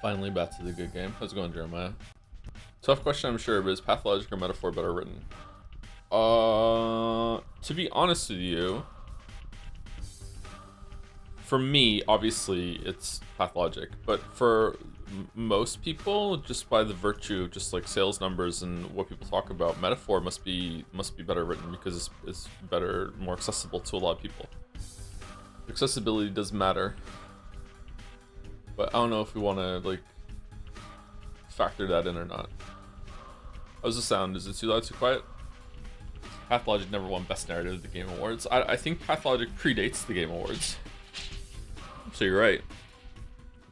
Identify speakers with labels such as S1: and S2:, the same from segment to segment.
S1: Finally back to the good game. How's it going, Jeremiah? Tough question, I'm sure, but is Pathologic or Metaphor better written? To be honest with you, for me, obviously, it's Pathologic. But for most people, just by the virtue of just like sales numbers and what people talk about, Metaphor must be better written because it's better, more accessible to a lot of people. Accessibility does matter. But I don't know if we want to, like, factor that in or not. How's the sound? Is it too loud, too quiet? Pathologic never won Best Narrative at the Game Awards. I think Pathologic predates the Game Awards. So you're right.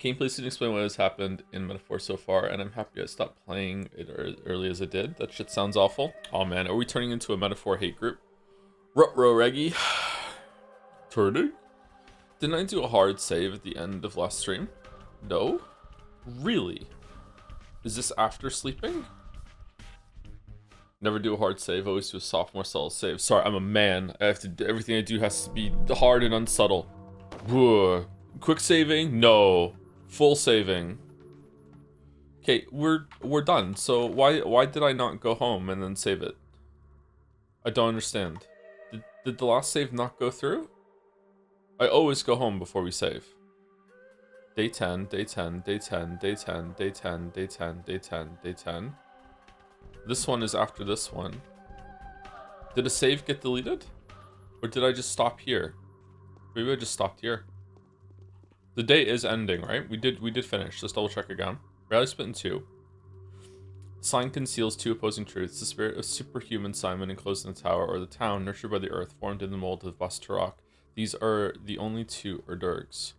S1: Gameplay didn't explain what has happened in Metaphor so far, and I'm happy I stopped playing it as early as I did. That shit sounds awful. Oh man, are we turning into a Metaphor hate group? Ruh-roh, Reggie. Turning? Didn't I do a hard save at the end of last stream? No? Really? Is this after sleeping? Never do a hard save, always do a soft, more solid save. Sorry, I'm a man. I have to, everything I do has to be hard and unsubtle. Whoa. Quick saving? No. Full saving. Okay, we're done. So why did I not go home and then save it? I don't understand. Did the last save not go through? I always go home before we save. Day 10, day 10, day 10, day 10, day 10, day 10, day 10, day 10. This one is after this one. Did a save get deleted? Or did I just stop here? Maybe I just stopped here. The day is ending, right? We did finish. Let's double check again. Rally split in two. Sign conceals two opposing truths. The spirit of superhuman Simon enclosed in the tower, or the town nurtured by the earth, formed in the mold of Vastarak. These are the only two Erdurgs.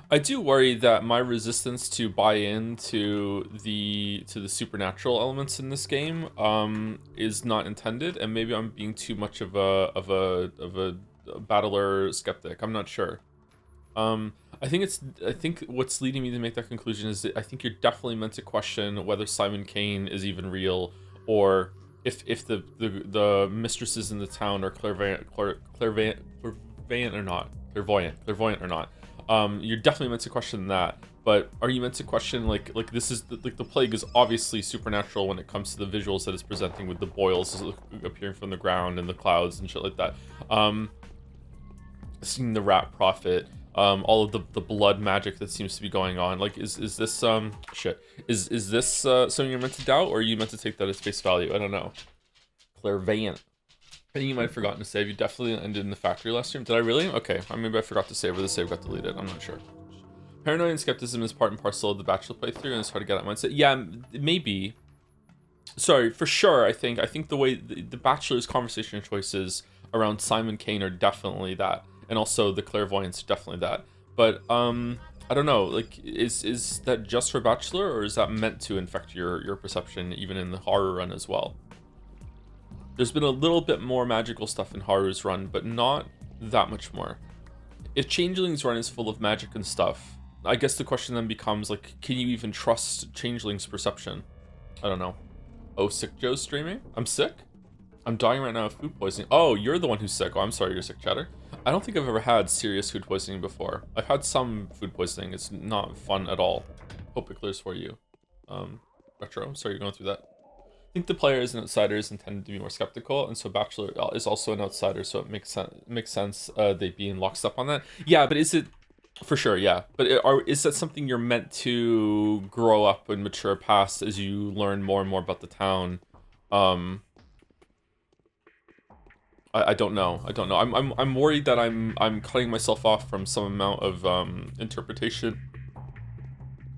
S1: I do worry that my resistance to buy into the supernatural elements in this game is not intended, and maybe I'm being too much of a battler skeptic. I'm not sure. I think what's leading me to make that conclusion is that I think you're definitely meant to question whether Simon Kain is even real, or if the mistresses in the town are clairvoyant or not. Clairvoyant or not. You're definitely meant to question that, but are you meant to question like this is the plague is obviously supernatural when it comes to the visuals that it's presenting with the boils appearing from the ground and the clouds and shit like that. Seeing the rat prophet, all of the blood magic that seems to be going on. Like, is this shit? Is this something you're meant to doubt, or are you meant to take that as face value? I don't know. Clairvoyant. I think you might have forgotten to save. You definitely ended in the factory last stream. Did I really? Okay, maybe I forgot to save, or the save got deleted. I'm not sure. Paranoia and skepticism is part and parcel of the Bachelor playthrough, and it's hard to get that mindset. Yeah, maybe. Sorry, for sure. I think the way the Bachelor's conversation choices around Simon Kain are definitely that, and also the clairvoyance definitely that. But I don't know. Like, is that just for Bachelor, or is that meant to infect your perception even in the horror run as well? There's been a little bit more magical stuff in Haru's run, but not that much more. If Changeling's run is full of magic and stuff, I guess the question then becomes, like, can you even trust Changeling's perception? I don't know. Oh, Sick Joe's streaming? I'm sick? I'm dying right now of food poisoning. Oh, you're the one who's sick. Oh, I'm sorry you're sick, Chatter. I don't think I've ever had serious food poisoning before. I've had some food poisoning. It's not fun at all. Hope it clears for you. Retro, I'm sorry you're going through that. I think the players and outsiders intended to be more skeptical, and so Bachelor is also an outsider, so it makes sense they be in lockstep on that. Yeah, but is it for sure? Yeah, but is that something you're meant to grow up and mature past as you learn more and more about the town? I don't know. I'm worried that I'm cutting myself off from some amount of interpretation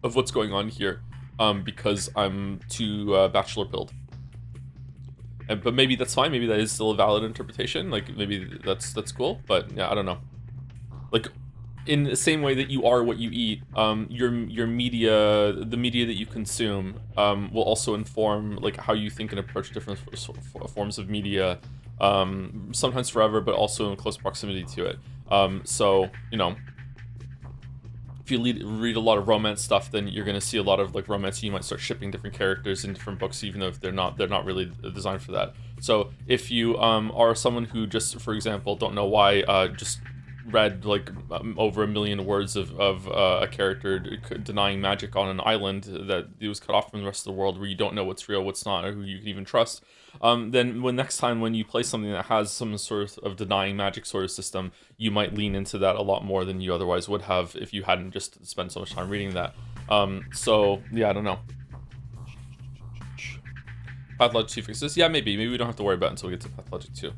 S1: of what's going on here, because I'm too Bachelor pilled. But maybe that's fine. Maybe that is still a valid interpretation. Like, maybe that's cool. But yeah, I don't know. Like, in the same way that you are what you eat, your media, the media that you consume, will also inform like how you think and approach different forms of media. Sometimes forever, but also in close proximity to it. So, you know, if you read a lot of romance stuff, then you're gonna see a lot of like romance. You might start shipping different characters in different books, even though if they're not really designed for that. So if you are someone who just, for example, don't know why, just read like over 1 million words of a character denying magic on an island that it was cut off from the rest of the world, where you don't know what's real, what's not, or who you can even trust, then next time when you play something that has some sort of denying magic sort of system, you might lean into that a lot more than you otherwise would have if you hadn't just spent so much time reading that. So yeah, I don't know. Pathologic 2 fixes? Yeah, maybe we don't have to worry about it until we get to Pathologic 2.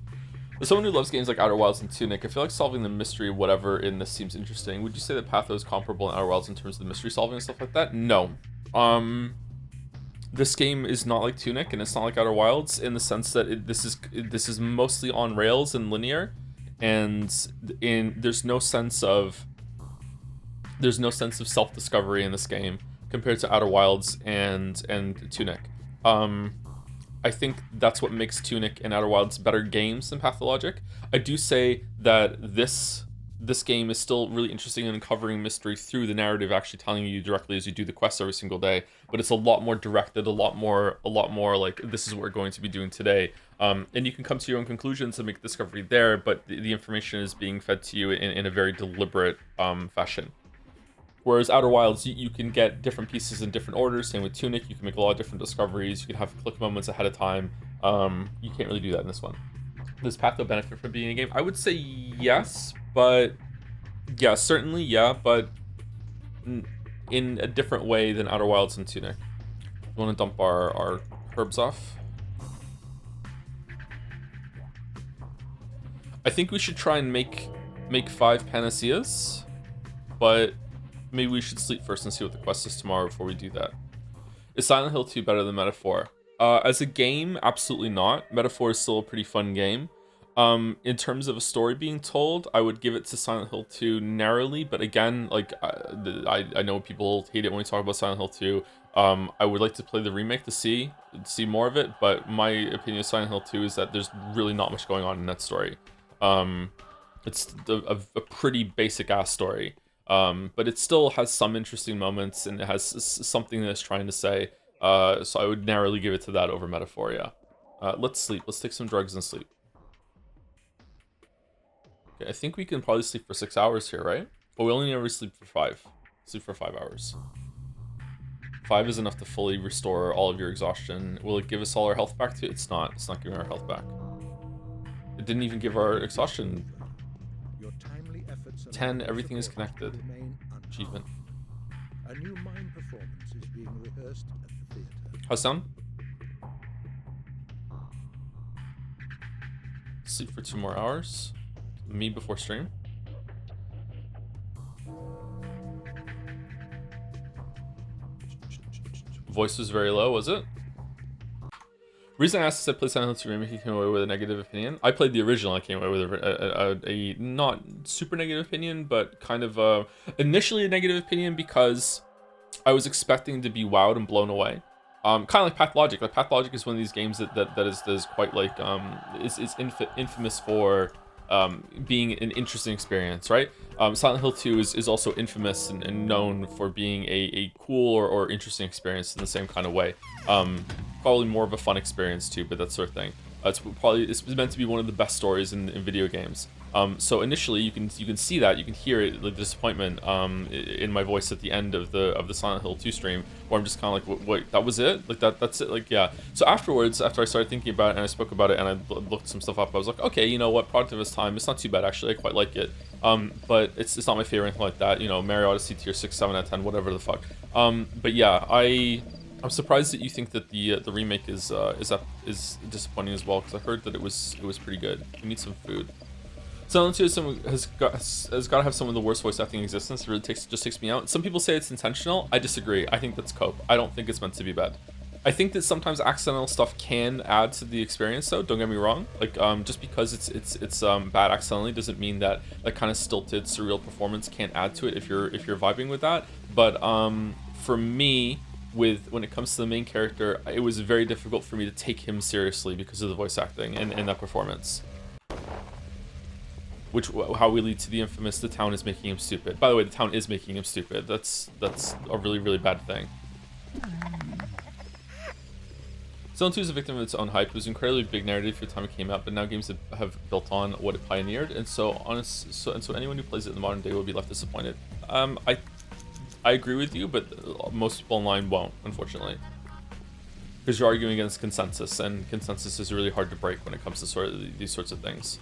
S1: As someone who loves games like Outer Wilds and Tunic, I feel like solving the mystery whatever in this seems interesting. Would you say that Patho is comparable in Outer Wilds in terms of the mystery solving and stuff like that? No. This game is not like Tunic, and it's not like Outer Wilds in the sense that this is mostly on rails and linear, and there's no sense of self-discovery in this game compared to Outer Wilds and Tunic. I think that's what makes Tunic and Outer Wilds better games than Pathologic. I do say that this game is still really interesting in uncovering mystery through the narrative, actually telling you directly as you do the quests every single day. But it's a lot more directed, a lot more like, this is what we're going to be doing today. And you can come to your own conclusions and make discovery there, but the information is being fed to you in a very deliberate fashion. Whereas Outer Wilds, you can get different pieces in different orders. Same with Tunic, you can make a lot of different discoveries. You can have click moments ahead of time. You can't really do that in this one. Does Patho benefit from being a game? I would say yes, but yeah, certainly yeah, but in a different way than Outer Wilds and Tunic. We want to dump our herbs off. I think we should try and make 5 panaceas, but maybe we should sleep first and see what the quest is tomorrow before we do that. Is Silent Hill 2 better than Metaphor? As a game, absolutely not. Metaphor is still a pretty fun game. In terms of a story being told, I would give it to Silent Hill 2 narrowly, but again, like, I know people hate it when we talk about Silent Hill 2. I would like to play the remake to see more of it, but my opinion of Silent Hill 2 is that there's really not much going on in that story. It's a pretty basic-ass story. But it still has some interesting moments, and it has something that it's trying to say. So I would narrowly give it to that over Metaphor, yeah. Let's sleep. Let's take some drugs and sleep. Okay, I think we can probably sleep for 6 hours here, right? But we only ever sleep for 5. Sleep for 5 hours. 5 is enough to fully restore all of your exhaustion. Will it give us all our health back too? It's not. It's not giving our health back. It didn't even give our exhaustion. 10, everything is connected. Achievement.
S2: A new mime performance is being rehearsed at the theater.
S1: How's sound? Sleep for 2 more hours. Me before stream. Voice was very low, was it? Reason I asked is I played Silent Hill 2 Remake, I came away with a negative opinion. I played the original, I came away with a not super negative opinion, but kind of initially a negative opinion because I was expecting to be wowed and blown away. Kind of like Pathologic. Like Pathologic is one of these games that is quite like is infamous for being an interesting experience, right? Silent Hill 2 is also infamous and known for being a cool or interesting experience in the same kind of way. Probably more of a fun experience too, but that sort of thing. It's meant to be one of the best stories in video games. So initially you can see that, you can hear it, the disappointment in my voice at the end of the Silent Hill 2 stream, where I'm just kind of like, wait, that was it? Like that's it? Like, yeah. So afterwards, after I started thinking about it and I spoke about it and I looked some stuff up, I was like, okay, you know what, product of its time, it's not too bad actually, I quite like it. But it's not my favorite or anything like that, you know, Mario Odyssey tier 6, 7 out of 10, whatever the fuck. But yeah, I'm surprised that you think that the remake is disappointing as well, because I heard that it was pretty good. We need some food. Silent Hill has got to have some of the worst voice acting in existence. It really just takes me out. Some people say it's intentional. I disagree. I think that's cope. I don't think it's meant to be bad. I think that sometimes accidental stuff can add to the experience, though. Don't get me wrong. Like just because it's bad accidentally doesn't mean that kind of stilted, surreal performance can't add to it if you're vibing with that. But for me, when it comes to the main character, it was very difficult for me to take him seriously because of the voice acting and that performance. How we lead to the infamous, the town is making him stupid. By the way, the town is making him stupid. That's a really, really bad thing. Silent 2 is a victim of its own hype. It was incredibly big narrative for the time it came out, but now games have built on what it pioneered, and so anyone who plays it in the modern day will be left disappointed. I agree with you, but most people online won't, unfortunately, because you're arguing against consensus, and consensus is really hard to break when it comes to these sorts of things.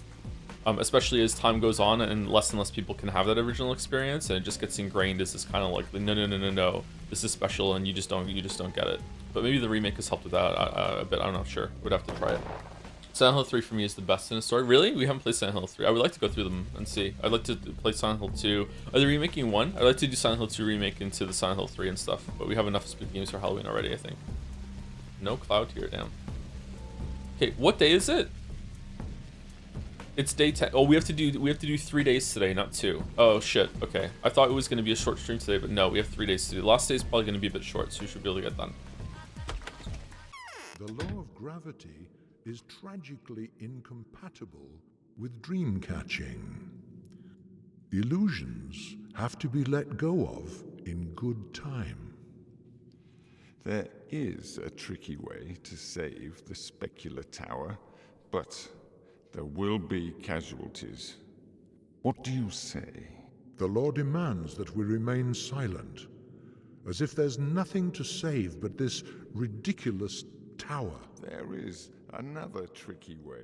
S1: Especially as time goes on and less people can have that original experience, and it just gets ingrained as this kind of like no, this is special, and you just don't get it. But maybe the remake has helped with that a bit. I'm not sure. We'd have to try it. Silent Hill 3 for me is the best in a story. Really? We haven't played Silent Hill 3. I would like to go through them and see. I'd like to play Silent Hill 2. Are they remaking 1? I'd like to do Silent Hill 2 remake into the Silent Hill 3 and stuff. But we have enough spooky games for Halloween already, I think. No cloud here, damn. Okay, what day is it? It's day 10. Oh, we have to do 3 days today, not 2. Oh shit. Okay. I thought it was going to be a short stream today, but no, we have 3 days to do. The last day is probably going to be a bit short, so we should be able to get done.
S2: The law of gravity is tragically incompatible with dream catching. Illusions have to be let go of in good time.
S3: There is a tricky way to save the specular tower, but there will be casualties. What do you say?
S2: The law demands that we remain silent, as if there's nothing to save but this ridiculous tower.
S3: There is another tricky way.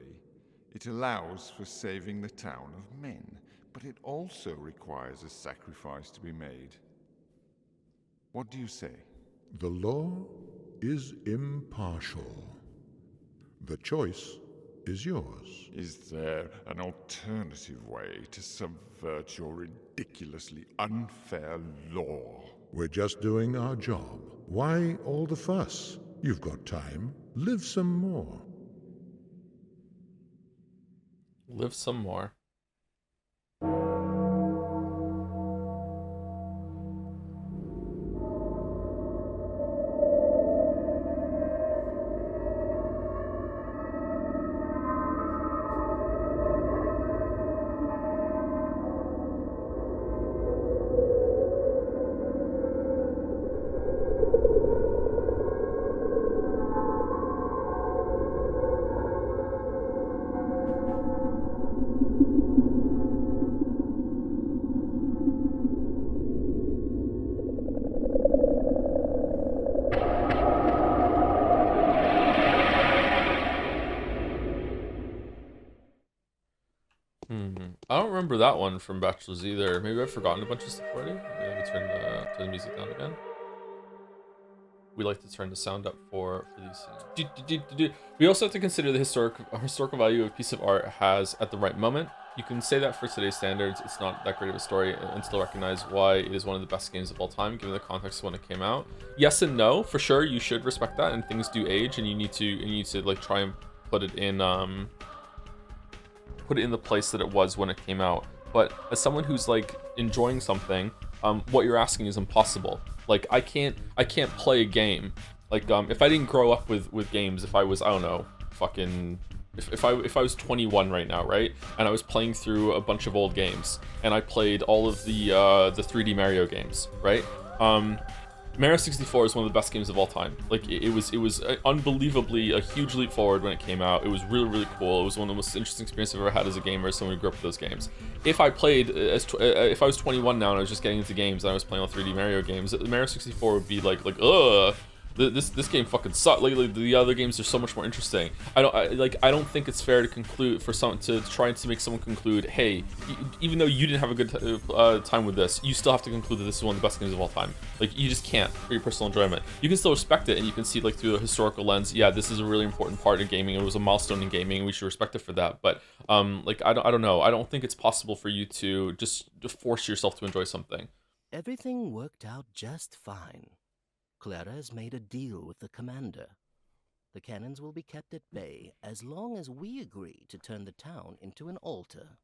S3: It allows for saving the town of men, but it also requires a sacrifice to be made. What do you say?
S2: The law is impartial. The choice is yours.
S3: Is there an alternative way to subvert your ridiculously unfair law?
S2: We're just doing our job. Why all the fuss? You've got time. Live some more.
S1: Live some more. I don't remember that one from Bachelor's either. Maybe I've forgotten a bunch of stuff already. Maybe turn the music down again. We like to turn the sound up for these things. We also have to consider the historical value a piece of art has at the right moment. You can say that for today's standards, it's not that great of a story, and still recognize why it is one of the best games of all time, given the context of when it came out. Yes and no, for sure. You should respect that, and things do age, and you need to like try and put it in the place that it was when it came out. But as someone who's like enjoying something, what you're asking is impossible. Like I can't play a game. Like if I didn't grow up with games, if I was, I don't know, fucking if I was 21 right now, right, and I was playing through a bunch of old games, and I played all of the 3D Mario games, right? Mario 64 is one of the best games of all time. Like it was unbelievably a huge leap forward when it came out. It was really cool. It was one of the most interesting experiences I've ever had as a gamer, as someone who grew up with those games. If I was 21 now and I was just getting into games and I was playing all 3D Mario games, Mario 64 would be like ugh. This game fucking sucked. Like the other games are so much more interesting. I don't think it's fair to conclude for someone to try to make someone conclude, hey, even though you didn't have a good time with this, you still have to conclude that this is one of the best games of all time. Like you just can't for your personal enjoyment. You can still respect it, and you can see like through the historical lens. Yeah, this is a really important part of gaming. It was a milestone in gaming, and we should respect it for that. But like I don't know. I don't think it's possible for you to just force yourself to enjoy something.
S4: Everything worked out just fine. Clara has made a deal with the commander. The cannons will be kept at bay as long as we agree to turn the town into an altar.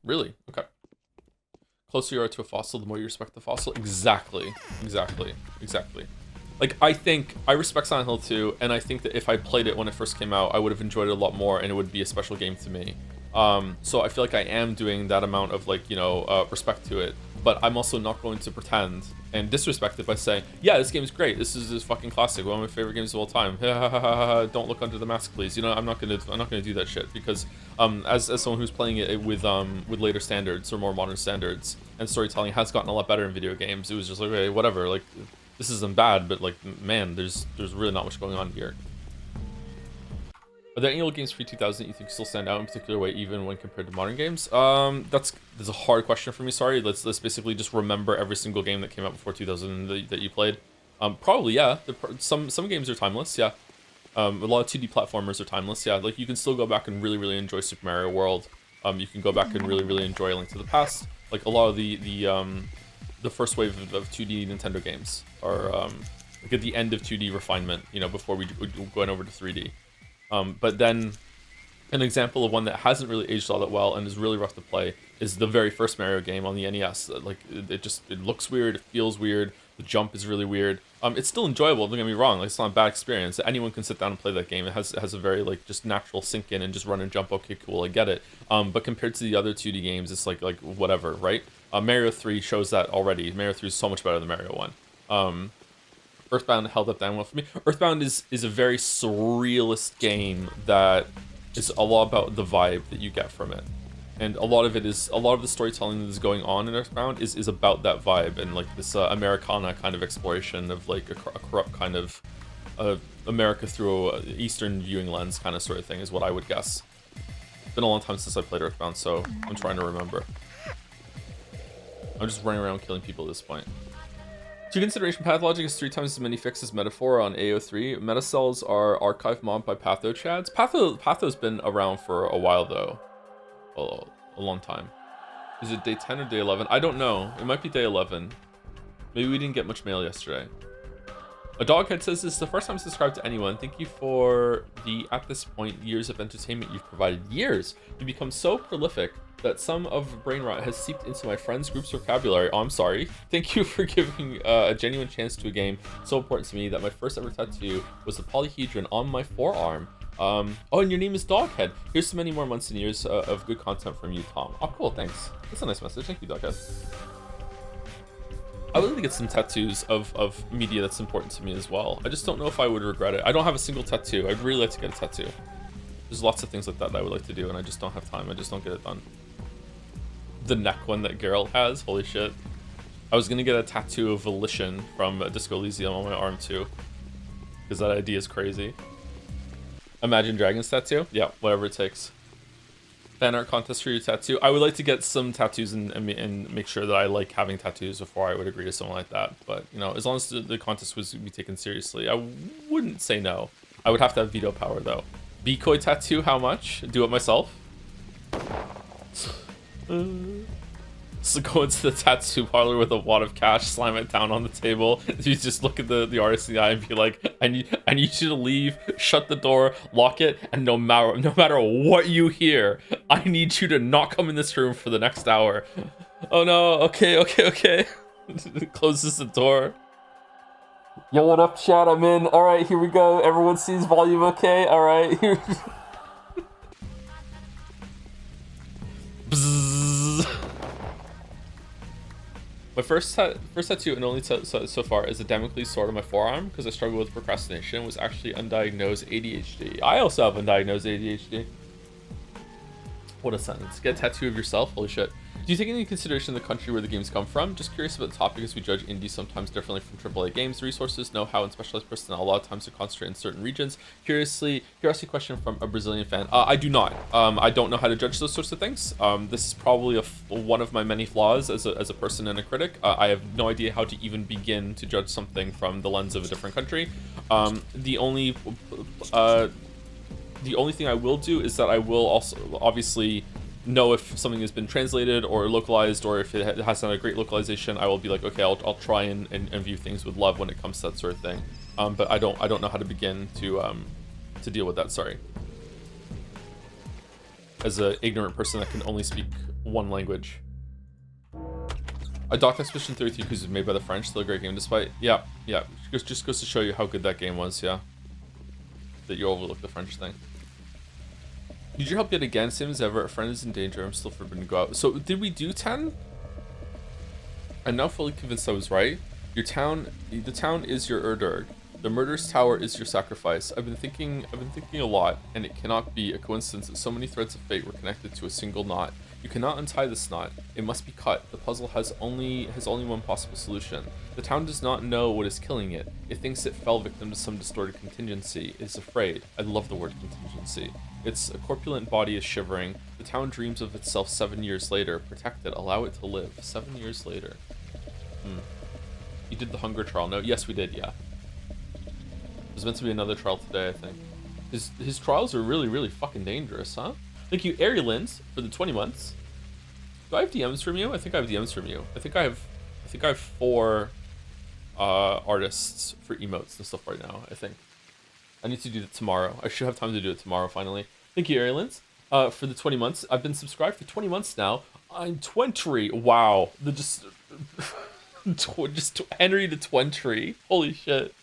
S1: Really? Okay. Closer you are to a fossil, the more you respect the fossil. Exactly. Like, I respect Silent Hill 2, and I think that if I played it when it first came out, I would have enjoyed it a lot more, and it would be a special game to me. So I feel like I am doing that amount of, like, respect to it. but I'm also not going to pretend and disrespect it by saying, yeah, this game is great. This is fucking classic. One of my favorite games of all time. Don't look under the mask, please. You know, I'm not gonna do that shit because as someone who's playing it with later standards or more modern standards, and storytelling has gotten a lot better in video games. It was just like, okay, whatever. Like, this isn't bad, but like, man, there's really not much going on here. Are there any old games pre-2000 that you think still stand out in a particular way, even when compared to modern games? That's a hard question for me. Sorry. Let's basically just remember every single game that came out before 2000 that you played. Probably, yeah. Some games are timeless. Yeah. A lot of 2D platformers are timeless. Yeah. Like, you can still go back and really enjoy Super Mario World. You can go back and really enjoy A Link to the Past. Like, a lot of the first wave of 2D Nintendo games are like at the end of 2D refinement. You know, before we going over to 3D. But then an example of one that hasn't really aged all that well and is really rough to play is the very first Mario game on the NES. Like, it looks weird, it feels weird, the jump is really weird. It's still enjoyable, don't get me wrong, like, it's not a bad experience. Anyone can sit down and play that game. It has a very, like, just natural sink in and just run and jump, okay, cool, I get it. But compared to the other 2D games, it's like whatever, right? Mario 3 shows that already. Mario 3 is so much better than Mario 1. Earthbound held up that well for me. Earthbound is a very surrealist game that is a lot about the vibe that you get from it. And a lot of the storytelling that is going on in Earthbound is about that vibe and like this Americana kind of exploration of like a corrupt kind of America through a Eastern viewing lens kind of sort of thing is what I would guess. It's been a long time since I played Earthbound, so I'm trying to remember. I'm just running around killing people at this point. To consideration, Pathologic is 3 times as many fixes Metaphor on AO3. Metacells are archive mobbed by Patho chads. Patho's been around for a while though. A long time. Is it day 10 or day 11? I don't know. It might be day 11. Maybe we didn't get much mail yesterday. A Doghead says this is the first time subscribed to anyone. Thank you for the, at this point, years of entertainment you've provided. Years! You become so prolific that some of brain rot has seeped into my friends' group's vocabulary. Oh, I'm sorry. Thank you for giving a genuine chance to a game so important to me that my first ever tattoo was the polyhedron on my forearm. Oh, and your name is Doghead. Here's so many more months and years of good content from you, Tom. Oh, cool, thanks. That's a nice message. Thank you, Doghead. I would like to get some tattoos of media that's important to me as well. I just don't know if I would regret it. I don't have a single tattoo. I'd really like to get a tattoo. There's lots of things like that I would like to do, and I just don't have time. I just don't get it done. The neck one that Geralt has, holy shit. I was gonna get a tattoo of Volition from Disco Elysium on my arm too, because that idea is crazy. Imagine Dragons tattoo? Yeah, whatever it takes. Fan art contest for your tattoo. I would like to get some tattoos and make sure that I like having tattoos before I would agree to something like that. But, you know, as long as the contest was to be taken seriously, I wouldn't say no. I would have to have veto power, though. Decoy tattoo, how much? Do it myself? So go into the tattoo parlor with a wad of cash, slam it down on the table. You just look at the artist in the eye and be like, I need you to leave, shut the door, lock it, and no matter what you hear, I need you to not come in this room for the next hour. Oh no, okay. Closes the door. Yo, what up, chat? I'm in. Alright, here we go. Everyone sees volume okay? Alright, here. My first tattoo and only so far is a Damocles sword on my forearm because I struggle with procrastination. Was actually undiagnosed ADHD. I also have undiagnosed ADHD. What a sentence. Get a tattoo of yourself? Holy shit. Do you take into consideration the country where the games come from? Just curious about the topic as we judge indies sometimes differently from AAA games. Resources, know-how, and specialized personnel a lot of times to concentrate in certain regions. Curiosity question from a Brazilian fan. I do not. I don't know how to judge those sorts of things. This is probably one of my many flaws as a person and a critic. I have no idea how to even begin to judge something from the lens of a different country. The only thing I will do is that I will also obviously know if something has been translated or localized, or if it has not a great localization. I will be like, okay, I'll try and view things with love when it comes to that sort of thing. But I don't know how to begin to deal with that. Sorry, as an ignorant person that can only speak one language. A Docked Expedition 33 because it's made by the French. Still a great game, despite yeah. Just goes to show you how good that game was. Yeah, that you overlooked the French thing. Need your help yet again? Same as ever. A friend is in danger. I'm still forbidden to go out. So, did we do 10? I'm now fully convinced I was right. The town is your Erdurg. The murderous tower is your sacrifice. I've been thinking a lot, and it cannot be a coincidence that so many threads of fate were connected to a single knot. You cannot untie this knot. It must be cut. The puzzle has only one possible solution. The town does not know what is killing it. It thinks it fell victim to some distorted contingency. It is afraid. I love the word contingency. Its corpulent body is shivering. The town dreams of itself 7 years later. Protect it. Allow it to live. 7 years later. You did the hunger trial. No, yes we did, yeah. There's meant to be another trial today, I think. His trials are really, really fucking dangerous, huh? Thank you, Arielins, for the 20 months. Do I have DMs from you? I think I have DMs from you. I think I have 4 artists for emotes and stuff right now, I think. I need to do that tomorrow. I should have time to do it tomorrow, finally. Thank you, Arielins, for the 20 months. I've been subscribed for 20 months now. I'm 20. Wow. Just Henry the 20. Holy shit.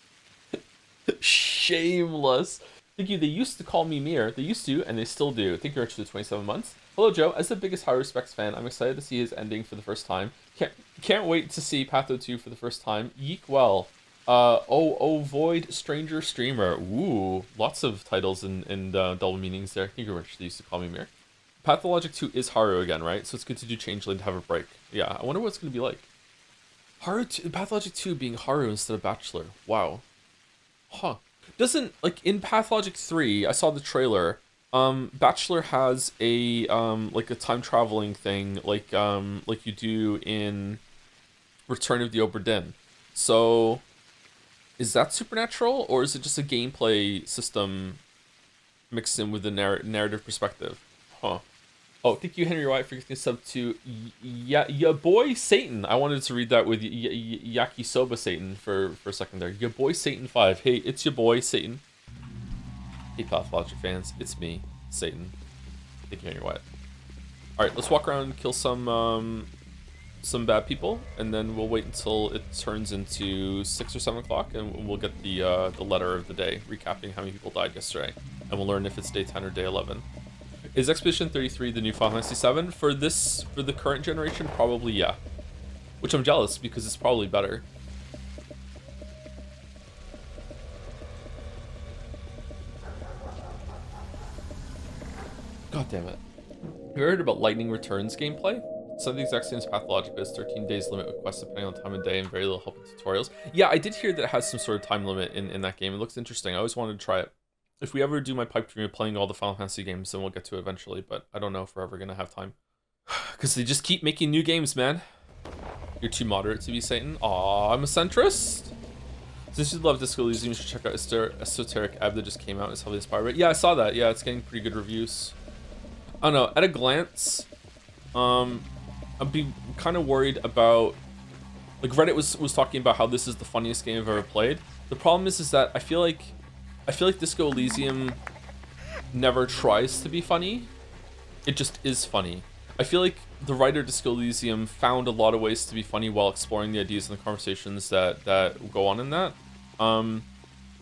S1: Shameless. Thank you. They used to call me Mir. They used to, and they still do. Thank you, Rich, for the 27 months. Hello, Joe. As the biggest haruspex fan, I'm excited to see his ending for the first time. Can't wait to see Patho 2 for the first time. Yeek well. Void Stranger Streamer. Ooh, lots of titles and double meanings there. Thank you, Rich. They used to call me Mir. Pathologic 2 is Haru again, right? So it's good to do Changeling to have a break. Yeah, I wonder what it's going to be like. Pathologic 2 being Haru instead of Bachelor. Wow. Huh. Doesn't, like, in Pathologic 3, I saw the trailer, Bachelor has a, like a time traveling thing, like you do in Return of the Obra Dinn. So, is that supernatural, or is it just a gameplay system mixed in with the narrative perspective? Huh. Oh, thank you, Henry White, for gifting a sub to ya boy Satan. I wanted to read that with Yakisoba Satan for a second there. Ya boy Satan 5. Hey, it's your boy Satan. Hey, Pathologic fans, it's me, Satan. Thank you, Henry White. All right, let's walk around and kill some bad people, and then we'll wait until it turns into 6 or 7 o'clock, and we'll get the letter of the day, recapping how many people died yesterday, and we'll learn if it's day 10 or day 11. Is Expedition 33 the new Final Fantasy 7? For the current generation, probably yeah. Which I'm jealous, because it's probably better. God damn it. Have you heard about Lightning Returns gameplay? It's not the exact same as Pathologic, but it's 13 days limit with quests depending on time of day and very little help in tutorials. Yeah, I did hear that it has some sort of time limit in that game. It looks interesting. I always wanted to try it. If we ever do my pipe dream of playing all the Final Fantasy games, then we'll get to it eventually, but I don't know if we're ever going to have time. Because they just keep making new games, man. You're too moderate to be Satan. Aw, I'm a centrist. Since you love Disco Elysium, you should check out Esoteric Ebb that just came out. It's heavily inspired by it. Yeah, I saw that. Yeah, it's getting pretty good reviews. I don't know. At a glance, I'd be kind of worried about... Like, Reddit was talking about how this is the funniest game I've ever played. The problem is that I feel like Disco Elysium never tries to be funny. It just is funny. I feel like the writer Disco Elysium found a lot of ways to be funny while exploring the ideas and the conversations that go on in that.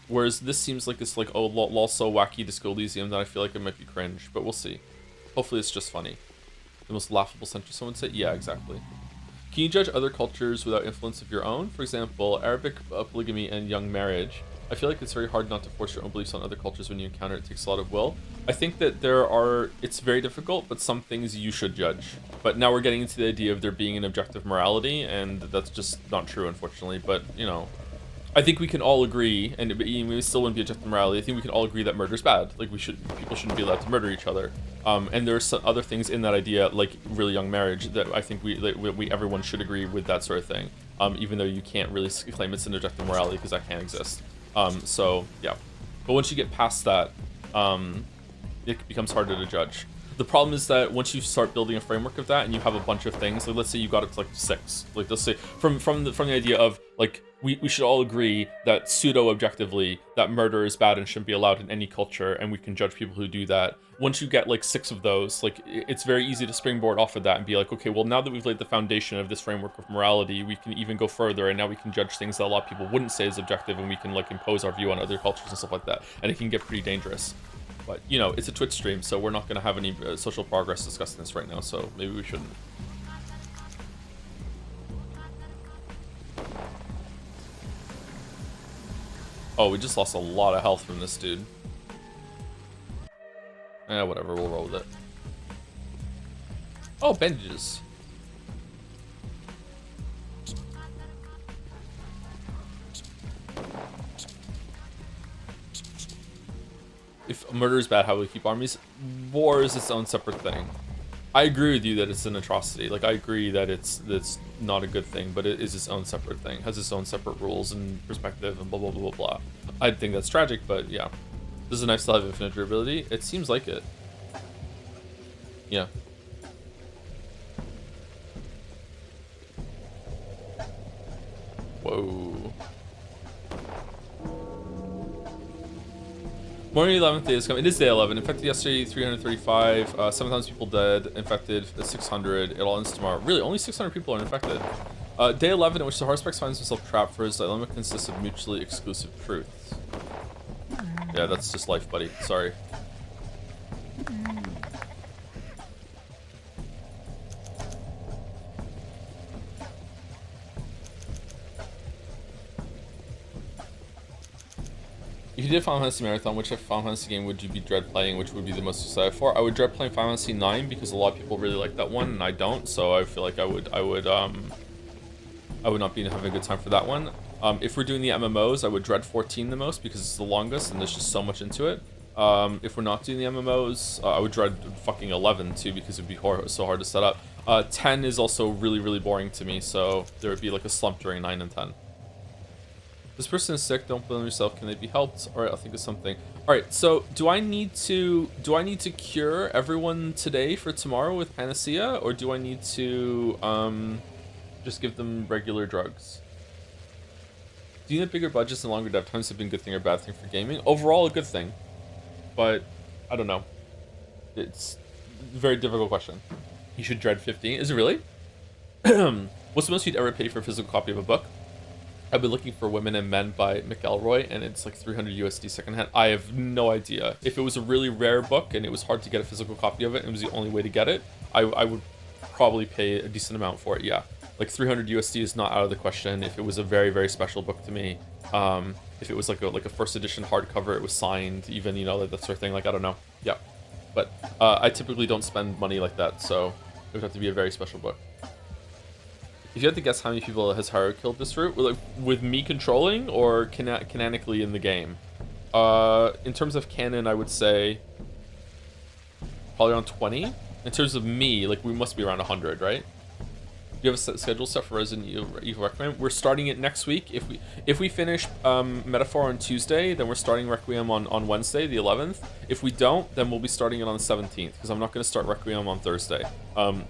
S1: Whereas this seems like it's like, oh, lol, so wacky Disco Elysium that I feel like it might be cringe, but we'll see. Hopefully it's just funny. The most laughable century, someone would say? Yeah, exactly. Can you judge other cultures without influence of your own? For example, Arabic polygamy and young marriage. I feel like it's very hard not to force your own beliefs on other cultures when you encounter it. It takes a lot of will. I think that it's very difficult, but some things you should judge. But now we're getting into the idea of there being an objective morality, and that's just not true, unfortunately. But, you know, I think we can all agree, and we still wouldn't be objective morality. I think we can all agree that murder's bad. Like, people shouldn't be allowed to murder each other. And there's some other things in that idea, like really young marriage, that I think everyone should agree with that sort of thing. Even though you can't really claim it's an objective morality because that can't exist. So yeah, but once you get past that, it becomes harder to judge. The problem is that once you start building a framework of that and you have a bunch of things, like let's say you got it to like 6, like let's say from the idea of like we should all agree that pseudo-objectively that murder is bad and shouldn't be allowed in any culture, and we can judge people who do that. Once you get like 6 of those, like it's very easy to springboard off of that and be like, okay, well now that we've laid the foundation of this framework of morality, we can even go further, and now we can judge things that a lot of people wouldn't say is objective, and we can like impose our view on other cultures and stuff like that, and it can get pretty dangerous. But, you know, it's a Twitch stream, so we're not going to have any social progress discussing this right now, so maybe we shouldn't. Oh, we just lost a lot of health from this dude. Whatever, we'll roll with it. Oh, bandages. If murder is bad, how will we keep armies? War is its own separate thing. I agree with you that it's an atrocity. Like, I agree that it's not a good thing, but it is its own separate thing. It has its own separate rules and perspective and blah, blah, blah, blah, blah. I think that's tragic, but yeah. Does a knife still have infinite durability? It seems like it. Yeah. Whoa. Morning 11th day is coming. It is day 11. Infected yesterday, 335. 7,000 people dead. Infected, 600. It all ends tomorrow. Really, only 600 people are infected. Day 11, in which the haruspex finds himself trapped for his dilemma consists of mutually exclusive truths. Yeah, that's just life, buddy. Sorry. If you did Final Fantasy Marathon, which Final Fantasy game would you be dread playing? Which would be the most excited for? I would dread playing Final Fantasy 9 because a lot of people really like that one, and I don't. So I feel like I would not be having a good time for that one. If we're doing the MMOs, I would dread 14 the most because it's the longest and there's just so much into it. If we're not doing the MMOs, I would dread fucking 11 too because it'd be so hard to set up. 10 is also really, really boring to me, so there would be like a slump during 9 and 10. This person is sick, don't blame yourself, can they be helped? Alright, I'll think of something. Alright, so do I need to cure everyone today for tomorrow with Panacea, or do I need to just give them regular drugs? Do you think bigger budgets and longer dev times have been a good thing or bad thing for gaming? Overall, a good thing. But, I don't know. It's a very difficult question. You should dread 15. Is it really? What's the most you'd ever pay for a physical copy of a book? I've been looking for Women and Men by McElroy, and it's like 300 USD secondhand. I have no idea. If it was a really rare book and it was hard to get a physical copy of it, and it was the only way to get it, I would probably pay a decent amount for it, yeah. Like 300 USD is not out of the question if it was a very, very special book to me. If it was like a first edition hardcover, it was signed, even, you know, like that sort of thing, like, I don't know. Yeah. But I typically don't spend money like that, so it would have to be a very special book. If you had to guess how many people has Haru killed this route, like with me controlling or canonically in the game? In terms of canon, I would say probably around 20. In terms of me, like we must be around 100, right? You have a schedule set for Resident Evil Requiem. We're starting it next week. If we finish Metaphor on Tuesday, then we're starting Requiem on Wednesday, the 11th. If we don't, then we'll be starting it on the 17th because I'm not going to start Requiem on Thursday.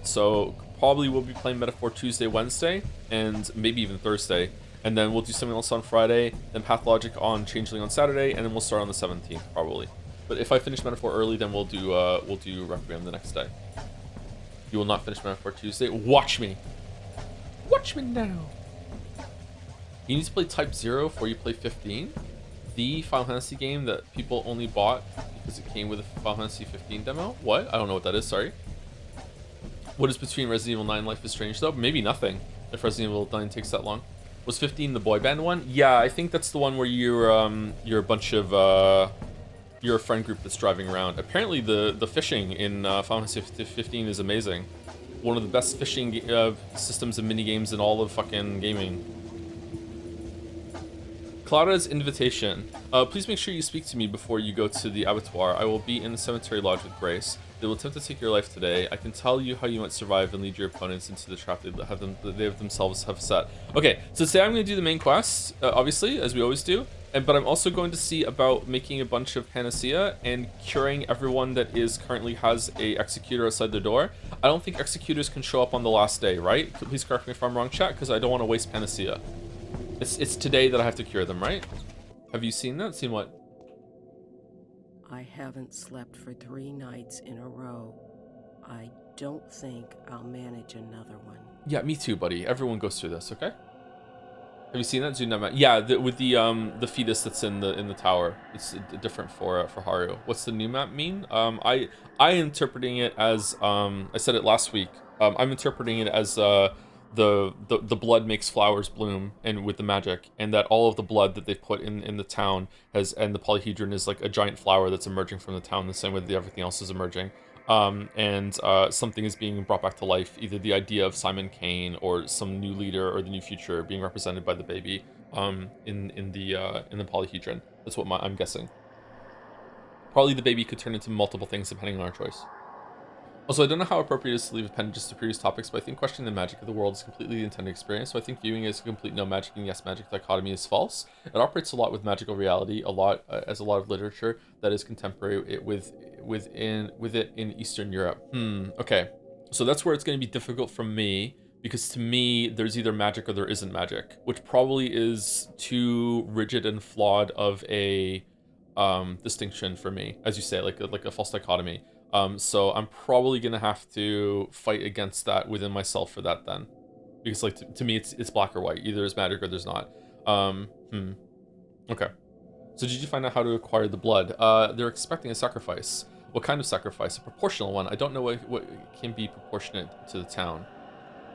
S1: So probably we'll be playing Metaphor Tuesday, Wednesday, and maybe even Thursday. And then we'll do something else on Friday, then Pathologic on Changeling on Saturday, and then we'll start on the 17th probably. But if I finish Metaphor early, then we'll do Requiem the next day. You will not finish Metaphor Tuesday. Watch me. Watch me now. You need to play Type 0 before you play 15. The Final Fantasy game that people only bought because it came with a Final Fantasy 15 demo. What? I don't know what that is, sorry. What is between Resident Evil 9 Life is Strange though? Maybe nothing, if Resident Evil 9 takes that long. Was 15 the boy band one? Yeah, I think that's the one where you're a bunch of you're a friend group that's driving around. Apparently the fishing in Final Fantasy 15 is amazing. One of the best fishing systems and minigames in all of fucking gaming. Clara's invitation. Please make sure you speak to me before you go to the abattoir. I will be in the cemetery lodge with Grace. They will attempt to take your life today. I can tell you how you might survive and lead your opponents into the trap they themselves have set. Okay, so today I'm going to do the main quest, obviously, as we always do. But I'm also going to see about making a bunch of Panacea and curing everyone that currently has a Executor outside their door. I don't think Executors can show up on the last day, right? Please correct me if I'm wrong, chat, because I don't want to waste Panacea. It's today that I have to cure them, right? Have you seen that? Seen what?
S5: I haven't slept for 3 nights in a row. I don't think I'll manage another one.
S1: Yeah, me too, buddy. Everyone goes through this, okay? Have you seen that? Zoom that map? Yeah, with the fetus that's in the tower. It's different for Haru. What's the new map mean? I interpreting it as I said it last week. I'm interpreting it as the blood makes flowers bloom, and with the magic, and that all of the blood that they've put in the town and the polyhedron is like a giant flower that's emerging from the town the same way that everything else is emerging. Something is being brought back to life, either the idea of Simon Cain or some new leader or the new future being represented by the baby in the polyhedron. That's what I'm guessing. Probably the baby could turn into multiple things depending on our choice. Also, I don't know how appropriate it is to leave appendages to previous topics, but I think questioning the magic of the world is completely the intended experience, so I think viewing it as a complete no magic and yes magic dichotomy is false. It operates a lot with magical reality, as a lot of literature that is contemporary with it in Eastern Europe. Okay. So that's where it's going to be difficult for me, because to me, there's either magic or there isn't magic, which probably is too rigid and flawed of a distinction for me, as you say, like a false dichotomy. So I'm probably gonna have to fight against that within myself for that then, because like to me it's black or white. Either there's magic or there's not. Okay. So did you find out how to acquire the blood? They're expecting a sacrifice. What kind of sacrifice? A proportional one. I don't know what can be proportionate to the town.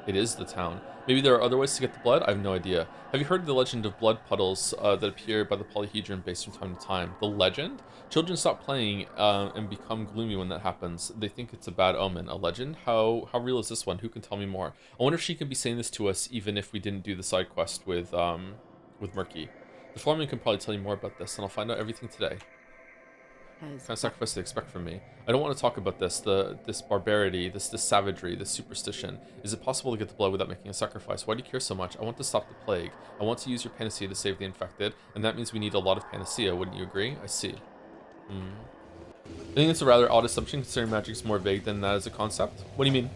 S1: It is the town. Maybe there are other ways to get the blood? I have no idea. Have you heard of the legend of blood puddles that appear by the polyhedron base from time to time? The legend? Children stop playing and become gloomy when that happens. They think it's a bad omen. A legend? How real is this one? Who can tell me more? I wonder if she can be saying this to us even if we didn't do the side quest with Murky. The Foreman can probably tell you more about this, and I'll find out everything today. What kind of sacrifice do they expect from me? I don't want to talk about this, this barbarity, this savagery, this superstition. Is it possible to get the blood without making a sacrifice? Why do you care so much? I want to stop the plague. I want to use your panacea to save the infected, and that means we need a lot of panacea, wouldn't you agree? I see. I think it's a rather odd assumption, considering magic is more vague than that as a concept. What do you mean?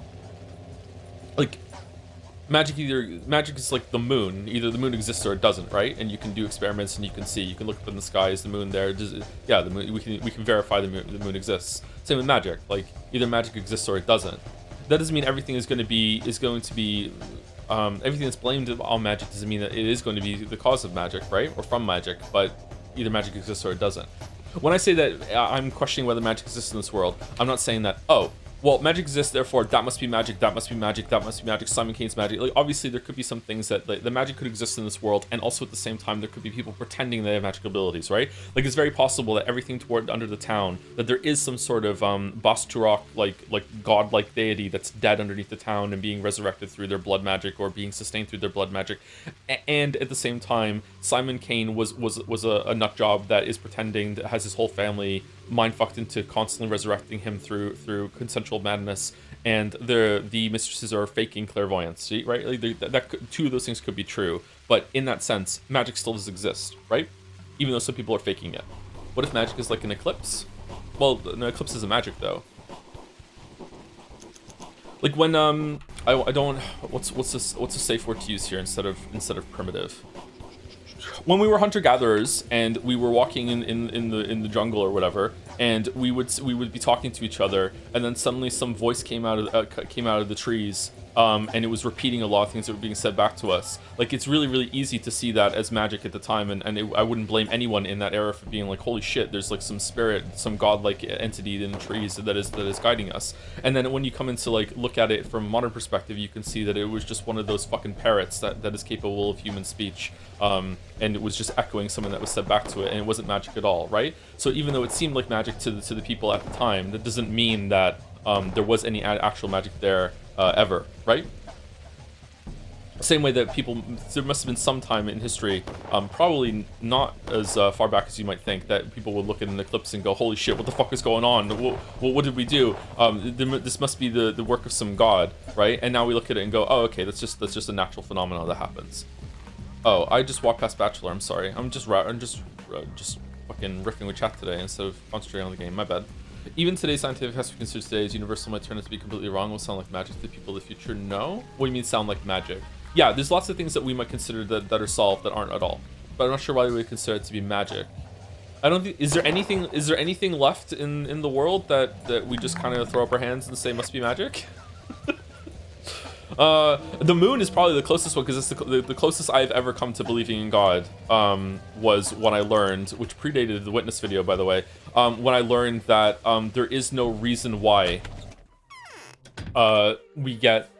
S1: Like, magic is like the moon. Either the moon exists or it doesn't, right? And you can do experiments and you can see. You can look up in the sky. Is the moon there? Yeah, the moon. We can verify the moon exists. Same with magic. Like either magic exists or it doesn't. That doesn't mean everything is going to be everything that's blamed on magic doesn't mean that it is going to be the cause of magic, right? Or from magic. But either magic exists or it doesn't. When I say that I'm questioning whether magic exists in this world, I'm not saying that, oh, well, magic exists, therefore that must be magic, that must be magic, that must be magic, Simon Cain's magic. Like, obviously, there could be some things that the magic could exist in this world, and also at the same time, there could be people pretending they have magical abilities, right? Like, it's very possible that everything under the town, that there is some sort of Basturok, like godlike deity that's dead underneath the town and being resurrected through their blood magic or being sustained through their blood magic. And at the same time, Simon Cain was a nut job that is pretending that has his whole family mind fucked into constantly resurrecting him through consensual madness, and the mistresses are faking clairvoyance, right? Like two of those things could be true, but in that sense, magic still does exist, right? Even though some people are faking it. What if magic is like an eclipse? Well, an eclipse isn't magic though. Like when I don't what's a safe word to use here instead of primitive? When we were hunter-gatherers and we were walking in the jungle or whatever, and we would be talking to each other, and then suddenly some voice came out of the trees, and it was repeating a lot of things that were being said back to us. Like, it's really, really easy to see that as magic at the time, and I wouldn't blame anyone in that era for being like, holy shit, there's like some spirit, some godlike entity in the trees that is guiding us. And then when you come into like look at it from a modern perspective, you can see that it was just one of those fucking parrots that is capable of human speech, and it was just echoing something that was said back to it, and it wasn't magic at all, right? So even though it seemed like magic to the people at the time, that doesn't mean that there was any actual magic there ever, right? Same way that there must have been some time in history, probably not as far back as you might think, that people would look at an eclipse and go, holy shit, what the fuck is going on? What did we do? This must be the work of some god, right? And now we look at it and go, oh, okay, that's just a natural phenomenon that happens. Oh, I just walked past Bachelor. I'm sorry. I'm just fucking riffing with chat today instead of concentrating on the game. My bad. Even today's scientific test we consider today as universal might turn out to be completely wrong. Will sound like magic to the people of the future. No. What do you mean sound like magic? Yeah, there's lots of things that we might consider that are solved that aren't at all. But I'm not sure why we would consider it to be magic. I don't think. Is there anything left in the world that we just kind of throw up our hands and say must be magic? The moon is probably the closest one, because it's the closest I've ever come to believing in God. Was when I learned, which predated the witness video, by the way, when I learned that there is no reason why we get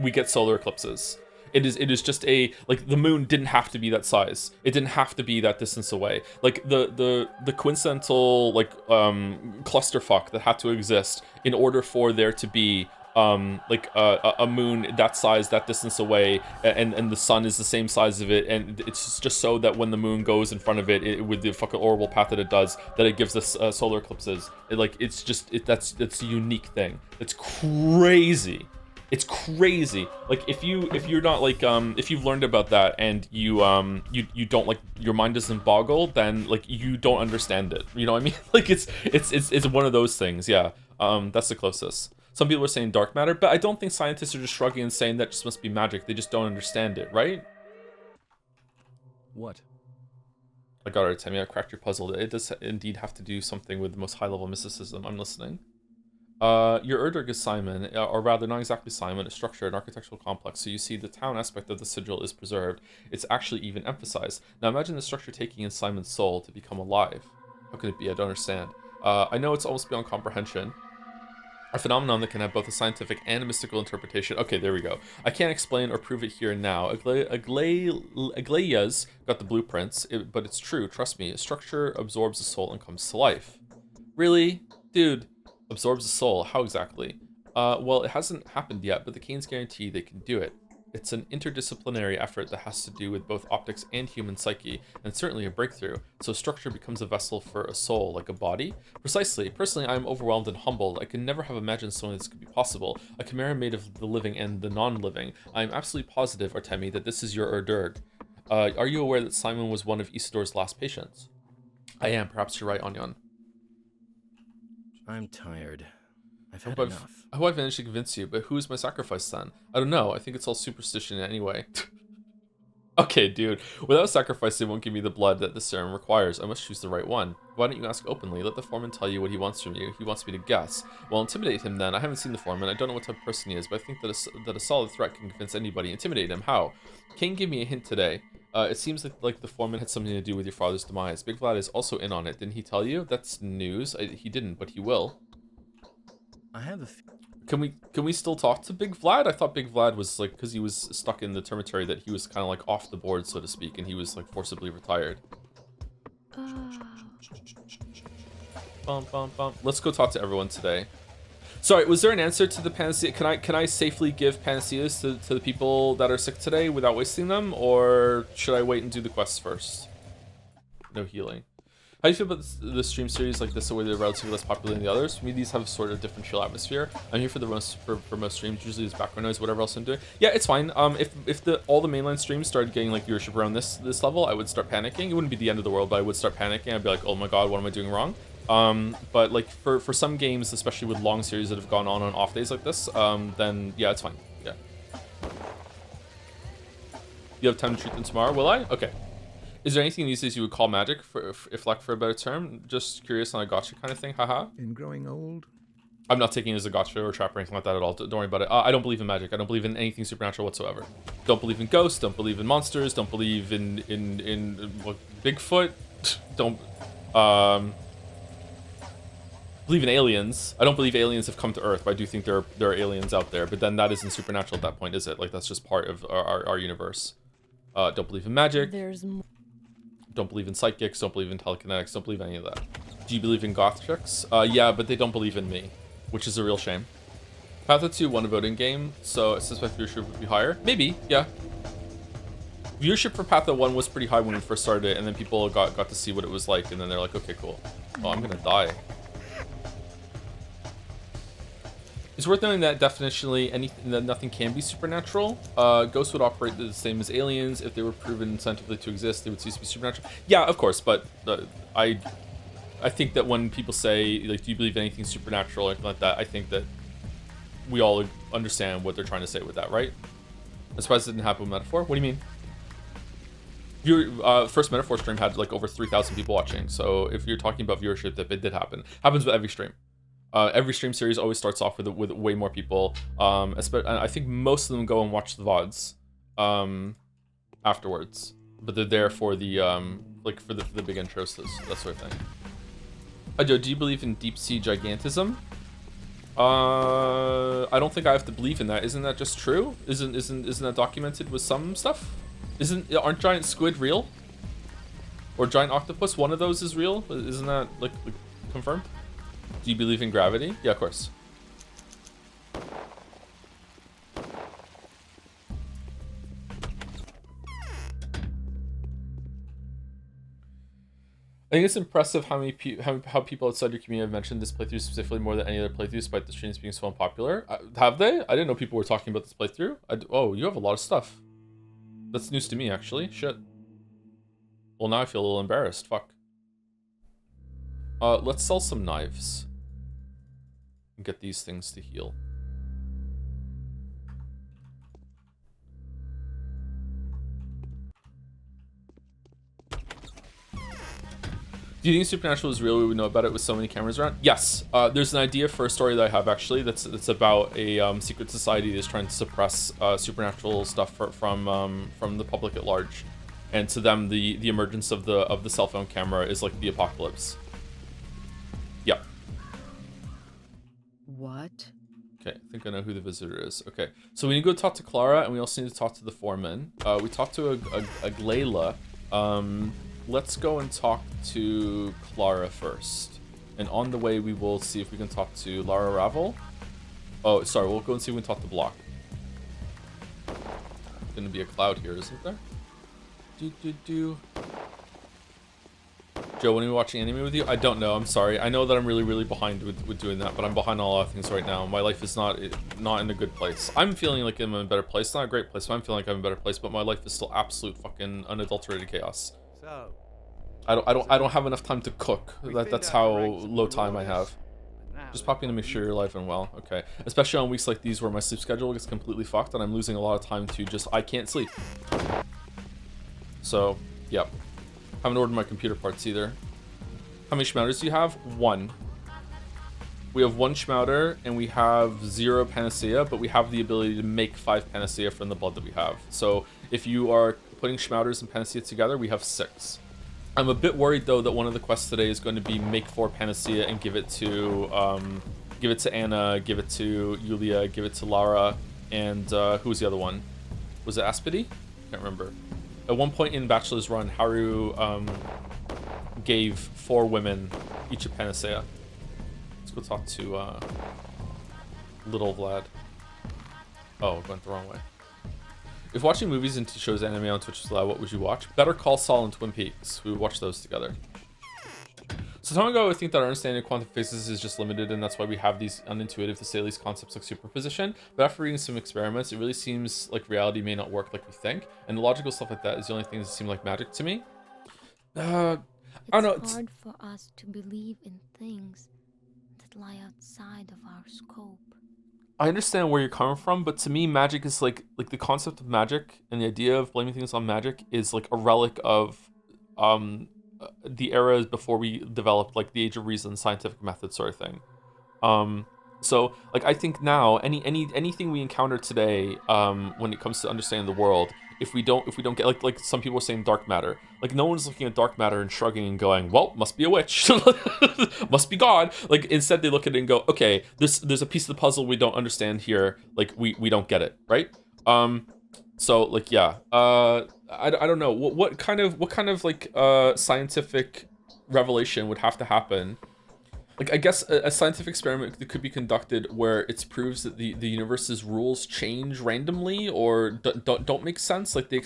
S1: we get solar eclipses. It is just a, like, the moon didn't have to be that size. It didn't have to be that distance away. Like the coincidental, like, clusterfuck that had to exist in order for there to be like a moon that size, that distance away, and the sun is the same size of it, and it's just so that when the moon goes in front of it, with the fucking horrible path that it does, that it gives us solar eclipses. That's a unique thing. It's crazy. It's crazy. Like, if you're not, like, if you've learned about that and you don't, like, your mind doesn't boggle, then, like, you don't understand it. You know what I mean? Like, it's one of those things. Yeah. That's the closest. Some people are saying dark matter, but I don't think scientists are just shrugging and saying that just must be magic. They just don't understand it, right?
S6: What?
S1: I got it, Tammy. I cracked your puzzle. It does indeed have to do something with the most high-level mysticism. I'm listening. Your Erdurg is Simon, or rather, not exactly Simon, a structure, an architectural complex. So you see, the town aspect of the sigil is preserved. It's actually even emphasized. Now imagine the structure taking in Simon's soul to become alive. How can it be? I don't understand. I know it's almost beyond comprehension. A phenomenon that can have both a scientific and a mystical interpretation. Okay, there we go. I can't explain or prove it here and now. Aglaya's got the blueprints, but it's true, trust me. A structure absorbs the soul and comes to life. Really? Dude, absorbs the soul, how exactly? Well, it hasn't happened yet, but the Kains guarantee they can do it. It's an interdisciplinary effort that has to do with both optics and human psyche, and certainly a breakthrough. So structure becomes a vessel for a soul, like a body? Precisely. Personally, I am overwhelmed and humbled. I could never have imagined something this could be possible. A chimera made of the living and the non-living. I am absolutely positive, Artemi, that this is your Erdurg. Are you aware that Simon was one of Isildur's last patients? I am. Perhaps you're right, Onyon.
S6: I'm tired. I've had
S1: I
S6: enough.
S1: hope I've managed to convince you, but who is my sacrifice then? I don't know. I think it's all superstition anyway. Okay, dude. Without sacrifice, they won't give me the blood that the serum requires. I must choose the right one. Why don't you ask openly? Let the Foreman tell you what he wants from you. He wants me to guess. Well, intimidate him then. I haven't seen the Foreman. I don't know what type of person he is, but I think that a solid threat can convince anybody. Intimidate him. How? Kain gave me a hint today. It seems like the Foreman had something to do with your father's demise. Big Vlad is also in on it. Didn't he tell you? That's news. He didn't, but he will.
S6: I have a
S1: Can we still talk to Big Vlad? I thought Big Vlad was, like, because he was stuck in the termitary, that he was kind of like off the board, so to speak, and he was like forcibly retired. Bum, bum, bum. Let's go talk to everyone today. Sorry, was there an answer to the panacea? Can I safely give panaceas to the people that are sick today without wasting them, or should I wait and do the quests first? No healing. How do you feel about the stream series like this, where they're relatively less popular than the others? For me, these have sort of different chill atmosphere. I'm here for most streams. Usually there's background noise, whatever else I'm doing. Yeah, it's fine. If all the mainline streams started getting like viewership around this level, I would start panicking. It wouldn't be the end of the world, but I would start panicking. I'd be like, oh my god, what am I doing wrong? But like for some games, especially with long series that have gone on off days like this, then yeah, it's fine. Yeah. You have time to treat them tomorrow, will I? Okay. Is there anything these days you would call magic, if like for a better term? Just curious on a gotcha kind of thing, haha.
S2: In growing old?
S1: I'm not taking it as a gotcha or trap or anything like that at all. Don't worry about it. I don't believe in magic. I don't believe in anything supernatural whatsoever. Don't believe in ghosts. Don't believe in monsters. Don't believe in what, Bigfoot. Don't believe in aliens. I don't believe aliens have come to Earth, but I do think there are aliens out there. But then that isn't supernatural at that point, is it? Like, that's just part of our universe. Don't believe in magic. Don't believe in psychics, don't believe in telekinetics, don't believe any of that. Do you believe in goth chicks? Yeah, but they don't believe in me, which is a real shame. Patho 2 won a voting game, so it says my viewership would be higher. Maybe, yeah. Viewership for Patho 1 was pretty high when we first started it, and then people got to see what it was like, and then they're like, okay, cool. Oh, I'm gonna die. It's worth noting that definitionally that nothing can be supernatural. Ghosts would operate the same as aliens. If they were proven scientifically to exist, they would cease to be supernatural. Yeah, of course, but I think that when people say, like, do you believe in anything supernatural or anything like that, I think that we all understand what they're trying to say with that, right? I'm surprised it didn't happen with Metaphor. What do you mean? First Metaphor stream had like over 3,000 people watching, so if you're talking about viewership, that it did happen. Happens with every stream. Every stream series always starts off with way more people. I think most of them go and watch the VODs afterwards, but they're there for the for the big intros, that sort of thing. Joe, do you believe in deep sea gigantism? I don't think I have to believe in that. Isn't that just true? Isn't that documented with some stuff? Aren't giant squid real? Or giant octopus? One of those is real? Isn't that like confirmed? Do you believe in gravity? Yeah, of course. I think it's impressive how many how people outside your community have mentioned this playthrough specifically more than any other playthrough, despite the streams being so unpopular. Have they? I didn't know people were talking about this playthrough. Oh, you have a lot of stuff. That's news to me, actually. Shit. Well, now I feel a little embarrassed. Fuck. Let's sell some knives. And get these things to heal. Do you think Supernatural is real? We would know about it with so many cameras around. Yes, there's an idea for a story that I have actually. That's about a secret society that's trying to suppress supernatural stuff from the public at large, and to them the emergence of the cell phone camera is like the apocalypse. Yep.
S5: What?
S1: Okay, I think I know who the visitor is. Okay, so we need to go talk to Clara, and we also need to talk to the Foreman. We talked to a Glayla. Let's go and talk to Clara first. And on the way, we will see if we can talk to Lara Ravel. Oh, sorry, we'll go and see if we can talk to Block. There's gonna be a cloud here, isn't there? Joe, when are we watching anime with you? I don't know, I'm sorry. I know that I'm really behind with doing that, but I'm behind on a lot of things right now. My life is not in a good place. I'm feeling like I'm in a better place. Not a great place, but I'm feeling like I'm in a better place, but my life is still absolute fucking unadulterated chaos.
S7: So,
S1: I don't have enough time to cook. That's how low time I have. Just popping to make sure you're alive and well. Okay. Especially on weeks like these where my sleep schedule gets completely fucked and I'm losing a lot of time to just I can't sleep. So, yep. Haven't ordered my computer parts either. How many schmouters do you have? 1. We have 1 schmouter and we have 0 panacea, but we have the ability to make 5 panacea from the blood that we have. So if you are putting schmouters and panacea together, we have 6. I'm a bit worried though that one of the quests today is going to be make 4 panacea and give it to Anna, give it to Yulia, give it to Lara, and who was the other one? Was it Aspidi? Can't remember. At one point in Bachelor's run, Haru gave 4 women each a panacea. Let's go talk to little Vlad. Oh, went the wrong way. If watching movies and shows anime on Twitch is allowed, what would you watch? Better Call Saul and Twin Peaks. We would watch those together. So time ago, I think that our understanding of quantum physics is just limited, and that's why we have these unintuitive, to say least, concepts like superposition. But after reading some experiments, it really seems like reality may not work like we think, and the logical stuff like that is the only thing that seem like magic to me. I don't know.
S8: It's hard for us to believe in things that lie outside of our scope.
S1: I understand where you're coming from, but to me, magic is like the concept of magic and the idea of blaming things on magic is like a relic of the eras before we developed like the age of reason, scientific method sort of thing. So like I think now anything we encounter today when it comes to understanding the world, if we don't get like some people are saying dark matter, like no one's looking at dark matter and shrugging and going, well, must be a witch, must be God. Like instead they look at it and go, okay, there's a piece of the puzzle we don't understand here, like we don't get it, right? So like yeah, I don't know what kind of like scientific revelation would have to happen. Like I guess a scientific experiment that could be conducted where it proves that the universe's rules change randomly or don't make sense. Like they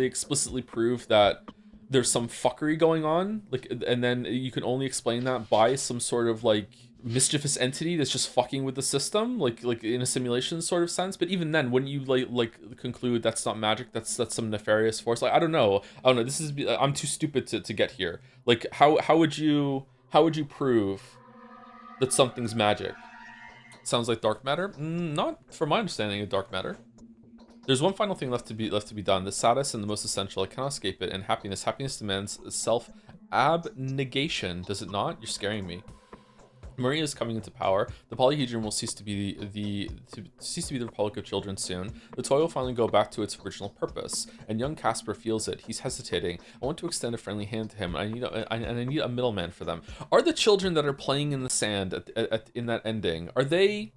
S1: explicitly prove that there's some fuckery going on. Like and then you can only explain that by some sort of like mischievous entity that's just fucking with the system, like in a simulation sort of sense. But even then, wouldn't you like conclude that's not magic? That's some nefarious force. Like I don't know. This is I'm too stupid to get here. Like how would you prove that something's magic? Sounds like dark matter. Not from my understanding of dark matter. There's one final thing left to be done. The saddest and the most essential. I cannot escape it. And happiness demands self abnegation. Does it not? You're scaring me. Maria is coming into power. The polyhedron will cease to be the Republic of Children soon. The toy will finally go back to its original purpose. And young Casper feels it. He's hesitating. I want to extend a friendly hand to him. I need a middleman for them. Are the children that are playing in the sand in that ending? Are they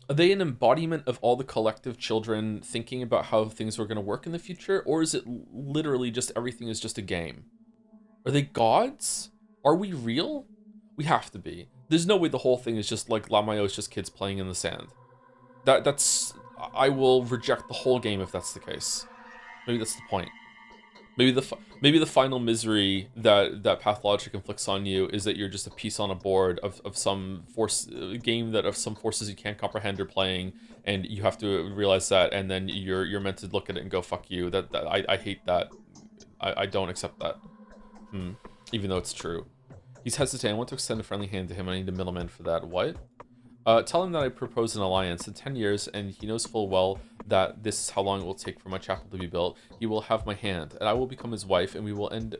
S1: an embodiment of all the collective children thinking about how things are going to work in the future, or is it literally just everything is just a game? Are they gods? Are we real? We have to be. There's no way the whole thing is just like Lamayo is just kids playing in the sand. That's I will reject the whole game if that's the case. Maybe that's the point. Maybe the final misery that Pathologic inflicts on you is that you're just a piece on a board of some game that of some forces you can't comprehend or playing, and you have to realize that, and then you're meant to look at it and go fuck you. I hate that. I don't accept that. Even though it's true. He's hesitating. I want to extend a friendly hand to him. I need a middleman for that. What? Tell him that I propose an alliance in 10 years, and he knows full well that this is how long it will take for my chapel to be built. He will have my hand, and I will become his wife, and we will end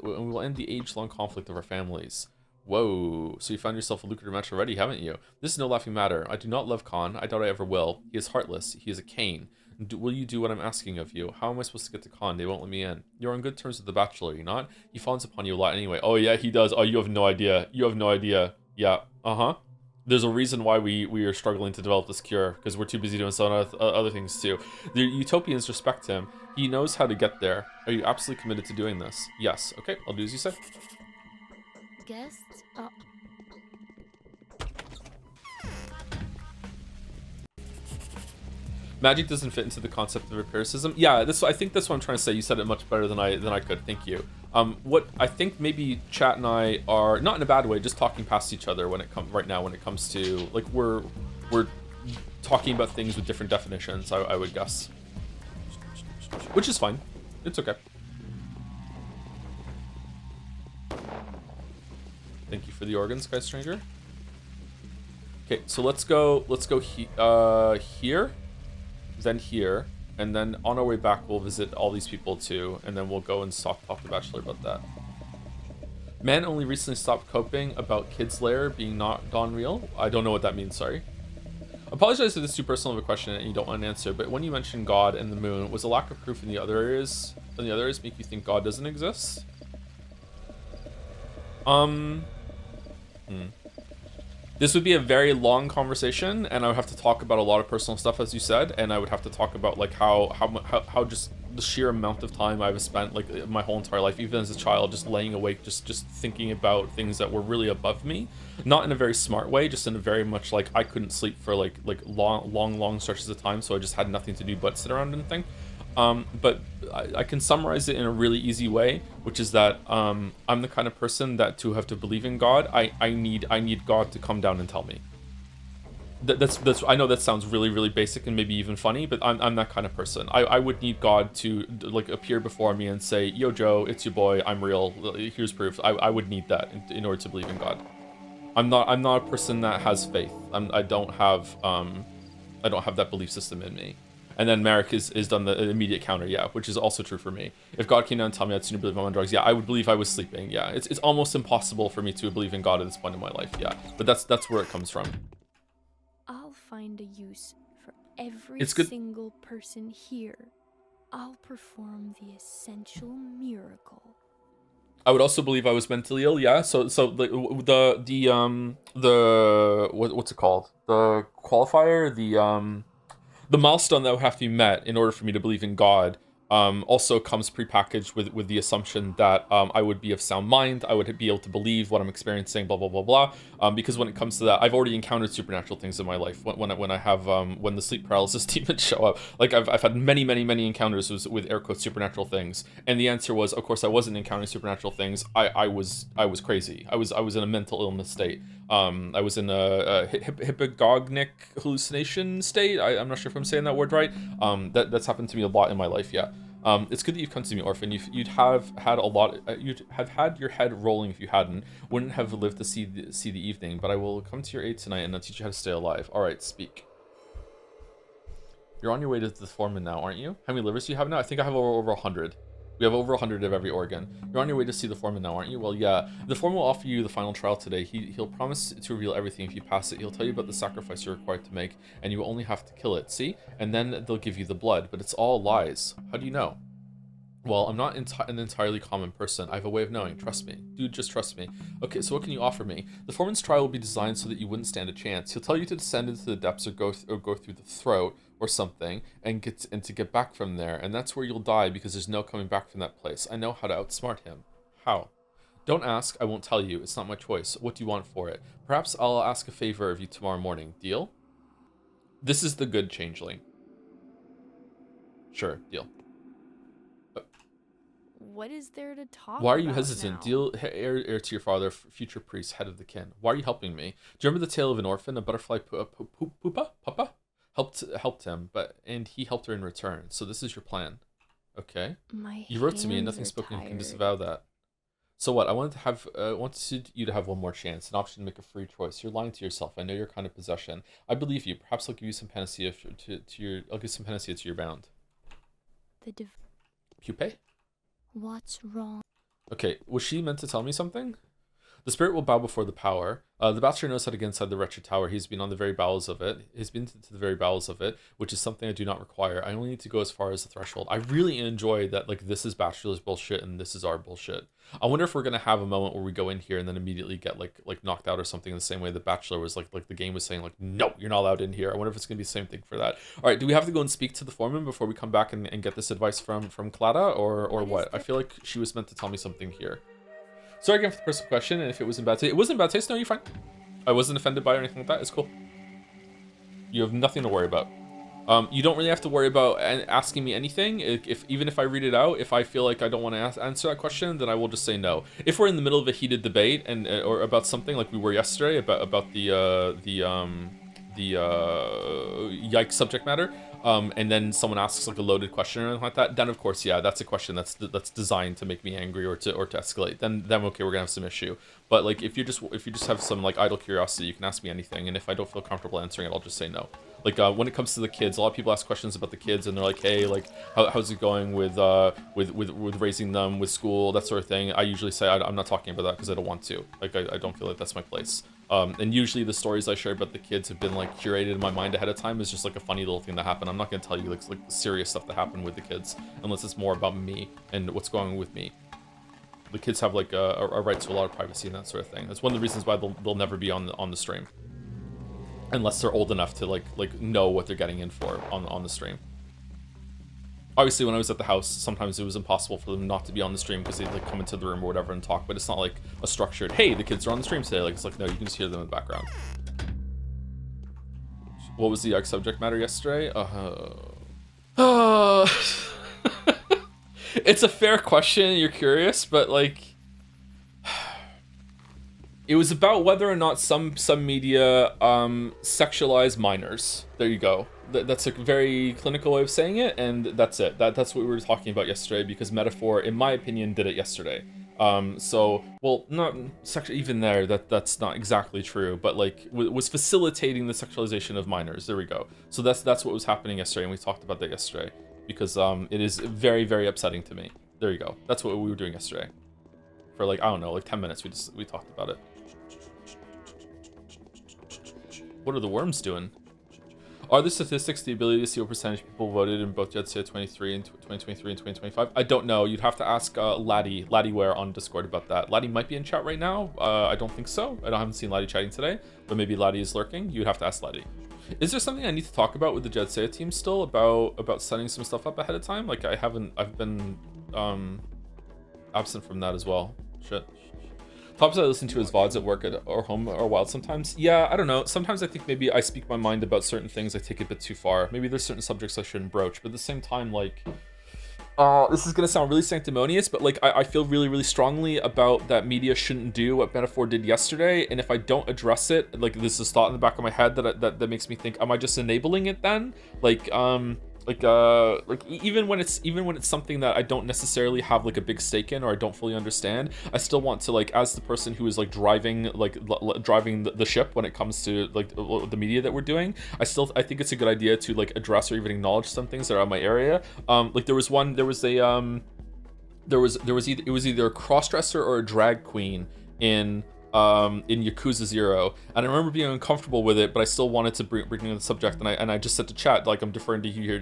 S1: the age-long conflict of our families. Whoa, so you found yourself a lucrative match already, haven't you? This is no laughing matter. I do not love Khan. I doubt I ever will. He is heartless. He is a Cain. Will you do what I'm asking of you? How am I supposed to get to Khan? They won't let me in. You're on good terms with the Bachelor, you're not? He fawns upon you a lot anyway. Oh yeah, he does. Oh, you have no idea. You have no idea. Yeah, There's a reason why we are struggling to develop this cure, because we're too busy doing some other things too. The Utopians respect him. He knows how to get there. Are you absolutely committed to doing this? Yes. Okay, I'll do as you say.
S8: Guests?
S1: Magic doesn't fit into the concept of empiricism. Yeah, I think that's what I'm trying to say. You said it much better than I could. Thank you. What I think maybe Chat and I are, not in a bad way, just talking past each other when it comes to, like, we're talking about things with different definitions, I would guess. Which is fine. It's okay. Thank you for the organs, Sky Stranger. Okay, so let's go here, then here, and then on our way back we'll visit all these people too, and then we'll go and talk to the Bachelor about that. Man only recently stopped coping about Kid's Lair being not gone real. I don't know what that means, sorry. Apologize if this is too personal of a question and you don't want an answer, but when you mentioned God and the moon, was a lack of proof in the other areas make you think God doesn't exist? This would be a very long conversation, and I would have to talk about a lot of personal stuff, as you said, and I would have to talk about like how just the sheer amount of time I've spent, like, my whole entire life, even as a child, just laying awake, just thinking about things that were really above me, not in a very smart way, just in a very much like I couldn't sleep for like long stretches of time, so I just had nothing to do but sit around and think. But I can summarize it in a really easy way, which is that I'm the kind of person that to have to believe in God, I need God to come down and tell me. That's I know that sounds really basic and maybe even funny, but I'm that kind of person. I would need God to like appear before me and say, "Yo, Joe, it's your boy. I'm real. Here's proof." I would need that in order to believe in God. I'm not a person that has faith. I don't have that belief system in me. And then Merrick is done the immediate counter, yeah, which is also true for me. If God came down and told me I'd sooner believe I'm on drugs, yeah, I would believe I was sleeping, yeah. It's almost impossible for me to believe in God at this point in my life, yeah. But that's where it comes from.
S7: I'll find a use for every
S1: It's good.
S7: single person here. I'll perform the essential miracle.
S1: I would also believe I was mentally ill, yeah. So the what's it called? The qualifier, the milestone that would have to be met in order for me to believe in God also comes prepackaged with the assumption that I would be of sound mind, I would be able to believe what I'm experiencing, blah blah blah blah. Because when it comes to that, I've already encountered supernatural things in my life. When the sleep paralysis demons show up, like I've had many encounters with air quotes supernatural things, and the answer was, of course, I wasn't encountering supernatural things. I was crazy. I was in a mental illness state. I was in a hypnagogic hallucination state. I'm not sure if I'm saying that word right. That's happened to me a lot in my life. Yeah. It's good that you've come to me, Orphan. You'd have had a lot. You'd have had your head rolling if you hadn't. Wouldn't have lived to see the evening. But I will come to your aid tonight and I'll teach you how to stay alive. All right, speak. You're on your way to the Foreman now, aren't you? How many livers do you have now? I think I have over 100. We have over 100 of every organ. You're on your way to see the Foreman now, aren't you? Well, yeah. The Foreman will offer you the final trial today. He'll promise to reveal everything if you pass it. He'll tell you about the sacrifice you're required to make, and you will only have to kill it, see? And then they'll give you the blood, but it's all lies. How do you know? Well, I'm not an entirely common person. I have a way of knowing. Trust me. Dude, just trust me. Okay, so what can you offer me? The Foreman's trial will be designed so that you wouldn't stand a chance. He'll tell you to descend into the depths or go through the throat or something and to get back from there. And that's where you'll die because there's no coming back from that place. I know how to outsmart him. How? Don't ask. I won't tell you. It's not my choice. What do you want for it? Perhaps I'll ask a favor of you tomorrow morning. Deal? This is the good changeling. Sure, deal.
S7: What is there to talk about?
S1: Why are you hesitant?
S7: Now?
S1: Deal, heir to your father, future priest, head of the kin. Why are you helping me? Do you remember the tale of an orphan? A butterfly Papa helped him, and he helped her in return. So this is your plan. Okay. You wrote to me, and nothing spoken can disavow that. So what? I wanted you to have one more chance, an option to make a free choice. You're lying to yourself. I know your kind of possession. I believe you. Perhaps I'll give you some panacea I'll give some panacea to your bound. Pupae?
S8: What's wrong?
S1: Okay, was she meant to tell me something? The spirit will bow before the power. The Bachelor knows how to get inside the wretched tower. He's been on the very bowels of it. He's been to the very bowels of it, which is something I do not require. I only need to go as far as the threshold. I really enjoy that, like, this is Bachelor's bullshit and this is our bullshit. I wonder if we're gonna have a moment where we go in here and then immediately get like knocked out or something in the same way the Bachelor was like the game was saying like, no, you're not allowed in here. I wonder if it's gonna be the same thing for that. All right, do we have to go and speak to the Foreman before we come back and get this advice from Clara or what? I feel like she was meant to tell me something here. Sorry again for the personal question, and if it was in bad taste. It wasn't in bad taste, no, you're fine. I wasn't offended by it or anything like that, it's cool. You have nothing to worry about. You don't really have to worry about asking me anything. Even if I read it out, if I feel like I don't want to answer that question, then I will just say no. If we're in the middle of a heated debate or about something like we were yesterday about the yikes subject matter, and then someone asks like a loaded question or anything like that, then of course, yeah, that's a question that's designed to make me angry or to escalate. Then okay, we're gonna have some issue. But like if you just have some like idle curiosity, you can ask me anything, and if I don't feel comfortable answering it, I'll just say no. Like when it comes to the kids, a lot of people ask questions about the kids, and they're like, hey, like how's it going with raising them, with school, that sort of thing. I usually say I'm not talking about that because I don't want to. Like I don't feel like that's my place. And usually the stories I share about the kids have been like curated in my mind ahead of time as just like a funny little thing that happened. I'm not gonna tell you like serious stuff that happened with the kids unless it's more about me and what's going on with me. The kids have like a right to a lot of privacy and that sort of thing. That's one of the reasons why they'll never be on the stream. Unless they're old enough to like know what they're getting in for on the stream. Obviously, when I was at the house, sometimes it was impossible for them not to be on the stream because they'd like come into the room or whatever and talk. But it's not like a structured, hey, the kids are on the stream today. Like it's like no, you can just hear them in the background. What was the subject matter yesterday? It's a fair question. You're curious, but like. It was about whether or not some media sexualize minors. There you go. That's a very clinical way of saying it, and that's it. That's what we were talking about yesterday because Metaphor, in my opinion, did it yesterday. So, well, not sexual. Even there, that's not exactly true, but like was facilitating the sexualization of minors. There we go. So that's what was happening yesterday, and we talked about that yesterday because it is very, very upsetting to me. There you go. That's what we were doing yesterday. For like I don't know, like 10 minutes, we talked about it. What are the worms doing? Are the statistics the ability to see what percentage of people voted in both JetSea 23 and 2023 and 2025? I don't know. You'd have to ask Laddieware on Discord about that. Laddie might be in chat right now. I don't think so. I haven't seen Laddie chatting today, but maybe Laddie is lurking. You'd have to ask Laddie. Is there something I need to talk about with the JetSea team still about setting some stuff up ahead of time? Like I've been absent from that as well. Shit. Tops I listen to his VODs at work or home are wild sometimes. Yeah, I don't know. Sometimes I think maybe I speak my mind about certain things. I take it a bit too far. Maybe there's certain subjects I shouldn't broach. But at the same time, like, this is going to sound really sanctimonious, but like I feel really, really strongly about that media shouldn't do what Metaphor did yesterday. And if I don't address it, like this is thought in the back of my head that makes me think, am I just enabling it then? Like even when it's something that I don't necessarily have like a big stake in or I don't fully understand, I still want to like as the person who is like driving the ship when it comes to like the media that we're doing, I think it's a good idea to like address or even acknowledge some things that are in my area. Like there was there was either a crossdresser or a drag queen in Yakuza 0, and I remember being uncomfortable with it, but I still wanted to bring in the subject, and I just said to chat, like, I'm deferring to you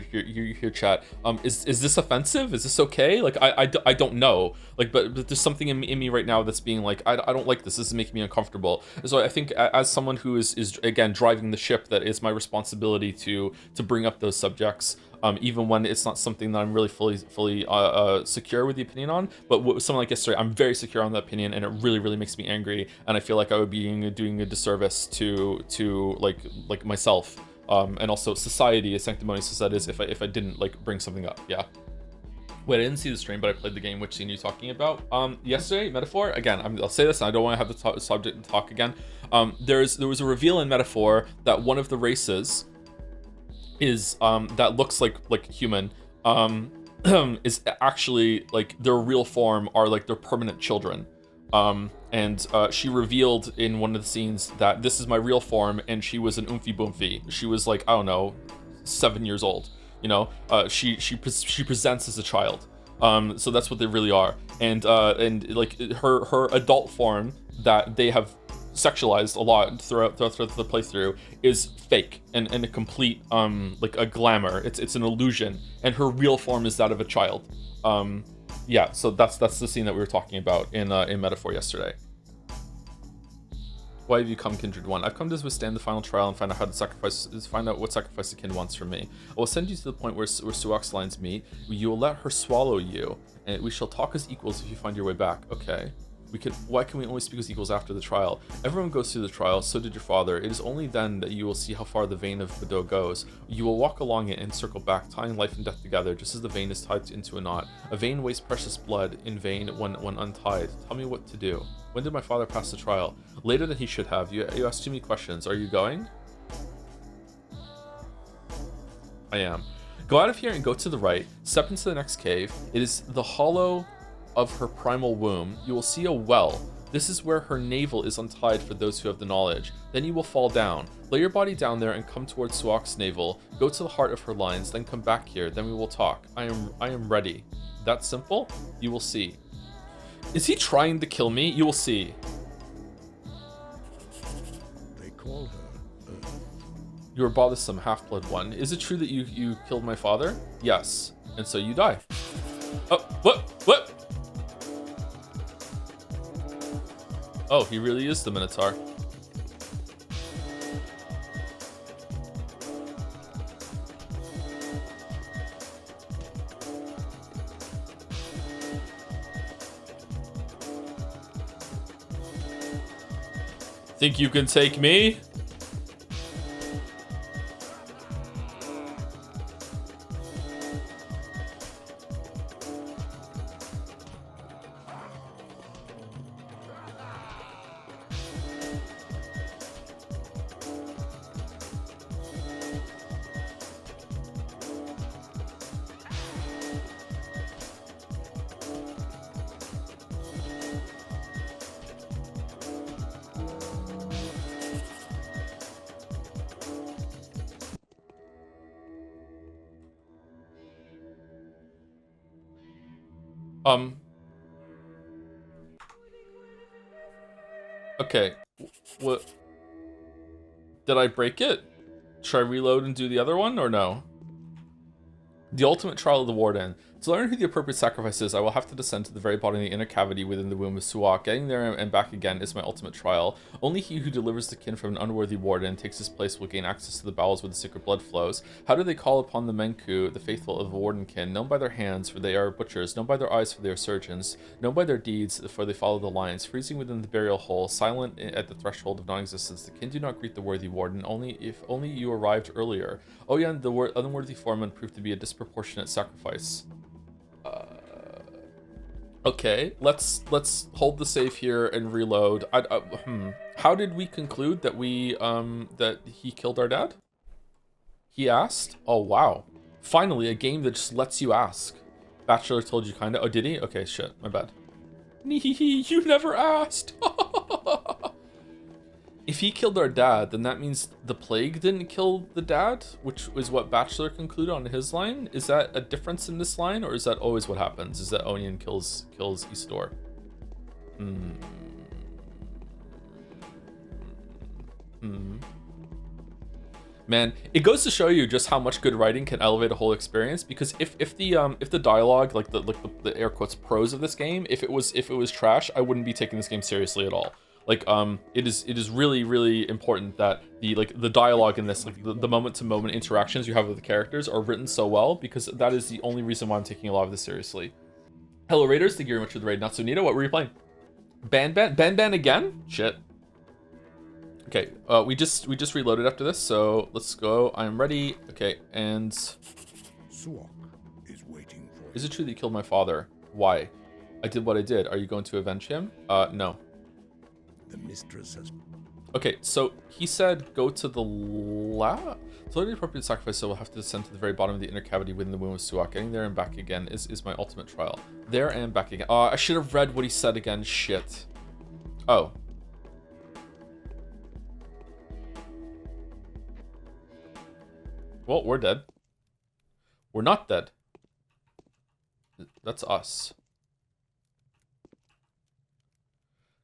S1: here, chat. Is this offensive? Is this okay? Like, I don't know. Like, but there's something in me right now that's being like, I don't like this. This is making me uncomfortable. And so I think as someone who is again driving the ship, that is my responsibility to bring up those subjects. Even when it's not something that I'm really fully secure with the opinion on. But something like yesterday, I'm very secure on the opinion, and it really makes me angry. And I feel like I would be doing a disservice to like myself, and also society, as sanctimonious as that is, if I didn't like bring something up. Yeah. Wait, I didn't see the stream, but I played the game. Which scene are you talking about? Yesterday, Metaphor. Again, I'll say this, and I don't want to have the subject talk again. There was a reveal in Metaphor that one of the races is that looks like human is actually like their real form are like their permanent children, and she revealed in one of the scenes that this is my real form, and she was an oomphy boomfy. She was like, I don't know, 7 years old, you know. She presents as a child, so that's what they really are. And like her adult form that they have sexualized a lot throughout the playthrough is fake and a complete like a glamour. It's an illusion, and her real form is that of a child. Yeah, so that's the scene that we were talking about in Metaphor yesterday. Why have you come, Kindred One? I've come to withstand the final trial and find out what sacrifice the kin wants from me. I will send you to the point where Suok's lines meet. You will let her swallow you, and we shall talk as equals if you find your way back. Okay. Why can we only speak as equals after the trial? Everyone goes through the trial, so did your father. It is only then that you will see how far the vein of Bordeaux goes. You will walk along it and circle back, tying life and death together, just as the vein is tied into a knot. A vein wastes precious blood in vain when untied. Tell me what to do. When did my father pass the trial? Later than he should have. You asked too many questions. Are you going? I am. Go out of here and go to the right. Step into the next cave. It is the hollow of her primal womb. You will see a well. This is where her navel is untied for those who have the knowledge. Then you will fall down. Lay your body down there and come towards Suok's navel. Go to the heart of her lines, then come back here. Then we will talk. I am ready. That simple? You will see. Is he trying to kill me? You will see.
S2: They call her Earth.
S1: You are bothersome, half-blood one. Is it true that you killed my father? Yes. And so you die. Oh, what? Oh, he really is the Minotaur. Think you can take me? Okay. What? Did I break it? Should I reload and do the other one, or no? The ultimate trial of the Warden. To learn who the appropriate sacrifice is, I will have to descend to the very bottom of the inner cavity within the womb of Suok. Getting there and back again is my ultimate trial. Only he who delivers the kin from an unworthy warden and takes his place will gain access to the bowels where the sacred blood flows. How do they call upon the Menku, the faithful of the warden kin? Known by their hands, for they are butchers. Known by their eyes, for they are surgeons. Known by their deeds, for they follow the lines. Freezing within the burial hole, silent at the threshold of non-existence, the kin do not greet the worthy warden, if only you arrived earlier. Oh yeah, and the unworthy Foreman proved to be a disproportionate sacrifice. Okay, let's hold the save here and reload. How did we conclude that that he killed our dad? He asked? Oh wow. Finally, a game that just lets you ask. Bachelor told you kinda. Oh, did he? Okay, shit, my bad. You never asked. If he killed our dad, then that means the plague didn't kill the dad, which is what Bachelor concluded on his line. Is that a difference in this line, or is that always what happens? Is that Onion kills Isidore? Man, it goes to show you just how much good writing can elevate a whole experience. Because if the dialogue, like the air quotes prose of this game, if it was trash, I wouldn't be taking this game seriously at all. Like it is really important that the dialogue in this, like the moment to moment interactions you have with the characters are written so well, because that is the only reason why I'm taking a lot of this seriously. Hello Raiders, thank you very much for the raid. Not so Nita, what were you playing? Ban again? Shit. Okay, we just reloaded after this, so let's go. I'm ready. Okay, and
S2: Suok is waiting for
S1: is it true that you killed my father? Why? I did what I did. Are you going to avenge him? No.
S2: the mistress has.
S1: Okay, so he said go to the lab. So the appropriate sacrifice, so we'll have to descend to the very bottom of the inner cavity within the womb of Suak. Getting there and back again is my ultimate trial. There and back again. I should have read what he said again. Shit. Oh. Well, we're dead. We're not dead. That's us.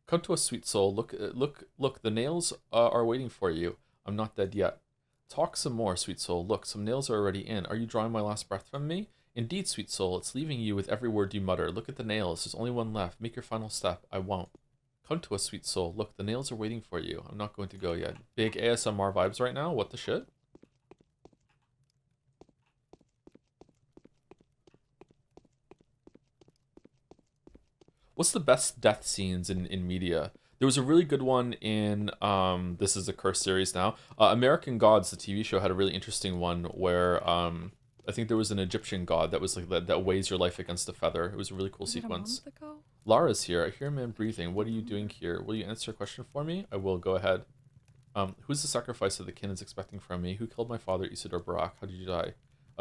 S1: Come to us, sweet soul. Look. The nails are waiting for you. I'm not dead yet. Talk some more, sweet soul. Look, some nails are already in. Are you drawing my last breath from me? Indeed, sweet soul. It's leaving you with every word you mutter. Look at the nails. There's only one left. Make your final step. I won't. Come to us, sweet soul. Look, the nails are waiting for you. I'm not going to go yet. Big ASMR vibes right now. What the shit? What's the best death scenes in media? There was a really good one in, this is a Curse series now. American Gods, the TV show, had a really interesting one where I think there was an Egyptian god that was like that weighs your life against a feather. It was a really cool sequence. Lara's here. I hear a man breathing. What are you doing here? Will you answer a question for me? I will. Go ahead. Who's the sacrifice that the kin is expecting from me? Who killed my father, Isidore Barak? How did you die?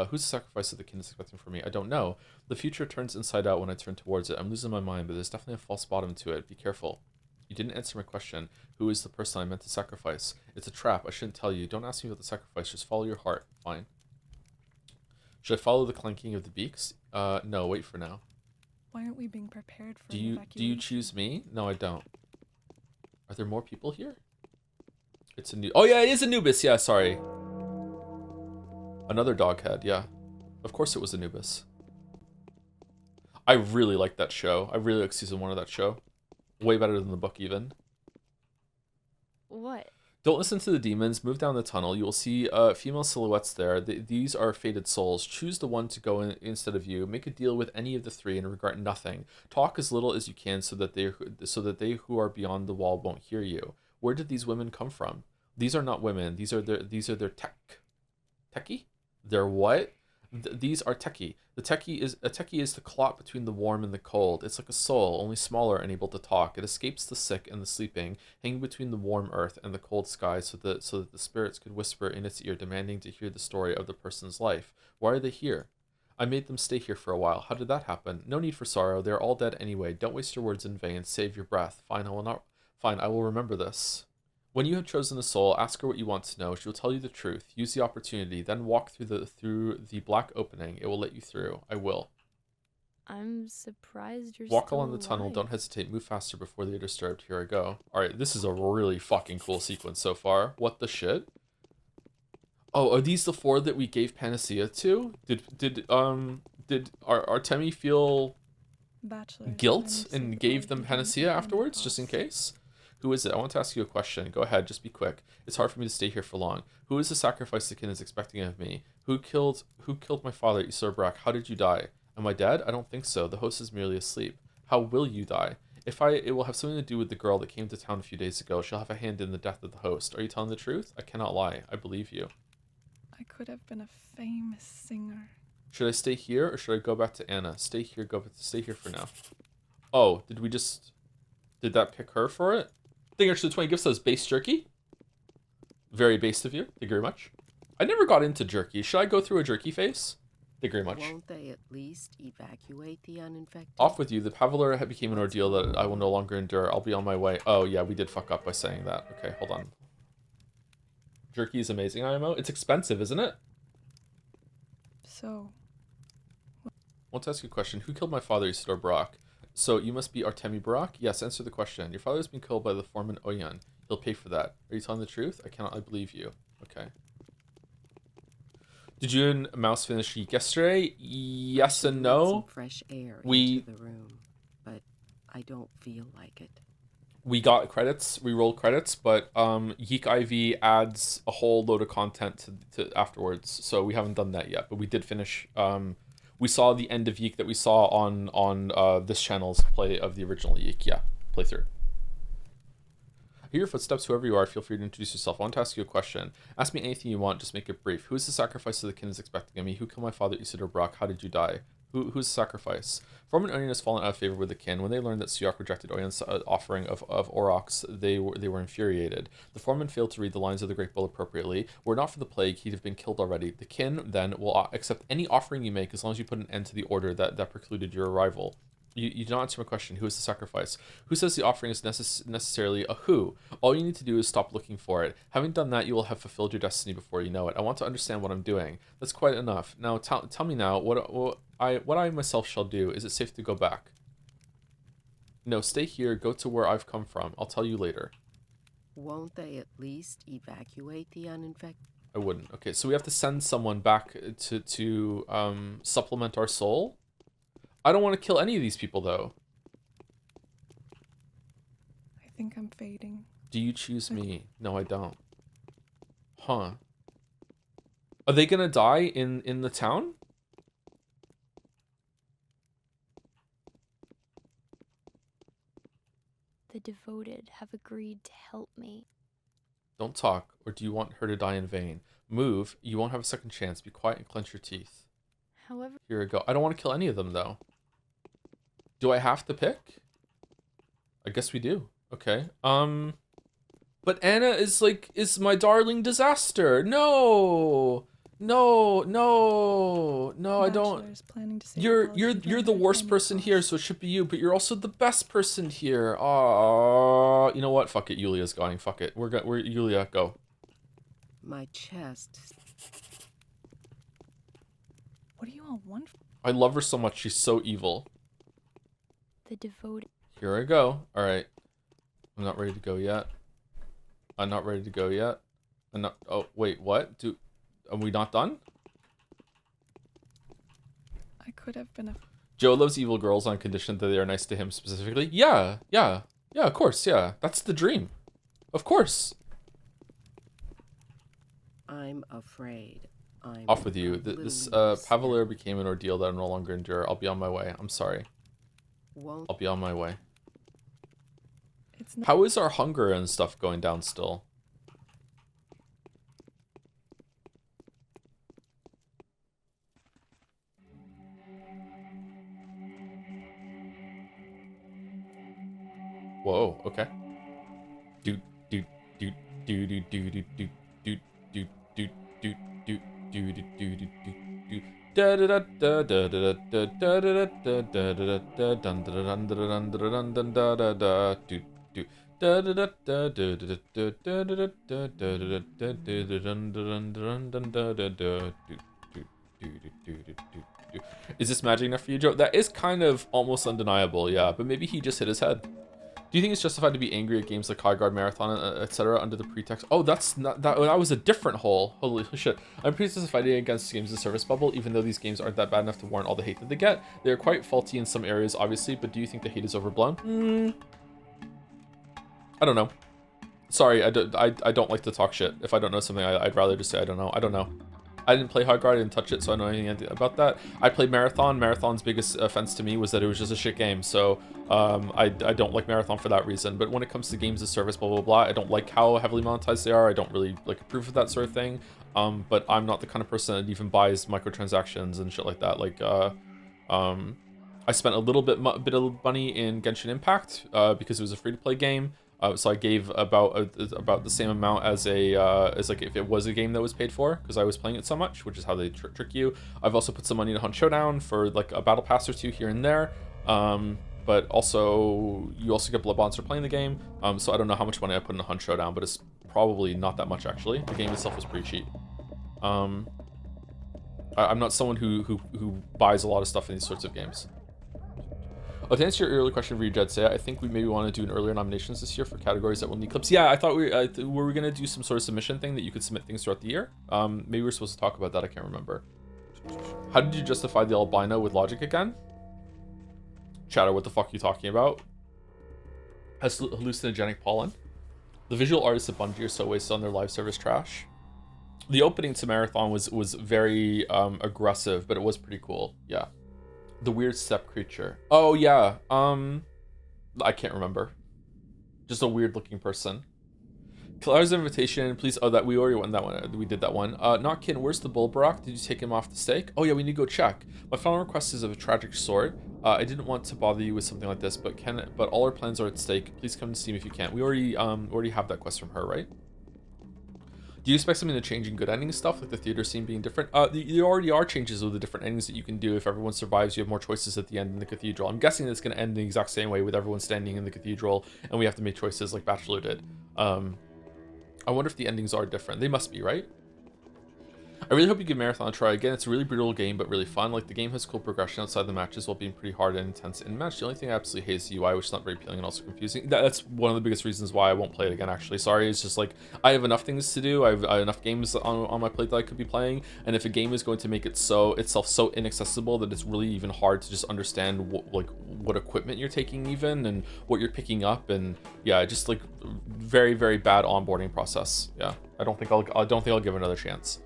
S1: Who's the sacrifice that the kin is expecting from me? I don't know. The future turns inside out when I turn towards it. I'm losing my mind, but there's definitely a false bottom to it. Be careful. You didn't answer my question. Who is the person I meant to sacrifice? It's a trap. I shouldn't tell you. Don't ask me about the sacrifice. Just follow your heart. Fine. Should I follow the clanking of the beaks? No, wait for now.
S9: Why aren't we being prepared for
S1: do you choose me? No, I don't. Are there more people here? It's a new. Oh yeah, it is Anubis. Yeah, sorry. Another dog head. Yeah, of course it was Anubis. I really like that show. I really like season 1 of that show. Way better than the book even.
S7: What?
S1: Don't listen to the demons. Move down the tunnel. You will see female silhouettes there. These are fated souls. Choose the one to go in instead of you. Make a deal with any of the three and regret nothing. Talk as little as you can so that they who are beyond the wall won't hear you. Where did these women come from? These are not women. These are their techie? They're what? These are techie. A techie is the clot between the warm and the cold. It's like a soul, only smaller and able to talk. It escapes the sick and the sleeping, hanging between the warm earth and the cold sky, so that the spirits could whisper in its ear, demanding to hear the story of the person's life. Why are they here? I made them stay here for a while. How did that happen? No need for sorrow. They're all dead anyway. Don't waste your words in vain. Save your breath. Fine, I will remember this. When you have chosen a soul, ask her what you want to know. She will tell you the truth. Use the opportunity, then walk through the black opening. It will let you through. I will.
S7: I'm surprised you're
S1: Walk
S7: still
S1: along the tunnel.
S7: alive.
S1: Don't hesitate. Move faster before they are disturbed. Here I go. All right, this is a really fucking cool sequence so far. What the shit? Oh, are these the 4 that we gave Panacea to? Did Artemi feel
S9: Bachelor
S1: guilt and gave them Panacea afterwards, just in case? Who is it? I want to ask you a question. Go ahead, just be quick. It's hard for me to stay here for long. Who is the sacrifice the kin is expecting of me? Who killed my father, Isidore Barak? How did you die? Am I dead? I don't think so. The host is merely asleep. How will you die? It will have something to do with the girl that came to town a few days ago. She'll have a hand in the death of the host. Are you telling the truth? I cannot lie. I believe you.
S9: I could have been a famous singer.
S1: Should I stay here or should I go back to Anna? Stay here. Stay here for now. Oh, did that pick her for it? Thank you for the 20 gifts. Says base jerky. Very base of you. Thank you very much. I never got into jerky. Should I go through a jerky phase? Thank you very much.
S5: Won't they at least evacuate the uninfected?
S1: Off with you. The Pathologic became an ordeal that I will no longer endure. I'll be on my way. Oh, yeah, we did fuck up by saying that. Okay, hold on. Jerky is amazing, IMO. It's expensive, isn't it?
S9: So,
S1: I want to ask you a question. Who killed my father, Isidore Brock? So, you must be Artemi Brock? Yes, answer the question. Your father has been killed by the Foreman Oyan. He'll pay for that. Are you telling the truth? I believe you. Okay. Did you and Mouse finish Geek yesterday? Yes and no.
S5: Some fresh air into the room, but I don't feel like it.
S1: We got credits, we rolled credits, but Geek IV adds a whole load of content to afterwards, so we haven't done that yet. But we did finish. We saw the end of Geek that we saw on this channel's play of the original Geek, playthrough. I hear your footsteps, whoever you are. Feel free to introduce yourself. I want to ask you a question. Ask me anything you want, just make it brief. Who is the sacrifice of the kin is expecting of me? Who killed my father, Isidore Brock? How did you die? Who's the sacrifice? Foreman Oyan has fallen out of favor with the kin. When they learned that Siok rejected Oyan's offering of Aurochs, they were infuriated. The Foreman failed to read the lines of the Great Bull appropriately. Were it not for the plague, he'd have been killed already. The kin, then, will accept any offering you make as long as you put an end to the order that precluded your arrival. You did not answer my question. Who is the sacrifice? Who says the offering is necessarily a who? All you need to do is stop looking for it. Having done that, you will have fulfilled your destiny before you know it. I want to understand what I'm doing. That's quite enough. Now, tell me now, what I myself shall do. Is it safe to go back? No, stay here. Go to where I've come from. I'll tell you later.
S5: Won't they at least evacuate the uninfected?
S1: I wouldn't. Okay, so we have to send someone back to supplement our soul? I don't want to kill any of these people, though.
S9: I think I'm fading.
S1: Do you choose me? No, I don't. Huh. Are they gonna die in the town?
S7: The devoted have agreed to help me.
S1: Don't talk, or do you want her to die in vain? Move, you won't have a second chance. Be quiet and clench your teeth.
S7: However,
S1: Here we go. I don't want to kill any of them, though. Do I have to pick? I guess we do. Okay. But Anna is my darling disaster. No, I don't.
S9: Bachelor is planning to save
S1: You're
S9: Pathologic
S1: the
S9: at
S1: worst
S9: any
S1: person here,
S9: cost.
S1: so it should be you. But you're also the best person here. Oh, you know what? Fuck it. Yulia's going. Fuck it. We're Yulia. Go.
S5: My chest.
S9: What do you all want?
S1: I love her so much. She's so evil.
S7: the devoted.
S1: Here I go. All right. I'm not ready to go yet. I'm not ready to go yet. I'm not. Oh wait, what? Are we not done?
S9: I could have been a.
S1: Joe loves evil girls on condition that they are nice to him specifically. Yeah, of course, yeah. That's the dream. Of course.
S5: I'm afraid.
S1: Off with you. This Pathologic became an ordeal that I no longer endure. I'll be on my way. I'm sorry. I'll be on my way.
S9: It's not.
S1: How is our hunger and stuff going down still? Whoa, okay. Do do do do do do do do do do do do do do do do do do da da da da da da da da da da da da da dun dun dun dun dun dun da da da do do da da da da da da da da da da da da da da dun dun dun dun da da da do do do do do do. Is this magic enough for you, Joe? That is kind of almost undeniable, yeah, but maybe he just hit his head. Do you think it's justified to be angry at games like High Guard Marathon, etc., under the pretext? Oh, that's not that. That was a different hole. Holy shit! I'm pretty justified against games of service bubble, even though these games aren't that bad enough to warrant all the hate that they get. They are quite faulty in some areas, obviously, but do you think the hate is overblown? I don't know. Sorry, I don't like to talk shit. If I don't know something, I'd rather just say I don't know. I don't know. I didn't play High Guard, I didn't touch it, so I don't know anything about that. I played Marathon. Marathon's biggest offense to me was that it was just a shit game, so I don't like Marathon for that reason. But when it comes to games of service, blah, blah, blah, I don't like how heavily monetized they are. I don't really like approve of that sort of thing. But I'm not the kind of person that even buys microtransactions and shit like that. Like, I spent a little bit of money in Genshin Impact because it was a free-to-play game. So I gave about the same amount as as like if it was a game that was paid for, because I was playing it so much, which is how they trick you. I've also put some money to Hunt Showdown for like a battle pass or two here and there. But also you also get blood bonds for playing the game. So I don't know how much money I put in a Hunt Showdown, but it's probably not that much actually. The game itself was pretty cheap. I'm not someone who buys a lot of stuff in these sorts of games. Oh, to answer your earlier question, Jed, say I think we maybe want to do an earlier nominations this year for categories that will need clips. Yeah, I thought were we gonna do some sort of submission thing that you could submit things throughout the year. Maybe we're supposed to talk about that. I can't remember. How did you justify the albino with logic again? Chatter, what the fuck are you talking about? Has hallucinogenic pollen. The visual artists at Bungie are so wasted on their live service trash. The opening to Marathon was very aggressive, but it was pretty cool. Yeah. The weird step creature. Oh yeah. I can't remember. Just a weird looking person. Claire's invitation, please. Oh, that we already won that one. We did that one. Notkin, where's the bull Brock? Did you take him off the stake? Oh yeah, we need to go check. My final request is of a tragic sort. I didn't want to bother you with something like this, but all our plans are at stake. Please come to see me if you can. We already have that quest from her, right? Do you expect something to change in good ending stuff, like the theater scene being different? There already are changes with the different endings that you can do. If everyone survives, you have more choices at the end in the cathedral. I'm guessing it's going to end the exact same way with everyone standing in the cathedral, and we have to make choices like Bachelor did. I wonder if the endings are different. They must be, right? I really hope you give Marathon a try. Again, it's a really brutal game, but really fun. Like, the game has cool progression outside the matches while being pretty hard and intense in match. The only thing I absolutely hate is the UI, which is not very appealing and also confusing. That's one of the biggest reasons why I won't play it again, actually. Sorry, it's just like, I have enough things to do. I have enough games on my plate that I could be playing, and if a game is going to make itself so inaccessible that it's really even hard to just understand what equipment you're taking even, and what you're picking up, and yeah, just like very, very bad onboarding process. Yeah, I don't think I'll give it another chance.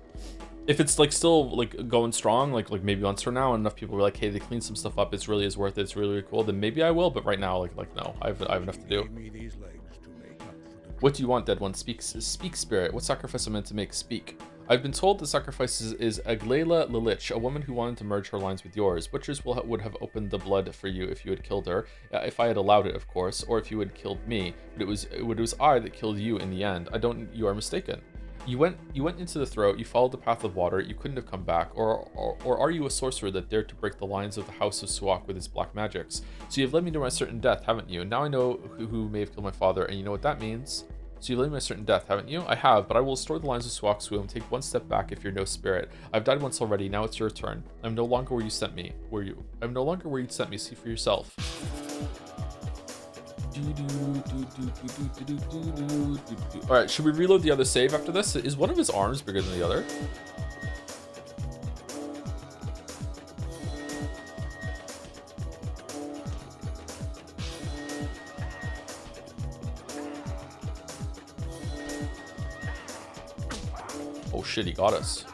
S1: If it's like still like going strong, like maybe months from now, and enough people are like, hey, they cleaned some stuff up, it's really is worth it, it's really, really cool, then maybe I will. But right now, like no, I have enough to do. What do you want, dead one? Speak, spirit. What sacrifice am I meant to make? Speak. I've been told the sacrifice is Aglaela Lilich, a woman who wanted to merge her lines with yours. Butchers would have opened the blood for you if you had killed her, if I had allowed it, of course, or if you had killed me. But it was I that killed you in the end. You are mistaken. You went into the throat, you followed the path of water, you couldn't have come back, or are you a sorcerer that dared to break the lines of the House of Suak with his black magics? So you've led me to my certain death, haven't you? Now I know who may have killed my father, and you know what that means? So you've led me to my certain death, haven't you? I have, but I will restore the lines of Suak's womb. Take one step back if you're no spirit. I've died once already, now it's your turn. I'm no longer where you sent me. I'm no longer where you sent me, see for yourself. Alright, should we reload the other save after this? Is one of his arms bigger than the other? Oh shit, he got us.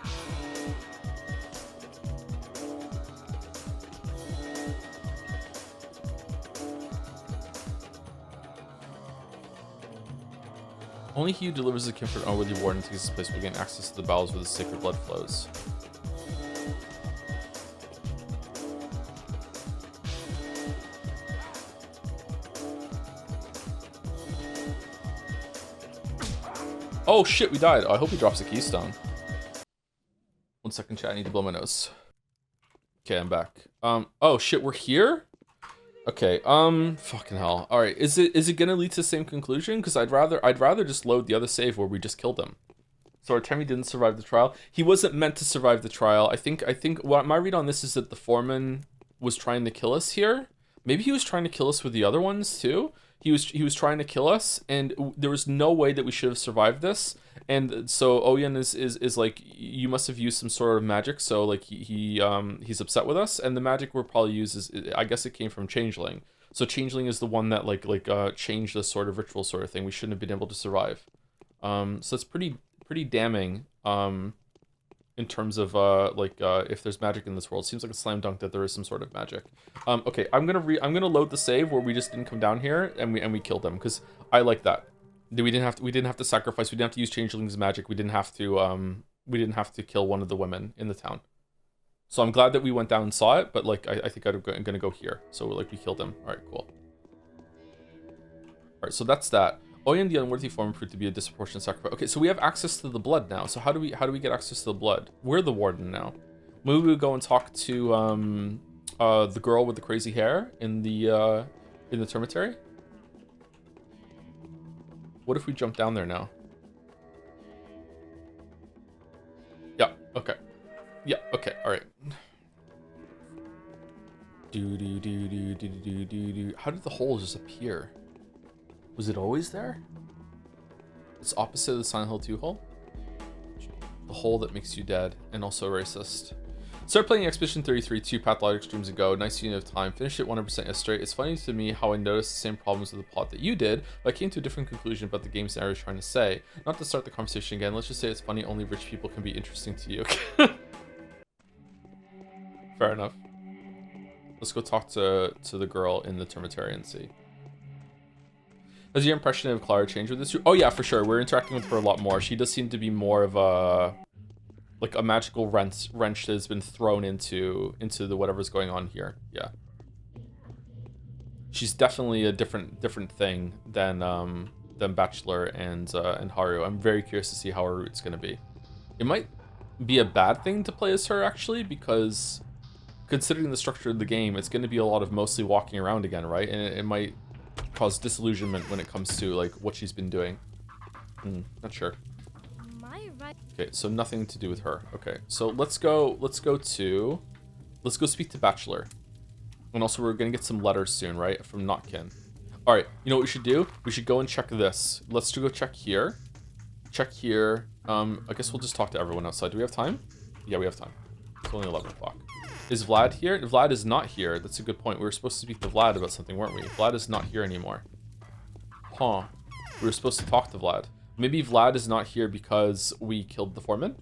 S1: Only he who delivers the gift for an unworthy warden takes his place will gain access to the bowels where the sacred blood flows. Oh shit, we died. Oh, I hope he drops a keystone. 1 second, chat. I need to blow my nose. Okay, I'm back. Oh shit, we're here? Okay, fucking hell. All right, is it gonna lead to the same conclusion? Because I'd rather just load the other save where we just killed him. So Artemi didn't survive the trial. He wasn't meant to survive the trial. I think what my read on this is that the Foreman was trying to kill us here. Maybe he was trying to kill us with the other ones too. He was trying to kill us, and there was no way that we should have survived this. And so Oyen is like, you must have used some sort of magic, so like he's upset with us, and the magic we'll probably use is, I guess it came from Changeling. So Changeling is the one that like changed the sort of ritual sort of thing. We shouldn't have been able to survive. So it's pretty damning in terms of if there's magic in this world. It seems like a slam dunk that there is some sort of magic. Okay, I'm gonna load the save where we just didn't come down here and we killed them, because I like that. We didn't have to sacrifice. We didn't have to use Changeling's magic. We didn't have to kill one of the women in the town. So I'm glad that we went down and saw it, but like I think I'm gonna go here. So like we killed him. All right, cool. All right, so that's that. Oyen, the unworthy Foreman, proved to be a disproportionate sacrifice. Okay, so we have access to the blood now. So how do we get access to the blood? We're the warden now. Maybe we go and talk to the girl with the crazy hair in the termitary. What if we jump down there now? Yeah. Okay. Yeah. Okay. All right. How did the hole just appear? Was it always there? It's opposite of the Silent Hill 2 hole. The hole that makes you dead and also racist. Started playing Expedition 33 2 Pathologic streams ago. Nice unit of time. Finished it 100% yesterday. It's funny to me how I noticed the same problems with the plot that you did, but I came to a different conclusion about the game's scenario I was trying to say. Not to start the conversation again, let's just say it's funny only rich people can be interesting to you. Fair enough. Let's go talk to the girl in the termitary and see. Has your impression of Clara changed with this? Oh yeah, for sure. We're interacting with her a lot more. She does seem to be more of a magical wrench that has been thrown into the whatever's going on here. Yeah. She's definitely a different thing than Bachelor and Haru. I'm very curious to see how her route's gonna be. It might be a bad thing to play as her actually, because considering the structure of the game, it's going to be a lot of mostly walking around again, right? And it might cause disillusionment when it comes to like what she's been doing. Not sure. Okay, so nothing to do with her. Okay, so let's go speak to Bachelor. And also we're gonna get some letters soon, right? From Notkin. Alright, you know what we should do? We should go and check this. Let's go check here. Check here. I guess we'll just talk to everyone outside. Do we have time? Yeah, we have time. It's only 11 o'clock. Is Vlad here? Vlad is not here. That's a good point. We were supposed to speak to Vlad about something, weren't we? Vlad is not here anymore. Huh. We were supposed to talk to Vlad. Maybe Vlad is not here because we killed the Foreman?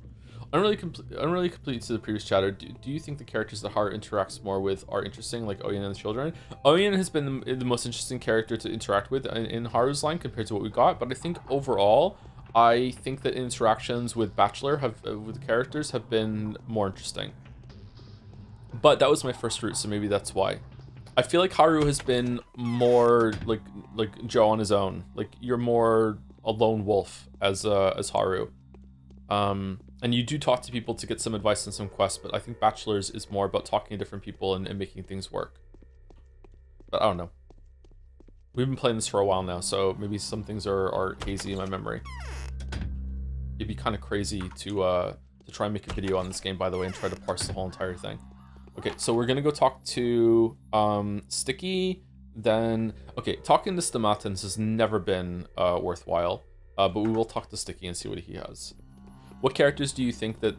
S1: Unrelated complete to the previous chatter, do you think the characters that Haru interacts more with are interesting, like Oyen and the children? Oyen has been the most interesting character to interact with in Haru's line compared to what we got, but I think overall, I think that interactions with Bachelor with the characters have been more interesting. But that was my first route, so maybe that's why. I feel like Haru has been more like Joe on his own. Like you're more a lone wolf as Haru. And you do talk to people to get some advice and some quests, but I think Bachelor's is more about talking to different people and making things work. But I don't know. We've been playing this for a while now, so maybe some things are hazy in my memory. It'd be kind of crazy to try and make a video on this game, by the way, and try to parse the whole entire thing. Okay, so we're gonna go talk to Sticky, then... Okay, talking to Stamatins has never been worthwhile, but we will talk to Sticky and see what he has. What characters do you think that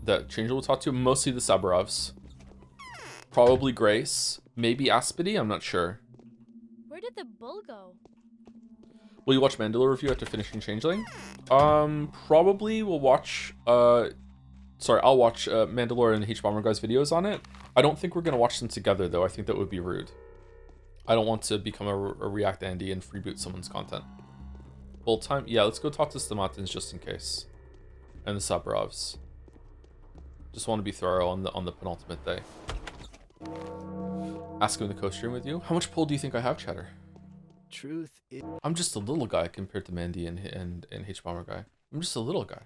S1: that Changeling will talk to? Mostly the Saburovs. Probably Grace. Maybe Aspity, I'm not sure.
S7: Where did the bull go?
S1: Will you watch Mandalore review after finishing Changeling? Probably we'll watch... Sorry, I'll watch Mandalore and H-Bomber Guy's videos on it. I don't think we're going to watch them together, though. I think that would be rude. I don't want to become a React Andy and freeboot someone's content. Full time? Yeah, let's go talk to Stamatins just in case. And the Saburovs. Just want to be thorough on the penultimate day. Ask him to co-stream with you. How much pull do you think I have, Chatter?
S6: Truth is...
S1: I'm just a little guy compared to Mandy and H-Bomber Guy. I'm just a little guy.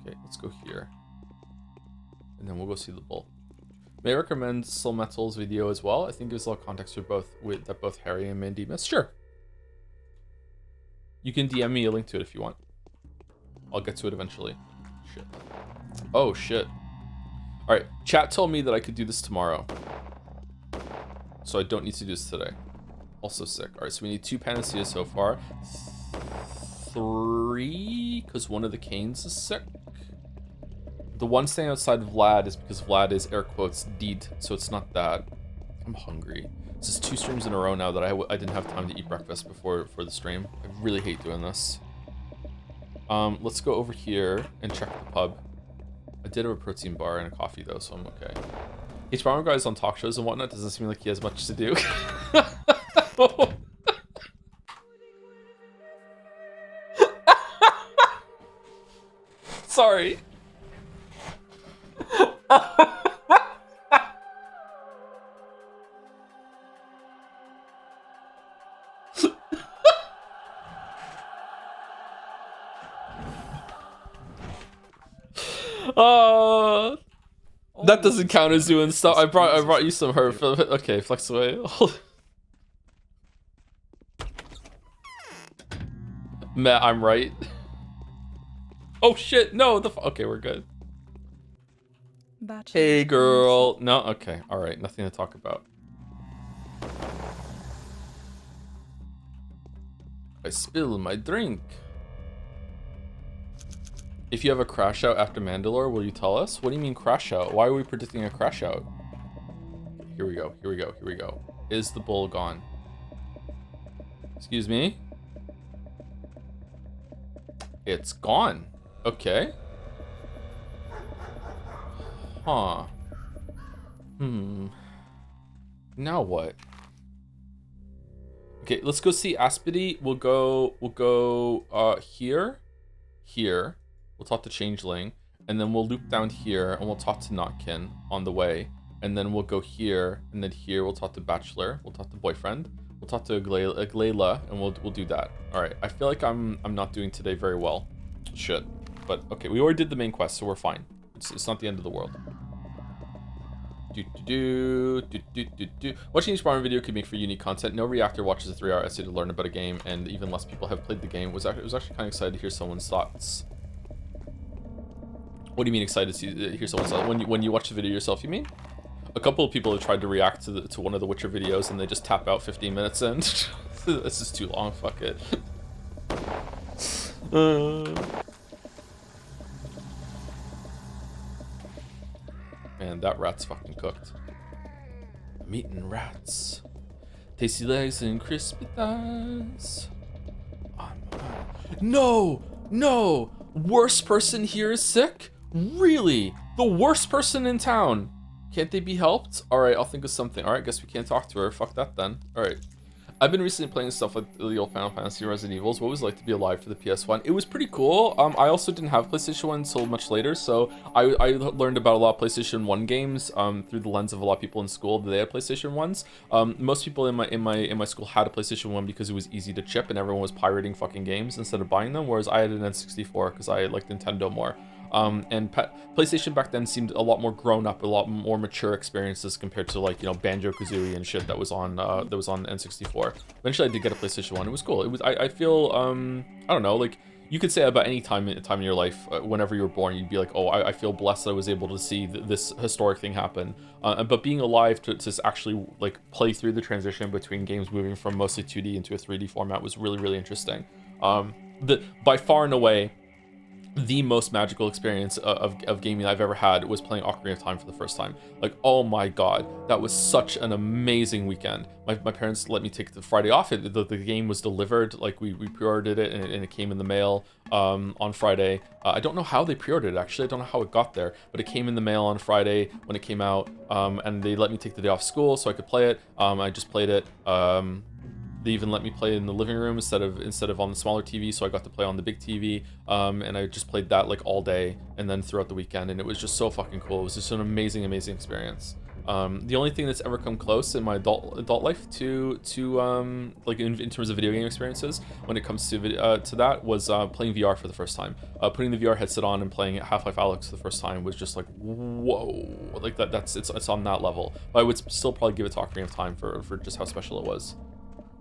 S1: Okay, let's go here. And then we'll go see the bull. May I recommend Soul Metal's video as well? I think gives a lot of context for both Harry and Mandy missed. Sure. You can DM me a link to it if you want. I'll get to it eventually. Shit. Oh, shit. Alright, chat told me that I could do this tomorrow. So I don't need to do this today. Also sick. Alright, so we need 2 Panaceas so far. 3, because one of the Kains is sick. The one staying outside Vlad is because Vlad is air quotes deed, so it's not that. I'm hungry. This is 2 streams in a row now that I didn't have time to eat breakfast for the stream. I really hate doing this. Let's go over here and check the pub. I did have a protein bar and a coffee though, so I'm okay. H-Bomber Guy is on talk shows and whatnot. Doesn't seem like he has much to do. Sorry. That doesn't count as doing stuff. I brought you some herb. Okay, flex away. Matt, I'm right. Oh shit! No, okay, we're good.
S9: Bachelor.
S1: Hey girl. No, okay, all right, nothing to talk about. I spilled my drink. If you have a crash out after Mandalore, will you tell us? What do you mean crash out? Why are we predicting a crash out? Here we go. Here we go. Here we go. Is the bull gone? Excuse me? It's gone. Okay. Huh. Now what? Okay, let's go see Aspity. We'll go here. We'll talk to Changeling, and then we'll loop down here and we'll talk to Notkin on the way. And then we'll go here, and then here we'll talk to Bachelor, we'll talk to Boyfriend, we'll talk to Glayla, and we'll do that. Alright, I feel like I'm not doing today very well. Shit. But okay, we already did the main quest, so we're fine. It's not the end of the world. Watching each Foreman video could make for unique content. No reactor watches a 3-hour essay to learn about a game, and even less people have played the game. It was actually kind of excited to hear someone's thoughts. What do you mean excited to hear someone's thoughts? When you watch the video yourself, you mean? A couple of people have tried to react to one of the Witcher videos, and they just tap out 15 minutes in. This is too long. Fuck it. Man, that rat's fucking cooked. I'm eating rats. Tasty legs and crispy thighs. No! No! Worst person here is sick? Really? The worst person in town? Can't they be helped? Alright, I'll think of something. Alright, guess we can't talk to her. Fuck that then. Alright. I've been recently playing stuff like the old Final Fantasy Resident Evils. What was it like to be alive for the PS1? It was pretty cool. I also didn't have PlayStation 1 until much later, so I learned about a lot of PlayStation 1 games through the lens of a lot of people in school that they had PlayStation 1s. Most people in my school had a PlayStation 1 because it was easy to chip and everyone was pirating fucking games instead of buying them, whereas I had an N64 because I liked Nintendo more. And PlayStation back then seemed a lot more grown up, a lot more mature experiences compared to, like, you know, Banjo-Kazooie and shit that was on N64. Eventually I did get a PlayStation 1. It was cool. It was I feel I don't know, like, you could say about any time in your life, whenever you were born, you'd be like, oh, I feel blessed that I was able to see this historic thing happen. But being alive to actually, like, play through the transition between games moving from mostly 2D into a 3D format was really, really interesting. By far and away, the most magical experience of gaming I've ever had was playing Ocarina of Time for the first time. Like, oh my god, that was such an amazing weekend. My parents let me take the Friday off. The game was delivered, like we pre-ordered it and it came in the mail on Friday. I don't know how they pre-ordered it, actually. I don't know how it got there, but it came in the mail on Friday when it came out, and they let me take the day off school so I could play it. I just played it. They even let me play in the living room instead of on the smaller TV, so I got to play on the big TV, and I just played that like all day and then throughout the weekend, and it was just so fucking cool. It was just an amazing experience. The only thing that's ever come close in my adult life to like in terms of video game experiences when it comes to that was playing VR for the first time. Putting the VR headset on and playing Half-Life Alyx for the first time was just like, whoa, like it's on that level. But I would still probably give it to Ocarina of Time for just how special it was.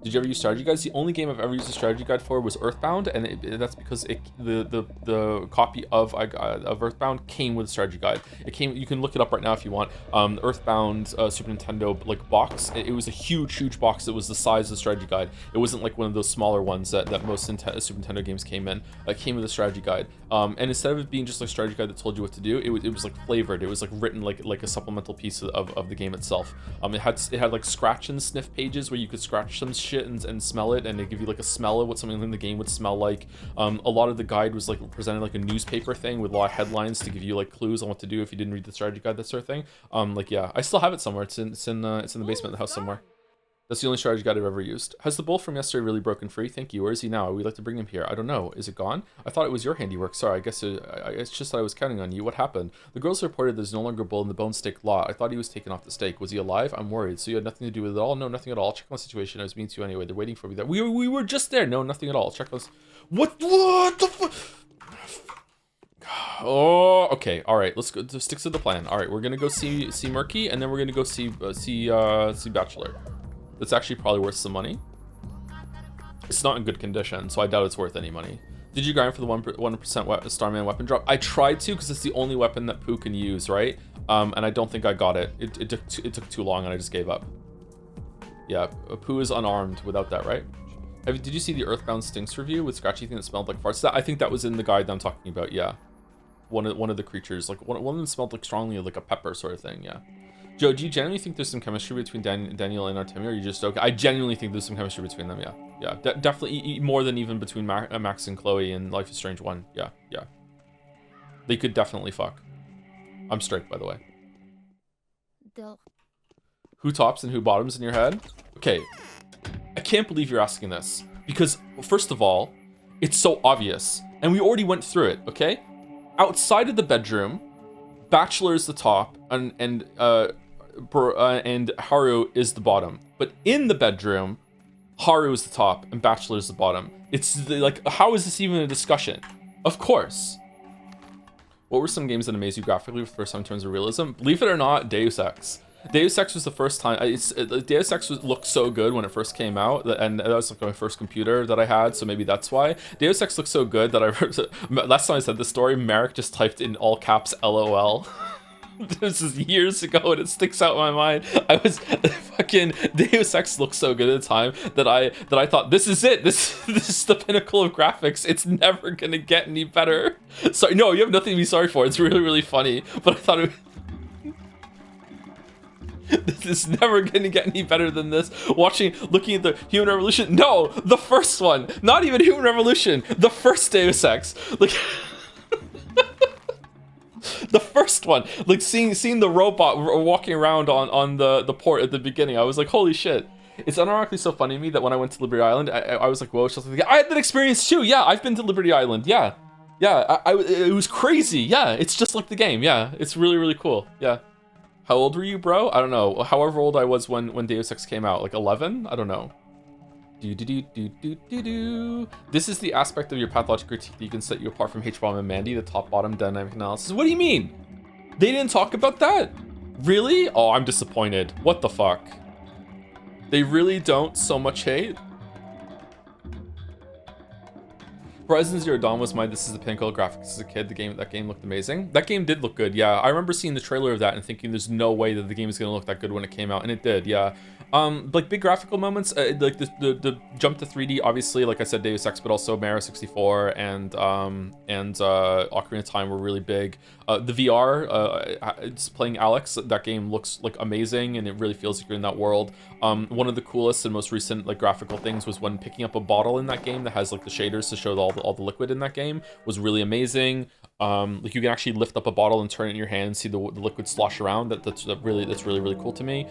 S1: Did you ever use strategy guides? The only game I've ever used a strategy guide for was Earthbound, and that's because the copy of Earthbound came with a strategy guide. It came. You can look it up right now if you want. Earthbound Super Nintendo like box. It was a huge box that was the size of the strategy guide. It wasn't like one of those smaller ones that most Super Nintendo games came in. It came with a strategy guide. And instead of it being just like a strategy guide that told you what to do, it was like flavored. It was like written like a supplemental piece of the game itself. It had like scratch and sniff pages where you could scratch some shit and smell it, and they give you like a smell of what something in the game would smell like. A lot of the guide was like presented like a newspaper thing with a lot of headlines to give you like clues on what to do if you didn't read the strategy guide, that sort of thing. Like, yeah, I still have it somewhere. It's in the basement of the house somewhere. That's the only strategy guide I've ever used. Has the bull from yesterday really broken free? Thank you. Where is he now? We'd like to bring him here. I don't know. Is it gone? I thought it was your handiwork. Sorry, I guess it's just that I was counting on you. What happened? The girls reported there's no longer a bull in the bone steak lot. I thought he was taken off the stake. Was he alive? I'm worried. So you had nothing to do with it at all? No, nothing at all. I'll check on the situation. I was mean to you anyway. They're waiting for me there. We were just there. No, nothing at all. Check on. What the fuck? Oh, okay. All right, let's go. Let's stick to the plan. All right, we're gonna go see Murky, and then we're gonna go see Bachelor. That's actually probably worth some money. It's not in good condition, so I doubt it's worth any money. Did you grind for the 1% Starman weapon drop? I tried to, because it's the only weapon that Pooh can use, right? And I don't think I got it. It took too long, and I just gave up. Yeah, Pooh is unarmed without that, right? Did you see the Earthbound Stinks review with scratchy thing that smelled like farts? I think that was in the guide that I'm talking about. Yeah, one of the creatures, like one of them smelled like strongly like a pepper sort of thing. Yeah. Joe, do you genuinely think there's some chemistry between Daniel and Artemia, or are you just okay? I genuinely think there's some chemistry between them. Yeah, definitely more than even between Max and Chloe in Life is Strange 1. Yeah. They could definitely fuck. I'm straight, by the way. Who tops and who bottoms in your head? Okay, I can't believe you're asking this, because first of all, it's so obvious, and we already went through it. Okay, outside of the bedroom, Bachelor is the top, and Haru is the bottom. But in the bedroom, Haru is the top and Bachelor is the bottom. It's like, how is this even a discussion? Of course. What were some games that amazed you graphically for the first time in terms of realism? Believe it or not, Deus Ex. Deus Ex was the first time. Deus Ex looked so good when it first came out, and that was like my first computer that I had, so maybe that's why. Deus Ex looked so good that last time I said this story, Merrick just typed in all caps LOL. This is years ago, and it sticks out in my mind. I was fucking Deus Ex looked so good at the time that I thought, this is it. This is the pinnacle of graphics. It's never gonna get any better. Sorry, no, you have nothing to be sorry for. It's really, really funny. But I thought this is never gonna get any better than this. Looking at the Human Revolution. No, the first one. Not even Human Revolution. The first Deus Ex. Like. The first one, like seeing the robot walking around on the port at the beginning, I was like, holy shit. It's unironically so funny to me that when I went to Liberty Island, I was like, whoa, I had that experience too. Yeah, I've been to Liberty Island. Yeah, it was crazy. Yeah, it's just like the game. Yeah, it's really, really cool. Yeah. How old were you, bro? I don't know. However old I was when Deus Ex came out, like 11? I don't know. This is the aspect of your pathologic critique that you can set you apart from H-Bomb and Mandy, the top-bottom dynamic analysis. What do you mean? They didn't talk about that? Really? Oh, I'm disappointed. What the fuck? They really don't so much hate? Horizon Zero Dawn was this is the pinnacle of graphics as a kid. That game looked amazing. That game did look good, yeah. I remember seeing the trailer of that and thinking there's no way that the game is gonna look that good when it came out, and it did, yeah. Like big graphical moments, like the jump to 3D, obviously, like I said, Deus Ex, but also Mario 64 and Ocarina of Time were really big. The VR, it's playing Alex, that game looks like amazing, and it really feels like you're in that world. One of the coolest and most recent like graphical things was when picking up a bottle in that game that has like the shaders to show all the liquid in that game was really amazing. Like you can actually lift up a bottle and turn it in your hand and see the liquid slosh around. That's really cool to me.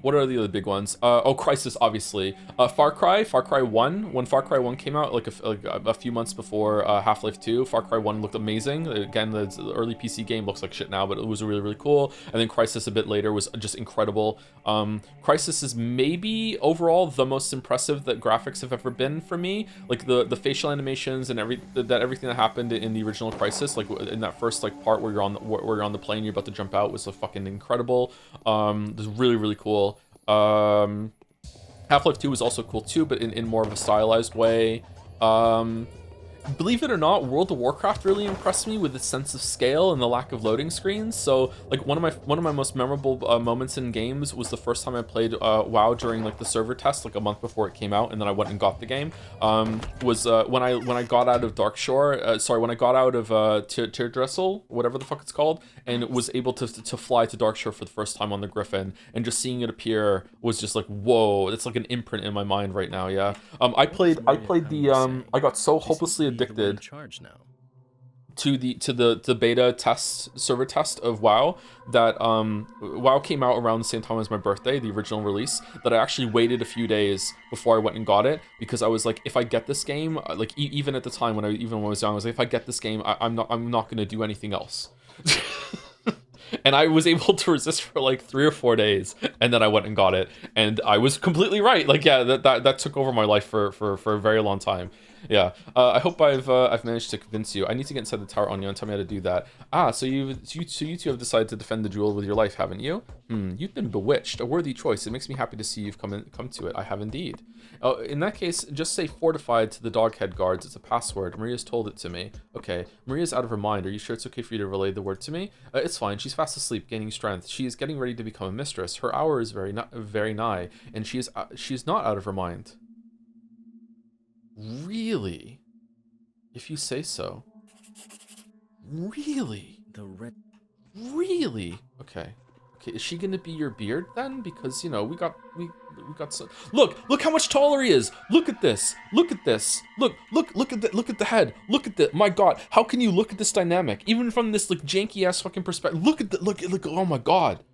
S1: What are the other big ones? Crysis, obviously. Far Cry 1. When Far Cry 1 came out, like a few months before Half-Life 2, Far Cry 1 looked amazing. Again, the early PC game looks like shit now, but it was really, really cool. And then Crysis a bit later was just incredible. Crysis is maybe overall the most impressive that graphics have ever been for me. Like the facial animations and everything that happened in the original Crysis, like in that first like part where you're on the plane, you're about to jump out, was fucking incredible. It was really, really cool. Half-Life 2 was also cool too, but in more of a stylized way. Believe it or not, World of Warcraft really impressed me with its sense of scale and the lack of loading screens. So like one of my most memorable moments in games was the first time I played WoW during like the server test, like a month before it came out, and then I went and got the game. Was when I got out of when I got out of Teardressel, whatever the fuck it's called, and was able to fly to Darkshore for the first time on the Griffin, and just seeing it appear was just like, whoa, it's like an imprint in my mind right now. Yeah. I got so hopelessly addicted to the beta server test of WoW that WoW came out around the same time as my birthday, the original release, that I actually waited a few days before I went and got it, because I was like, if I get this game, like even at the time when I was young, I was like, if I get this game, I'm not gonna do anything else. And I was able to resist for like 3 or 4 days, and then I went and got it, and I was completely right. Like, yeah, that took over my life for a very long time. Yeah, I hope I've managed to convince you. I need to get inside the tower, Anya, and tell me how to do that. Ah, so you two have decided to defend the jewel with your life, haven't you? You've been bewitched. A worthy choice. It makes me happy to see you've come to it. I have indeed. In that case, just say fortified to the doghead guards. It's a password. Maria's told it to me. Okay, Maria's out of her mind. Are you sure it's okay for you to relay the word to me? It's fine. She's fast asleep, gaining strength. She is getting ready to become a mistress. Her hour is very nigh, and she is not out of her mind. Really? If you say so. Really? Really? Okay. Okay, is she gonna be your beard then? Because, you know, we got so look how much taller he is. Look at this. Look at this. Look at the head. Look at the, my god, how can you look at this dynamic? Even from this like janky ass fucking perspective. Look, oh my god.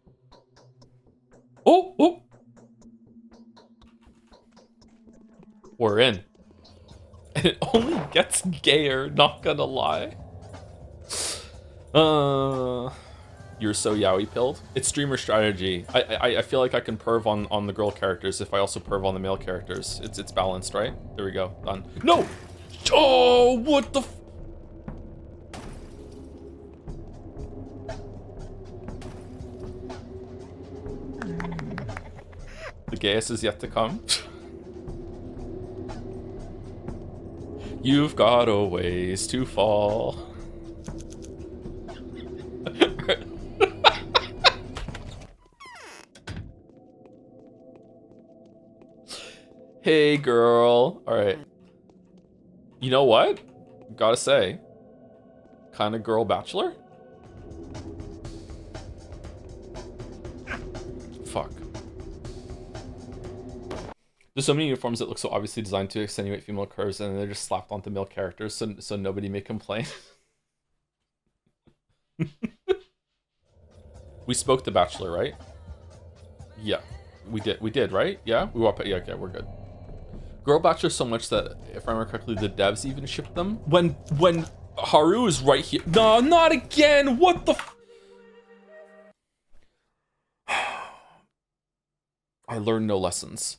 S1: Oh. We're in. And it only gets gayer, not gonna lie. You're so yaoi pilled. It's streamer strategy. I feel like I can perv on the girl characters if I also perv on the male characters. It's balanced, right? There we go. Done. No! Oh, what the The gayest is yet to come. You've got a ways to fall. Hey, girl. All right. You know what? Gotta say, kind of girl bachelor. Fuck. There's so many uniforms that look so obviously designed to extenuate female curves, and they're just slapped onto male characters, so nobody may complain. We spoke to Bachelor, right? Yeah, we did, right? Yeah, we walked. Yeah, okay, we're good. Girl Bachelor so much that, if I remember correctly, the devs even shipped them. When Haru is right here. No, not again. What the? I learned no lessons.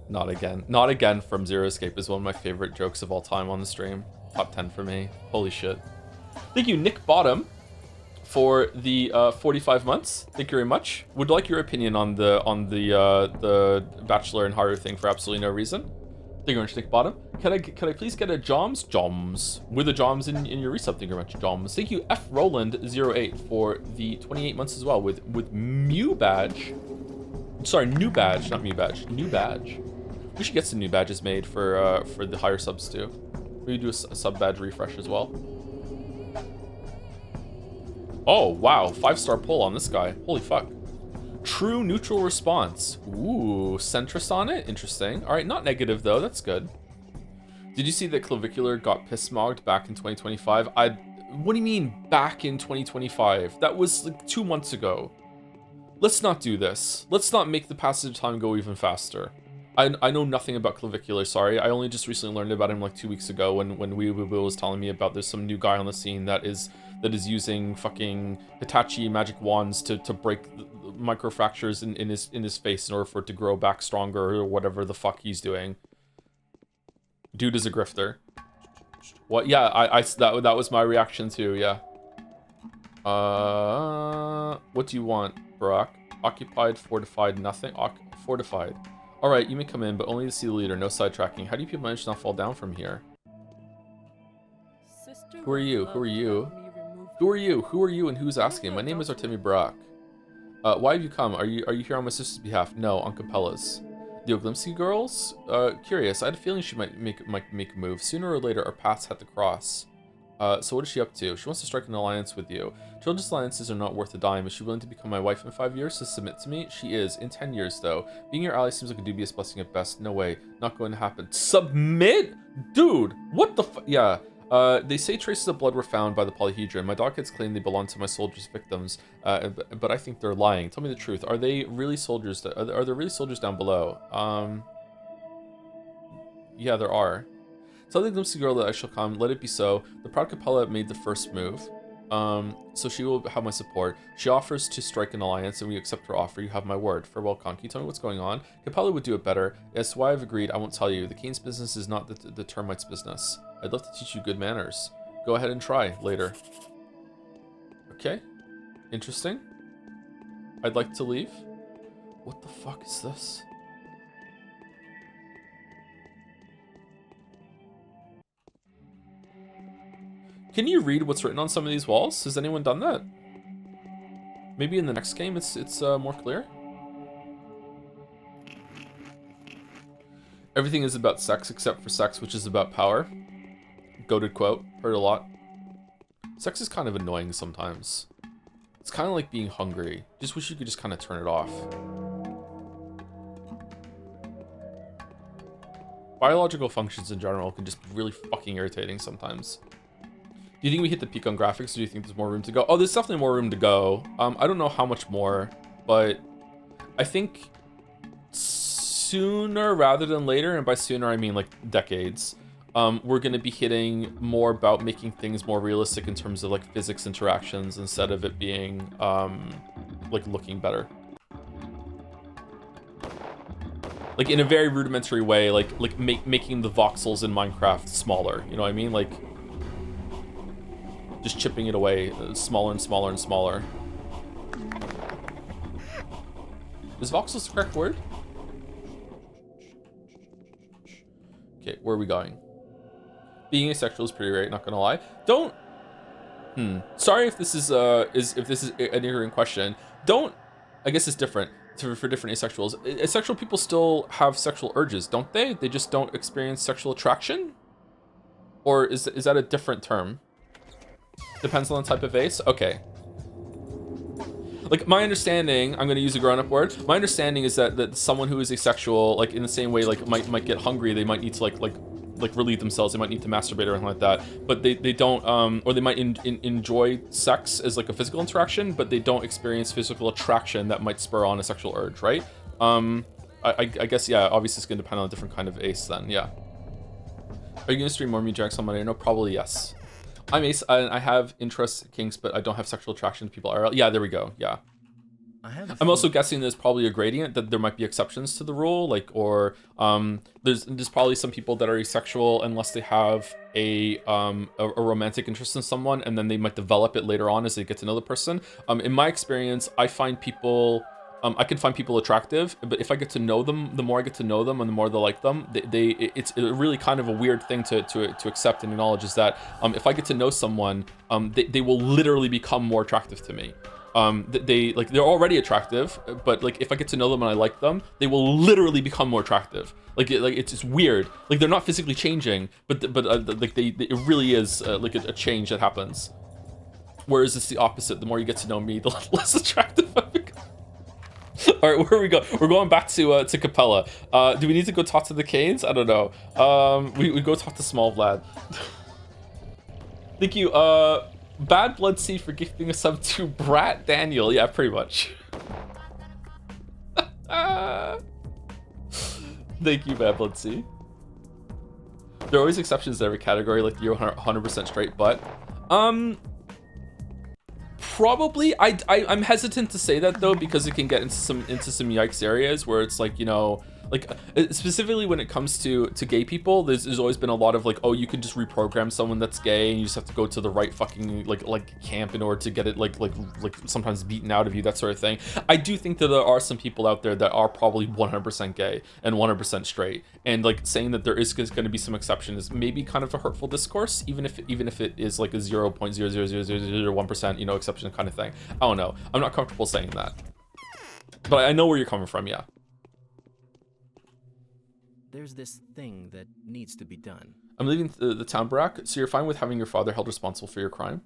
S1: Not again. Not again from Zero Escape is one of my favorite jokes of all time on the stream. Top 10 for me. Holy shit. Thank you, Nick Bottom, for the 45 months. Thank you very much. Would like your opinion on the Bachelor and Haru thing for absolutely no reason. Thank you very much, Nick Bottom. Can I please get a Joms with a Joms in your resub? Thank you very much, Joms. Thank you, F Roland 08 for the 28 months as well with Mew badge. Sorry, new badge, not Mew badge. New badge. We should get some new badges made for the higher subs too. Maybe do a sub badge refresh as well. Oh, wow. 5-star pull on this guy. Holy fuck. True neutral response. Ooh, centrist on it? Interesting. All right, not negative, though. That's good. Did you see that Clavicular got piss-mogged back in 2025? What do you mean, back in 2025? That was, like, 2 months ago. Let's not do this. Let's not make the passage of time go even faster. I know nothing about Clavicular, sorry. I only just recently learned about him, like, 2 weeks ago when Weeaboo was telling me about there's some new guy on the scene that is using fucking Hitachi magic wands to break microfractures in his face in order for it to grow back stronger or whatever the fuck he's doing. Dude is a grifter. What? Yeah, that was my reaction too. Yeah. What do you want, Brock? Occupied, fortified, nothing. Fortified. All right, you may come in, but only to see the leader. No sidetracking. How do you people manage to not fall down from here? Who are you? Who are you? Who are you? Who are you? And who's asking? My name is Artemi Barak. Why have you come? Are you here on my sister's behalf? No, on Capella's. The Oglimsky girls? Curious. I had a feeling she might make a move. Sooner or later, our paths had to cross. So what is she up to? She wants to strike an alliance with you. Children's alliances are not worth a dime. Is she willing to become my wife in 5 years to submit to me? She is. In 10 years, though. Being your ally seems like a dubious blessing at best. No way. Not going to happen. Submit? Dude, what the f- Yeah. They say traces of blood were found by the polyhedron. My dogheads claim they belong to my soldiers' victims, but I think they're lying. Tell me the truth. Are they really soldiers? Are there really soldiers down below? Yeah, there are. Tell the glimpsy girl that I shall come. Let it be so. The proud Capella made the first move. So she will have my support. She offers to strike an alliance, and we accept her offer. You have my word. Farewell, Con. Can you tell me what's going on? Capella would do it better. That's why I've agreed. I won't tell you. The Kains business is not the termites business. I'd love to teach you good manners. Go ahead and try later. Okay. Interesting. I'd like to leave. What the fuck is this? Can you read what's written on some of these walls? Has anyone done that? Maybe in the next game it's more clear? Everything is about sex except for sex, which is about power. Goated quote. Heard a lot. Sex is kind of annoying sometimes. It's kind of like being hungry. Just wish you could just kind of turn it off. Biological functions in general can just be really fucking irritating sometimes. Do you think we hit the peak on graphics, or do you think there's more room to go? Oh, there's definitely more room to go. I don't know how much more, but I think sooner rather than later, and by sooner I mean like decades, we're going to be hitting more about making things more realistic in terms of like physics interactions instead of it being like looking better. Like in a very rudimentary way, like making the voxels in Minecraft smaller, you know what I mean? Like just chipping it away smaller and smaller and smaller. Is voxels the correct word? Okay, where are we going? Being asexual is pretty great, not gonna lie. Don't sorry if this is an ignorant question. Don't, I guess it's different for different asexuals. Asexual people still have sexual urges, don't they? They just don't experience sexual attraction? Or is that a different term? Depends on the type of ace? Okay. Like, my understanding, I'm going to use a grown-up word. My understanding is that someone who is asexual, like, in the same way, like, might get hungry, they might need to, like relieve themselves, they might need to masturbate or anything like that, but they don't, or they might enjoy sex as, like, a physical interaction, but they don't experience physical attraction that might spur on a sexual urge, right? I guess, yeah, obviously it's going to depend on a different kind of ace then, yeah. Are you going to stream more Mujax on Monday? No, probably yes. I'm ace, and I have interests, kinks, but I don't have sexual attraction to people IRL. Yeah, there we go. Yeah. I'm also guessing there's probably a gradient, that there might be exceptions to the rule, like, or there's probably some people that are asexual unless they have a romantic interest in someone, and then they might develop it later on as they get to know the person. In my experience, I find people. I can find people attractive, but if I get to know them, the more I get to know them and the more they like them, it's really kind of a weird thing to accept and acknowledge, is that if I get to know someone, they will literally become more attractive to me. They're already attractive, but like if I get to know them and I like them, they will literally become more attractive. It's just weird. Like they're not physically changing, but it really is like a change that happens. Whereas it's the opposite. The more you get to know me, the less attractive I become. All right, where are we going? We're going back to Capella. Do we need to go talk to the Kains? I don't know. We go talk to Small Vlad. Thank you, Bad Blood C for gifting a sub to Brat Daniel. Yeah, pretty much. Thank you, Bad Blood C. There are always exceptions to every category, like you're 100% straight, but probably I'm hesitant to say that though, because it can get into some yikes areas where it's like, you know, like specifically when it comes to gay people, there's always been a lot of like, oh, you can just reprogram someone that's gay and you just have to go to the right fucking like camp in order to get it like sometimes beaten out of you, that sort of thing. I do think that there are some people out there that are probably 100% gay and 100% straight, and like saying that there is going to be some exception is maybe kind of a hurtful discourse, even if it is like a 0.00001%, you know, exception kind of thing. I don't know. I'm not comfortable saying that, but I know where you're coming from. Yeah.
S6: There's this thing that needs to be done.
S1: I'm leaving the town, Barack, so you're fine with having your father held responsible for your crime?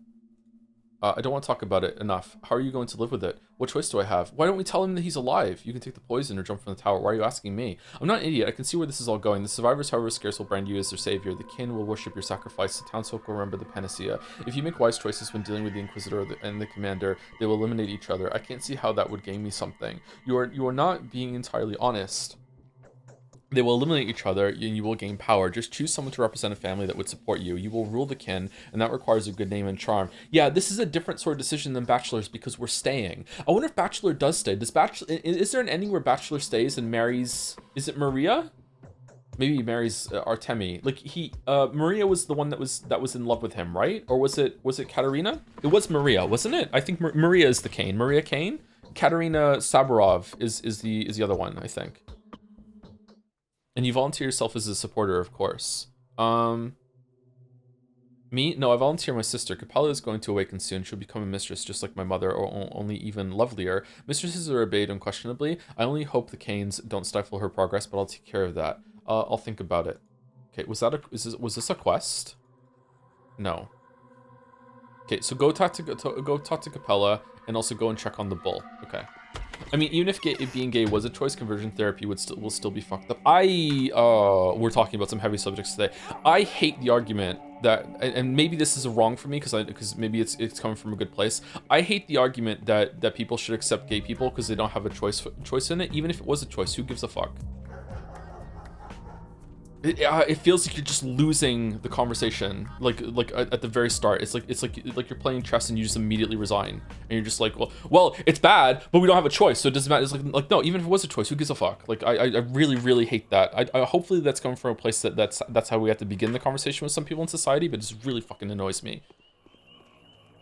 S1: I don't want to talk about it enough. How are you going to live with it? What choice do I have? Why don't we tell him that he's alive? You can take the poison or jump from the tower. Why are you asking me? I'm not an idiot. I can see where this is all going. The survivors, however scarce, will brand you as their savior. The kin will worship your sacrifice. The townsfolk will remember the panacea. If you make wise choices when dealing with the Inquisitor and the Commander, they will eliminate each other. I can't see how that would gain me something. You are not being entirely honest. They will eliminate each other and you will gain power. Just choose someone to represent a family that would support you. You will rule the kin, and that requires a good name and charm. Yeah, this is a different sort of decision than Bachelor's because we're staying. I wonder if Bachelor does stay. Is there an ending where Bachelor stays and marries, is it Maria? Maybe he marries Artemi. Like Maria was the one that was in love with him, right? Or was it Katerina? It was Maria, wasn't it? I think Maria is the Kain. Maria Kain? Katerina Saburov is the other one, I think. And you volunteer yourself as a supporter, of course. Me? No, I volunteer my sister. Capella is going to awaken soon. She'll become a mistress just like my mother, or only even lovelier. Mistresses are obeyed unquestionably. I only hope the Kains don't stifle her progress, but I'll take care of that. I'll think about it. Okay, was this a quest? No. Okay, so go talk to Capella, and also go and check on the bull. Okay. I mean, even if being gay was a choice, conversion therapy will still be fucked up. We're talking about some heavy subjects today. I hate the argument that, and maybe this is wrong for me because maybe it's coming from a good place. I hate the argument that people should accept gay people because they don't have a choice in it. Even if it was a choice, who gives a fuck? It feels like you're just losing the conversation, like at the very start. It's like you're playing chess and you just immediately resign, and you're just like, well, it's bad, but we don't have a choice, so it doesn't matter. It's like no, even if it was a choice, who gives a fuck? Like I really hate that. I hopefully that's coming from a place that's how we have to begin the conversation with some people in society, but it just really fucking annoys me.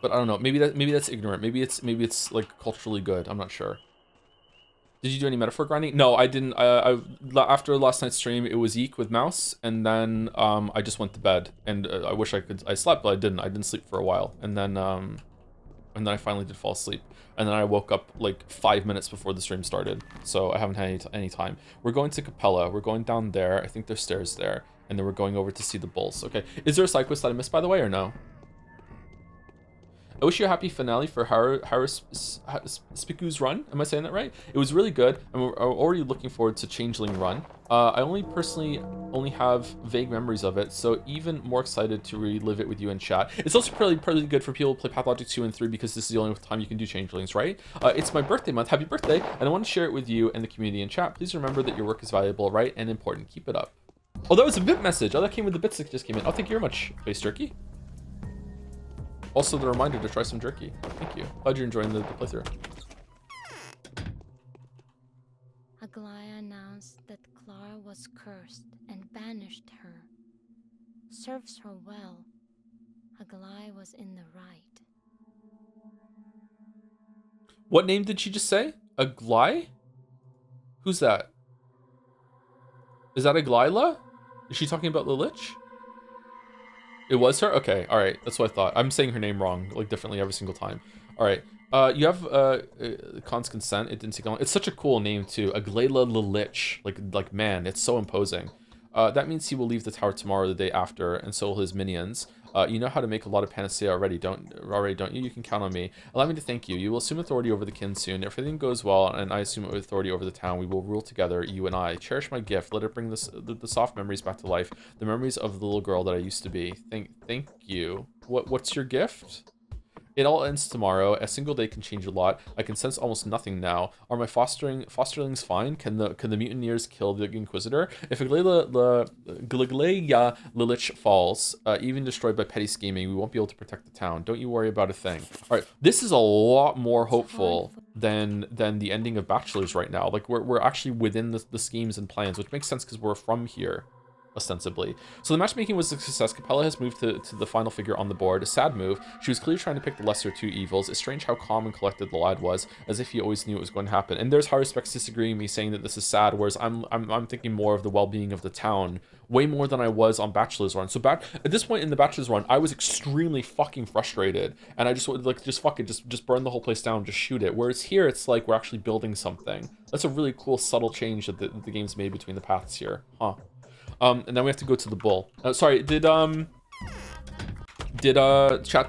S1: But I don't know. Maybe that's ignorant. Maybe it's like culturally good. I'm not sure. Did you do any metaphor grinding? No, I didn't. After last night's stream, it was Eek with Mouse, and then I just went to bed. And I wish I slept, but I didn't. I didn't sleep for a while, and then I finally did fall asleep. And then I woke up like 5 minutes before the stream started, so I haven't had any time. We're going to Capella. We're going down there. I think there's stairs there, and then we're going over to see the bulls. Okay. Is there a side quest that I missed, by the way, or no? I wish you a happy finale for haruspex run. Am I saying that right? It was really good, and we're already looking forward to Changeling run. I personally only have vague memories of it, so even more excited to relive it with you in chat. It's also pretty good for people to play Pathologic 2 and 3 because this is the only time you can do Changelings, right? It's my birthday month. Happy birthday, and I want to share it with you and the community in chat. Please remember that your work is valuable, right, and important. Keep it up. Oh, that was a bit message. Oh, that came with the bits that just came in. Oh, thank you very much, Face Jerky. Also, the reminder to try some jerky. Thank you. Glad you're enjoying the playthrough.
S8: Aglaya announced that Clara was cursed and banished her. Serves her well. Aglaya was in the right.
S1: What name did she just say? Aglaya? Who's that? Is that Aglaila? Is she talking about the Lich? It was her? Okay, alright. That's what I thought. I'm saying her name wrong, like differently every single time. Alright. You have Khan's consent. It didn't take long. It's such a cool name too. Aglaila Lilich. Like man, it's so imposing. That means he will leave the tower tomorrow or the day after, and so will his minions. You know how to make a lot of panacea already, don't you? You can count on me. Allow me to thank you. You will assume authority over the kin soon. If everything goes well, and I assume authority over the town, we will rule together, you and I. Cherish my gift. Let it bring the soft memories back to life. The memories of the little girl that I used to be. Thank you. What's your gift? It all ends tomorrow. A single day can change a lot. I can sense almost nothing now. Are my fosterlings fine? Can the mutineers kill the Inquisitor? If Aglaia Lilich falls, even destroyed by petty scheming, we won't be able to protect the town. Don't you worry about a thing. All right, this is a lot more hopeful than the ending of Bachelor's right now. Like we're actually within the schemes and plans, which makes sense because we're from here. Ostensibly. So the matchmaking was a success. Capella has moved to the final figure on the board. A sad move. She was clearly trying to pick the lesser two evils. It's strange how calm and collected the lad was, as if he always knew it was going to happen. And there's haruspex disagreeing with me, saying that this is sad, whereas I'm thinking more of the well-being of the town, way more than I was on Bachelor's run. So at this point in the Bachelor's run, I was extremely fucking frustrated, and I just fuck it, just burn the whole place down, just shoot it. Whereas here, it's like we're actually building something. That's a really cool subtle change that the game's made between the paths here, huh? And then we have to go to the bull. Sorry, did chat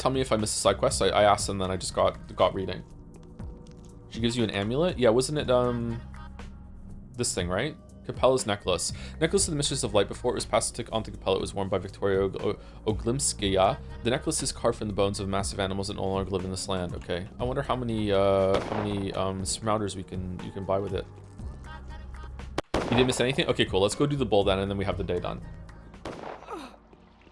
S1: tell me if I missed a side quest? I asked and then I just got reading. She gives you an amulet? Yeah, wasn't it this thing, right? Capella's necklace. Necklace of the Mistress of Light. Before it was passed on to Capella, it was worn by Victoria Oglimskaya. The necklace is carved from the bones of massive animals that no longer live in this land. Okay. I wonder how many sprouters you can buy with it. You didn't miss anything? Okay, cool. Let's go do the bull then, and then we have the day done.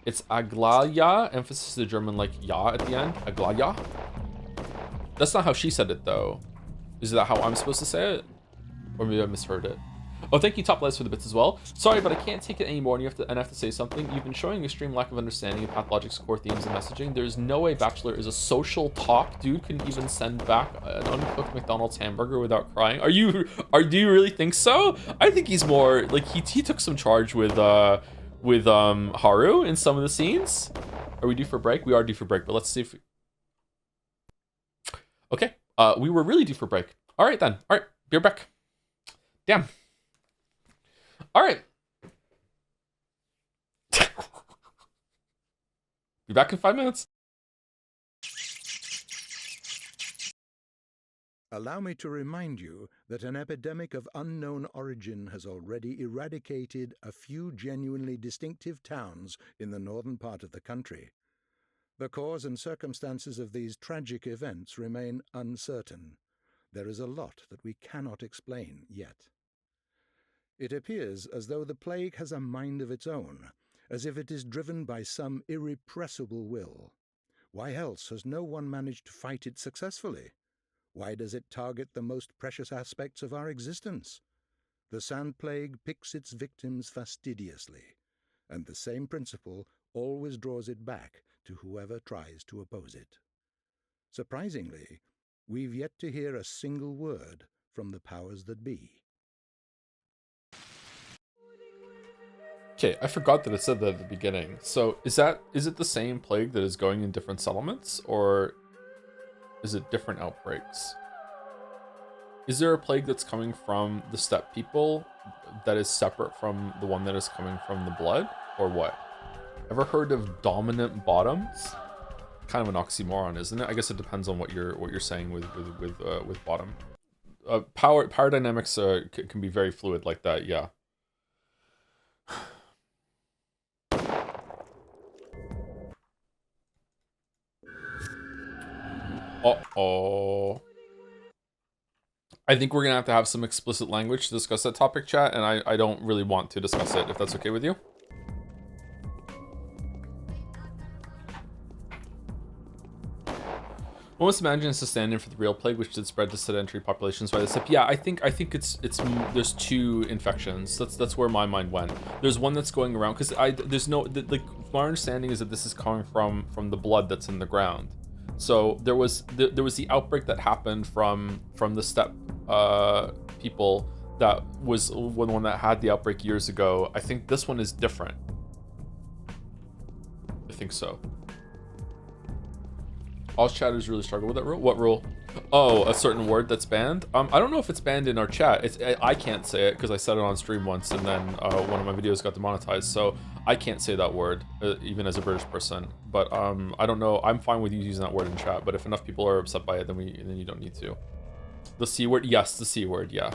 S1: It's Aglaya. Emphasis the German like ja at the end. Aglaya. That's not how she said it, though. Is that how I'm supposed to say it? Or maybe I misheard it. Oh, thank you, Top Les, for the bits as well. Sorry, but I can't take it anymore, and I have to say something. You've been showing extreme lack of understanding of Pathologic's core themes and messaging. There's no way Bachelor is a social talk. Dude couldn't even send back an uncooked McDonald's hamburger without crying. Do you really think so? I think he's more like he took some charge with Haru in some of the scenes. Are we due for break? We are due for break, but let's see if okay. We were really due for break. All right then. All right, be right back. Damn. All right. Be back in 5 minutes.
S10: Allow me to remind you that an epidemic of unknown origin has already eradicated a few genuinely distinctive towns in the northern part of the country. The cause and circumstances of these tragic events remain uncertain. There is a lot that we cannot explain yet. It appears as though the plague has a mind of its own, as if it is driven by some irrepressible will. Why else has no one managed to fight it successfully? Why does it target the most precious aspects of our existence? The sand plague picks its victims fastidiously, and the same principle always draws it back to whoever tries to oppose it. Surprisingly, we've yet to hear a single word from the powers that be.
S1: Okay, I forgot that it said that at the beginning. So is it the same plague that is going in different settlements, or is it different outbreaks? Is there a plague that's coming from the steppe people that is separate from the one that is coming from the blood, or what? Ever heard of dominant bottoms? Kind of an oxymoron, isn't it? I guess it depends on what you're saying with bottom. Power dynamics can be very fluid like that. Yeah. Uh-oh. I think we're gonna have some explicit language to discuss that topic, chat, and I don't really want to discuss it, if that's okay with you. One must imagine it's a stand-in for the real plague, which did spread to sedentary populations by the steppe. Yeah, I think it's there's two infections. That's where my mind went. There's one that's going around because there's no like my understanding is that this is coming from the blood that's in the ground. So there was the outbreak that happened from the steppe people that was one that had the outbreak years ago. I think this one is different. I think so. All chatters really struggle with that rule. What rule? Oh, a certain word that's banned. I don't know if it's banned in our chat. I can't say it because I said it on stream once, and then one of my videos got demonetized. So I can't say that word, even as a British person. But I don't know. I'm fine with you using that word in chat. But if enough people are upset by it, then you don't need to. The C word, yes, the C word, yeah.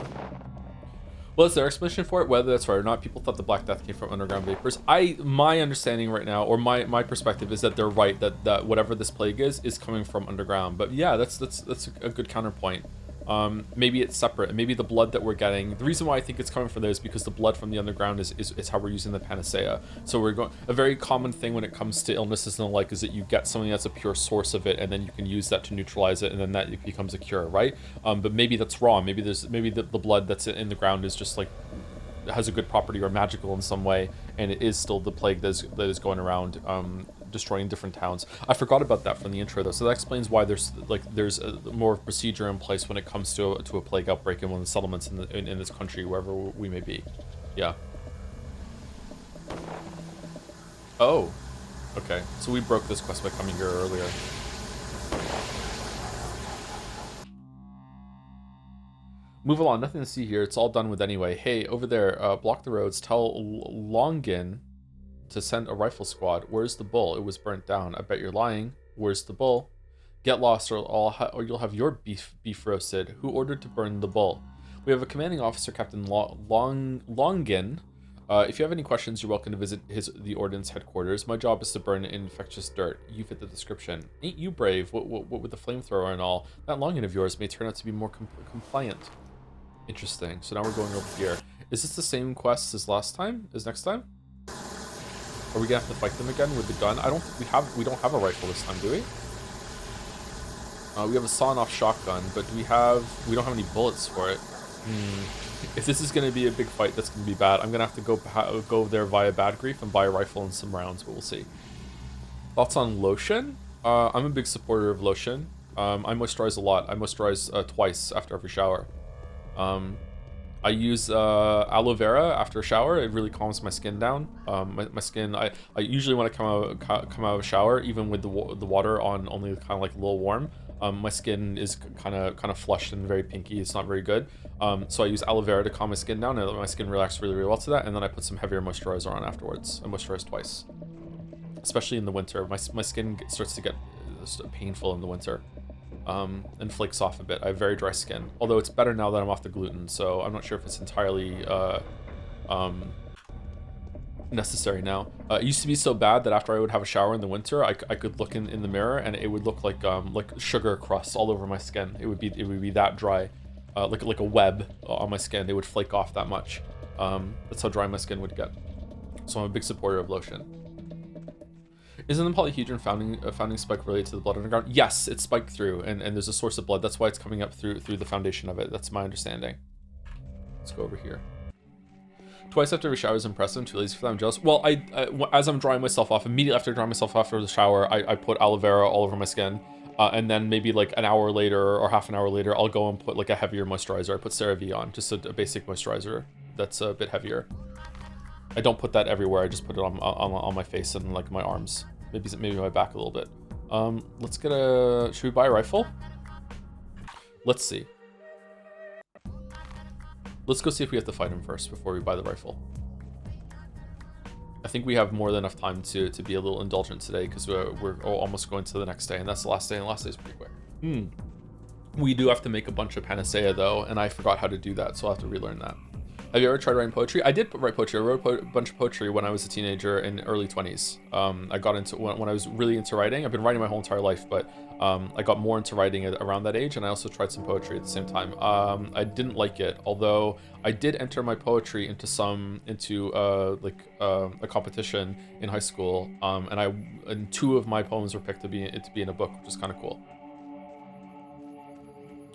S1: Well, is there explanation for it? Whether that's right or not, people thought the Black Death came from underground vapors. My understanding right now, or my perspective, is that they're right, that whatever this plague is coming from underground. But yeah, that's a good counterpoint. Maybe it's separate, and maybe the blood that we're getting, the reason why I think it's coming from there is because the blood from the underground is how we're using the panacea. So we're going, a very common thing when it comes to illnesses and the like is that you get something that's a pure source of it, and then you can use that to neutralize it, and then that becomes a cure, right? But maybe that's wrong. Maybe the blood that's in the ground is just like has a good property or magical in some way, and it is still the plague that is going around destroying different towns. I forgot about that from the intro though, so that explains why there's more procedure in place when it comes to a plague outbreak in one of the settlements in this country, wherever we may be. Yeah. Oh, okay. So we broke this quest by coming here earlier. Move along, nothing to see here. It's all done with anyway. Hey, over there, block the roads. Tell Longin to send a rifle squad. Where's the bull? It was burnt down. I bet you're lying. Where's the bull? Get lost or you'll have your beef roasted. Who ordered to burn the bull? We have a commanding officer, Captain Longin. If you have any questions, you're welcome to visit the ordnance headquarters. My job is to burn infectious dirt. You fit the description. Ain't you brave? What with the flamethrower and all? That Longin of yours may turn out to be more compliant. Interesting. So now we're going over here. Is this the same quest as last time? As next time? Are we gonna have to fight them again with the gun? We don't have a rifle this time, do we? We have a sawn-off shotgun, but we don't have any bullets for it. If this is gonna be a big fight, that's gonna be bad. I'm gonna have to go there via Bad Grief and buy a rifle and some rounds, but we'll see. Thoughts on lotion? I'm a big supporter of lotion. I moisturize a lot. I moisturize twice after every shower. I use aloe vera after a shower. It really calms my skin down. My skin, I usually when I come out of a shower, even with the water on only kind of like a little warm, my skin is kind of flushed and very pinky. It's not very good. So I use aloe vera to calm my skin down and let my skin relax really, really well to that. And then I put some heavier moisturizer on afterwards. I moisturize twice, especially in the winter. My skin starts to get painful in the winter. And flakes off a bit. I have very dry skin. Although it's better now that I'm off the gluten, so I'm not sure if it's entirely necessary now. It used to be so bad that after I would have a shower in the winter, I could look in the mirror and it would look like sugar crusts all over my skin. It would be that dry, like a web on my skin. It would flake off that much. That's how dry my skin would get. So I'm a big supporter of lotion. Isn't the polyhedron founding spike related to the blood underground? Yes, it's spiked through, and there's a source of blood. That's why it's coming up through the foundation of it. That's my understanding. Let's go over here. Twice after every shower is impressive. I'm too lazy for that. I'm jealous. Well, as I'm drying myself off, immediately after drying myself off after the shower, I put aloe vera all over my skin. And then maybe like an hour later or half an hour later, I'll go and put like a heavier moisturizer. I put CeraVe on, just a basic moisturizer that's a bit heavier. I don't put that everywhere. I just put it on my face and like my arms. Maybe my back a little bit. Let's get should we buy a rifle? Let's see. Let's go see if we have to fight him first before we buy the rifle. I think we have more than enough time to be a little indulgent today because we're almost going to the next day, and that's the last day, and the last day is pretty quick. We do have to make a bunch of panacea though, and I forgot how to do that, so I'll have to relearn that. Have you ever tried writing poetry? I did write poetry. I wrote a bunch of poetry when I was a teenager in early 20s. I got into when I was really into writing. I've been writing my whole entire life, but I got more into writing around that age, and I also tried some poetry at the same time. I didn't like it, although I did enter my poetry into a competition in high school, and 2 of my poems were picked to be in a book, which is kind of cool.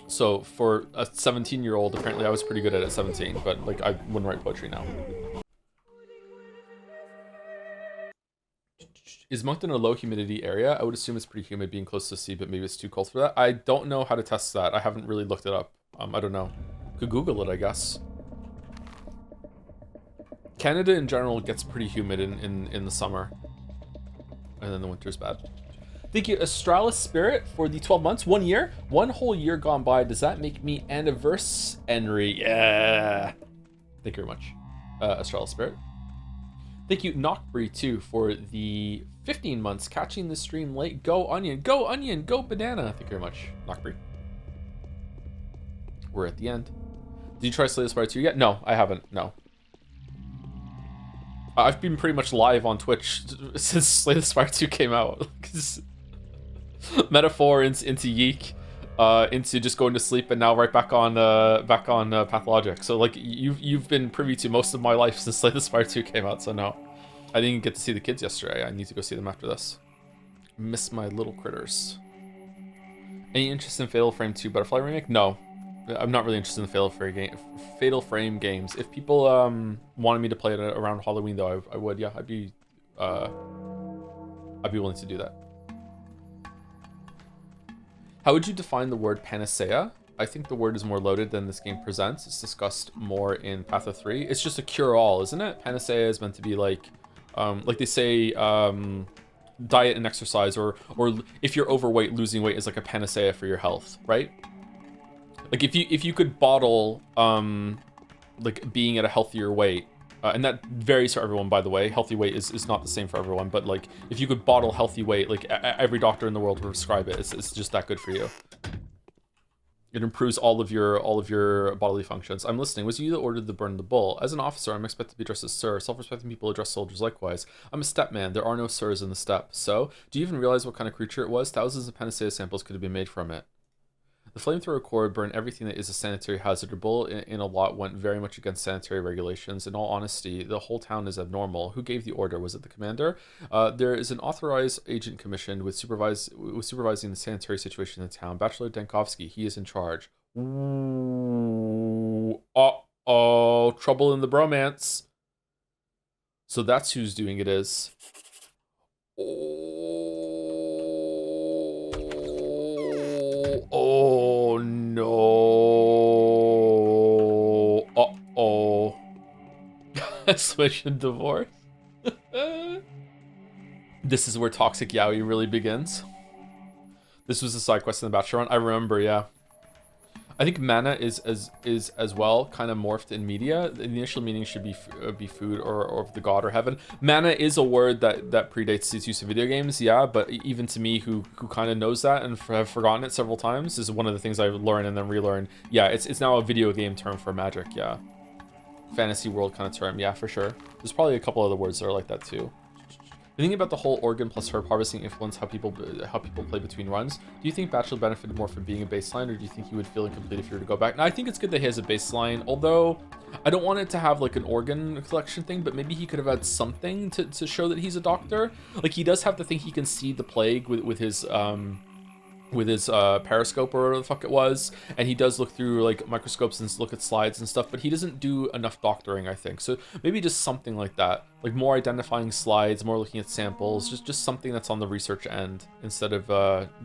S1: So for a 17-year-old, apparently I was pretty good at it at 17, but like I wouldn't write poetry now. Is Moncton a low humidity area? I would assume it's pretty humid being close to the sea, but maybe it's too cold for that. I don't know how to test that. I haven't really looked it up. I don't know. Could Google it, I guess. Canada in general gets pretty humid in the summer. And then the winter's bad. Thank you, Astralis Spirit, for the 12 months. 1 year. 1 whole year gone by. Does that make me anniversary? Yeah. Thank you very much, Astralis Spirit. Thank you, Knockbury, too, for the 15 months. Catching the stream late. Go Onion. Go Onion. Go Banana. Thank you very much, Knockbury. We're at the end. Did you try Slay the Spire 2 yet? No, I haven't. No. I've been pretty much live on Twitch since Slay the Spire 2 came out. Metaphor into Yeek, into just going to sleep, and now right back on Pathologic. So like you've been privy to most of my life since Slay the Spire 2 came out. So no, I didn't get to see the kids yesterday. I need to go see them after this. Miss my little critters. Any interest in Fatal Frame 2 Butterfly remake? No, I'm not really interested in Fatal Frame games. If people wanted me to play it around Halloween though, I would. Yeah, I'd be willing to do that. How would you define the word panacea? I think the word is more loaded than this game presents. It's discussed more in Patho 3. It's just a cure-all, isn't it? Panacea is meant to be like they say, diet and exercise, or if you're overweight, losing weight is like a panacea for your health, right? Like if you could bottle like being at a healthier weight, and that varies for everyone, by the way. Healthy weight is not the same for everyone, but like if you could bottle healthy weight, like every doctor in the world would prescribe it. It's just that good for you. It improves all of your bodily functions. I'm listening. Was it you that ordered the burn the bull? As an officer, I'm expected to be addressed as sir. Self-respecting people address soldiers likewise. I'm a step man. There are no sirs in the step. So, do you even realize what kind of creature it was? Thousands of panacea samples could have been made from it. The flamethrower cord burned everything that is a sanitary hazard. A bullet in a lot went very much against sanitary regulations. In all honesty, the whole town is abnormal. Who gave the order? Was it the commander? There is an authorized agent commissioned with supervising the sanitary situation in the town. Bachelor Dankovsky, he is in charge. Ooh. Uh-oh, trouble in the bromance. So that's who's doing it is. Oh no. Uh-oh. Switch and divorce. This is where toxic yaoi really begins. This was a side quest in the Bachelor run. I remember, yeah. I think mana is as well kind of morphed in media. The initial meaning should be food or the god or heaven. Mana is a word that predates its use of video games, yeah. But even to me, who kind of knows that and have forgotten it several times, is one of the things I learn and then relearn. Yeah, it's now a video game term for magic. Yeah, fantasy world kind of term. Yeah, for sure. There's probably a couple other words that are like that too. Thinking about the whole organ plus herb harvesting influence how people play between runs, do you think Bachelor benefited more from being a baseline, or do you think he would feel incomplete if you were to go back? Now, I think it's good that he has a baseline, although I don't want it to have like an organ collection thing, but maybe he could have had something to show that he's a doctor. Like, he does have the thing he can see the plague with his periscope or whatever the fuck it was, and he does look through like microscopes and look at slides and stuff, but he doesn't do enough doctoring, I think. So maybe just something like that, like more identifying slides, more looking at samples, just something that's on the research end instead of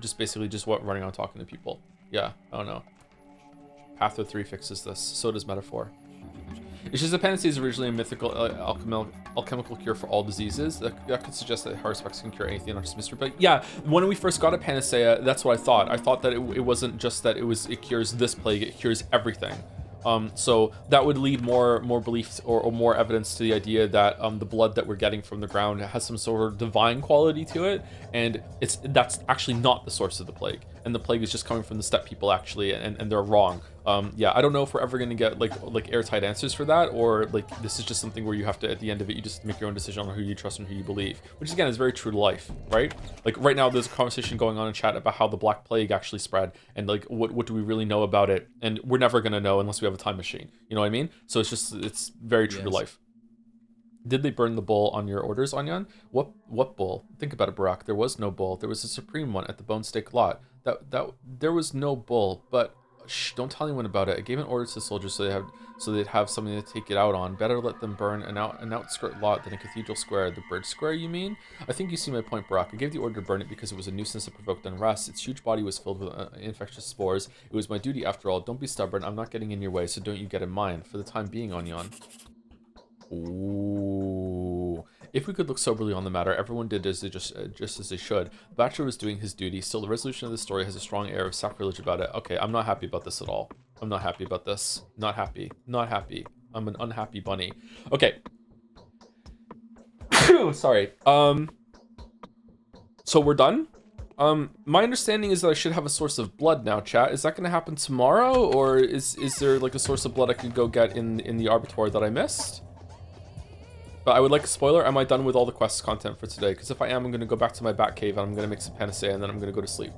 S1: just basically just running on talking to people. Yeah, I don't know. Patho 3 fixes this, so does Metaphor. It's just that Panacea is originally a mythical alchemical cure for all diseases. That could suggest that haruspex can cure anything, not just mystery. But yeah, when we first got a Panacea, that's what I thought. I thought that it wasn't just that it cures this plague, it cures everything. So that would lead more belief or more evidence to the idea that the blood that we're getting from the ground has some sort of divine quality to it, and that's actually not the source of the plague, and the plague is just coming from the steppe people actually, and they're wrong. Yeah, I don't know if we're ever gonna get like airtight answers for that, or like this is just something where you have to, at the end of it, you just make your own decision on who you trust and who you believe, which again is very true to life, right? Like right now there's a conversation going on in chat about how the Black Plague actually spread, and like what do we really know about it, and we're never gonna know unless we have a time machine, you know what I mean? So it's very true to life. Did they burn the bull on your orders, Anyan? What bull? Think about it, Barack. There was no bull. There was a supreme one at the Bone Stake lot. That there was no bull, but shh, don't tell anyone about it. I gave an order to the soldiers so they'd have something to take it out on. Better let them burn an outskirt lot than a cathedral square. The bridge square, you mean? I think you see my point, Barack. I gave the order to burn it because it was a nuisance that provoked unrest. Its huge body was filled with infectious spores. It was my duty after all. Don't be stubborn. I'm not getting in your way, so don't you get in mine. For the time being, Anyan. Ooh. If we could look soberly on the matter, everyone did just as they should. The Bachelor was doing his duty. Still, the resolution of the story has a strong air of sacrilege about it. Okay, I'm not happy about this at all. I'm not happy about this. Not happy. Not happy. I'm an unhappy bunny. Okay. Sorry. So we're done? My understanding is that I should have a source of blood now, chat. Is that going to happen tomorrow? Or is there like a source of blood I could go get in the Arbitor that I missed? But I would like a spoiler. Am I done with all the quest content for today? Because if I am, I'm going to go back to my bat cave and I'm going to make some Panacea and then I'm going to go to sleep.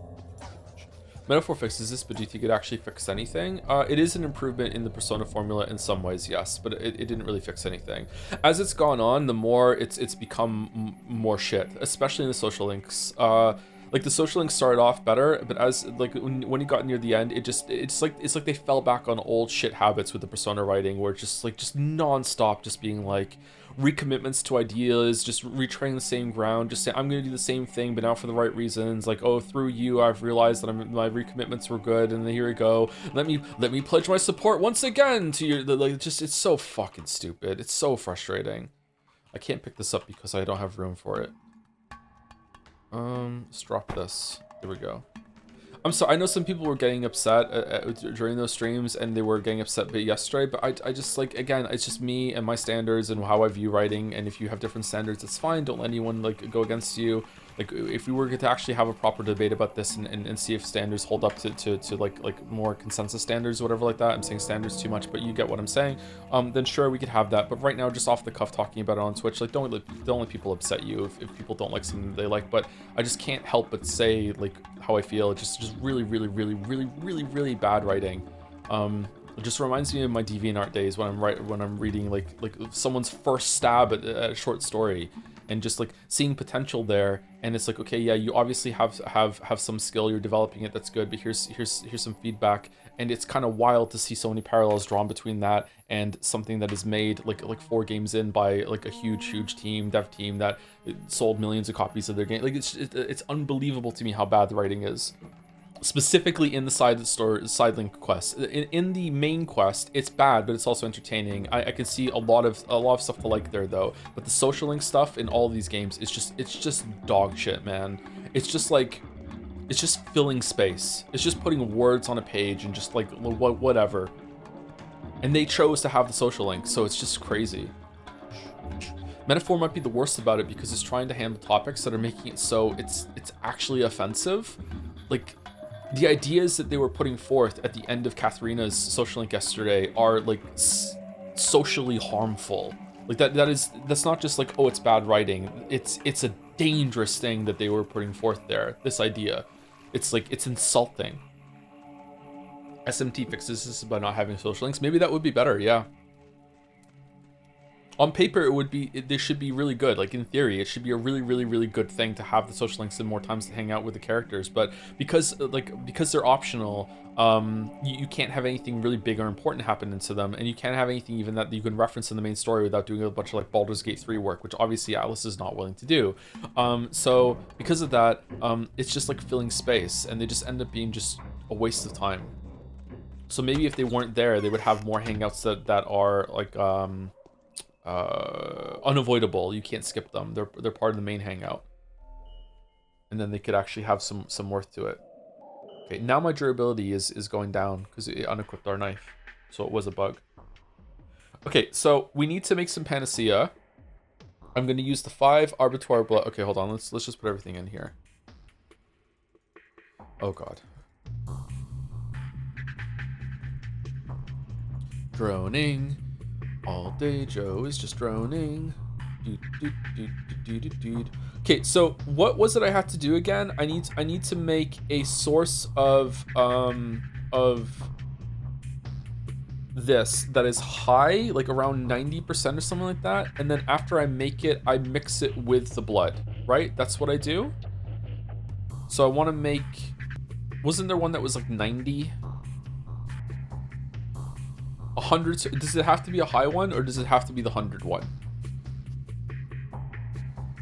S1: Metaphor fixes this, but do you think it actually fixed anything? It is an improvement in the Persona formula in some ways, yes, but it didn't really fix anything. As it's gone on, the more it's become more shit, especially in the social links. Like the social links started off better, but as like when it got near the end, it's like they fell back on old shit habits with the Persona writing, where it's just non-stop, just being like recommitments to ideas, just retreading the same ground, just saying I'm gonna do the same thing but now for the right reasons, like, oh, through you I've realized that my recommitments were good, and then here we go, let me pledge my support once again to your, like, just, it's so fucking stupid. It's so frustrating. I can't pick this up because I don't have room for it. Let's drop this. There we go. I'm sorry, I know some people were getting upset during those streams, and they were getting upset yesterday, but I just, like, again, it's just me and my standards and how I view writing, and if you have different standards, it's fine. Don't let anyone, like, go against you. Like, if we were to actually have a proper debate about this and see if standards hold up to like more consensus standards or whatever like that. I'm saying standards too much, but you get what I'm saying. Then sure, we could have that. But right now, just off the cuff talking about it on Twitch, like, don't let people upset you if people don't like something they like. But I just can't help but say, like, how I feel. Just really, really, really, really, really, really bad writing. It just reminds me of my DeviantArt days when I'm reading like someone's first stab at a short story, and just like seeing potential there, and it's like, okay, yeah, you obviously have some skill, you're developing it, that's good, but here's some feedback, and it's kind of wild to see so many parallels drawn between that and something that is made like 4 games in by like a huge dev team that sold millions of copies of their game. Like, it's unbelievable to me how bad the writing is. Specifically in the side-link quest. In the main quest, it's bad, but it's also entertaining. I can see a lot of stuff to like there though. But the social link stuff in all of these games is just dog shit, man. It's just filling space. It's just putting words on a page and just like whatever. And they chose to have the social link, so it's just crazy. Metaphor might be the worst about it because it's trying to handle topics that are making it so it's actually offensive. Like, the ideas that they were putting forth at the end of Katharina's social link yesterday are like socially harmful. Like that's not just like, oh, it's bad writing. It's a dangerous thing that they were putting forth there. This idea, it's like, it's insulting. SMT fixes this by not having social links. Maybe that would be better. Yeah. On paper, they should be really good. Like, in theory, it should be a really, really, really good thing to have the social links and more times to hang out with the characters. But because they're optional, you can't have anything really big or important happen into them, and you can't have anything even that you can reference in the main story without doing a bunch of like Baldur's Gate 3 work, which obviously Atlas is not willing to do. So because of that, it's just like filling space, and they just end up being just a waste of time. So maybe if they weren't there, they would have more hangouts that are like unavoidable. You can't skip them. They're part of the main hangout, and then they could actually have some worth to it. Okay, now my durability is going down because it unequipped our knife, so it was a bug. Okay, so we need to make some panacea. I'm going to use the 5 arbitoire blood. Okay, hold on. Let's just put everything in here. Oh god. Droning. All day Joe is just droning. Okay, so what was it I had to do again? I need to make a source of this that is high, like around 90% or something like that. And then after I make it, I mix it with the blood, right? That's what I do. So I want to make, wasn't there one that was like 90? 100, does it have to be a high one, or does it have to be the 100 one?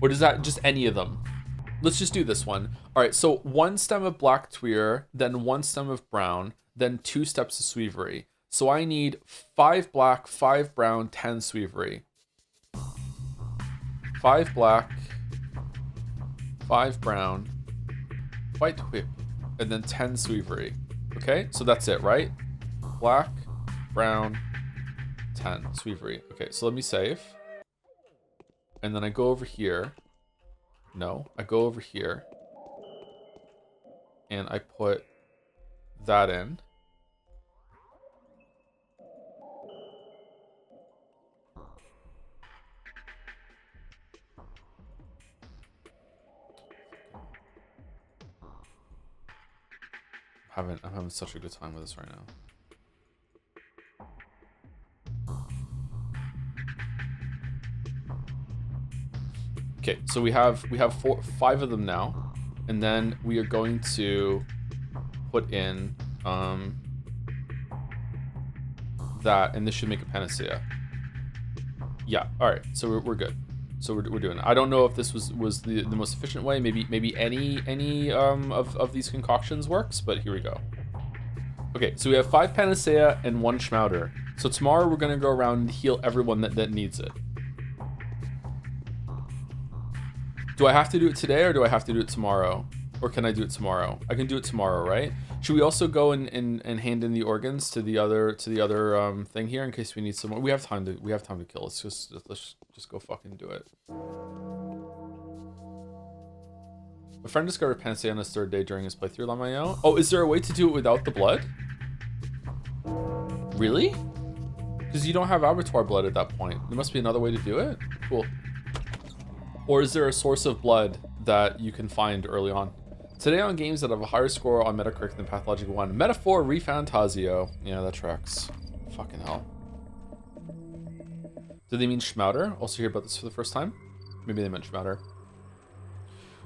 S1: Or does that just any of them? Let's just do this one. All right, so 1 stem of black tweer, then 1 stem of brown, then 2 steps of sweevery. So I need 5 black, 5 brown, 10 sweevery. 5 black, 5 brown, white whip, and then 10 sweevery. Okay, so that's it, right? Black, brown, 10 sweevery. Okay, so let me save, and then I go over here. No, I go over here and I put that in. I'm having such a good time with this right now. Okay, so we have 5 of them now, and then we are going to put in that, and this should make a panacea. Yeah, all right, so we're good. So we're doing it. I don't know if this was the most efficient way. Maybe any of these concoctions works, but here we go. Okay, so we have 5 panacea and 1 schmouder. So tomorrow we're gonna go around and heal everyone that needs it. Do I have to do it today, or do I have to do it tomorrow? Or can I do it tomorrow? I can do it tomorrow, right? Should we also go and hand in the organs to the other thing here in case we need some more? We have time to kill. Let's just go fucking do it. A friend discovered Panacea on his 3rd day during his playthrough Lamayo. Oh, is there a way to do it without the blood? Really? Because you don't have abattoir blood at that point. There must be another way to do it? Cool. Or is there a source of blood that you can find early on? Today on games that have a higher score on Metacritic than Pathologic 1. Metaphor Refantasio. Yeah, that tracks. Fucking hell. Do they mean Schmouder? Also hear about this for the first time? Maybe they meant Schmouder.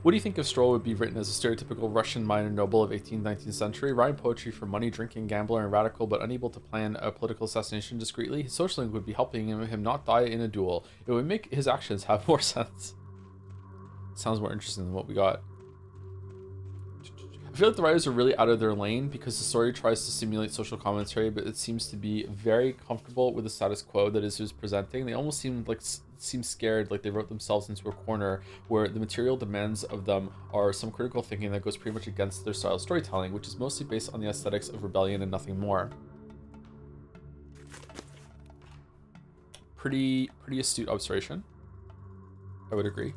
S1: What do you think if Stroll would be written as a stereotypical Russian minor noble of 18th, 19th century, writing poetry for money, drinking, gambler, and radical, but unable to plan a political assassination discreetly? His social link would be helping him not die in a duel. It would make his actions have more sense. Sounds more interesting than what we got. I feel like the writers are really out of their lane because the story tries to simulate social commentary, but it seems to be very comfortable with the status quo that is who's presenting. They almost seem scared, like they wrote themselves into a corner where the material demands of them are some critical thinking that goes pretty much against their style of storytelling, which is mostly based on the aesthetics of rebellion and nothing more. Pretty astute observation. I would agree.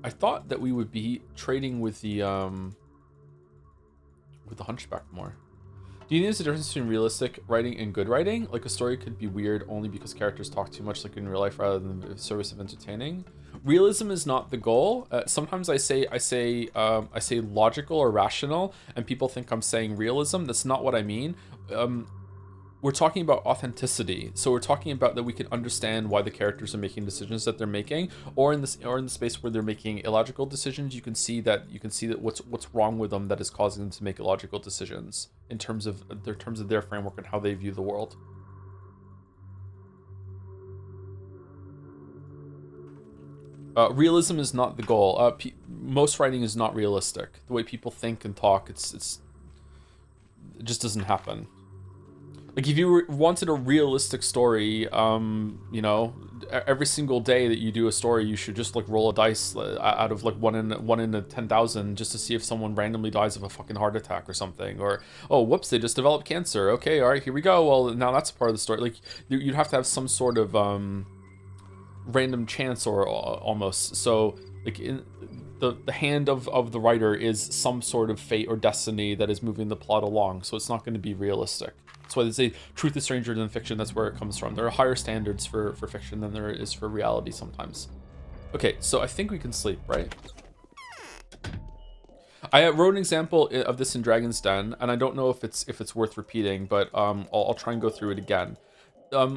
S1: I thought that we would be trading with the Hunchback more. Do you think there's a difference between realistic writing and good writing? Like a story could be weird only because characters talk too much like in real life rather than the service of entertaining. Realism is not the goal. Sometimes I say logical or rational and people think I'm saying realism. That's not what I mean. We're talking about authenticity. So we're talking about that we can understand why the characters are making decisions that they're making, or in the space where they're making illogical decisions, you can see that what's wrong with them that is causing them to make illogical decisions in terms of their framework and how they view the world. Realism is not the goal. Most writing is not realistic. The way people think and talk, it just doesn't happen. Like if you wanted a realistic story, you know, every single day that you do a story, you should just like roll a dice out of like one in a 10,000 just to see if someone randomly dies of a fucking heart attack or something, or oh whoops, they just developed cancer. Okay, all right, here we go. Well, now that's part of the story. Like you'd have to have some sort of random chance or almost. So like in the hand of the writer is some sort of fate or destiny that is moving the plot along. So it's not going to be realistic. That's why they say truth is stranger than fiction. That's where it comes from. There are higher standards for fiction than there is for reality sometimes. Okay, so I think we can sleep, right? I wrote an example of this in Dragon's Den, and I don't know if it's worth repeating, but I'll try and go through it again.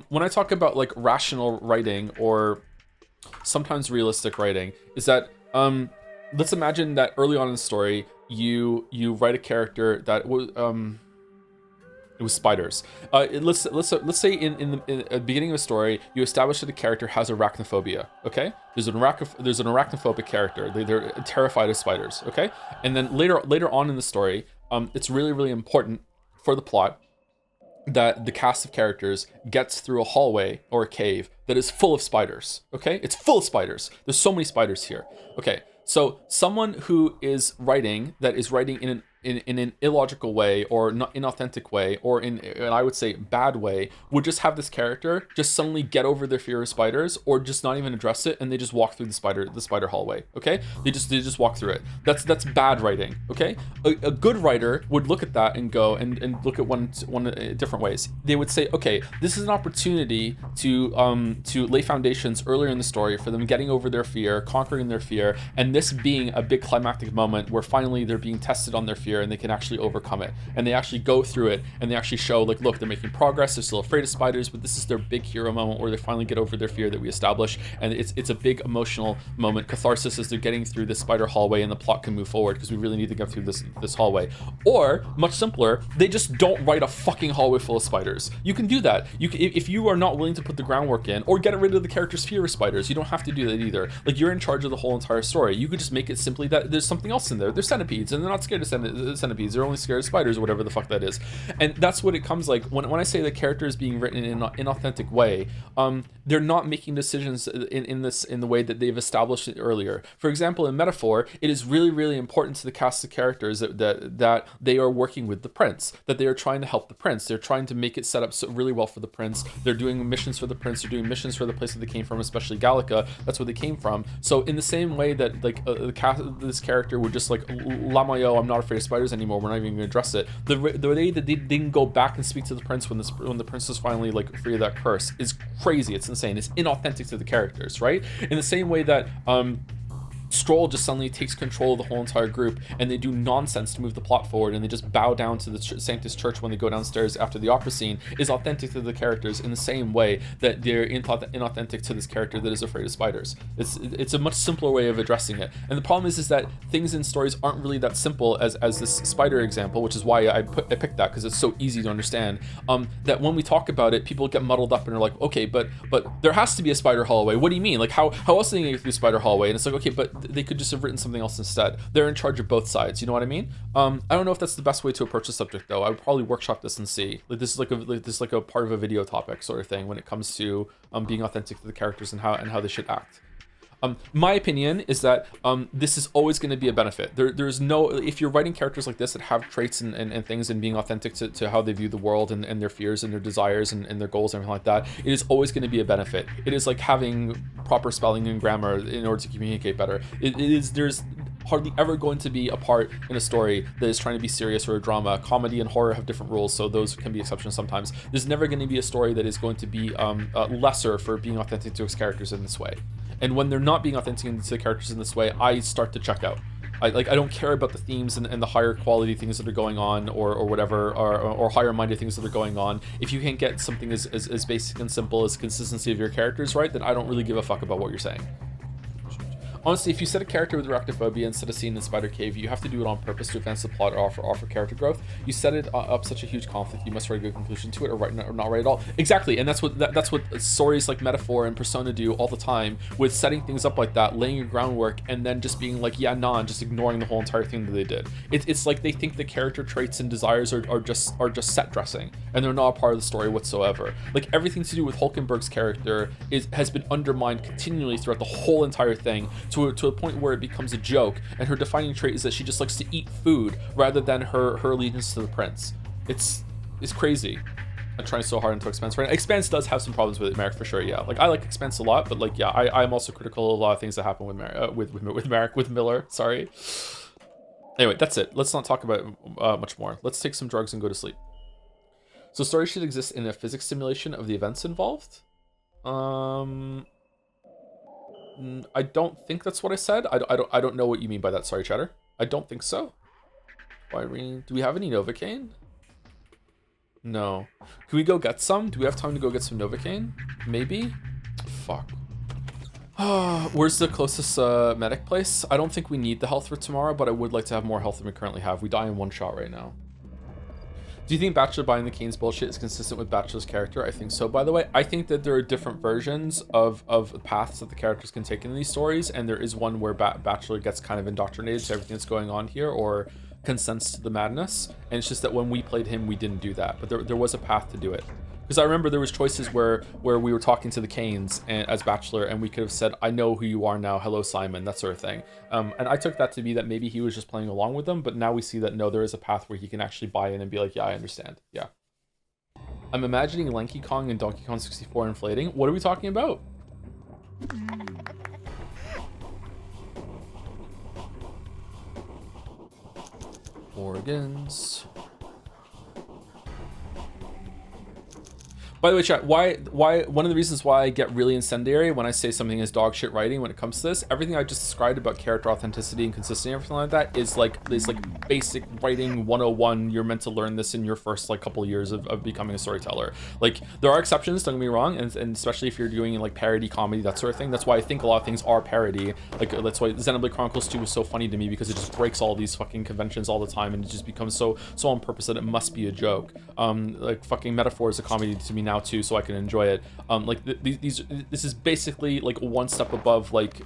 S1: When I talk about like rational writing or sometimes realistic writing, is that let's imagine that early on in the story you write a character that was it was spiders. Let's say in the beginning of a story, you establish that the character has arachnophobia. Okay, there's an arachnophobic character. They're terrified of spiders. Okay, and then later on in the story, it's really important for the plot that the cast of characters gets through a hallway or a cave that is full of spiders. Okay, it's full of spiders. There's so many spiders here. Okay, so someone who is writing in an illogical way or not inauthentic way or in I would say bad way would just have this character just suddenly get over their fear of spiders or just not even address it, and they just walk through the spider hallway. Okay, they just walk through it. That's bad writing. Okay, a good writer would look at that and go and look at one different ways. They would say, okay, this is an opportunity to lay foundations earlier in the story for them getting over their fear, conquering their fear, and this being a big climactic moment where finally they're being tested on their fear and they can actually overcome it, and they actually go through it and they actually show like, look, they're making progress, they're still afraid of spiders, but this is their big hero moment where they finally get over their fear that we establish, and it's a big emotional moment, catharsis, as they're getting through this spider hallway and the plot can move forward because we really need to get through this hallway. Or much simpler, they just don't write a fucking hallway full of spiders. You can do that. If you are not willing to put the groundwork in or get rid of the character's fear of spiders, you don't have to do that either. Like, you're in charge of the whole entire story. You could just make it simply that there's something else in there. There's centipedes and they're not scared of centipedes. They're only scared of spiders or whatever the fuck that is. And that's what it comes like when I say the character is being written in an inauthentic way. They're not making decisions in the way that they've established it earlier. For example, in Metaphor, it is really, really important to the cast of characters that they are working with the prince, that they are trying to help the prince. They're trying to make it set up so really well for the prince. They're doing missions for the prince. They're doing missions for the place that they came from, especially Gallica. That's where they came from. So in the same way that like this character would just like Lamayo, I'm not afraid of spiders anymore. We're not even going to address it. The way that they didn't go back and speak to the prince when the prince was finally like free of that curse is crazy. It's insane. It's inauthentic to the characters, right? In the same way that Stroll just suddenly takes control of the whole entire group, and they do nonsense to move the plot forward, and they just bow down to the Sanctus Church when they go downstairs after the opera scene, is authentic to the characters in the same way that they're inauthentic to this character that is afraid of spiders. It's a much simpler way of addressing it. And the problem is that things in stories aren't really that simple as this spider example, which is why I picked that, because it's so easy to understand. That when we talk about it, people get muddled up and are like, okay, but there has to be a spider hallway. What do you mean? Like how else are they gonna get through spider hallway? And it's like, okay, but they could just have written something else instead. They're in charge of both sides. You know what I mean? I don't know if that's the best way to approach the subject, though. I would probably workshop this and see. Like this is like a part of a video topic sort of thing when it comes to being authentic to the characters and how they should act. My opinion is that this is always going to be a benefit. There's no, if you're writing characters like this that have traits and things and being authentic to how they view the world and their fears and their desires and their goals and everything like that, it is always going to be a benefit. It is like having proper spelling and grammar in order to communicate better. There's hardly ever going to be a part in a story that is trying to be serious or a drama. Comedy and horror have different rules, so those can be exceptions sometimes. There's never going to be a story that is going to be lesser for being authentic to its characters in this way. And when they're not being authentic to the characters in this way, I start to check out. I don't care about the themes and the higher quality things that are going on or whatever, or higher minded things that are going on. If you can't get something as basic and simple as consistency of your characters right, then I don't really give a fuck about what you're saying. Honestly, if you set a character with arachnophobia and set a scene in Spider Cave, you have to do it on purpose to advance the plot or offer character growth. You set it up such a huge conflict, you must write a good conclusion to it or not write at all. Exactly, and that's what stories like Metaphor and Persona do all the time, with setting things up like that, laying your groundwork, and then just being like, yeah, nah, and just ignoring the whole entire thing that they did. It's like they think the character traits and desires are just set dressing, and they're not a part of the story whatsoever. Like everything to do with Hulkenberg's character has been undermined continually throughout the whole entire thing, to a point where it becomes a joke, and her defining trait is that she just likes to eat food rather than her allegiance to the prince. It's crazy. I'm trying so hard into Expanse right now. Expanse does have some problems with it, Merrick, for sure. Yeah, like I like Expanse a lot, but like yeah, I'm also critical of a lot of things that happen with Miller. Sorry. Anyway, that's it. Let's not talk about much more. Let's take some drugs and go to sleep. So story should exist in a physics simulation of the events involved. I don't think that's what I said. I don't know what you mean by that. Sorry, Chatter. I don't think so. Irene, do we have any Novocaine? No. Can we go get some? Do we have time to go get some Novocaine? Maybe? Fuck. Where's the closest medic place? I don't think we need the health for tomorrow, but I would like to have more health than we currently have. We die in one shot right now. Do you think Bachelor buying the Kains bullshit is consistent with Bachelor's character? I think so, by the way. I think that there are different versions of paths that the characters can take in these stories, and there is one where Bachelor gets kind of indoctrinated to everything that's going on here, or consents to the madness, and it's just that when we played him, we didn't do that, but there was a path to do it. Because I remember there was choices where we were talking to the Kains as Bachelor, and we could have said, I know who you are now, hello Simon, that sort of thing. And I took that to be that maybe he was just playing along with them, but now we see that no, there is a path where he can actually buy in and be like, yeah, I understand, yeah. I'm imagining Lanky Kong and Donkey Kong 64 inflating. What are we talking about? Organs. By the way, chat, why one of the reasons why I get really incendiary when I say something is dog shit writing when it comes to this, everything I just described about character authenticity and consistency and everything like that is like basic writing 101. You're meant to learn this in your first like couple of years of becoming a storyteller. Like there are exceptions, don't get me wrong, and especially if you're doing like parody comedy, that sort of thing. That's why I think a lot of things are parody. Like that's why Xenoblade Chronicles 2 was so funny to me, because it just breaks all these fucking conventions all the time, and it just becomes so on purpose that it must be a joke. Like fucking Metaphor is a comedy to me now too, so I can enjoy it. Like this is basically like one step above like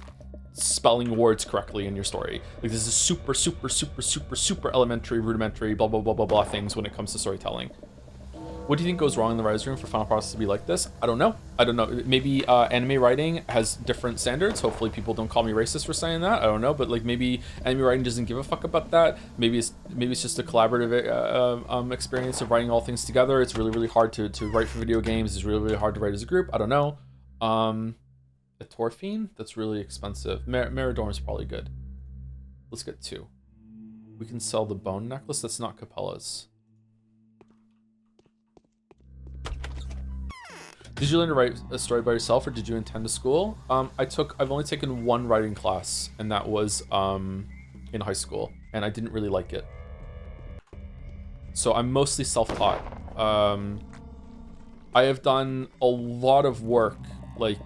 S1: spelling words correctly in your story. Like, this is super, super, super, super, super elementary, rudimentary, blah, blah, blah, blah, blah things when it comes to storytelling. What do you think goes wrong in the writer's room for Final Process to be like this? I don't know. Maybe anime writing has different standards. Hopefully people don't call me racist for saying that. I don't know, but like maybe anime writing doesn't give a fuck about that. Maybe it's just a collaborative experience of writing all things together. It's really, really hard to write for video games. It's really, really hard to write as a group. I don't know. A Torfine? That's really expensive. Meridorm is probably good. Let's get 2. We can sell the bone necklace. That's not Capella's. Did you learn to write a story by yourself, or did you attend a school? I've only taken 1 writing class, and that was in high school, and I didn't really like it. So I'm mostly self-taught. I have done a lot of work, like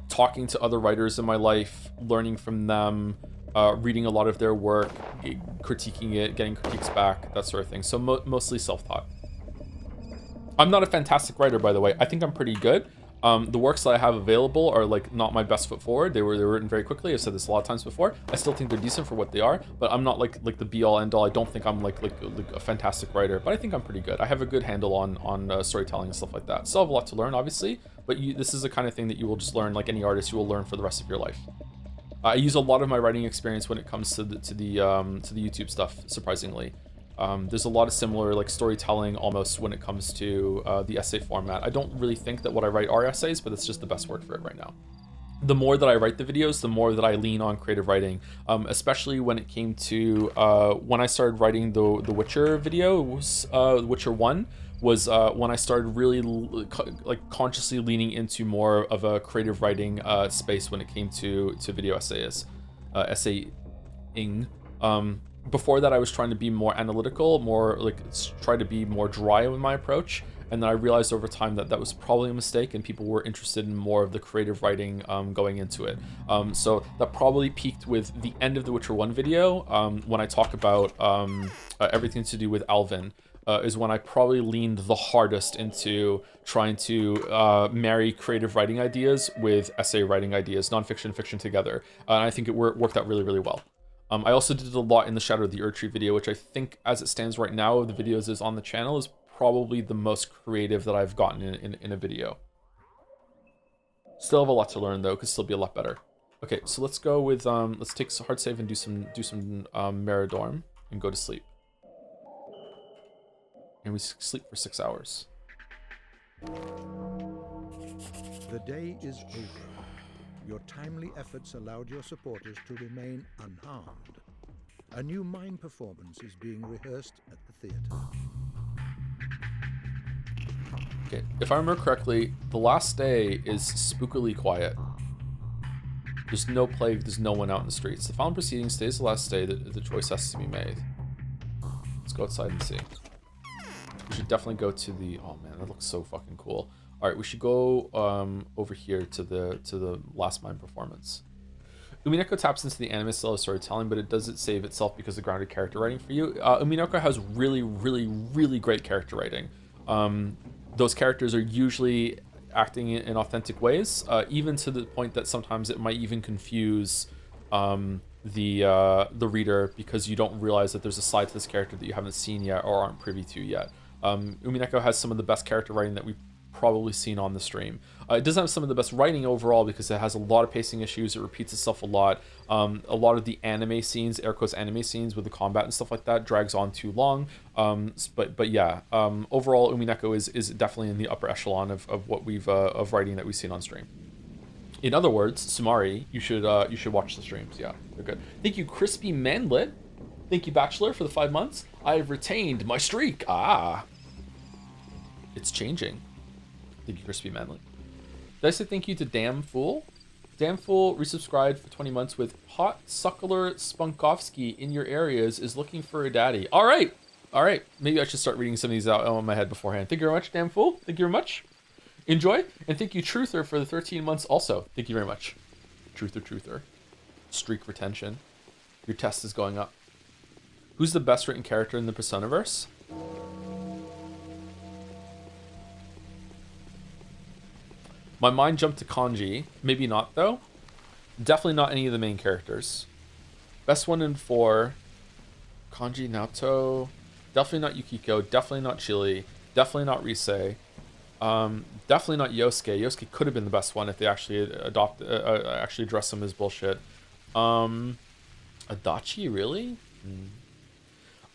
S1: talking to other writers in my life, learning from them, reading a lot of their work, critiquing it, getting critiques back, that sort of thing. So mostly self-taught. I'm not a fantastic writer, by the way. I think I'm pretty good. The works that I have available are like not my best foot forward. They were written very quickly. I've said this a lot of times before. I still think they're decent for what they are, but I'm not like the be all end all. I don't think I'm like a fantastic writer, but I think I'm pretty good. I have a good handle on storytelling and stuff like that. Still have a lot to learn, obviously, but this is the kind of thing that you will just learn, like any artist, you will learn for the rest of your life. I use a lot of my writing experience when it comes to the YouTube stuff, surprisingly. There's a lot of similar like storytelling almost when it comes to the essay format. I don't really think that what I write are essays, but it's just the best word for it right now. The more that I write the videos, the more that I lean on creative writing, especially when it came to when I started writing the Witcher video. It was Witcher 1 was when I started really like consciously leaning into more of a creative writing space when it came to video essays, essaying. Before that, I was trying to be more analytical, more like try to be more dry with my approach, and then I realized over time that that was probably a mistake, and people were interested in more of the creative writing going into it. So that probably peaked with the end of the Witcher 1 video, when I talk about everything to do with Alvin, is when I probably leaned the hardest into trying to marry creative writing ideas with essay writing ideas, nonfiction and fiction together. And I think it worked out really, really well. I also did a lot in the Shadow of the Erdtree video, which I think, as it stands right now, of the videos is on the channel, is probably the most creative that I've gotten in a video. Still have a lot to learn though, could still be a lot better. Okay, so let's go with let's take a hard save and do some Meridorm and go to sleep. And we sleep for 6 hours.
S10: The day is over. Your timely efforts allowed your supporters to remain unharmed. A new mime performance is being rehearsed at the theater.
S1: Okay, if I remember correctly, the last day is spookily quiet. There's no plague, there's no one out in the streets. The final proceeding stays the last day, the choice has to be made. Let's go outside and see. We should definitely go to the, oh man, that looks so fucking cool. All right, we should go over here to the last mime performance. Umineko taps into the anime style of storytelling, but it doesn't save itself because of grounded character writing for you. Umineko has really, really, really great character writing. Those characters are usually acting in authentic ways, even to the point that sometimes it might even confuse the reader because you don't realize that there's a side to this character that you haven't seen yet or aren't privy to yet. Umineko has some of the best character writing that we've probably seen on the stream. It doesn't have some of the best writing overall because it has a lot of pacing issues. It repeats itself a lot. A lot of the anime scenes, air quotes anime scenes with the combat and stuff like that, drags on too long. But yeah, overall Umineko is definitely in the upper echelon of what we've of writing that we've seen on stream. In other words, Sumari, you should watch the streams. Yeah, they're good. Thank you, Crispy Manlet. Thank you, Bachelor, for the 5 months. I have retained my streak. It's changing. Thank you, Crispy Manly. Did I say thank you to Damn Fool? Damn Fool resubscribed for 20 months with Hot Suckler Spunkovsky in your areas is looking for a daddy. All right. Maybe I should start reading some of these out on my head beforehand. Thank you very much, Damn Fool. Thank you very much. Enjoy. And thank you, Truther, for the 13 months also. Thank you very much. Truther. Streak retention. Your test is going up. Who's the best written character in the Personaverse? My mind jumped to Kanji. Maybe not, though. Definitely not any of the main characters. Best one in 4, Kanji Naoto. Definitely not Yukiko. Definitely not Chili. Definitely not Rise. Definitely not Yosuke. Yosuke could have been the best one if they actually actually addressed him as bullshit. Adachi, really?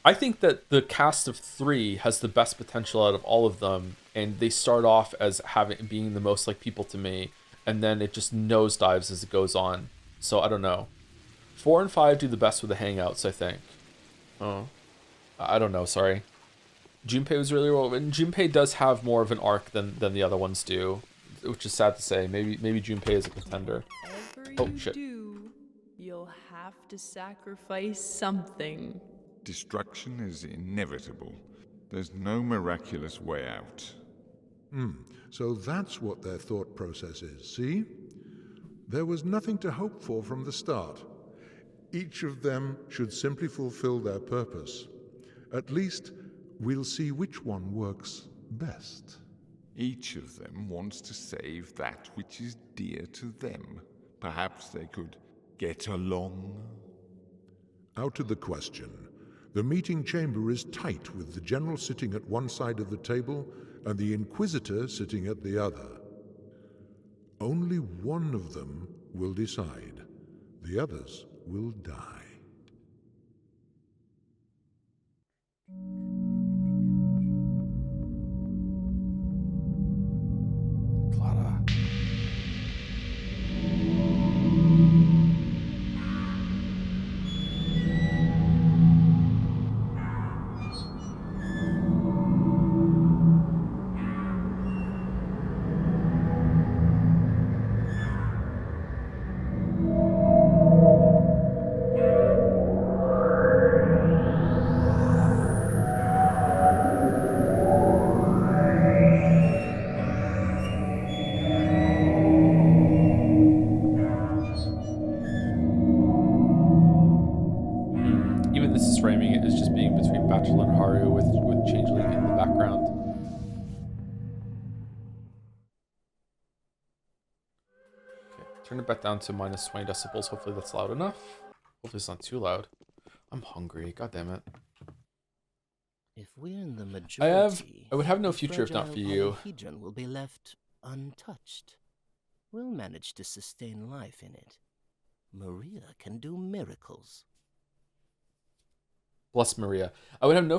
S1: I think that the cast of 3 has the best potential out of all of them, and they start off as being the most like people to me, and then it just nosedives as it goes on. So I don't know. 4 and 5 do the best with the hangouts, I think. Oh, I don't know. Sorry. Junpei was really well, and Junpei does have more of an arc than the other ones do, which is sad to say. Maybe Junpei is a contender.
S11: Whatever you do, you'll have to sacrifice something.
S3: Destruction is inevitable. There's no miraculous way out.
S2: So that's what their thought process is, see? There was nothing to hope for from the start. Each of them should simply fulfill their purpose. At least, we'll see which one works best.
S3: Each of them wants to save that which is dear to them. Perhaps they could get along?
S2: Out of the question. The meeting chamber is tight, with the general sitting at one side of the table and the Inquisitor sitting at the other. Only one of them will decide. The others will die.
S1: Clara. Even this is framing it as just being between Bachelor and Haru with Changeling in the background. Okay, turn it back down to minus 20 decibels. Hopefully that's loud enough. Hopefully it's not too loud. I'm hungry. God damn it.
S4: If we're in the majority,
S1: I would have no future if not for you.
S4: Polyhedron will be left untouched. We'll manage to sustain life in it. Maria can do miracles.
S1: Bless Maria. I would have no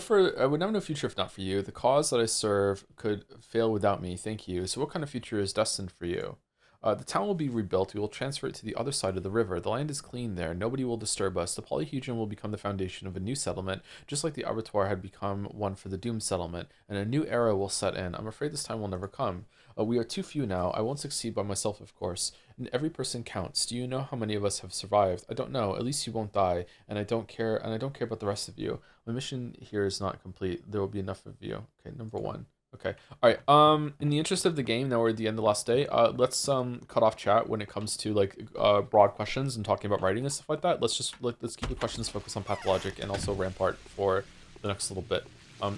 S1: future if not for you. The cause that I serve could fail without me. Thank you. So what kind of future is destined for you? The town will be rebuilt. We will transfer it to the other side of the river. The land is clean there. Nobody will disturb us. The polyhedron will become the foundation of a new settlement, just like the abattoir had become one for the doomed settlement, and a new era will set in. I'm afraid this time will never come. We are too few now. I won't succeed by myself, of course. And every person counts. Do you know how many of us have survived? I don't know. At least you won't die. And I don't care. And I don't care about the rest of you. My mission here is not complete. There will be enough of you. Okay, number 1. Okay. All right. In the interest of the game, now we're at the end of the last day. Let's cut off chat when it comes to like broad questions and talking about writing and stuff like that. Let's keep the questions focused on Pathologic and also Rampart for the next little bit.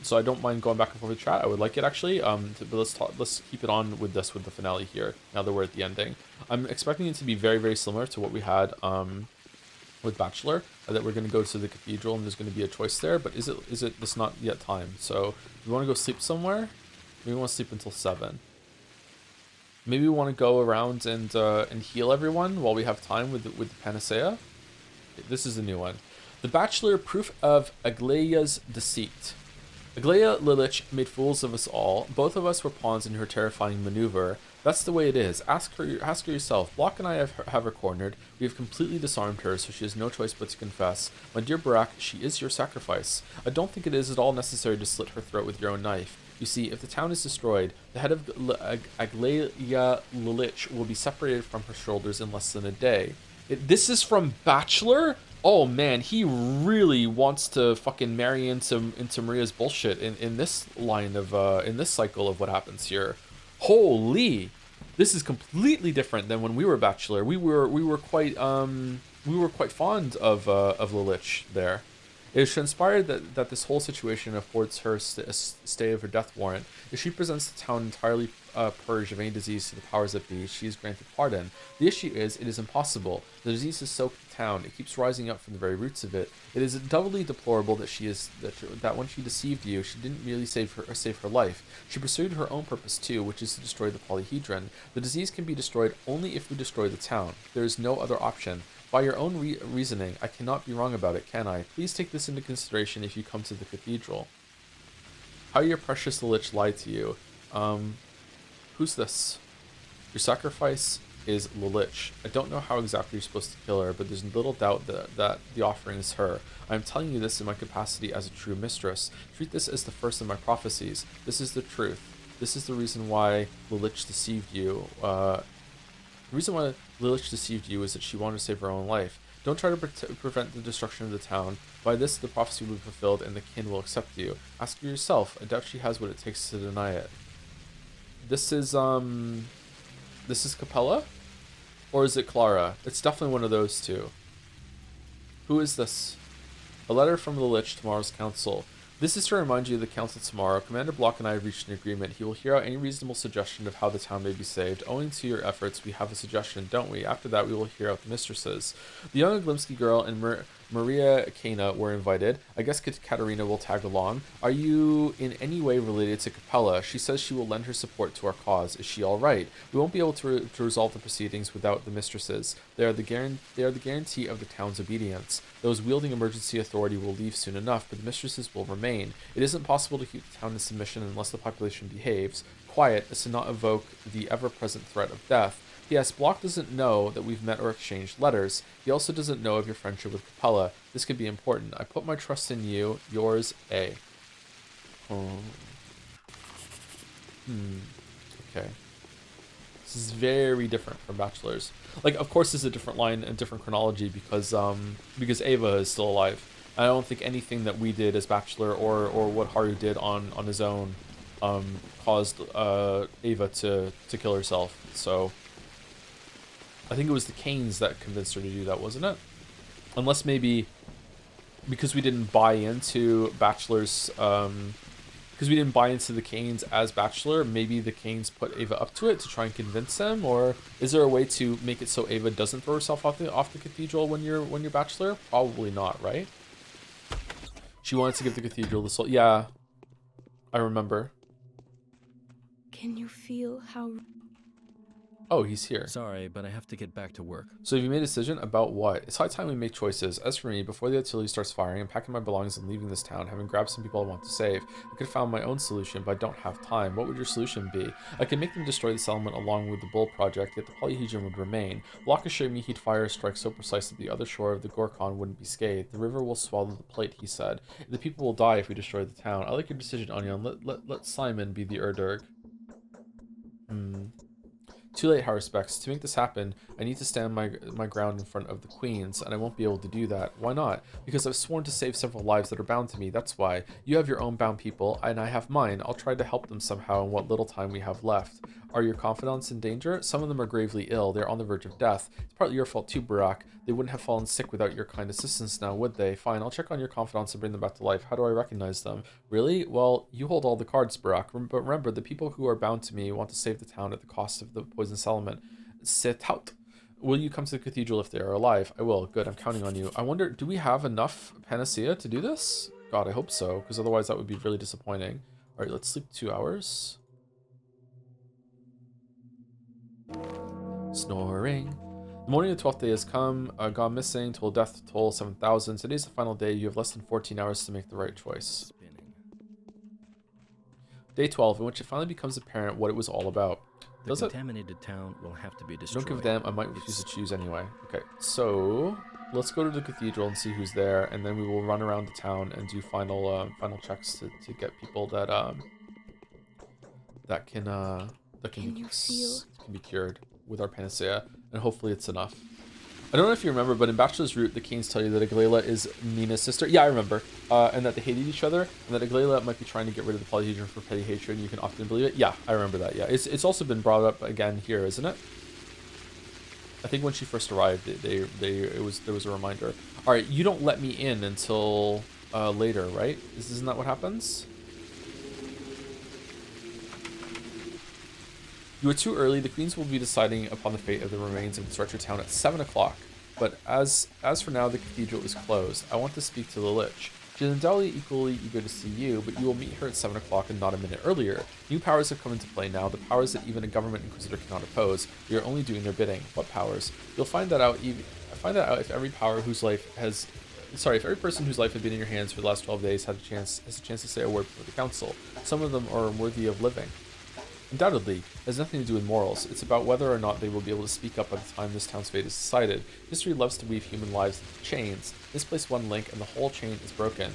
S1: So I don't mind going back and forth with chat. I would like it actually. But let's keep it on with the finale here. Now that we're at the ending, I'm expecting it to be very, very similar to what we had with Bachelor. That we're going to go to the cathedral and there's going to be a choice there. But is it? It's not yet time. So we want to go sleep somewhere. Maybe we want to sleep until 7. Maybe we want to go around and heal everyone while we have time with the panacea. This is a new one. The Bachelor, proof of Aglaya's deceit. Aglaya Lilich made fools of us all. Both of us were pawns in her terrifying maneuver. That's the way it is. Ask her yourself. Block and I have her cornered. We have completely disarmed her, so she has no choice but to confess. My dear Barak, she is your sacrifice. I don't think it is at all necessary to slit her throat with your own knife. You see, if the town is destroyed, the head of Aglaya Lilich will be separated from her shoulders in less than a day. This is from Bachelor? Oh man, he really wants to fucking marry into Maria's bullshit in this line of in this cycle of what happens here. Holy, this is completely different than when we were Bachelor. We were quite fond of Lilich there. It is transpired that this whole situation affords her a stay of her death warrant. If she presents the town entirely purge of any disease to the powers that be, she is granted pardon. The issue is, it is impossible. The disease has soaked the town. It keeps rising up from the very roots of it. It is doubly deplorable that that when she deceived you, she didn't merely save her life. She pursued her own purpose too, which is to destroy the polyhedron. The disease can be destroyed only if we destroy the town. There is no other option. By your own reasoning, I cannot be wrong about it, can I? Please take this into consideration if you come to the cathedral. How your precious Lich lied to you. Who's this? Your sacrifice is Lilich. I don't know how exactly you're supposed to kill her, but there's little doubt that the offering is her. I am telling you this in my capacity as a true mistress. Treat this as the first of my prophecies. This is the truth. This is the reason why Lilich deceived you. The reason why Lilich deceived you is that she wanted to save her own life. Don't try to prevent the destruction of the town. By this, the prophecy will be fulfilled and the kin will accept you. Ask her yourself. I doubt she has what it takes to deny it. This is Capella? Or is it Clara? It's definitely one of those two. Who is this? A letter from the Lich, tomorrow's council. This is to remind you of the council tomorrow. Commander Block and I have reached an agreement. He will hear out any reasonable suggestion of how the town may be saved. Owing to your efforts, we have a suggestion, don't we? After that, we will hear out the mistresses. The young Glimsky girl and Maria Kana were invited. I guess Katerina will tag along. Are you in any way related to Capella? She says she will lend her support to our cause. Is she all right? We won't be able to resolve the proceedings without the mistresses. They are the guarantee of the town's obedience. Those wielding emergency authority will leave soon enough, but the mistresses will remain. It isn't possible to keep the town in submission unless the population behaves. Quiet as to not evoke the ever-present threat of death. P.S. Block doesn't know that we've met or exchanged letters. He also doesn't know of your friendship with Capella. This could be important. I put my trust in you. Yours, A. Okay. This is very different from Bachelor's. Like, of course, this is a different line and different chronology because Ava is still alive. I don't think anything that we did as Bachelor or what Haru did on his own caused Ava to kill herself. So I think it was the Kains that convinced her to do that, wasn't it? Unless maybe because we didn't buy into Bachelor's, because we didn't buy into the Kains as Bachelor, maybe the Kains put Ava up to it to try and convince them, or is there a way to make it so Ava doesn't throw herself off the cathedral when you're Bachelor? Probably not, right? She wanted to give the cathedral the soul. Yeah, I remember.
S7: Can you feel how...
S1: Oh, he's here.
S6: Sorry, but I have to get back to work.
S1: So have you made a decision about what? It's high time we make choices. As for me, before the artillery starts firing, I'm packing my belongings and leaving this town, having grabbed some people I want to save. I could have found my own solution, but I don't have time. What would your solution be? I could make them destroy the settlement along with the Bull Project, yet the polyhedron would remain. Block assured me he'd fire a strike so precise that the other shore of the Gorkon wouldn't be scathed. The river will swallow the plate, he said. The people will die if we destroy the town. I like your decision, Onion. Let Simon be the Erdurg. Too late, haruspex. To make this happen, I need to stand my ground in front of the queens, and I won't be able to do that. Why not? Because I've sworn to save several lives that are bound to me, that's why. You have your own bound people, and I have mine. I'll try to help them somehow in what little time we have left. Are your confidants in danger? Some of them are gravely ill. They're on the verge of death. It's partly your fault too, Barak. They wouldn't have fallen sick without your kind assistance now, would they? Fine, I'll check on your confidants and bring them back to life. How do I recognize them? Really? Well, you hold all the cards, Barak. But remember, the people who are bound to me want to save the town at the cost of the poison settlement. Sit out. Will you come to the cathedral if they are alive? I will. Good, I'm counting on you. I wonder, do we have enough panacea to do this? God, I hope so, because otherwise that would be really disappointing. Alright, let's sleep 2 hours. Snoring. The morning of the 12th day has come, gone missing, toll death toll 7,000. Today's the final day. You have less than 14 hours to make the right choice. Day 12, in which it finally becomes apparent what it was all about.
S6: The contaminated town will have to be destroyed.
S1: Don't give a damn, I might refuse to choose anyway. Okay, so let's go to the cathedral and see who's there, and then we will run around the town and do final checks to get people that can be cured with our panacea, and hopefully it's enough. I don't know if you remember, but in Bachelor's Root, the Kains tell you that Aglaela is Nina's sister. Yeah, I remember. And that they hated each other, and that Aglaela might be trying to get rid of the polyhedron for petty hatred, and you can often believe it. Yeah, I remember that, yeah. It's also been brought up again here, isn't it? I think when she first arrived, there was a reminder. Alright, you don't let me in until later, right? Isn't that what happens? You are too early. The Queens will be deciding upon the fate of the remains of the Stretcher Town at 7 o'clock. But as for now, the cathedral is closed. I want to speak to the Lich. She is undoubtedly equally eager to see you, but you will meet her at 7 o'clock and not a minute earlier. New powers have come into play now, the powers that even a government Inquisitor cannot oppose. We are only doing their bidding. What powers? You'll find that out if every power whose life has... Sorry, if every person whose life has been in your hands for the last 12 days has a chance to say a word before the council. Some of them are worthy of living. Undoubtedly, it has nothing to do with morals. It's about whether or not they will be able to speak up by the time this town's fate is decided. History loves to weave human lives into chains. Misplace one link and the whole chain is broken.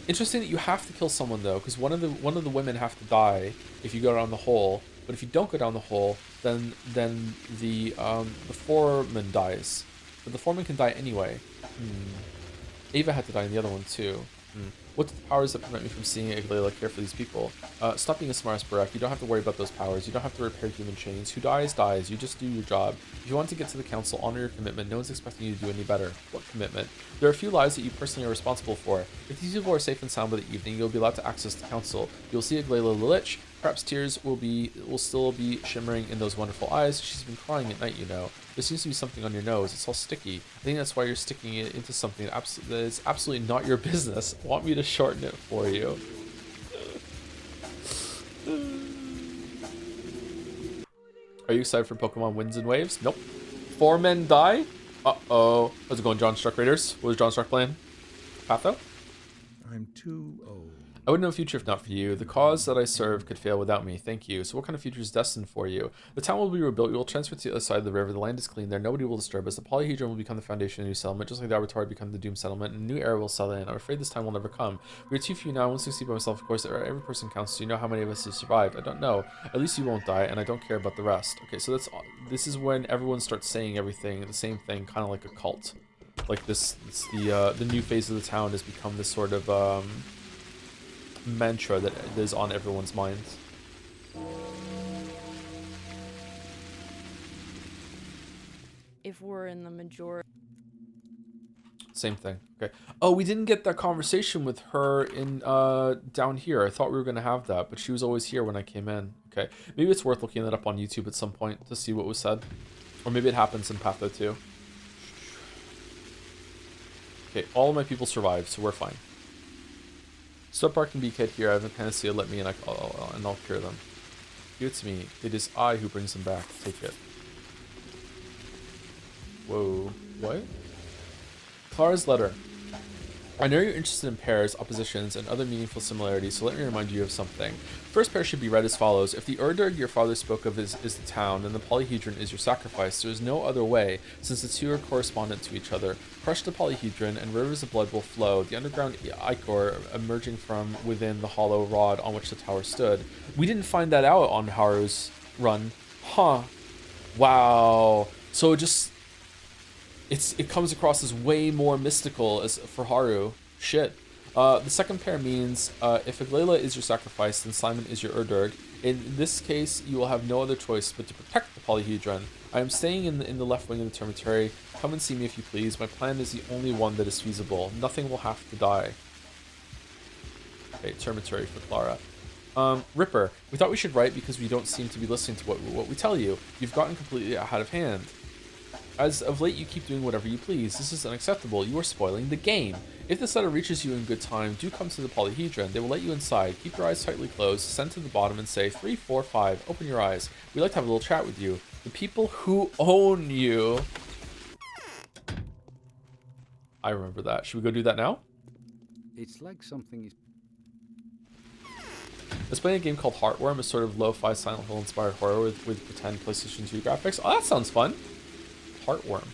S1: Interesting that you have to kill someone though, because one of the women have to die if you go down the hole. But if you don't go down the hole, then the foreman dies. But the foreman can die anyway. Ava had to die in the other one too. What do the powers that prevent me from seeing Aglaila care for these people? Stop being a smartass, Barak. You don't have to worry about those powers. You don't have to repair human chains. Who dies, dies. You just do your job. If you want to get to the council, honor your commitment. No one's expecting you to do any better. What commitment? There are a few lives that you personally are responsible for. If these people are safe and sound by the evening, you'll be allowed to access the council. You'll see Aglaila the Lich. Perhaps tears will still be shimmering in those wonderful eyes. She's been crying at night, you know. There seems to be something on your nose. It's all sticky. I think that's why you're sticking it into something that is absolutely not your business. Want me to shorten it for you? Are you excited for Pokemon Winds and Waves? Nope. 4 men die? Uh-oh. How's it going, John Struck Raiders? What was John Struck playing? Patho?
S10: I'm too old.
S1: I would know a future if not for you. The cause that I serve could fail without me. Thank you. So what kind of future is destined for you? The town will be rebuilt. We will transfer to the other side of the river. The land is clean there. Nobody will disturb us. The polyhedron will become the foundation of a new settlement, just like the Abertard become the doomed settlement, and a new era will settle in. I'm afraid this time will never come. We are too few now. I won't succeed by myself, of course. Every person counts. Do you know how many of us have survived? I don't know. At least you won't die, and I don't care about the rest. Okay, so this is when everyone starts saying everything, the same thing, kind of like a cult. Like this, the new phase of the town has become this sort of mantra that is on everyone's minds.
S11: If we're in the majority.
S1: Same thing. Okay. Oh, we didn't get that conversation with her in down here. I thought we were gonna have that, but she was always here when I came in. Okay. Maybe it's worth looking that up on YouTube at some point to see what was said. Or maybe it happens in Patho too. Okay, all of my people survived, so we're fine. Stop barking BK here. I have a panacea. Let me in, and I'll cure them. Give it to me. It is I who brings them back. Take it. Whoa. What? Clara's letter. I know you're interested in pairs, oppositions, and other meaningful similarities, so let me remind you of something. First pair should be read as follows. If the Urderg your father spoke of is the town, then the polyhedron is your sacrifice. There is no other way, since the two are correspondent to each other. Crush the polyhedron, and rivers of blood will flow, the underground ichor emerging from within the hollow rod on which the tower stood. We didn't find that out on Haru's run. Huh. Wow. So it comes across as way more mystical as for Haru. Shit. The second pair means if Aglaila is your sacrifice, then Simon is your Urderg. In this case, you will have no other choice but to protect the polyhedron. I am staying in the left wing of the Termitary. Come and see me if you please. My plan is the only one that is feasible. Nothing will have to die. Okay, Termitary for Clara. Ripper, we thought we should write because we don't seem to be listening to what we tell you. You've gotten completely out of hand. As of late, you keep doing whatever you please. This is unacceptable. You are spoiling the game. If this letter reaches you in good time, do come to the polyhedron. They will let you inside. Keep your eyes tightly closed. Send to the bottom and say 3, 4, 5. Open your eyes. We'd like to have a little chat with you. The people who own you. I remember that. Should we go do that now?
S12: It's like something is...
S1: Let's play a game called Heartworm, a sort of lo-fi Silent Hill inspired horror with pretend PlayStation 2 graphics. Oh, that sounds fun. Heartworm.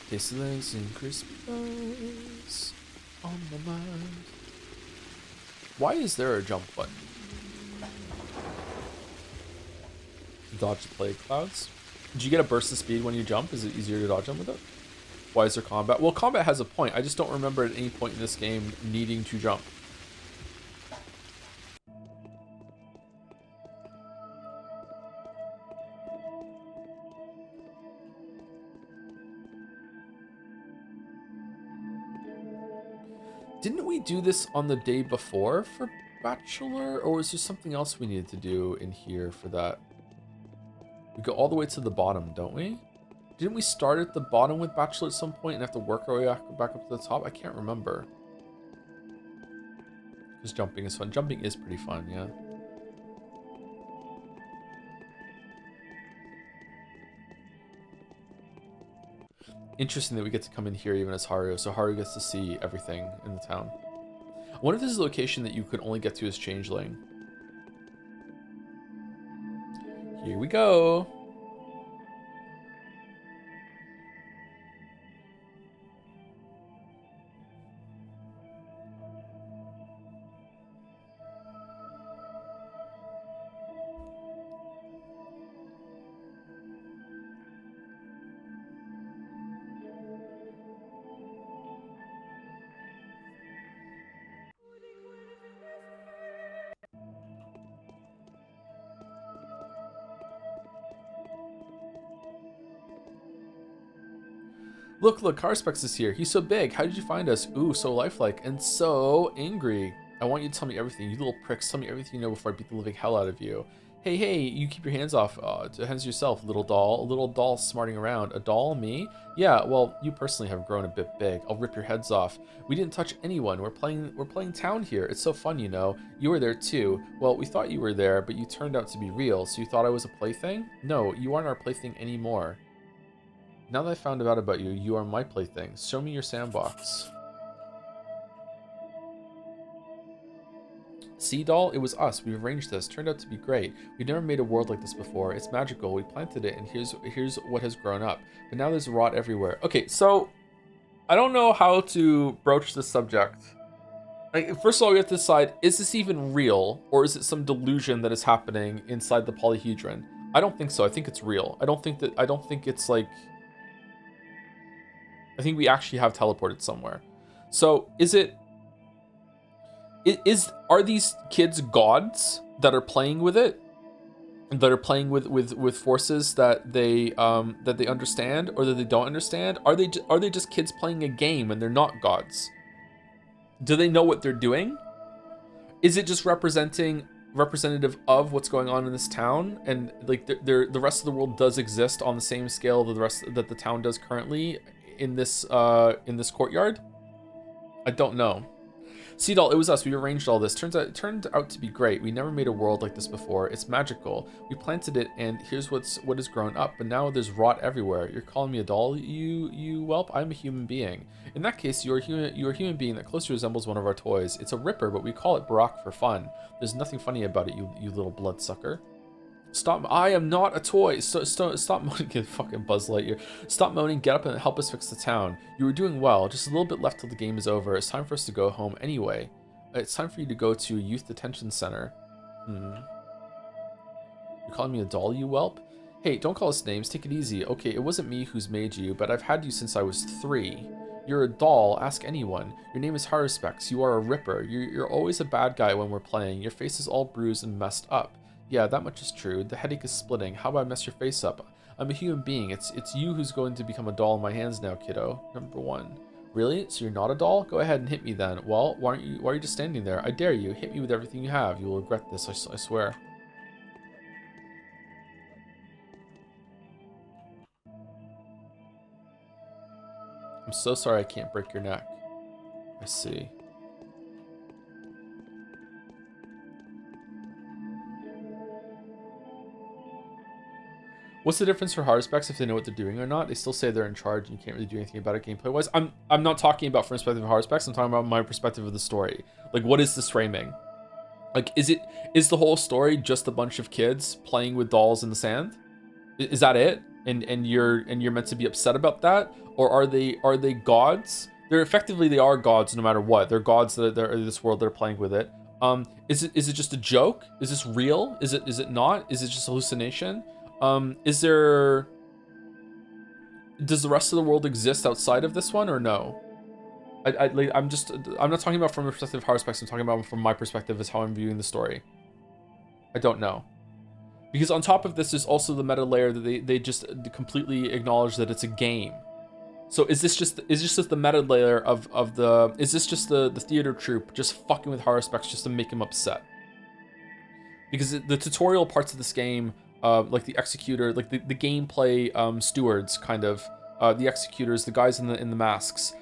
S1: Tasty legs and crispy bones on my mind. Why is there a jump button? Dodge the plague clouds. Did you get a burst of speed when you jump? Is it easier to dodge them with it? Why is there combat? Well, combat has a point. I just don't remember at any point in this game needing to jump. Didn't we do this on the day before for Bachelor? Or was there something else we needed to do in here for that? We go all the way to the bottom, don't we? Didn't we start at the bottom with Bachelor at some point and have to work our way back up to the top? I can't remember. Because jumping is fun. Jumping is pretty fun, yeah. Interesting that we get to come in here even as Haru, so Haru gets to see everything in the town. I wonder if this is a location that you could only get to as Changeling. Here we go. Look, haruspex is here. He's so big. How did you find us? Ooh, so lifelike and so angry. I want you to tell me everything. You little pricks, tell me everything you know before I beat the living hell out of you. Hey, you keep your hands off. Hands yourself, little doll. A little doll smarting around. A doll? Me? Yeah, well, you personally have grown a bit big. I'll rip your heads off. We didn't touch anyone. We're playing town here. It's so fun, you know. You were there too. Well, we thought you were there, but you turned out to be real. So you thought I was a plaything? No, you aren't our plaything anymore. Now that I found out about you, you are my plaything. Show me your sandbox. See, doll? It was us. We arranged this. Turned out to be great. We've never made a world like this before. It's magical. We planted it, and here's what has grown up. But now there's rot everywhere. Okay, so I don't know how to broach this subject. Like, first of all, we have to decide, is this even real, or is it some delusion that is happening inside the polyhedron? I don't think so. I think it's real. I don't think it's like... I think we actually have teleported somewhere. So are these kids gods that are playing with it? That are playing with forces that they understand or that they don't understand? Are they just kids playing a game and they're not gods? Do they know what they're doing? Is it just representative of what's going on in this town, and like the rest of the world does exist on the same scale that the town does currently in this courtyard? I don't know. See, doll, it was us. We arranged all this. It turned out to be great. We never made a world like this before. It's magical. We planted it, and here's what has grown up. But now there's rot everywhere. You're calling me a doll, you whelp? I'm a human being. In that case, you're a human being that closely resembles one of our toys. It's a ripper, but we call it Barack for fun. There's nothing funny about it, you little bloodsucker. Stop! I am not a toy. Stop moaning, get fucking Buzz Lightyear. Stop moaning. Get up and help us fix the town. You were doing well. Just a little bit left till the game is over. It's time for us to go home anyway. It's time for you to go to youth detention center. You're calling me a doll, you whelp? Hey, don't call us names. Take it easy. Okay, it wasn't me who's made you, but I've had you since I was 3. You're a doll. Ask anyone. Your name is haruspex. You are a ripper. You're always a bad guy when we're playing. Your face is all bruised and messed up. Yeah, that much is true. The headache is splitting. How about I mess your face up? I'm a human being. It's you who's going to become a doll in my hands now, kiddo. Number 1. Really? So you're not a doll? Go ahead and hit me then. Well, why are you just standing there? I dare you. Hit me with everything you have. You will regret this, I swear. I'm so sorry I can't break your neck. I see. What's the difference for haruspex if they know what they're doing or not? They still say they're in charge and you can't really do anything about it gameplay-wise. I'm not talking about from the perspective of haruspex. I'm talking about my perspective of the story. Like, what is this framing? Like, is the whole story just a bunch of kids playing with dolls in the sand? Is that it? And you're meant to be upset about that? Or are they gods? They are gods no matter what. They're gods that are in this world that are playing with it. Is it just a joke? Is this real? Is it not? Is it just hallucination? Does the rest of the world exist outside of this one or no? I'm not talking about from the perspective of haruspex. I'm talking about from my perspective as how I'm viewing the story. I don't know. Because on top of this, there's also the meta layer that they just completely acknowledge that it's a game. So is this just the meta layer of the, is this just the theater troupe just fucking with haruspex just to make him upset? Because the tutorial parts of this game like the executor, like the gameplay stewards, kind of the executors, the guys in the masks.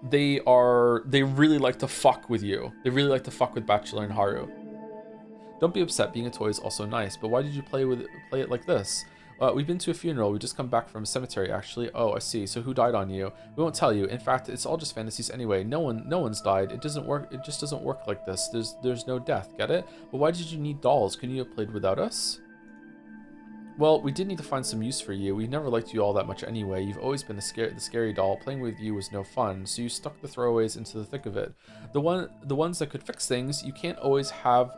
S1: They really like to fuck with you. They really like to fuck with Bachelor and Haru. Don't be upset. Being a toy is also nice, but why did you play it like this? We've been to a funeral. We just come back from a cemetery, actually. Oh, I see. So who died on you? We won't tell you. In fact, it's all just fantasies anyway. No one's died. It doesn't work. It just doesn't work like this. There's no death. Get it? But why did you need dolls? Couldn't you have played without us? Well, we did need to find some use for you. We never liked you all that much anyway. You've always been the scary doll. Playing with you was no fun, so you stuck the throwaways into the thick of it. The ones that could fix things. You can't always have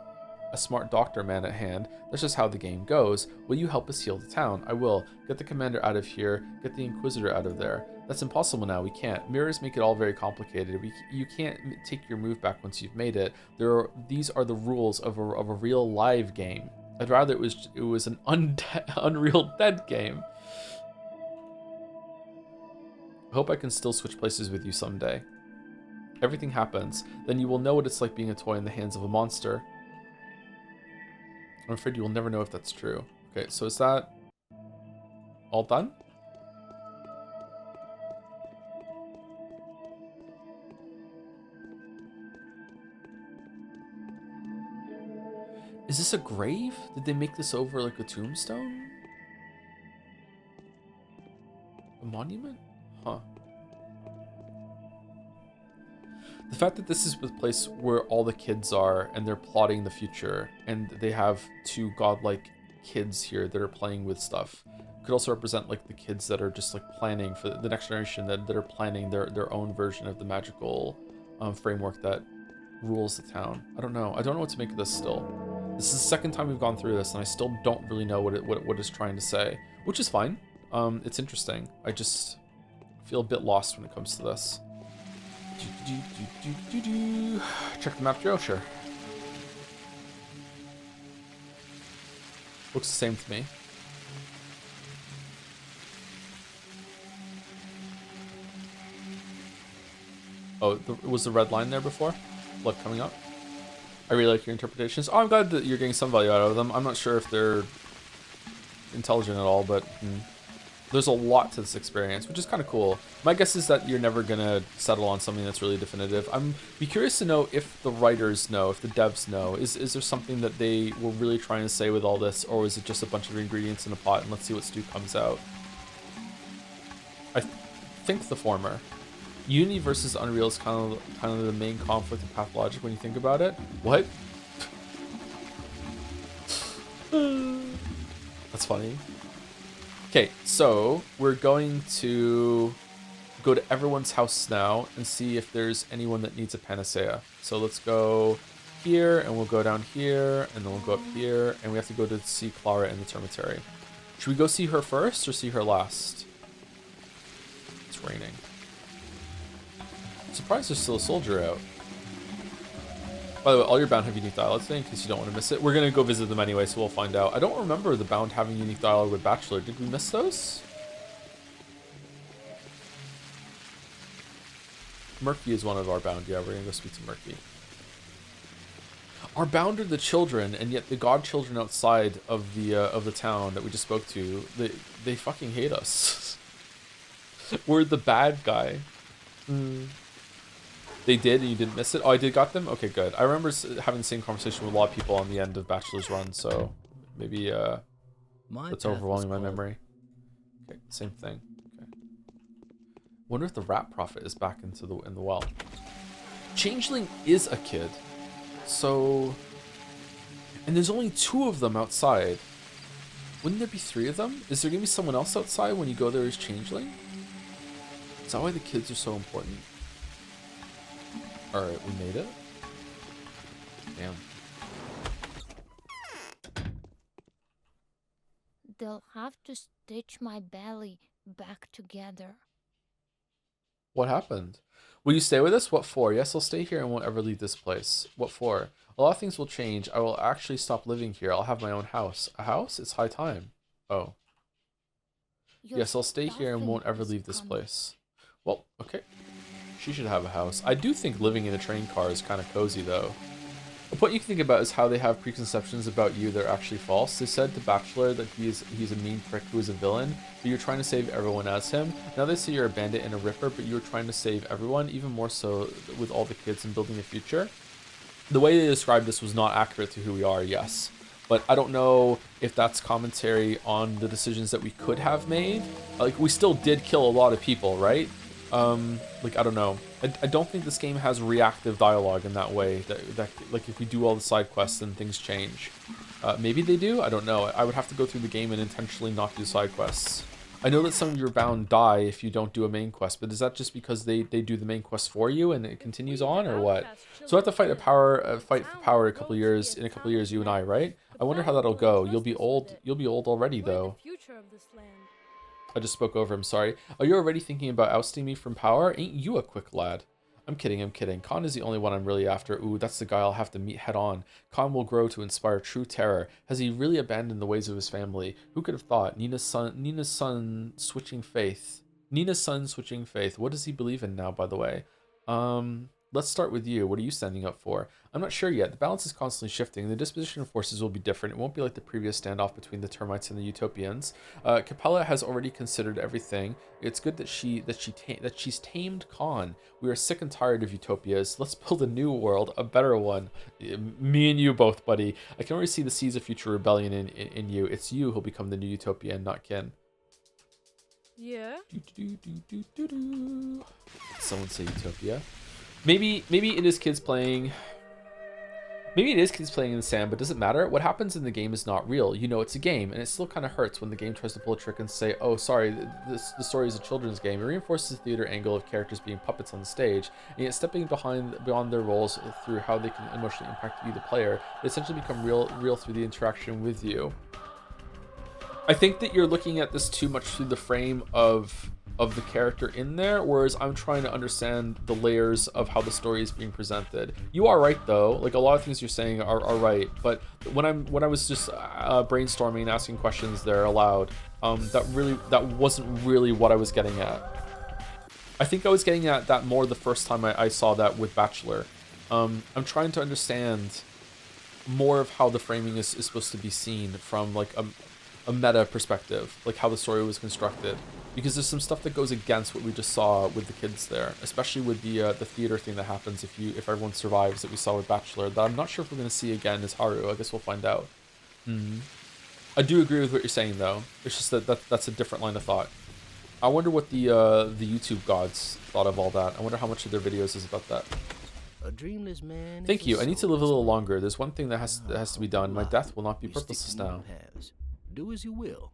S1: a smart doctor man at hand. That's just how the game goes. Will you help us heal the town? I will. Get the commander out of here. Get the Inquisitor out of there. That's impossible now. We can't. Mirrors make it all very complicated. You can't take your move back once you've made it. These are the rules of a real live game. I'd rather it was an Unreal Dead game. I hope I can still switch places with you someday. Everything happens. Then you will know what it's like being a toy in the hands of a monster. I'm afraid you will never know if that's true. Okay, so is that all done? Is this a grave? Did they make this over like a tombstone? A monument? Huh. The fact that this is the place where all the kids are and they're plotting the future and they have two godlike kids here that are playing with stuff could also represent like the kids that are just like planning for the next generation that are planning their own version of the magical framework that rules the town. I don't know. I don't know what to make of this still. This is the second time we've gone through this and I still don't really know what it's trying to say, which is fine. It's interesting. I just feel a bit lost when it comes to this. Check the map, Joe? Sure. Looks the same to me. Oh, was the red line there before? Blood coming up? I really like your interpretations. Oh, I'm glad that you're getting some value out of them. I'm not sure if they're intelligent at all, but there's a lot to this experience, which is kind of cool. My guess is that you're never gonna settle on something that's really definitive. I'm be curious to know if the writers know, if the devs know. Is there something that they were really trying to say with all this, or is it just a bunch of ingredients in a pot and let's see what stew comes out? I think the former. Unity versus Unreal is kind of the main conflict in Pathologic when you think about it. What? That's funny. Okay, so we're going to go to everyone's house now and see if there's anyone that needs a panacea. So let's go here, and we'll go down here, and then we'll go up here, and we have to go to see Clara in the Termitary. Should we go see her first or see her last? It's raining. Surprised there's still a soldier out. By the way, all your bound have unique dialogue today in case you don't want to miss it. We're going to go visit them anyway, so we'll find out. I don't remember the bound having unique dialogue with Bachelor. Did we miss those? Murky is one of our bound. Yeah, we're going to go speak to Murky. Our bound are the children, and yet the godchildren outside of the town that we just spoke to, they fucking hate us. We're the bad guy. They did, and you didn't miss it? Oh, I did got them? Okay, good. I remember having the same conversation with a lot of people on the end of Bachelor's run, so maybe that's overwhelming my memory. Okay, same thing. Okay. Wonder if the rat prophet is back in the well. Changeling is a kid, so... And there's only 2 of them outside. Wouldn't there be 3 of them? Is there gonna be someone else outside when you go there as Changeling? Is that why the kids are so important? Alright, we made it? Damn.
S8: They'll have to stitch my belly back together.
S1: What happened? Will you stay with us? What for? Yes, I'll stay here and won't ever leave this place. What for? A lot of things will change. I will actually stop living here. I'll have my own house. A house? It's high time. Oh. Yes, I'll stay here and won't ever leave this place. Well, okay. She should have a house. I do think living in a train car is kind of cozy, though. The point you can think about is how they have preconceptions about you that are actually false. They said to Bachelor that he's a mean prick who is a villain, but you're trying to save everyone as him. Now they say you're a bandit and a ripper, but you were trying to save everyone, even more so with all the kids and building a future. The way they described this was not accurate to who we are, yes. But I don't know if that's commentary on the decisions that we could have made. Like, we still did kill a lot of people, right? Like, I don't know. I don't think this game has reactive dialogue in that way. That like, if we do all the side quests, then things change. Maybe they do? I don't know. I would have to go through the game and intentionally not do side quests. I know that some of your bound die if you don't do a main quest, but is that just because they do the main quest for you and it continues on, or what? So I have to fight fight for power in a couple of years, you and I, right? I wonder how that'll go. You'll be old already, though. I just spoke over him, sorry. Are you already thinking about ousting me from power? Ain't you a quick lad? I'm kidding. Khan is the only one I'm really after. Ooh, that's the guy I'll have to meet head on. Khan will grow to inspire true terror. Has he really abandoned the ways of his family? Who could have thought? Nina's son switching faith. What does he believe in now, by the way? Let's start with you. What are you standing up for? I'm not sure yet. The balance is constantly shifting. The disposition of forces will be different. It won't be like the previous standoff between the termites and the utopians. Capella has already considered everything. It's good that she's tamed Khan. We are sick and tired of utopias. Let's build a new world, a better one. Me and you both, buddy. I can already see the seeds of future rebellion in you. It's you who'll become the new utopia and not Kin.
S13: Yeah.
S1: Someone say utopia. Maybe it is kids playing. Maybe it is kids playing in the sand, but does it matter? What happens in the game is not real. You know it's a game, and it still kind of hurts when the game tries to pull a trick and say, oh, sorry, the story is a children's game. It reinforces the theater angle of characters being puppets on the stage, and yet stepping beyond their roles through how they can emotionally impact you, the player, they essentially become real through the interaction with you. I think that you're looking at this too much through the frame of the character in there, whereas I'm trying to understand the layers of how the story is being presented. You are right though, like a lot of things you're saying are right, but when I was just brainstorming and asking questions there aloud, that wasn't really what I was getting at. I think I was getting at that more the first time I saw that with Bachelor. I'm trying to understand more of how the framing is supposed to be seen from like a meta perspective, like how the story was constructed, because there's some stuff that goes against what we just saw with the kids there, especially with the theater thing that happens if everyone survives that we saw with Bachelor, that I'm not sure if we're going to see again as Haru. I guess we'll find out. I do agree with what you're saying though. It's just that's a different line of thought. I wonder what the YouTube gods thought of all that. I wonder how much of their videos is about that.
S4: A dreamless man.
S1: Thank you. I need to live a little longer. There's one thing that has to be done. My death will not be purposeless now.
S4: Do as you will.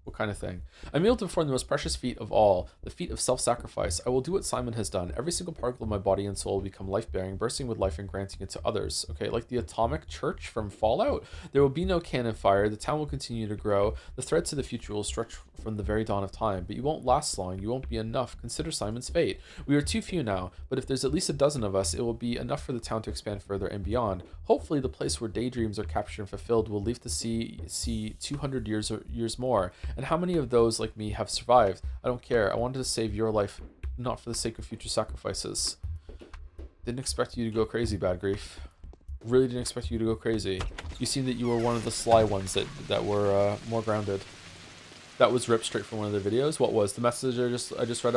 S1: What kind of thing? I'm able to perform the most precious feat of all, the feat of self-sacrifice. I will do what Simon has done. Every single particle of my body and soul will become life-bearing, bursting with life and granting it to others. Okay, like the atomic church from Fallout? There will be no cannon fire. The town will continue to grow. The threads to the future will stretch from the very dawn of time, but you won't last long. You won't be enough. Consider Simon's fate. We are too few now, but if there's at least a dozen of us, it will be enough for the town to expand further and beyond. Hopefully, the place where daydreams are captured and fulfilled will live to see 200 years more. And how many of those like me have survived? I don't care. I wanted to save your life, not for the sake of future sacrifices. Didn't expect you to go crazy, Bad Grief. Really didn't expect you to go crazy. You seem that you were one of the sly ones that were more grounded. That was ripped straight from one of their videos. What was the message I just read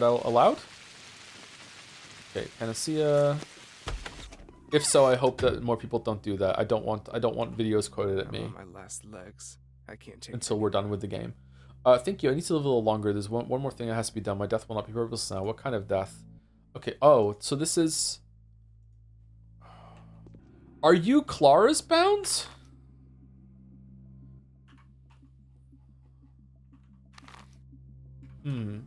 S1: out aloud? Okay, Panacea. If so, I hope that more people don't do that. I don't want videos quoted at me.
S14: My last legs. I can't take
S1: until we're done with the game. Thank you. I need to live a little longer. There's one more thing that has to be done. My death will not be purposeless now. What kind of death? Okay. Oh, so this is. Are you Clara's bound? It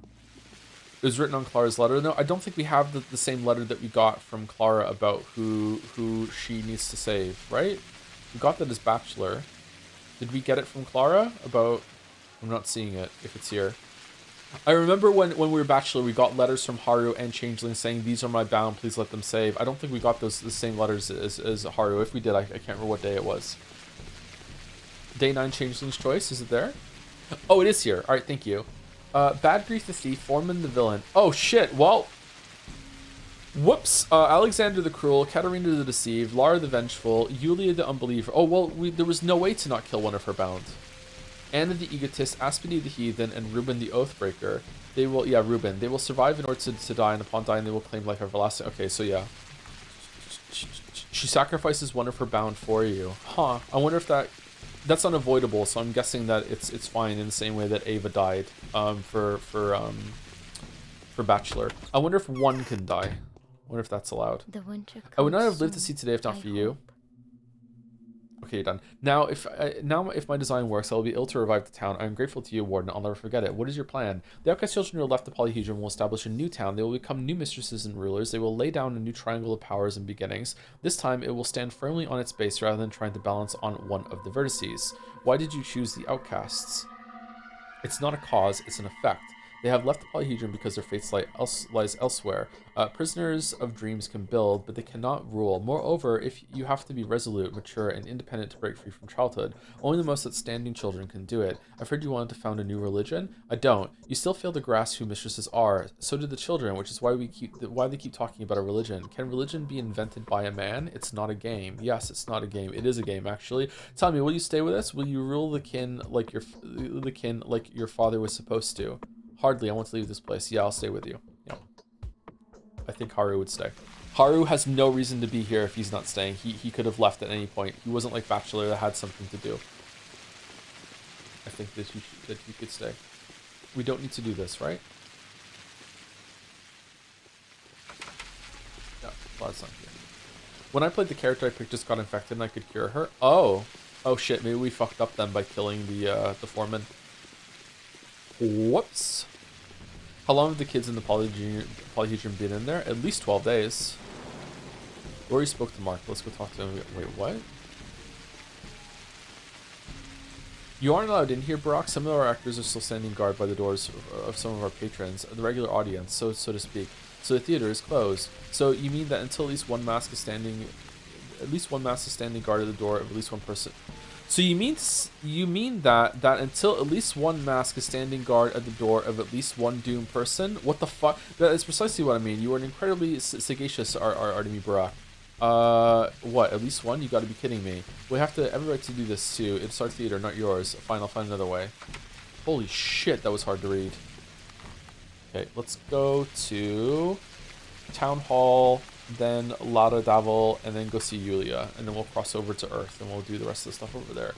S1: was written on Clara's letter. No, I don't think we have the same letter that we got from Clara about who she needs to save, right? We got that as Bachelor. Did we get it from Clara about... I'm not seeing it, if it's here. I remember when we were Bachelor, we got letters from Haru and Changeling saying, these are my bound, please let them save. I don't think we got the same letters as Haru. If we did, I can't remember what day it was. Day 9 Changeling's Choice, is it there? Oh, it is here. Alright, thank you. Bad Grief the Thief, Foreman the Villain. Oh shit, well... Whoops. Alexander the Cruel, Katerina the Deceived, Lara the Vengeful, Yulia the Unbeliever. Oh, well, there was no way to not kill one of her bound. Anna the Egotist, Aspiny the Heathen, and Reuben the Oathbreaker. They will, yeah, Reuben. They will survive in order to die, and upon dying, they will claim life everlasting. Okay, so yeah. She sacrifices one of her bound for you. Huh. I wonder if that's unavoidable, so I'm guessing that it's fine in the same way that Ava died for Bachelor. I wonder if one can die. I wonder if that's allowed.
S8: The winter
S1: I would not have lived
S8: soon,
S1: to see today if not for you.
S8: hope.
S1: Okay, you're done. Now, if my design works, I will be able to revive the town. I am grateful to you, Warden. I'll never forget it. What is your plan? The outcast children who left the polyhedron will establish a new town. They will become new mistresses and rulers. They will lay down a new triangle of powers and beginnings. This time, it will stand firmly on its base rather than trying to balance on one of the vertices. Why did you choose the outcasts? It's not a cause, it's an effect. They have left the polyhedron because their fate lies elsewhere. Prisoners of dreams can build, but they cannot rule. Moreover, if you have to be resolute, mature, and independent to break free from childhood. Only the most outstanding children can do it. I've heard you wanted to found a new religion. I don't. You still fail to grasp who mistresses are. So do the children, which is why they keep talking about a religion. Can religion be invented by a man? It's not a game. Yes, it's not a game. It is a game, actually. Tell me, will you stay with us? Will you rule the kin like your father was supposed to? Hardly. I want to leave this place. Yeah, I'll stay with you. Yeah. I think Haru would stay. Haru has no reason to be here if he's not staying. He could have left at any point. He wasn't like Bachelor that had something to do. I think that he could stay. We don't need to do this, right? No, Vlad's not here. When I played the character I picked just got infected and I could cure her. Oh. Oh shit, maybe we fucked up then by killing the Foreman. Whoops. How long have the kids in the polyhedron been in there? At least 12 days. Lori spoke to Mark. Let's go talk to him. Wait, what? You aren't allowed in here, Brock. Some of our actors are still standing guard by the doors of some of our patrons, the regular audience, so to speak. So the theater is closed. So you mean that until at least one mask is standing guard at the door of at least one person. So you mean that until at least one mask is standing guard at the door of at least one doomed person? What the fuck? That is precisely what I mean. You are an incredibly sagacious Artemi Barak. What? At least one? You got to be kidding me. We have to every right to do this too. It's our theater, not yours. Fine, I'll find another way. Holy shit, that was hard to read. Okay, let's go to Town Hall, then Lada Davil, and then go see Yulia, and then we'll cross over to Earth, and we'll do the rest of the stuff over there.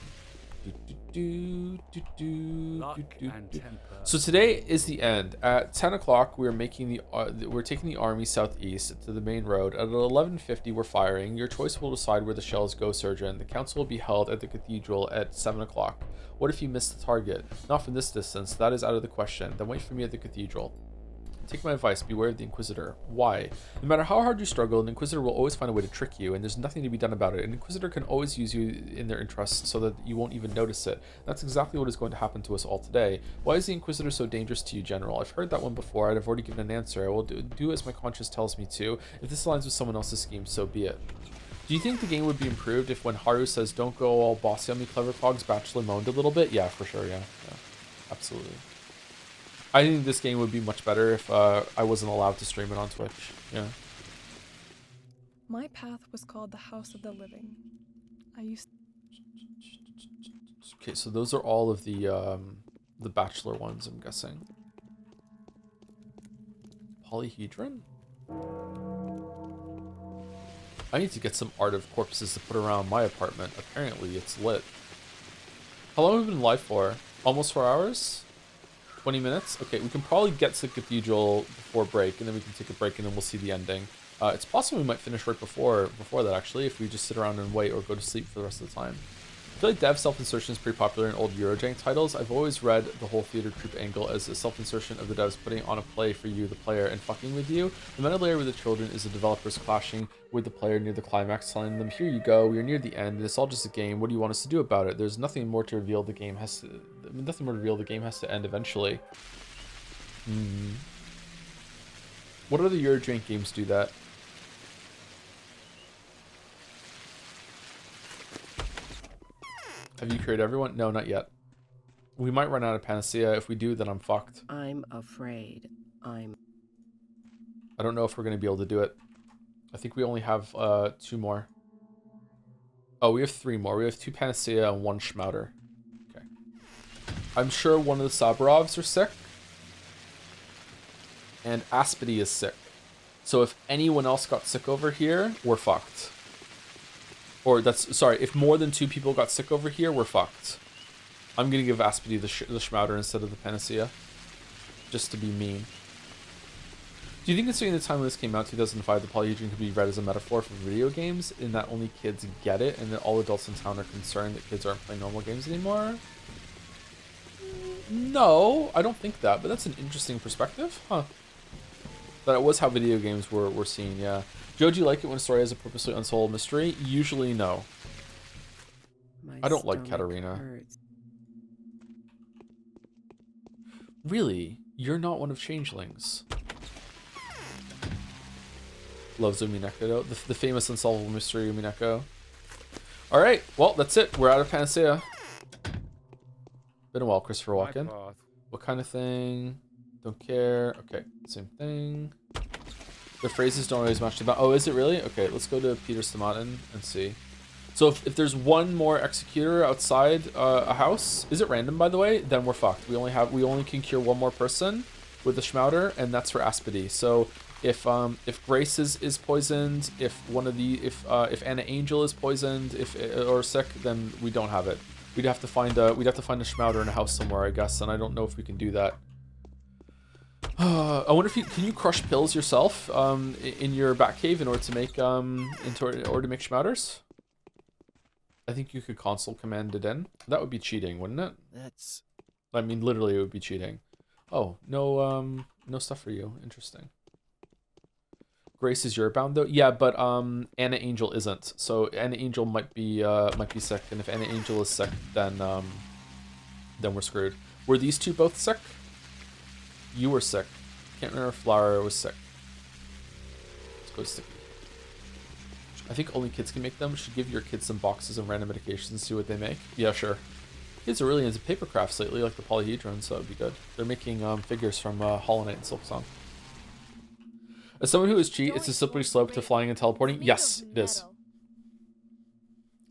S1: So today is the end. At 10 o'clock, we're taking the army southeast to the main road. At 11:50, we're firing. Your choice will decide where the shells go, Surgeon. The council will be held at the cathedral at 7 o'clock. What if you miss the target? Not from this distance. That is out of the question. Then wait for me at the cathedral. Take my advice, beware of the Inquisitor. Why? No matter how hard you struggle, an Inquisitor will always find a way to trick you, and there's nothing to be done about it. An Inquisitor can always use you in their interests so that you won't even notice it. That's exactly what is going to happen to us all today. Why is the Inquisitor so dangerous to you, General? I've heard that one before. I've already given an answer. I will do as my conscience tells me to. If this aligns with someone else's scheme, so be it. Do you think the game would be improved if when Haru says, "Don't go all bossy on me, clever cogs," Bachelor moaned a little bit? Yeah, for sure, yeah. Absolutely. I think this game would be much better if I wasn't allowed to stream it on Twitch. Yeah.
S9: My path was called the House of the Living. I used.
S1: Okay, so those are all of the Bachelor ones, I'm guessing. Polyhedron? I need to get some art of corpses to put around my apartment. Apparently, it's lit. How long have we been live for? Almost 4 hours? 20 minutes? Okay, we can probably get to the cathedral before break, and then we can take a break, and then we'll see the ending. It's possible we might finish right before that, actually, if we just sit around and wait or go to sleep for the rest of the time. I feel like dev self-insertion is pretty popular in old Eurojank titles. I've always read the whole theater troupe angle as a self-insertion of the devs putting on a play for you, the player, and fucking with you. The meta layer with the children is the developers clashing with the player near the climax, telling them, "Here you go, we're near the end, and it's all just a game. What do you want us to do about it?" There's nothing more to reveal. The game has to end eventually. What other Eurojank games do that? Have you created everyone? No, not yet. We might run out of Panacea. If we do, then I'm fucked.
S5: I'm afraid.
S1: I don't know if we're going to be able to do it. I think we only have 2 more. Oh, we have 3 more. We have 2 Panacea and 1 Schmouter. Okay. I'm sure one of the Saburovs are sick. And Aspity is sick. So if anyone else got sick over here, we're fucked. Or sorry, if more than 2 people got sick over here, we're fucked. I'm gonna give Aspity the Schmouter instead of the Panacea. Just to be mean. Do you think considering the time when this came out, 2005, the polyhedron could be read as a metaphor for video games in that only kids get it and that all adults in town are concerned that kids aren't playing normal games anymore? No, I don't think that, but that's an interesting perspective. Huh. That it was how video games were seen, yeah. Joe, do you like it when a story has a purposely unsolved mystery? Usually no. I don't like Katarina.
S5: Hurts.
S1: Really? You're not one of Changelings. Loves Umineko though. The famous unsolvable mystery Umineko. Alright, well, that's it. We're out of Panacea. Been a while, Christopher Walken. What kind of thing? Don't care. Okay, same thing. The phrases don't always match the battle. Oh, is it really? Okay, let's go to Peter Stamatin and see. So if there's one more Executor outside a house, is it random by the way? Then we're fucked. We only can cure 1 more person with the Schmouter, and that's for Aspity. So if Grace is poisoned, if Anna Angel is poisoned, or sick, then we don't have it. We'd have to find a Schmouter in a house somewhere, I guess, and I don't know if we can do that. I wonder if can you crush pills yourself in your Batcave in order to make Schmouters? I think you could console command it in. That would be cheating, wouldn't it? I mean, literally, it would be cheating. Oh, no stuff for you. Interesting. Grace is Europe bound though. Yeah, but Anna Angel isn't. So Anna Angel might be sick, and if Anna Angel is sick, then we're screwed. Were these 2 both sick? You were sick. Can't remember if Flower was sick. Let's go Sticky. I think only kids can make them. Should give your kids some boxes of random medications, see what they make. Yeah, sure. Kids are really into paper crafts lately, like the polyhedron, so that'd be good. They're making figures from Hollow Knight and Silksong. As someone who is cheat, it's a slippery slope to flying and teleporting. Yes, it is.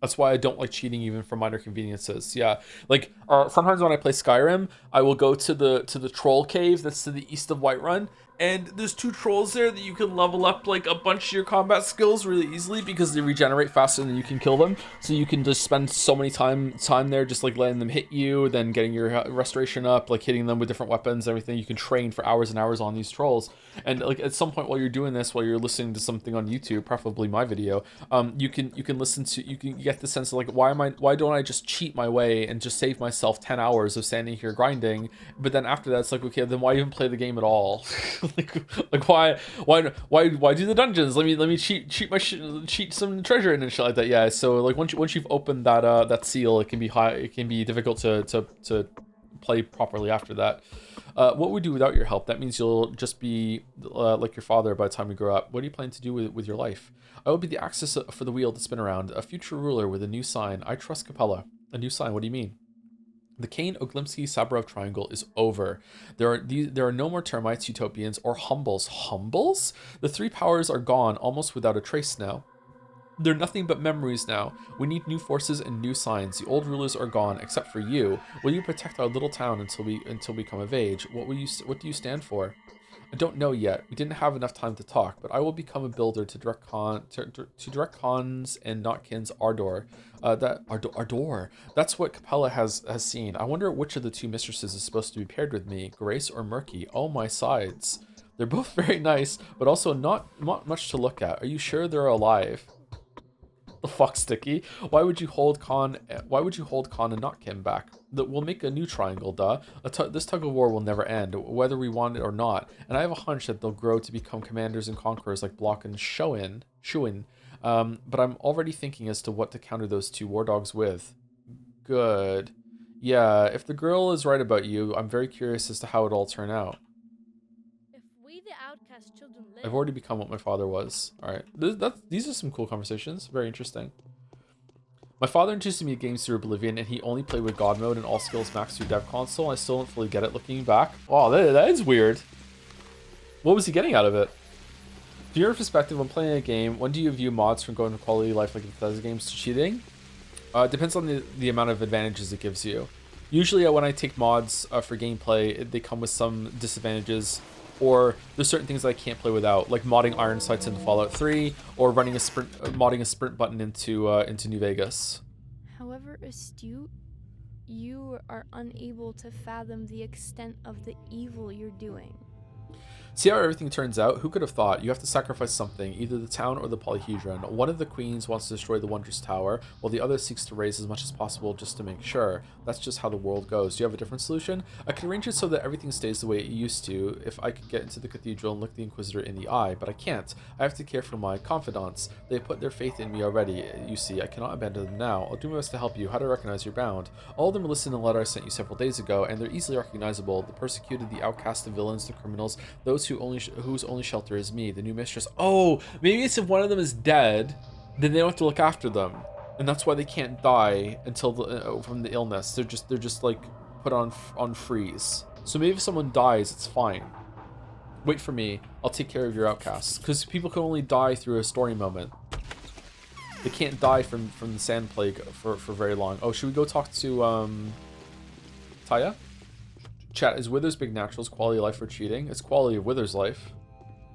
S1: That's why I don't like cheating even for minor conveniences. Yeah, like sometimes when I play Skyrim, I will go to the troll cave that's to the east of Whiterun, and there's 2 trolls there that you can level up like a bunch of your combat skills really easily because they regenerate faster than you can kill them. So you can just spend so many time there just like letting them hit you, then getting your restoration up, like hitting them with different weapons, everything. You can train for hours and hours on these trolls. And like at some point while you're doing this, while you're listening to something on YouTube, preferably my video, you can get the sense of like why don't I just cheat my way and just save myself 10 hours of standing here grinding? But then after that, it's like, okay, then why even play the game at all? like why do the dungeons? Let me cheat some treasure in and shit like that. Yeah. So like once you've opened that seal, it can be difficult to play properly after that. What would we do without your help? That means you'll just be like your father by the time you grow up. What do you plan to do with your life? I will be the axis for the wheel to spin around, a future ruler with a new sign. I trust Capella. A new sign, what do you mean? The Kain-Oglimsky-Saburov triangle is over. There are no more termites, utopians, or humbles. Humbles? The 3 powers are gone, almost without a trace now. They're nothing but memories now. We need new forces and new signs. The old rulers are gone, except for you. Will you protect our little town until we come of age? What do you stand for? I don't know yet. We didn't have enough time to talk, but I will become a builder to direct Kains and Notkin's Ardor. Ardor. That's what Capella has seen. I wonder which of the 2 mistresses is supposed to be paired with me, Grace or Murky. Oh my sides. They're both very nice, but also not much to look at. Are you sure they're alive? The fuck, Sticky? Why would you hold Khan and Notkin back? That we'll make a new triangle, duh. This tug of war will never end, whether we want it or not. And I have a hunch that they'll grow to become commanders and conquerors like Block and Shuin. But I'm already thinking as to what to counter those 2 war dogs with. Good. Yeah, if the girl is right about you, I'm very curious as to how it'll all turn out. I've already become what my father was. Alright, these are some cool conversations. Very interesting. My father introduced me to games through Oblivion, and he only played with God mode and all skills maxed through Dev Console. I still don't fully get it looking back. Oh, that is weird. What was he getting out of it? From your perspective, when playing a game, when do you view mods from going to quality of life like Bethesda games to cheating? It depends on the amount of advantages it gives you. Usually when I take mods for gameplay, they come with some disadvantages, or there's certain things I can't play without, like modding iron sights into Fallout 3, or running a modding a sprint button into New Vegas.
S7: However astute, you are unable to fathom the extent of the evil you're doing.
S1: See how everything turns out? Who could have thought? You have to sacrifice something, either the town or the polyhedron. One of the queens wants to destroy the Wondrous Tower, while the other seeks to raise as much as possible just to make sure. That's just how the world goes. Do you have a different solution? I could arrange it so that everything stays the way it used to if I could get into the cathedral and look the Inquisitor in the eye, but I can't. I have to care for my confidants. They have put their faith in me already, you see. I cannot abandon them now. I'll do my best to help you. How to recognize your bound? All of them are listed in the letter I sent you several days ago, and they're easily recognizable. The persecuted, the outcast, the villains, the criminals, those whose only shelter is me, the new mistress. Oh, maybe it's if one of them is dead, then they don't have to look after them, and that's why they can't die until from the illness. They're just like put on freeze. So maybe if someone dies, it's fine. Wait for me. I'll take care of your outcasts, because people can only die through a story moment. They can't die from the sand plague for very long. Oh, should we go talk to Taya? Chat, is Wither's big naturals quality of life for cheating? It's quality of Wither's life.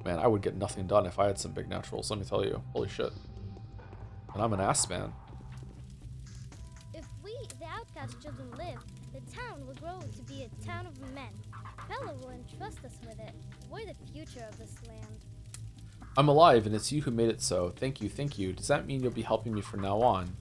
S1: Man, I would get nothing done if I had some big naturals, let me tell you. Holy shit. And I'm an ass man.
S15: If we, the outcast children, live, the town will grow to be a town of men. Capella will entrust us with it. We're the future of this land.
S1: I'm alive, and it's you who made it so. Thank you, thank you. Does that mean you'll be helping me from now on?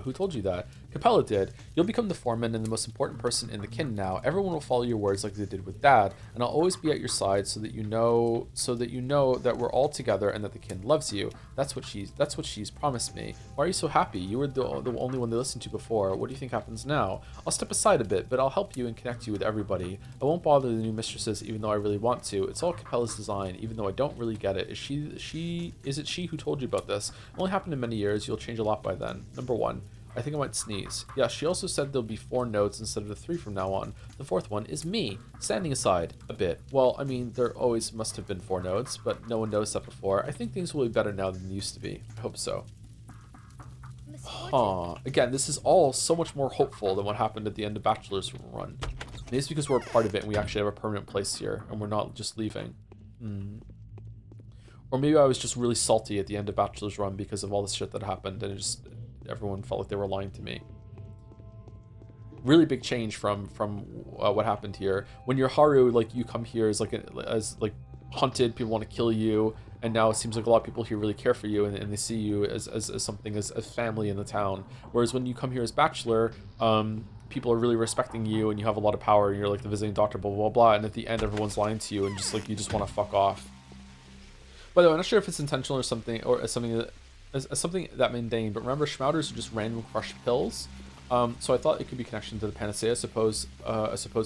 S1: Who told you that? Capella did. You'll become the foreman and the most important person in the kin now. Everyone will follow your words like they did with Dad, and I'll always be at your side so that you know that we're all together and that the kin loves you. That's what she's promised me. Why are you so happy? You were the only one they listened to before. What do you think happens now? I'll step aside a bit, but I'll help you and connect you with everybody. I won't bother the new mistresses even though I really want to. It's all Capella's design, even though I don't really get it. Is it she who told you about this? It only happened in many years. You'll change a lot by then. Number 1. I think I might sneeze. Yeah, she also said there'll be 4 nodes instead of the 3 from now on. The 4th one is me, standing aside a bit. Well, I mean, there always must have been 4 nodes, but no one noticed that before. I think things will be better now than they used to be. I hope so. Huh. Again, this is all so much more hopeful than what happened at the end of Bachelor's run. Maybe it's because we're a part of it and we actually have a permanent place here, and we're not just leaving. Or maybe I was just really salty at the end of Bachelor's run because of all the shit that happened, and everyone felt like they were lying to me. Really big change from what happened here. When you're Haru, like, you come here as hunted, people want to kill you, and now it seems like a lot of people here really care for you, and they see you as something, as a family in the town. Whereas when you come here as Bachelor, people are really respecting you, and you have a lot of power, and you're like the visiting doctor, blah blah blah, and at the end everyone's lying to you, and just like you just want to fuck off. By the way, I'm not sure if it's intentional or something, or something that mundane, but remember, Schmouters are just random crushed pills. So I thought it could be connection to the panacea, I suppose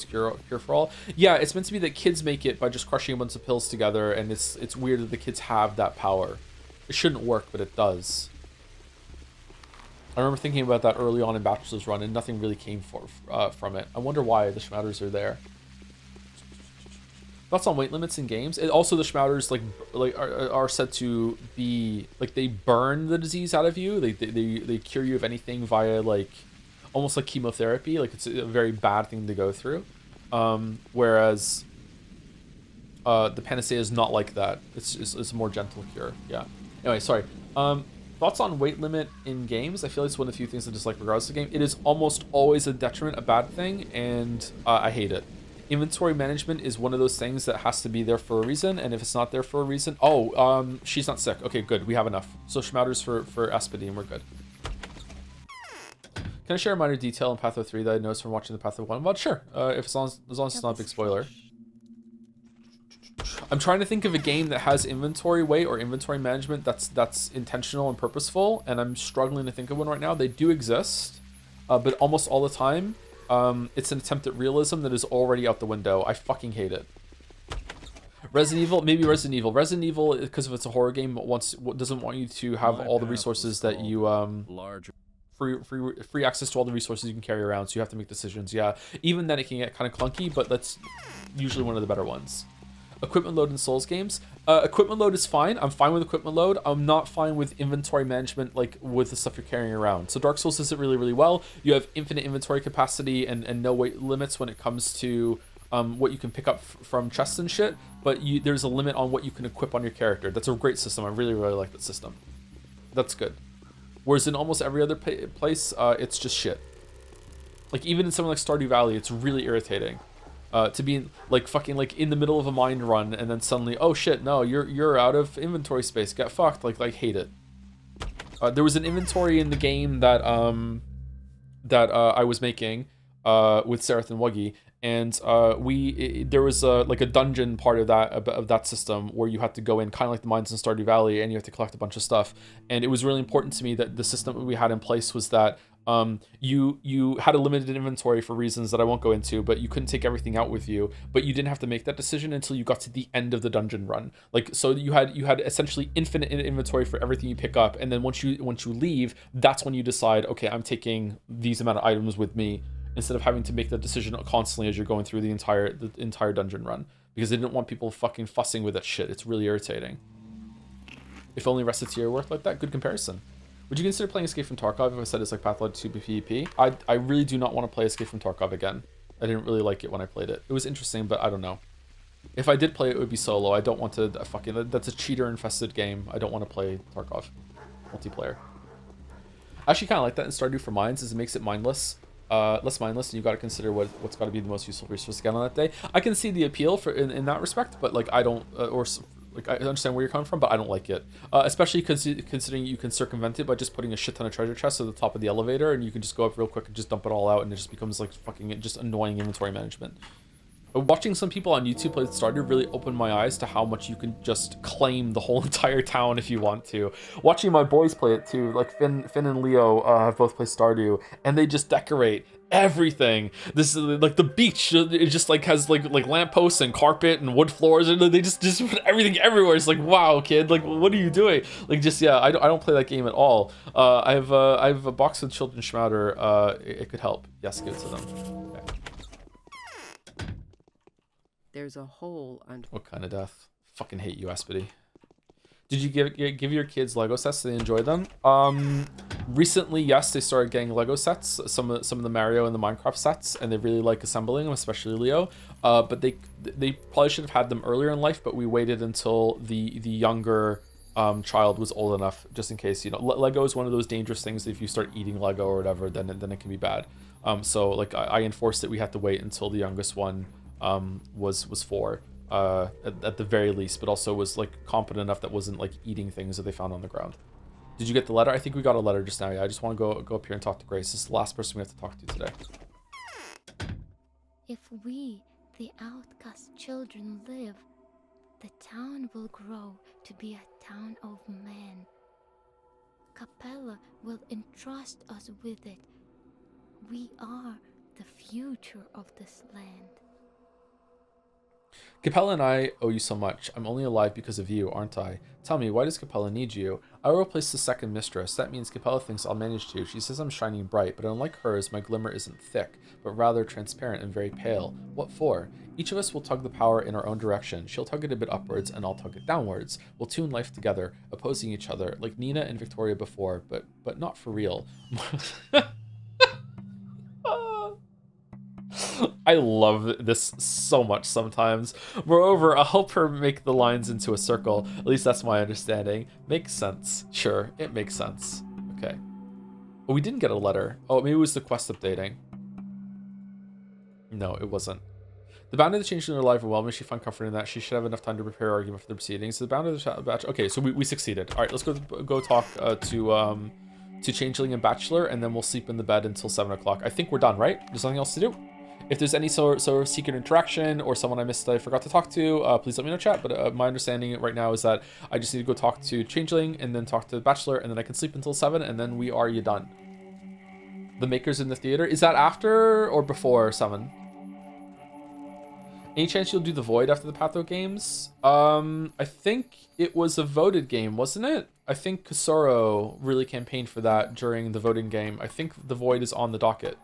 S1: cure for all. Yeah, it's meant to be that kids make it by just crushing a bunch of pills together, and it's weird that the kids have that power. It shouldn't work, but it does. I remember thinking about that early on in Bachelor's run, and nothing really came from it. I wonder why the Schmouters are there. Thoughts on weight limits in games? Also, the Schmouters are said to be like, they burn the disease out of you. They cure you of anything via almost like chemotherapy. Like, it's a very bad thing to go through. Whereas the panacea is not like that. It's a more gentle cure. Yeah. Anyway, sorry. Thoughts on weight limit in games? I feel like it's one of the few things I dislike regardless of the game. It is almost always a detriment, a bad thing, and I hate it. Inventory management is one of those things that has to be there for a reason, and if it's not there for a reason... Oh, she's not sick. Okay, good. We have enough. So Schmouters for Espedy, and we're good. Can I share a minor detail in Patho 3 that I noticed from watching the Patho 1? Well, sure. As long as it's not a big spoiler. I'm trying to think of a game that has inventory weight or inventory management that's intentional and purposeful, and I'm struggling to think of one right now. They do exist, but almost all the time, it's an attempt at realism that is already out the window. I fucking hate it. Resident Evil, maybe Resident Evil. Resident Evil, because if it's a horror game, doesn't want you to have all the resources that you free access to all the resources you can carry around, so you have to make decisions. Yeah, even then it can get kind of clunky, but that's usually one of the better ones. Equipment load in Souls games. Equipment load is fine. I'm fine with equipment load. I'm not fine with inventory management, like with the stuff you're carrying around. So Dark Souls does it really, really well. You have infinite inventory capacity and no weight limits when it comes to what you can pick up from chests and shit. But there's a limit on what you can equip on your character. That's a great system. I really, really like that system. That's good. Whereas in almost every other place, it's just shit. Like even in something like Stardew Valley, it's really irritating. To be like fucking like in the middle of a mine run and then suddenly, oh shit, no, you're out of inventory space, get fucked. Like hate it. There was an inventory in the game that I was making with Sereth and Wuggy, and there was like a dungeon part of that system where you had to go in kind of like the mines in Stardew Valley and you have to collect a bunch of stuff. And it was really important to me that the system that we had in place was that you had a limited inventory for reasons that I won't go into, but you couldn't take everything out with you, but you didn't have to make that decision until you got to the end of the dungeon run. Like, so you had essentially infinite inventory for everything you pick up, and then once you leave, that's when you decide, okay, I'm taking these amount of items with me, instead of having to make that decision constantly as you're going through the entire dungeon run, because they didn't want people fucking fussing with that shit. It's really irritating. If only Rested Tier worked like that. Good comparison. Would you consider playing Escape from Tarkov if I said it's like Pathologic 2 PvP? I really do not want to play Escape from Tarkov again. I didn't really like it when I played it. It was interesting, but I don't know. If I did play it, it would be solo. I don't want to that's a cheater-infested game. I don't want to play Tarkov multiplayer. I actually kind of like that in Stardew for mines, as it makes it mindless. Less mindless, and you've got to consider what's got to be the most useful resource to get on that day. I can see the appeal in that respect, but like I don't, like I understand where you're coming from, but I don't like it. Especially considering you can circumvent it by just putting a shit ton of treasure chests at the top of the elevator, and you can just go up real quick and just dump it all out, and it just becomes like fucking just annoying inventory management. Watching some people on YouTube play Stardew really opened my eyes to how much you can just claim the whole entire town if you want to. Watching my boys play it too, like Finn and Leo have both played Stardew, and they just decorate everything. This is like the beach. It just like has like lampposts and carpet and wood floors, and they just put everything everywhere. It's like, wow, kid, like what are you doing? Like just yeah, I don't play that game at all. I have a box of Children's Schmouder. It could help. Yes, give it to them. Okay.
S5: There's a hole under.
S1: What kind of death? Fucking hate you, Espity. Did you give your kids Lego sets so they enjoy them? Recently, yes, they started getting Lego sets, some of the Mario and the Minecraft sets, and they really like assembling them, especially Leo. But they probably should have had them earlier in life, but we waited until the younger child was old enough, just in case, you know. Lego is one of those dangerous things that if you start eating Lego or whatever, then it can be bad. So like I enforced that we had to wait until the youngest one was 4 at the very least, but also was like competent enough that wasn't like eating things that they found on the ground. Did you get the letter? I think we got a letter just now. Yeah, I just want to go up here and talk to Grace. This is the last person we have to talk to today.
S8: If we, the outcast children, live, the town will grow to be a town of men. Capella will entrust us with it. We are the future of this land.
S1: Capella and I owe you so much. I'm only alive because of you, aren't I? Tell me, why does Capella need you? I will replace the second mistress. That means Capella thinks I'll manage to. She says I'm shining bright, but unlike hers, my glimmer isn't thick, but rather transparent and very pale. What for? Each of us will tug the power in our own direction. She'll tug it a bit upwards, and I'll tug it downwards. We'll tune life together, opposing each other, like Nina and Victoria before, but not for real. I love this so much sometimes. Moreover, I'll help her make the lines into a circle. At least that's my understanding. Makes sense. Sure, it makes sense. Okay. Oh, we didn't get a letter. Oh, maybe it was the quest updating. No, it wasn't. The bound of the Changeling are alive and well. May she find comfort in that. She should have enough time to prepare her argument for the proceedings. The bound of the Bachelor. Okay, so we succeeded. All right, let's go talk to Changeling and Bachelor, and then we'll sleep in the bed until 7 o'clock. I think we're done, right? There's nothing else to do. If there's any sort of secret interaction or someone I missed that I forgot to talk to, please let me know, chat. But my understanding right now is that I just need to go talk to Changeling and then talk to Bachelor, and then I can sleep until 7, and then we are done. The Makers in the theater. Is that after or before 7? Any chance you'll do the Void after the Patho games? I think it was a voted game, wasn't it? I think Kasoro really campaigned for that during the voting game. I think the Void is on the docket.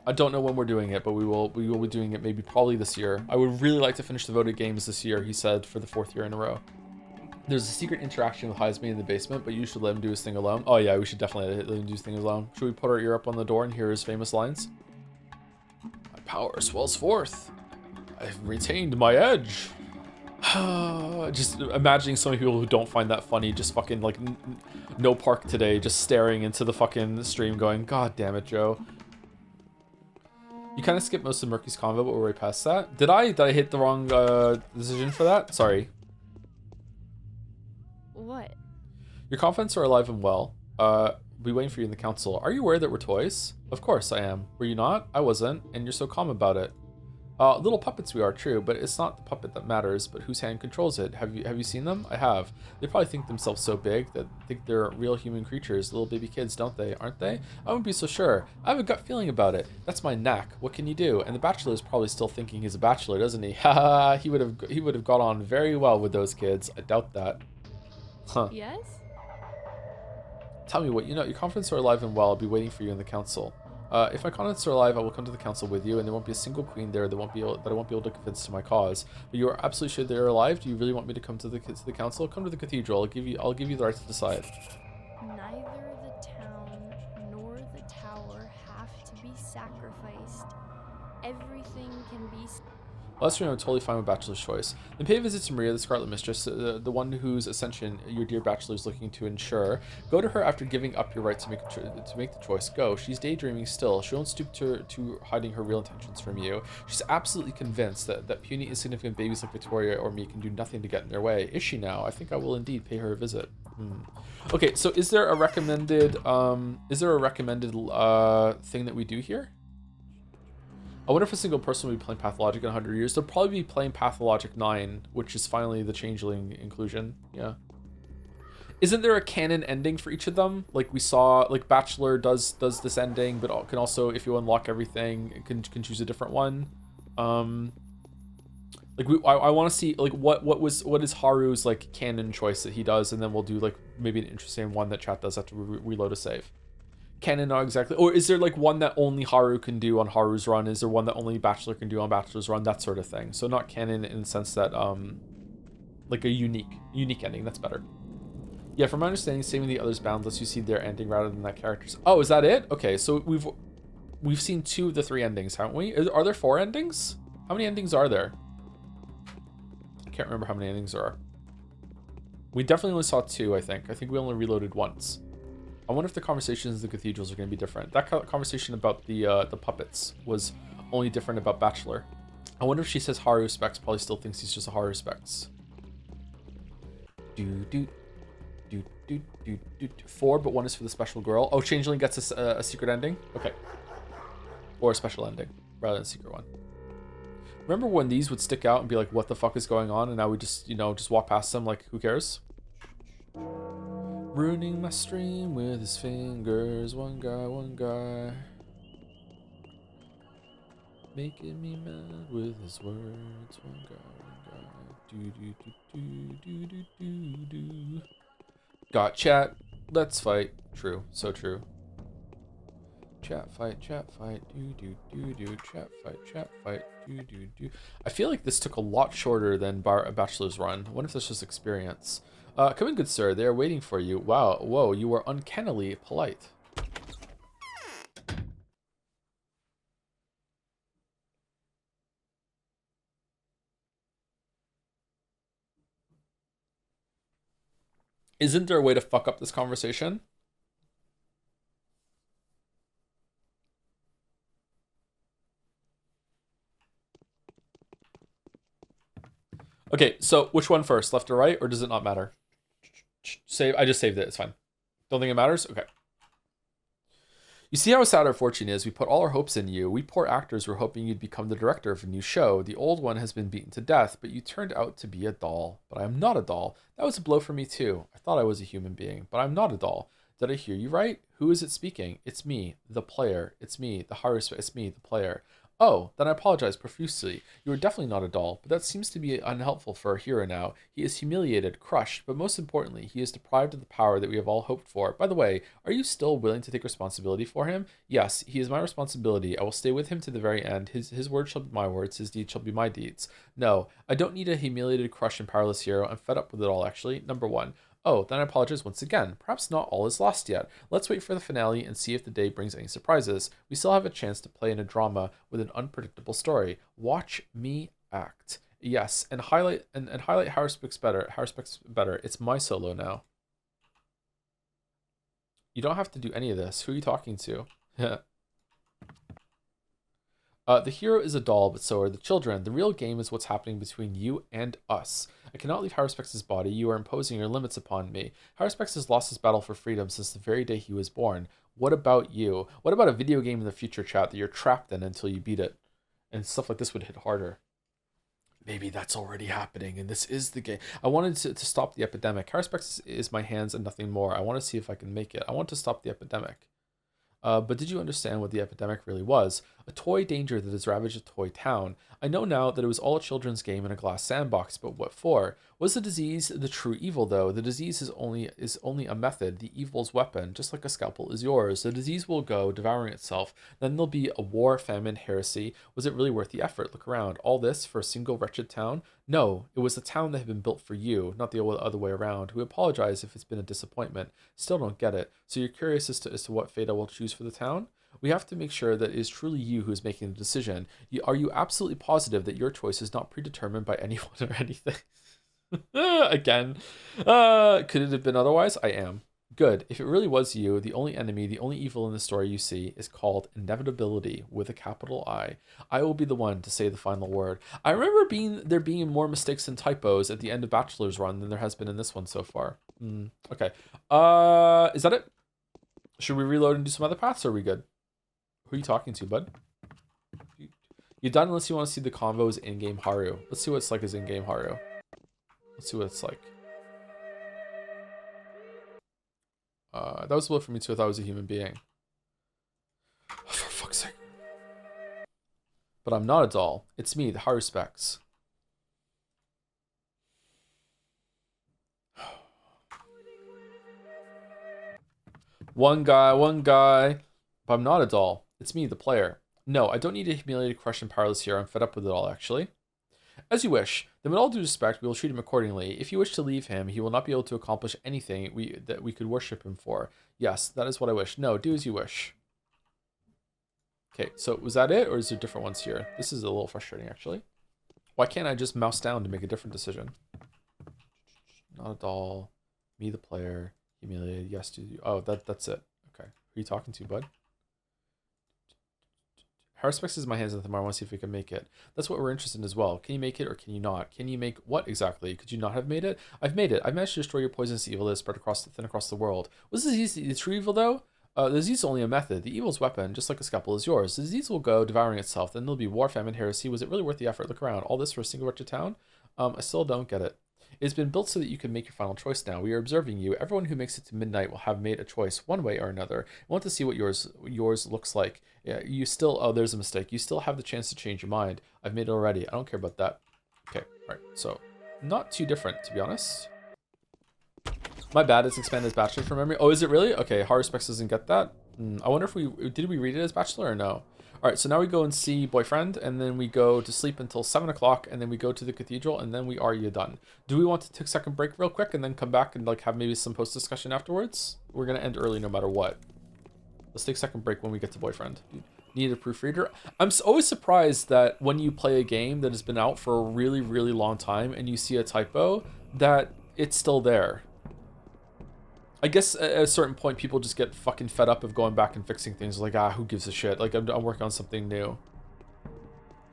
S1: I don't know when we're doing it, but we will be doing it maybe probably this year. I would really like to finish the voted games this year, he said, for the 4th year in a row. There's a secret interaction with Heisman in the basement, but you should let him do his thing alone. Oh yeah, we should definitely let him do his thing alone. Should we put our ear up on the door and hear his famous lines? My power swells forth. I've retained my edge. Just imagining so many people who don't find that funny, just fucking like no park today, just staring into the fucking stream going, God damn it, Joe. You kind of skipped most of Murky's convo, but we're way past that. Did I hit the wrong decision for that? Sorry.
S7: What?
S1: Your confidants are alive and well. Be waiting for you in the council. Are you aware that we're toys? Of course I am. Were you not? I wasn't, and you're so calm about it. Little puppets we are, true, but it's not the puppet that matters, but whose hand controls it. Have you seen them? I have. They probably think themselves so big that think they're real human creatures, little baby kids, don't they? Aren't they? I wouldn't be so sure. I have a gut feeling about it. That's my knack. What can you do? And the Bachelor is probably still thinking he's a bachelor, doesn't he? Haha, he would have got on very well with those kids. I doubt that. Huh.
S7: Yes?
S1: Tell me what you know. Your confidants are alive and well. I'll be waiting for you in the council. If my confidants are alive, I will come to the council with you, and there won't be a single queen there that I won't be able to convince to my cause. But you are absolutely sure they're alive. Do you really want me to come to the council? Come to the cathedral. I'll give you the right to decide.
S7: Neither the town nor the tower have to be sacrificed. Everything can be.
S1: Last year, I'm totally fine with Bachelor's choice. Then pay a visit to Maria, the Scarlet Mistress, the one whose ascension your dear Bachelor is looking to ensure. Go to her after giving up your right to make the choice. Go. She's daydreaming still. She won't stoop to hiding her real intentions from you. She's absolutely convinced that puny, insignificant babies like Victoria or me can do nothing to get in their way. Is she now? I think I will indeed pay her a visit. Okay, so is there a recommended thing that we do here? I wonder if a single person will be playing Pathologic in 100 years. They'll probably be playing Pathologic 9, which is finally the Changeling inclusion. Yeah. Isn't there a canon ending for each of them? Like we saw, like Bachelor does this ending, but can also, if you unlock everything, can choose a different one. I want to see like what is Haru's like canon choice that he does, and then we'll do like maybe an interesting one that chat does after we reload a save. Canon, not exactly. Or is there like one that only Haru can do on Haru's run? Is there one that only Bachelor can do on Bachelor's run? That sort of thing. So not canon in the sense that like a unique ending. That's better. Yeah, from my understanding, saving the others bound lets you see their ending rather than that character's. Oh, is that it? Okay, so we've seen 2 of the 3 endings, haven't we? Are there 4 endings? How many endings are there? I can't remember how many endings there are. We definitely only saw 2, I think. I think we only reloaded once. I wonder if the conversations in the cathedrals are going to be different. That conversation about the puppets was only different about Bachelor. I wonder if she says haruspex, probably still thinks he's just a haruspex. 4, but 1 is for the special girl. Oh, Changeling gets a secret ending? Okay. Or a special ending, rather than a secret one. Remember when these would stick out and be like, what the fuck is going on? And now we just, just walk past them like, who cares? Ruining my stream with his fingers. One guy. Making me mad with his words. One guy. Do. Got chat. Let's fight. True. So true. Chat fight. Do. Chat fight. Do. I feel like this took a lot shorter than Bachelor's run. I wonder if this was experience. Come in, good sir. They are waiting for you. Wow. Whoa, you are uncannily polite. Isn't there a way to fuck up this conversation? Okay, so which one first? Left or right? Or does it not matter? Save. I just saved it. It's fine. Don't think it matters? Okay. You see how sad our fortune is. We put all our hopes in you. We poor actors were hoping you'd become the director of a new show. The old one has been beaten to death, but you turned out to be a doll. But I am not a doll. That was a blow for me too. I thought I was a human being, but I'm not a doll. Did I hear you right? Who is it speaking? It's me, the player. It's me, the haruspex. It's me, the player. Oh, then I apologize profusely. You are definitely not a doll, but that seems to be unhelpful for a hero now. He is humiliated, crushed, but most importantly, he is deprived of the power that we have all hoped for. By the way, are you still willing to take responsibility for him? Yes, he is my responsibility. I will stay with him to the very end. His words shall be my words, his deeds shall be my deeds. No, I don't need a humiliated, crushed, and powerless hero. I'm fed up with it all, actually. Number one. Oh, then I apologize once again. Perhaps not all is lost yet. Let's wait for the finale and see if the day brings any surprises. We still have a chance to play in a drama with an unpredictable story. Watch me act. Yes, and highlight haruspex better. It's my solo now. You don't have to do any of this. Who are you talking to? The hero is a doll, but so are the children. The real game is what's happening between you and us. I cannot leave Haruspex's body. You are imposing your limits upon me. Haruspex has lost his battle for freedom since the very day he was born. What about you? What about a video game in the future, chat, that you're trapped in until you beat it? And stuff like this would hit harder. Maybe that's already happening, and this is the game. I wanted to stop the epidemic. Haruspex is my hands and nothing more. I want to see if I can make it. I want to stop the epidemic. But did you understand what the epidemic really was? A toy danger that has ravaged a toy town. I know now that it was all a children's game in a glass sandbox, but what for? Was the disease the true evil, though? The disease is only a method, the evil's weapon, just like a scalpel is yours. The disease will go, devouring itself. Then there'll be a war, famine, heresy. Was it really worth the effort? Look around. All this for a single wretched town? No, it was the town that had been built for you, not the other way around. We apologize if it's been a disappointment. Still don't get it. So you're curious as to what fate I will choose for the town? We have to make sure that it is truly you who is making the decision. Are you absolutely positive that your choice is not predetermined by anyone or anything? Again. Could it have been otherwise? I am. Good. If it really was you, the only enemy, the only evil in the story you see is called inevitability with a capital I. I will be the one to say the final word. I remember there being more mistakes and typos at the end of Bachelor's run than there has been in this one so far. Okay. Is that it? Should we reload and do some other paths, or are we good? Who are you talking to, bud? You're done unless you want to see the convos in-game Haru. Let's see what it's like as in-game Haru. Let's see what it's like. That was a little for me too. I thought I was a human being. For fuck's sake. But I'm not a doll. It's me, the haruspex. One guy. But I'm not a doll. It's me, the player. No, I don't need a humiliated, crushed, and powerless here. I'm fed up with it all, actually. As you wish. Then with all due respect, we will treat him accordingly. If you wish to leave him, he will not be able to accomplish anything that we could worship him for. Yes, that is what I wish. No, do as you wish. Okay, so was that it, or is there different ones here? This is a little frustrating, actually. Why can't I just mouse down to make a different decision? Not a doll. Me, the player. Humiliated. Yes, do you. Oh, that's it. Okay. Who are you talking to, bud? Haruspex is my hands on the tomorrow. I want to see if we can make it. That's what we're interested in as well. Can you make it or can you not? Can you make what exactly? Could you not have made it? I've made it. I've managed to destroy your poisonous evil that is spread across the world. Was the disease the true evil, though? The disease is only a method. The evil's weapon, just like a scalpel, is yours. The disease will go, devouring itself. Then there'll be war, famine, heresy. Was it really worth the effort? Look around. All this for a single wretched town? I still don't get it. It's been built so that you can make your final choice now. We are observing you. Everyone who makes it to midnight will have made a choice one way or another. I want to see what yours looks like. Yeah, you still, oh, there's a mistake. You still have the chance to change your mind. I've made it already. I don't care about that. Okay, all right. So, not too different, to be honest. My bad, it's expanded as Bachelor from memory. Oh, is it really? Okay, haruspex doesn't get that. I wonder if did we read it as Bachelor or no? All right, so now we go and see Boyfriend, and then we go to sleep until 7 o'clock, and then we go to the cathedral, and then we are done. Do we want to take a second break real quick and then come back and like have maybe some post-discussion afterwards? We're going to end early no matter what. Let's take a second break when we get to Boyfriend. Need a proofreader? I'm always surprised that when you play a game that has been out for a really, really long time and you see a typo, that it's still there. I guess at a certain point, people just get fucking fed up of going back and fixing things. Like, who gives a shit? Like, I'm working on something new.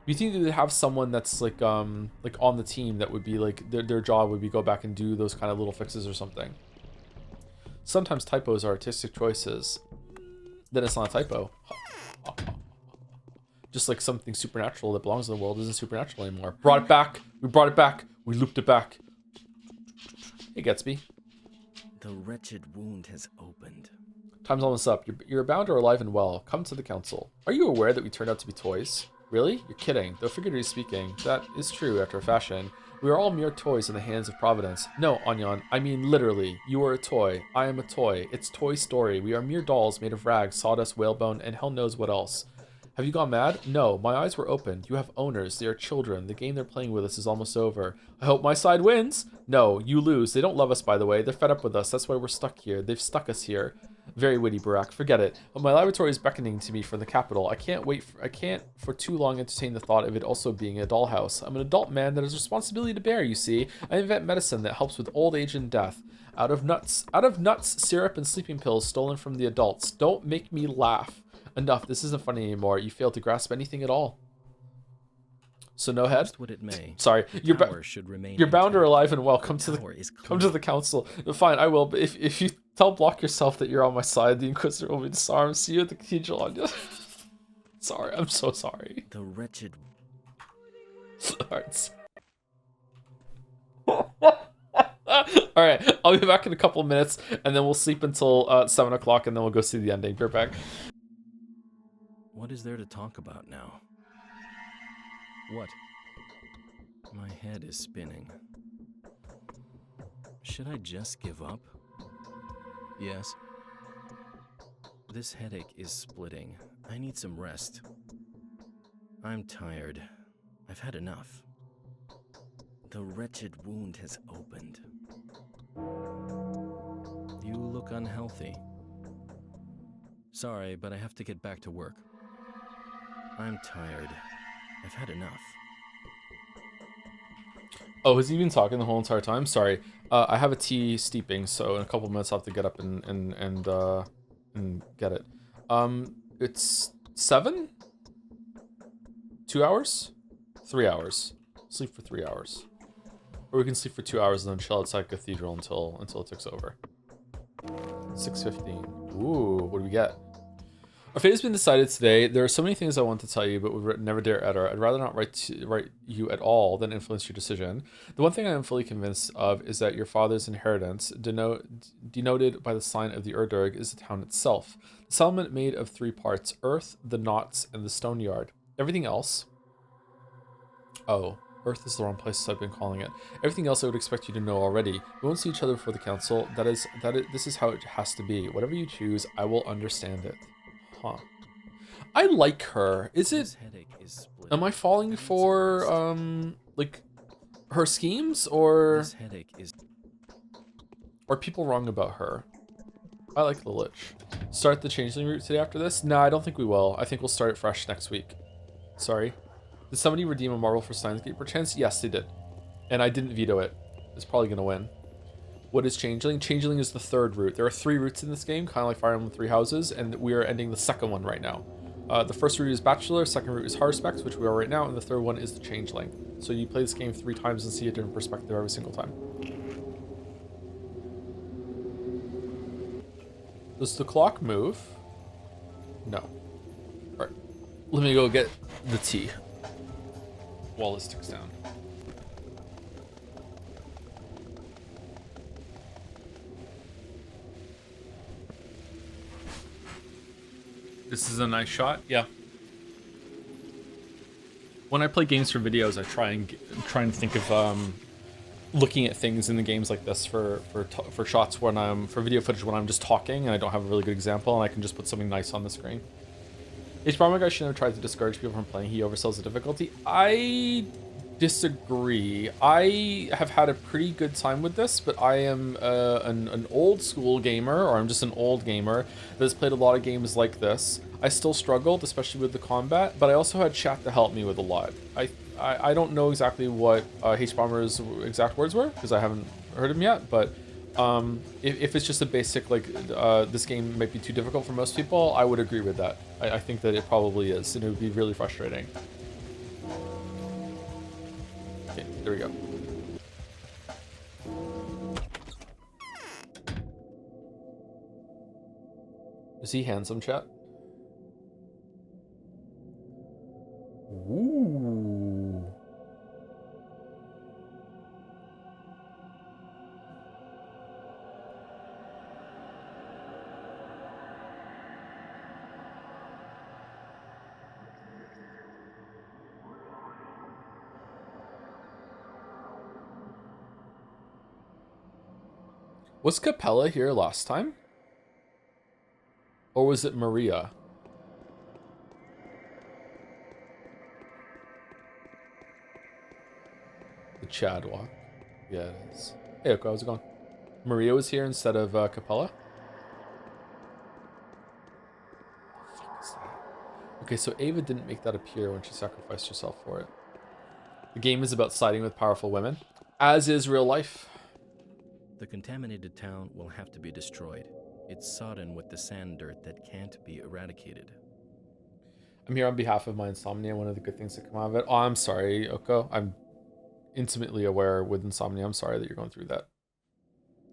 S1: You think they would have someone that's like on the team that would be like their job would be go back and do those kind of little fixes or something. Sometimes typos are artistic choices. Then it's not a typo. Just like something supernatural that belongs in the world isn't supernatural anymore. Brought it back. We brought it back. We looped it back. Hey, Gatsby.
S6: The wretched wound has opened.
S1: Time's almost up. You're bound or alive and well. Come to the council. Are you aware that we turned out to be toys? Really? You're kidding. Though figuratively speaking, that is true after a fashion. We are all mere toys in the hands of Providence. No, Anyan, I mean literally. You are a toy. I am a toy. It's Toy Story. We are mere dolls made of rags, sawdust, whalebone, and hell knows what else. Have you gone mad? No, my eyes were opened. You have owners. They are children. The game they're playing with us is almost over. I hope my side wins. No, you lose. They don't love us, by the way. They're fed up with us. That's why we're stuck here. They've stuck us here. Very witty, Barack. Forget it. But my laboratory is beckoning to me from the capital. I can't for too long entertain the thought of it also being a dollhouse. I'm an adult man that has responsibility to bear, you see. I invent medicine that helps with old age and death. Out of nuts, syrup, and sleeping pills stolen from the adults. Don't make me laugh. Enough, this isn't funny anymore. You fail to grasp anything at all. So no head?
S6: What it may.
S1: Sorry, you're bound or alive and well. Come to the council. Fine, I will. But if you tell Block yourself that you're on my side, the Inquisitor will be disarmed. See you at the cathedral. Anya. Sorry, I'm so sorry.
S6: The wretched.
S1: Alright. Alright, I'll be back in a couple of minutes, and then we'll sleep until 7 o'clock, and then we'll go see the ending. Be right back.
S6: What is there to talk about now? What? My head is spinning. Should I just give up? Yes. This headache is splitting. I need some rest. I'm tired. I've had enough. The wretched wound has opened. You look unhealthy. Sorry, but I have to get back to work. I'm tired. I've had enough.
S1: Oh, has he been talking the whole entire time? Sorry. I have a tea steeping, so in a couple of minutes I'll have to get up and get it. It's 7? 2 hours? 3 hours. Sleep for 3 hours. Or we can sleep for 2 hours and then chill outside Cathedral until it takes over. 6:15. Ooh, what do we get? Our fate has been decided today. There are so many things I want to tell you, but would never dare utter. I'd rather not write you at all than influence your decision. The one thing I am fully convinced of is that your father's inheritance, denoted by the sign of the Urdurg, is the town itself. The settlement made of 3 parts: Earth, the Knots, and the Stone Yard. Everything else... Oh, Earth is the wrong place I've been calling it. Everything else I would expect you to know already. We won't see each other before the council. This is how it has to be. Whatever you choose, I will understand it. Huh. I like her. Am I falling for, like, her schemes, or... Are people wrong about her? I like the Lich. Start the Changeling route today after this? No, I don't think we will. I think we'll start it fresh next week. Sorry. Did somebody redeem a marble for Steins Gate perchance? Yes, they did. And I didn't veto it. It's probably going to win. What is Changeling? Changeling is the 3rd route. There are 3 routes in this game, kind of like Fire Emblem 3 Houses, and we are ending the 2nd one right now. The 1st route is Bachelor, 2nd route is haruspex, which we are right now, and the 3rd one is the Changeling. So you play this game 3 times and see a different perspective every single time. Does the clock move? No. Alright. Let me go get the tea while this ticks down. This is a nice shot. Yeah. When I play games for videos, I try and think of looking at things in the games like this for shots when for video footage when I'm just talking and I don't have a really good example and I can just put something nice on the screen. HBarmer guy should have tried to discourage people from playing. He oversells the difficulty. I disagree. I have had a pretty good time with this, but I am an old school gamer, or I'm just an old gamer that has played a lot of games like this. I still struggled, especially with the combat, but I also had chat to help me with a lot. I don't know exactly what HBarmer's exact words were, because I haven't heard him yet, but if it's just a basic, like, this game might be too difficult for most people, I would agree with that. I think that it probably is, and it would be really frustrating. Okay, there we go. Is he handsome, chat? Ooh. Was Capella here last time? Or was it Maria? The Chad walk. Yeah, it is. Hey, Oko, how's it going? Maria was here instead of Capella? The fuck is that? Okay, so Ava didn't make that appear when she sacrificed herself for it. The game is about siding with powerful women, as is real life.
S6: The contaminated town will have to be destroyed. It's sodden with the sand dirt that can't be eradicated.
S1: I'm here on behalf of my insomnia. One of the good things that come out of it. Oh, I'm sorry, Oko. I'm intimately aware with insomnia. I'm sorry that you're going through that.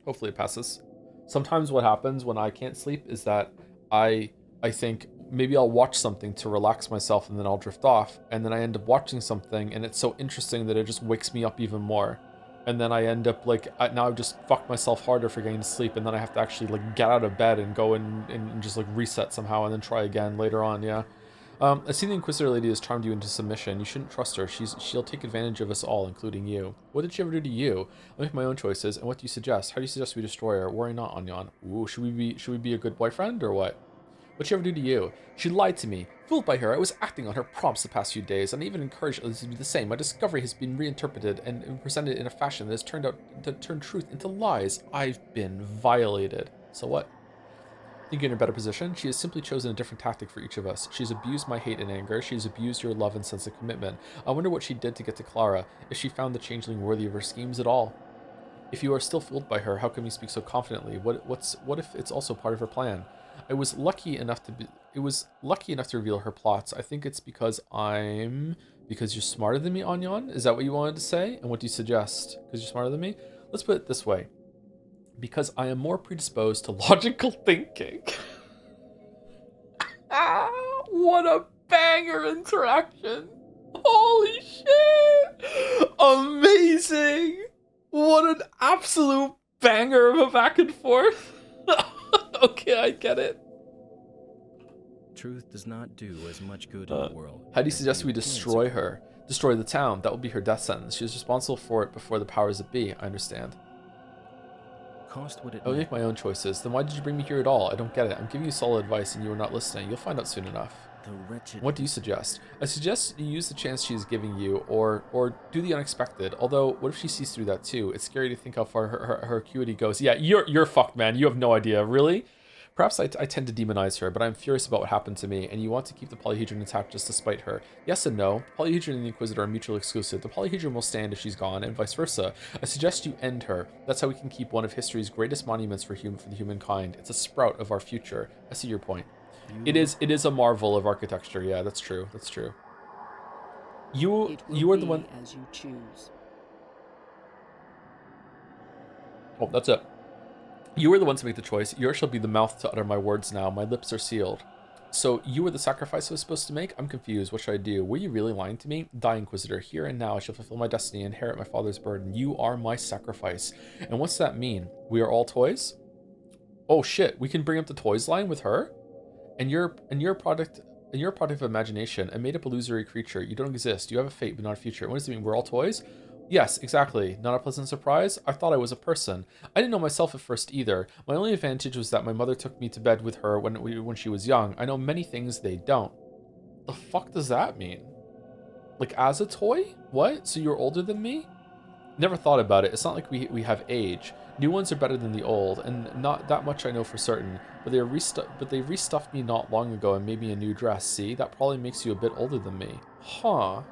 S1: Hopefully it passes. Sometimes what happens when I can't sleep is that I think maybe I'll watch something to relax myself and then I'll drift off, and then I end up watching something and it's so interesting that it just wakes me up even more. And then I end up like, now I've just fucked myself harder for getting to sleep, and then I have to actually like get out of bed and go and just like reset somehow and then try again later on, yeah. I see the Inquisitor lady has charmed you into submission. You shouldn't trust her. She'll take advantage of us all, including you. What did she ever do to you? I make my own choices, and what do you suggest? How do you suggest we destroy her? Worry not, Anyan. Ooh, should we be a good boyfriend or what? What'd she ever do to you? She lied to me. Fooled by her, I was acting on her prompts the past few days, and I even encouraged others to do the same. My discovery has been reinterpreted and presented in a fashion that has turned out to turn truth into lies. I've been violated. So what? Think you're in a better position? She has simply chosen a different tactic for each of us. She's abused my hate and anger. She's abused your love and sense of commitment. I wonder what she did to get to Clara, if she found the Changeling worthy of her schemes at all. If you are still fooled by her, how come you speak so confidently? What if it's also part of her plan? It was lucky enough to reveal her plots. I think it's because you're smarter than me, Anyan? Is that what you wanted to say? And what do you suggest? Because you're smarter than me? Let's put it this way. Because I am more predisposed to logical thinking. What a banger interaction. Holy shit. Amazing. What an absolute banger of a back and forth. Okay, I get it.
S6: Truth does not do as much good in the world.
S1: How do you suggest we destroy her? Destroy the town. That will be her death sentence. She was responsible for it before the powers that be. I understand.
S6: Cost what it
S1: I will make my own choices. Then why did you bring me here at all? I don't get it. I'm giving you solid advice and you are not listening. You'll find out soon enough.
S6: The wretched...
S1: What do you suggest? I suggest you use the chance she is giving you, or do the unexpected. Although, what if she sees through that too? It's scary to think how far her acuity goes. Yeah, you're fucked, man. You have no idea. Really? Perhaps I tend to demonize her, but I'm furious about what happened to me, and you want to keep the polyhedron intact just to spite her. Yes and no. Polyhedron and the Inquisitor are mutually exclusive. The polyhedron will stand if she's gone, and vice versa. I suggest you end her. That's how we can keep one of history's greatest monuments for the humankind. It's a sprout of our future. I see your point. It is a marvel of architecture. Yeah, that's true. That's true. You are the one.
S5: As you choose.
S1: Oh, that's it. You are the one to make the choice. Yours shall be the mouth to utter my words now. My lips are sealed. So you were the sacrifice I was supposed to make? I'm confused. What should I do? Were you really lying to me? Die, Inquisitor. Here and now I shall fulfill my destiny and inherit my father's burden. You are my sacrifice. And what's that mean? We are all toys? Oh shit, we can bring up the toys line with her? And your product of imagination, a made-up illusory creature. You don't exist. You have a fate, but not a future. What does it mean? We're all toys? Yes, exactly. Not a pleasant surprise? I thought I was a person. I didn't know myself at first either. My only advantage was that my mother took me to bed with her when she was young. I know many things they don't. The fuck does that mean? Like, as a toy? What? So you're older than me? Never thought about it. It's not like we have age. New ones are better than the old, and not that much I know for certain. But they restuffed me not long ago and made me a new dress. See, that probably makes you a bit older than me. Huh?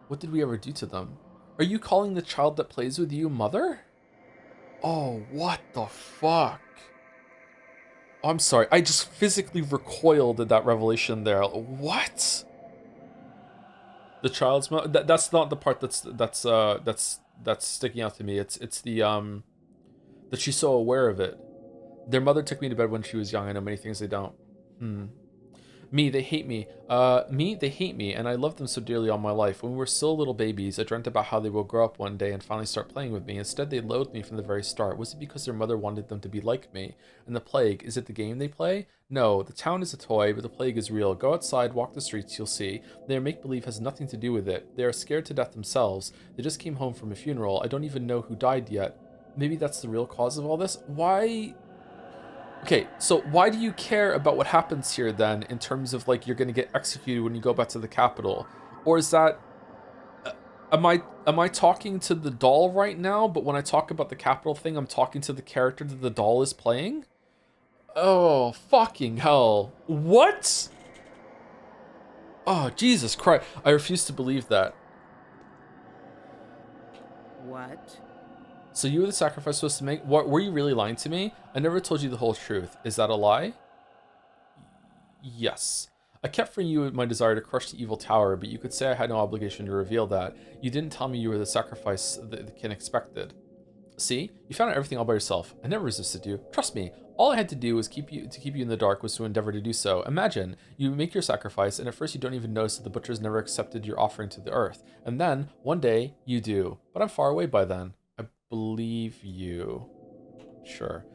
S1: What did we ever do to them? Are you calling the child that plays with you mother? Oh, what the fuck? Oh, I'm sorry. I just physically recoiled at that revelation there. What? The child's mother? That's not the part that's sticking out to me. It's the that she's so aware of it. Their mother took me to bed when she was young. I know many things they don't. Me, they hate me. They hate me, and I loved them so dearly all my life. When we were still little babies, I dreamt about how they will grow up one day and finally start playing with me. Instead, they loathed me from the very start. Was it because their mother wanted them to be like me? And the plague, is it the game they play? No, the town is a toy, but the plague is real. Go outside, walk the streets, you'll see. Their make-believe has nothing to do with it. They are scared to death themselves. They just came home from a funeral. I don't even know who died yet. maybe that's the real cause of all this. Why? Okay, so why do you care about what happens here then, in terms of like you're going to get executed when you go back to the capital? Or is that... Am I talking to the doll right now, but when I talk about the capital thing, I'm talking to the character that the doll is playing? Oh, fucking hell. What? Oh, Jesus Christ. I refuse to believe that.
S5: What?
S1: So you were the sacrifice supposed to make? What, were you really lying to me? I never told you the whole truth. Is that a lie? Yes. I kept from you my desire to crush the evil tower, but you could say I had no obligation to reveal that. You didn't tell me you were the sacrifice the kin expected. See? You found out everything all by yourself. I never resisted you. Trust me. All I had to do was keep you in the dark was to endeavor to do so. Imagine, you make your sacrifice, and at first you don't even notice that the butchers never accepted your offering to the earth. And then, one day, you do. But I'm far away by then. I believe you. Sure.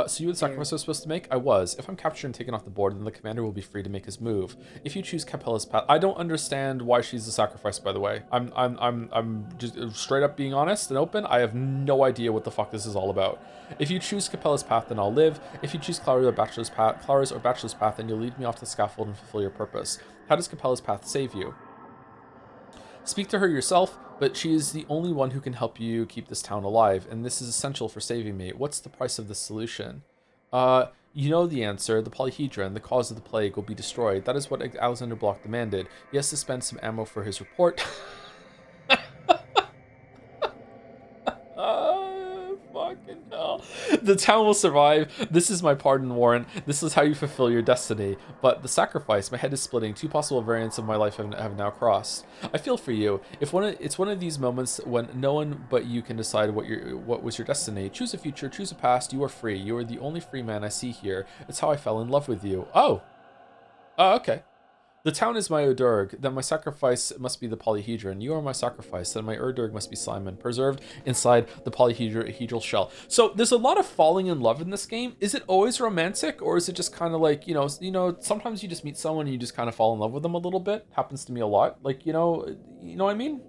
S1: So you were the sacrifice I was supposed to make? I was. If I'm captured and taken off the board, then the commander will be free to make his move. If you choose Capella's path, I don't understand why she's the sacrifice, by the way. I'm just straight up being honest and open. I have no idea what the fuck this is all about. If you choose Capella's path, then I'll live. If you choose Clara's or Bachelor's path, then you'll lead me off the scaffold and fulfill your purpose. How does Capella's path save you? Speak to her yourself, but she is the only one who can help you keep this town alive, and this is essential for saving me. What's the price of this solution? You know the answer. The polyhedron, the cause of the plague, will be destroyed. That is what Alexander Block demanded. He has to spend some ammo for his report. Fucking hell. The town will survive. This is my pardon warrant. This is how you fulfill your destiny. But the sacrifice, my head is splitting. Two possible variants of my life have now crossed. I feel for you. It's one of these moments when no one but you can decide what was your destiny. Choose a future, choose a past. You are free. You are the only free man I see here. It's how I fell in love with you. Oh, okay. The town is my Odurg, then my sacrifice must be the polyhedron. You are my sacrifice, then my Odurg must be Simon, preserved inside the polyhedral shell. So there's a lot of falling in love in this game. Is it always romantic, or is it just kind of like, you know, sometimes you just meet someone and you just kind of fall in love with them a little bit? Happens to me a lot. Like, you know what I mean?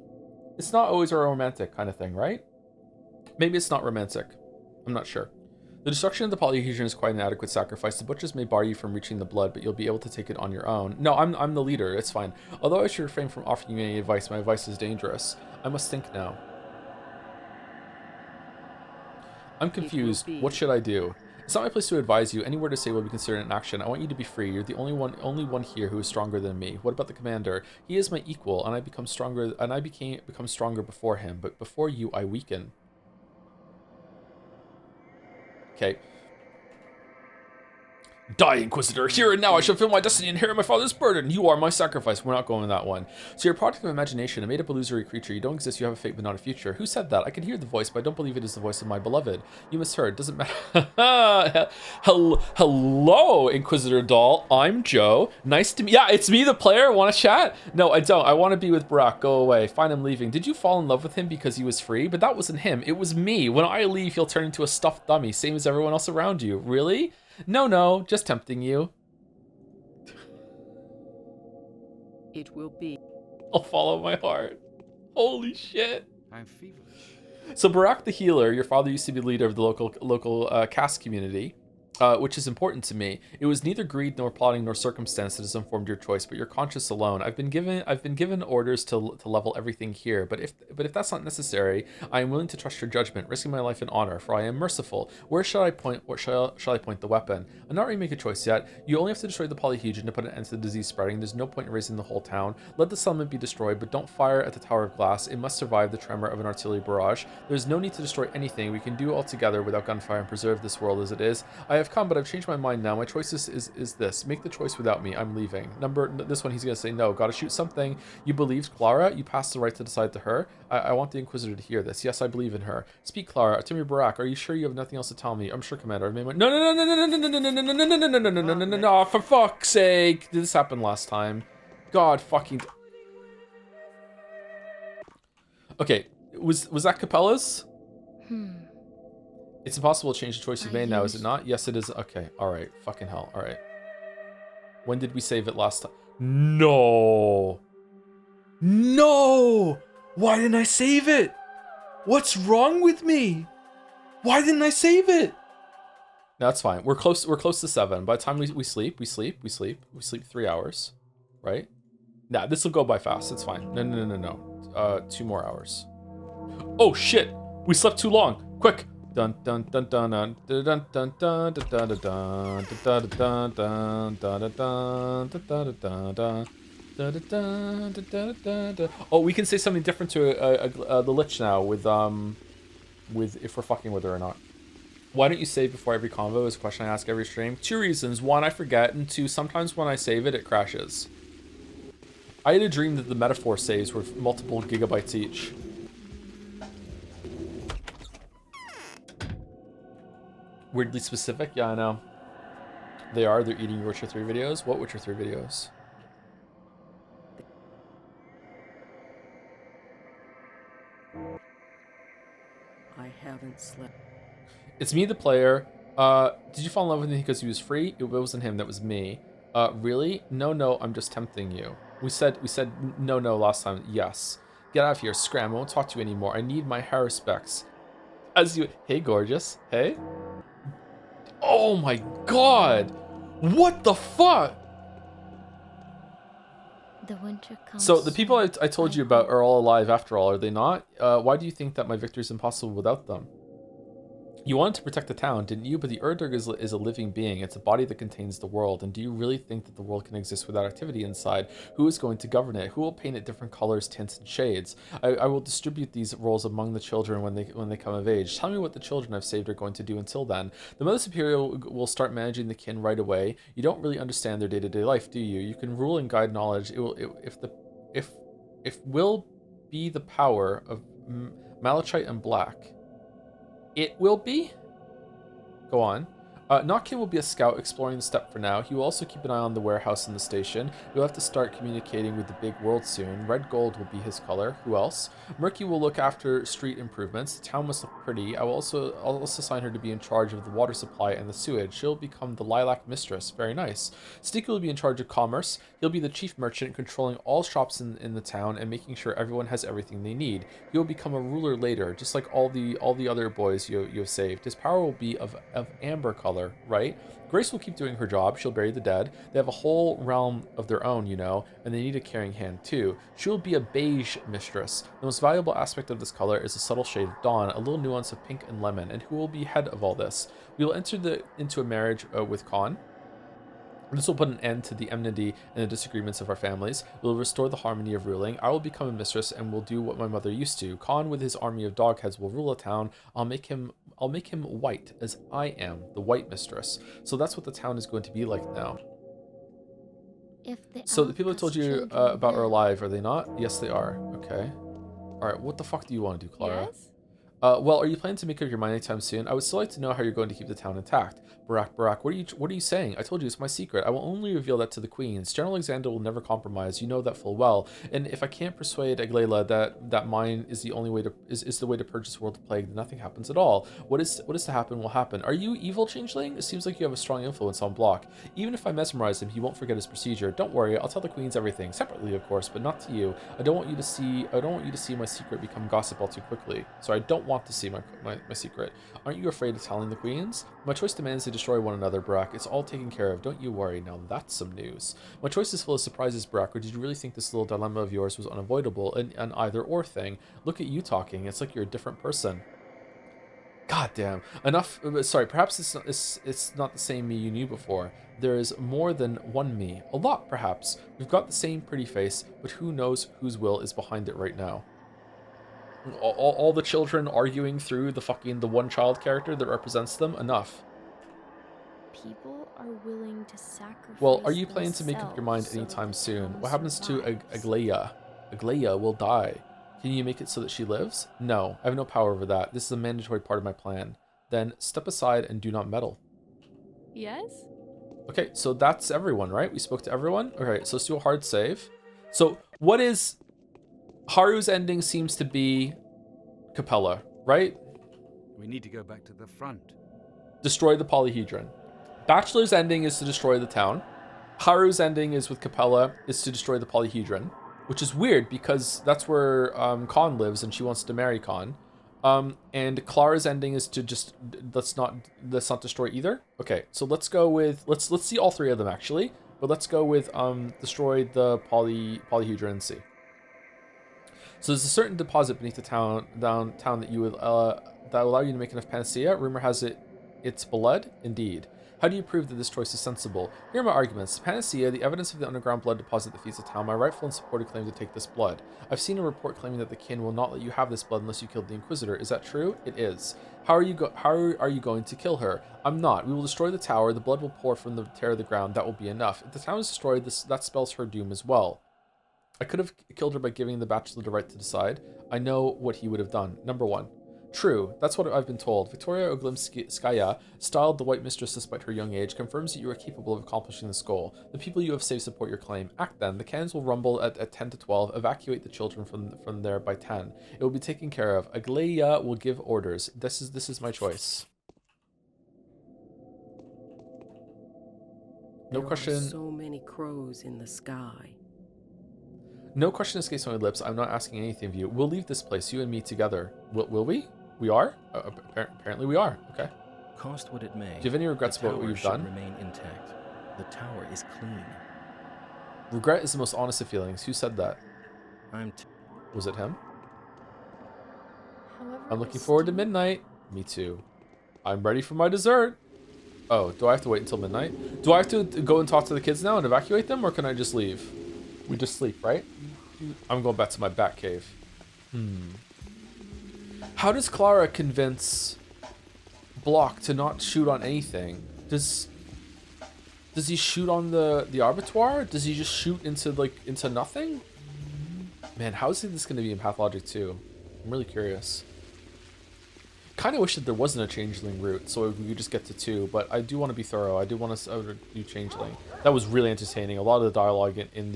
S1: It's not always a romantic kind of thing, right? Maybe it's not romantic. I'm not sure. The destruction of the polyhedron is quite an adequate sacrifice. The butchers may bar you from reaching the blood, but you'll be able to take it on your own. No, I'm the leader. It's fine. Although I should refrain from offering you any advice, my advice is dangerous. I must think now. I'm confused. What should I do? It's not my place to advise you. Any word to say will be considered an action. I want you to be free. You're the only one here who is stronger than me. What about the commander? He is my equal, and I become stronger before him. But before you, I weaken. Okay. Die, Inquisitor! Here and now I shall fulfill my destiny and inherit my father's burden! You are my sacrifice! We're not going with that one. So you're a product of imagination, a made-up illusory creature. You don't exist, you have a fate but not a future. Who said that? I can hear the voice, but I don't believe it is the voice of my beloved. You misheard. Doesn't matter. Hello, Inquisitor doll. I'm Joe. Nice to meet... Yeah, it's me, the player. Want to chat? No, I don't. I want to be with Brock. Go away. Fine, I'm leaving. Did you fall in love with him because he was free? But that wasn't him. It was me. When I leave, he'll turn into a stuffed dummy, same as everyone else around you. Really? No, just tempting you.
S5: It will be.
S1: I'll follow my heart. Holy shit.
S12: I'm feverish.
S1: So Barack the healer, your father used to be the leader of the local caste community, which is important to me. It was neither greed nor plotting nor circumstance that has informed your choice, but your conscience alone. I've been given orders to level everything here, but if that's not necessary, I am willing to trust your judgment, risking my life and honor, for I am merciful. Where shall I point? What shall I point the weapon? I'm not ready to make a choice yet. You only have to destroy the polyhedron to put an end to the disease spreading. There's no point in raising the whole town. Let the settlement be destroyed, but don't fire at the Tower of Glass. It must survive the tremor of an artillery barrage. There's no need to destroy anything. We can do all together without gunfire and preserve this world as it is. I have come, but I've changed my mind now. My choice is this. Make the choice without me. I'm leaving. This one, he's going to say no. Gotta shoot something. You believed Clara? You passed the right to decide to her? I want the Inquisitor to hear this. Yes, I believe in her. Speak, Clara. Tell me, Barack. Are you sure you have nothing else to tell me? I'm sure, Commander. No, for fuck's sake. This happened last time. God fucking... Okay, was that Capella's? It's impossible to change the choice you've made now, is it not? Yes, it is. Okay, alright. Fucking hell. Alright. When did we save it last time? No! No! Why didn't I save it? What's wrong with me? Why didn't I save it? No, that's fine. We're close to 7. By the time we sleep 3 hours, right? Nah, this will go by fast. It's fine. No. 2 more hours. Oh shit! We slept too long. Quick! Dun dun dun dun dun dun dun dun dun dun dun dun dun dun dun dun. Oh, we can say something different to the Lich now with if we're fucking with her or not. Why don't you save before every convo is a question I ask every stream. 2 reasons. 1, I forget, and 2, sometimes when I save it, it crashes. I had a dream that the metaphor saves were multiple gigabytes each. Weirdly specific? Yeah, I know. They are. They're eating Witcher 3 videos. What Witcher 3 videos?
S5: I haven't slept.
S1: It's me, the player. Did you fall in love with me because he was free? It wasn't him, that was me. Really? No, I'm just tempting you. We said no last time. Yes. Get out of here, scram. I won't talk to you anymore. I need my haruspex. Hey, gorgeous. Hey? Oh my god! What the fuck?
S8: The winter comes.
S1: So the people I told you about are all alive after all, are they not? Why do you think that my victory is impossible without them? You wanted to protect the town, didn't you? But the Urdurg is a living being. It's a body that contains the world. And do you really think that the world can exist without activity inside? Who is going to govern it? Who will paint it different colors, tints, and shades? I will distribute these roles among the children when they come of age. Tell me what the children I've saved are going to do until then. The Mother Superior will start managing the kin right away. You don't really understand their day-to-day life, do you? You can rule and guide knowledge. If will be the power of Malachite and Black. It will be? Go on. Notkin will be a scout exploring the steppe for now. He will also keep an eye on the warehouse and the station. You'll have to start communicating with the big world soon. Red gold will be his color. Who else? Murky will look after street improvements. The town must look pretty. I'll also assign her to be in charge of the water supply and the sewage. She'll become the lilac mistress. Very nice. Sticky will be in charge of commerce. He'll be the chief merchant, controlling all shops in the town and making sure everyone has everything they need. He will become a ruler later, just like all the other boys you have saved. His power will be of amber color. Right? Grace will keep doing her job. She'll bury the dead. They have a whole realm of their own, you know, and they need a caring hand too. She'll be a beige mistress. The most valuable aspect of this color is a subtle shade of dawn, a little nuance of pink and lemon. And who will be head of all this? We will enter into a marriage with Khan. This will put an end to the enmity and the disagreements of our families. We will restore the harmony of ruling. I will become a mistress and will do what my mother used to. Khan, with his army of dogheads, will rule a town. I'll make him white, as I am the white mistress. So that's what the town is going to be like now. So the people I told you about are alive, are they not? Yes, they are. Okay. All right. What the fuck do you want to do, Clara?
S7: Yes?
S1: Well, are you planning to make up your mind anytime soon? I would still like to know how you're going to keep the town intact. Barak, what are you saying? I told you it's my secret. I will only reveal that to the queens. General Alexander will never compromise. You know that full well. And if I can't persuade Aglaela that mine is the only way to is the way to purge this world of plague, then nothing happens at all. What is to happen will happen. Are you evil, Changeling? It seems like you have a strong influence on Block. Even if I mesmerize him, he won't forget his procedure. Don't worry, I'll tell the queens everything separately, of course, but not to you. I don't want you to see my secret become gossip all too quickly. So I don't want to see my secret. Aren't you afraid of telling the queens? My choice demands they destroy one another, Barak. It's all taken care of. Don't you worry. Now that's some news. My choice is full of surprises, Barak. Or did you really think this little dilemma of yours was unavoidable? An either-or thing. Look at you talking. It's like you're a different person. God damn. Enough. Sorry, perhaps it's not the same me you knew before. There is more than one me. A lot, perhaps. We've got the same pretty face, but who knows whose will is behind it right now. All the children arguing through the one child character that represents them. Enough.
S7: People are willing to sacrifice.
S1: Well, are you planning to make up your mind anytime soon? What happens to Aglaea? Aglaea will die. Can you make it so that she lives? No, I have no power over that. This is a mandatory part of my plan. Then step aside and do not meddle.
S7: Yes?
S1: Okay, so that's everyone, right? We spoke to everyone? Okay, so let's do a hard save. So what is... Haru's ending seems to be Capella, right?
S12: We need to go back to the front.
S1: Destroy the polyhedron. Bachelor's ending is to destroy the town. Haru's ending is with Capella, is to destroy the polyhedron, which is weird because that's where Khan lives and she wants to marry Khan. And Clara's ending is to just let's not destroy either. Okay, so let's go with let's see all three of them actually, but let's go with destroy the polyhedron and see. So there's a certain deposit beneath the town that you would that will allow you to make enough panacea. Rumor has it it's blood, indeed. How do you prove that this choice is sensible? Here are my arguments. Panacea, the evidence of the underground blood deposit that feeds the town, my rightful and supported claim to take this blood. I've seen a report claiming that the kin will not let you have this blood unless you killed the Inquisitor. Is that true? It is. How are you going to kill her? I'm not. We will destroy the tower. The blood will pour from the tear of the ground. That will be enough. If the town is destroyed, that spells her doom as well. I could have killed her by giving the Bachelor the right to decide. I know what he would have done. Number 1. True, that's what I've been told. Victoria Oglimskaya, styled the White Mistress despite her young age, confirms that you are capable of accomplishing this goal. The people you have saved support your claim. Act then. The cannons will rumble at 10 to 12. Evacuate the children from there by 10. It will be taken care of. Aglaia will give orders. This is my choice. No question.
S5: There are so many crows in the sky.
S1: No question escapes my lips. I'm not asking anything of you. We'll leave this place, you and me together. Will we? We are? Apparently we are. Okay.
S6: Cost what it may.
S1: Do you have any regrets about what you've done?
S6: Remain intact. The tower is clean.
S1: Regret is the most honest of feelings. Who said that? Was it him?
S7: However,
S1: I'm looking forward to midnight. Me too. I'm ready for my dessert. Oh, do I have to wait until midnight? Do I have to go and talk to the kids now and evacuate them, or can I just leave? We just sleep, right? I'm going back to my bat cave. How does Clara convince Block to not shoot on anything? Does he shoot on the abattoir? Does he just shoot into nothing? Man, how is this going to be in Pathologic 2? I'm really curious. Kind of wish that there wasn't a Changeling route, so we could just get to 2, but I do want to be thorough. I do want to do Changeling. That was really entertaining. A lot of the dialogue in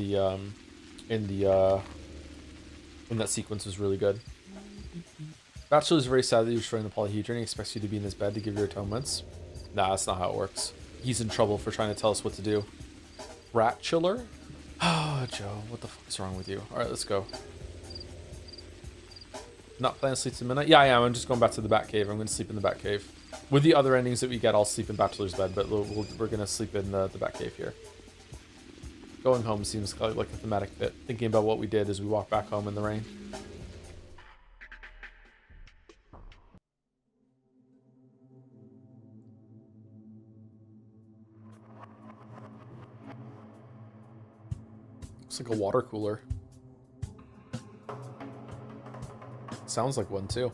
S1: that sequence was really good. Bachelor is very sad that you're destroying the polyhedron. He expects you to be in this bed to give your atonements. Nah, that's not how it works. He's in trouble for trying to tell us what to do. Bachelor? Oh, Joe, what the fuck is wrong with you? All right, let's go. Not planning to sleep till midnight? Yeah, I am. I'm just going back to the Batcave. I'm going to sleep in the Batcave. With the other endings that we get, I'll sleep in Bachelor's bed, but we're going to sleep in the Batcave here. Going home seems like a thematic fit. Thinking about what we did as we walk back home in the rain. Looks like a water cooler. Sounds like one too.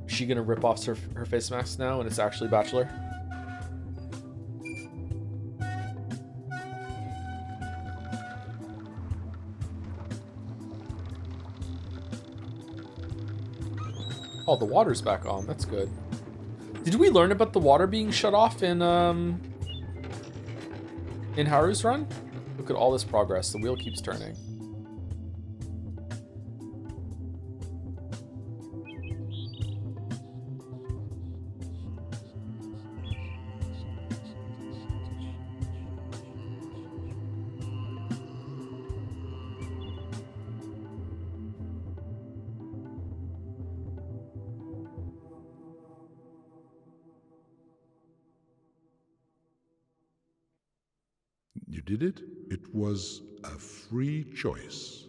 S1: Is she gonna rip off her face mask now and it's actually Bachelor? Oh, the water's back on. That's good. Did we learn about the water being shut off in Haru's run? Look at all this progress. The wheel keeps turning.
S2: You did it. It was a free choice.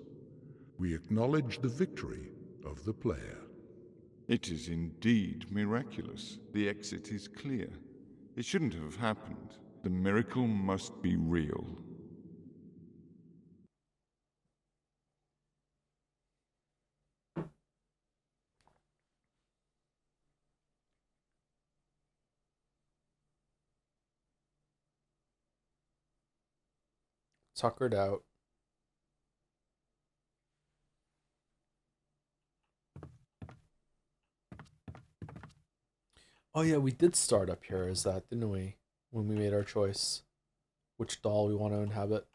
S2: We acknowledge the victory of the player.
S3: It is indeed miraculous. The exit is clear. It shouldn't have happened. The miracle must be real.
S1: Tuckered out. Oh yeah, we did start up here as that, didn't we? When we made our choice. Which doll we want to inhabit.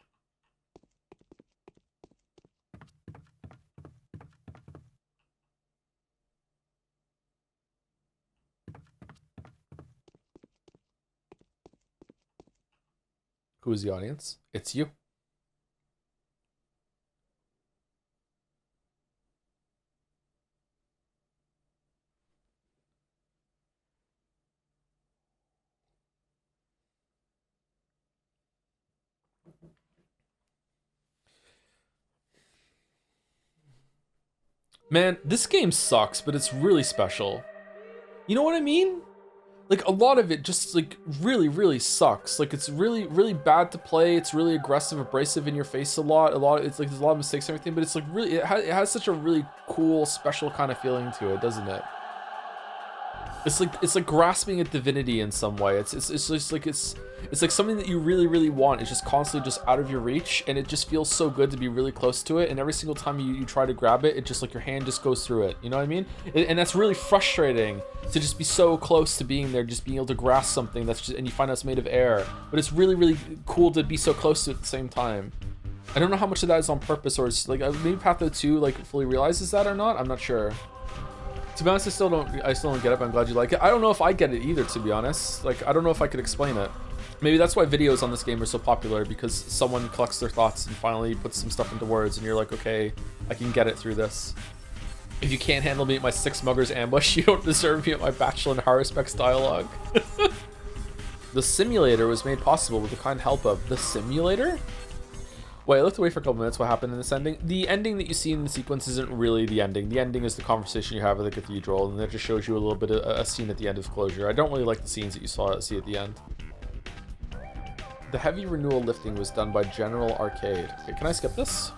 S1: Who is the audience? It's you. Man, this game sucks, but it's really special. You know what I mean? Like, a lot of it just, like, really, really sucks. Like, it's really, really bad to play. It's really aggressive, abrasive in your face a lot. It's like, there's a lot of mistakes and everything, but it's like really, it has such a really cool, special kind of feeling to it, doesn't it? It's like grasping at divinity in some way. It's just like it's like something that you really, really want. It's just constantly just out of your reach, and it just feels so good to be really close to it. And every single time you try to grab it, it just like your hand just goes through it. You know what I mean? And that's really frustrating to just be so close to being there, just being able to grasp something that's just, and you find out it's made of air. But it's really, really cool to be so close to it at the same time. I don't know how much of that is on purpose, or it's like maybe Patho 2 like fully realizes that or not. I'm not sure. To be honest, I still don't get it, but I'm glad you like it. I don't know if I get it either, to be honest. Like, I don't know if I could explain it. Maybe that's why videos on this game are so popular, because someone collects their thoughts and finally puts some stuff into words, and you're like, okay, I can get it through this. If you can't handle me at my 6 muggers ambush, you don't deserve me at my Bachelor and haruspex dialogue. The simulator was made possible with the kind help of the simulator? Wait, I looked away for a couple minutes. What happened in this ending? The ending that you see in the sequence isn't really the ending. The ending is the conversation you have at the cathedral, and that just shows you a little bit of a scene at the end of closure. I don't really like the scenes that you see at the end. The heavy renewal lifting was done by General Arcade. Okay, can I skip this?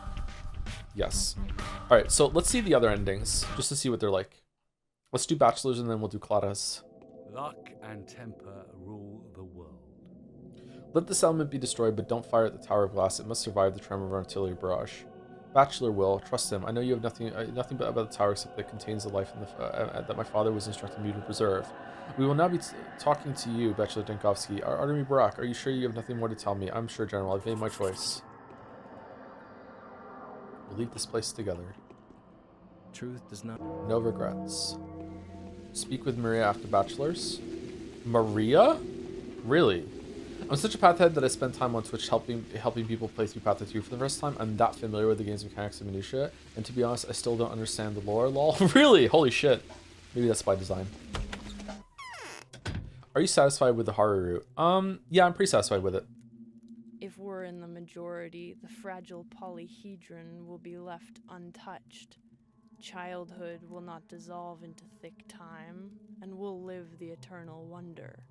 S1: Yes. All right, so let's see the other endings, just to see what they're like. Let's do Bachelors, and then we'll do Claras.
S12: Luck and temper rule the world.
S1: Let this element be destroyed, but don't fire at the Tower of Glass. It must survive the tremor of an artillery barrage. Bachelor will trust him. I know you have nothing but about the tower except that it contains the life in that my father was instructing me to preserve. We will now be talking to you, Bachelor Denkovsky. Artemy Barak, are you sure you have nothing more to tell me? I'm sure, General. I've made my choice. We'll leave this place together.
S6: Truth does not...
S1: No regrets. Speak with Maria after Bachelors. Maria? Really? I'm such a pathhead that I spend time on Twitch helping people play through Patho 2 for the first time. I'm that familiar with the game's mechanics and minutiae, and to be honest, I still don't understand the lore, lol. Really? Holy shit. Maybe that's by design. Are you satisfied with the horror route? Yeah, I'm pretty satisfied with it.
S11: If we're in the majority, the fragile polyhedron will be left untouched. Childhood will not dissolve into thick time, and we'll live the eternal wonder.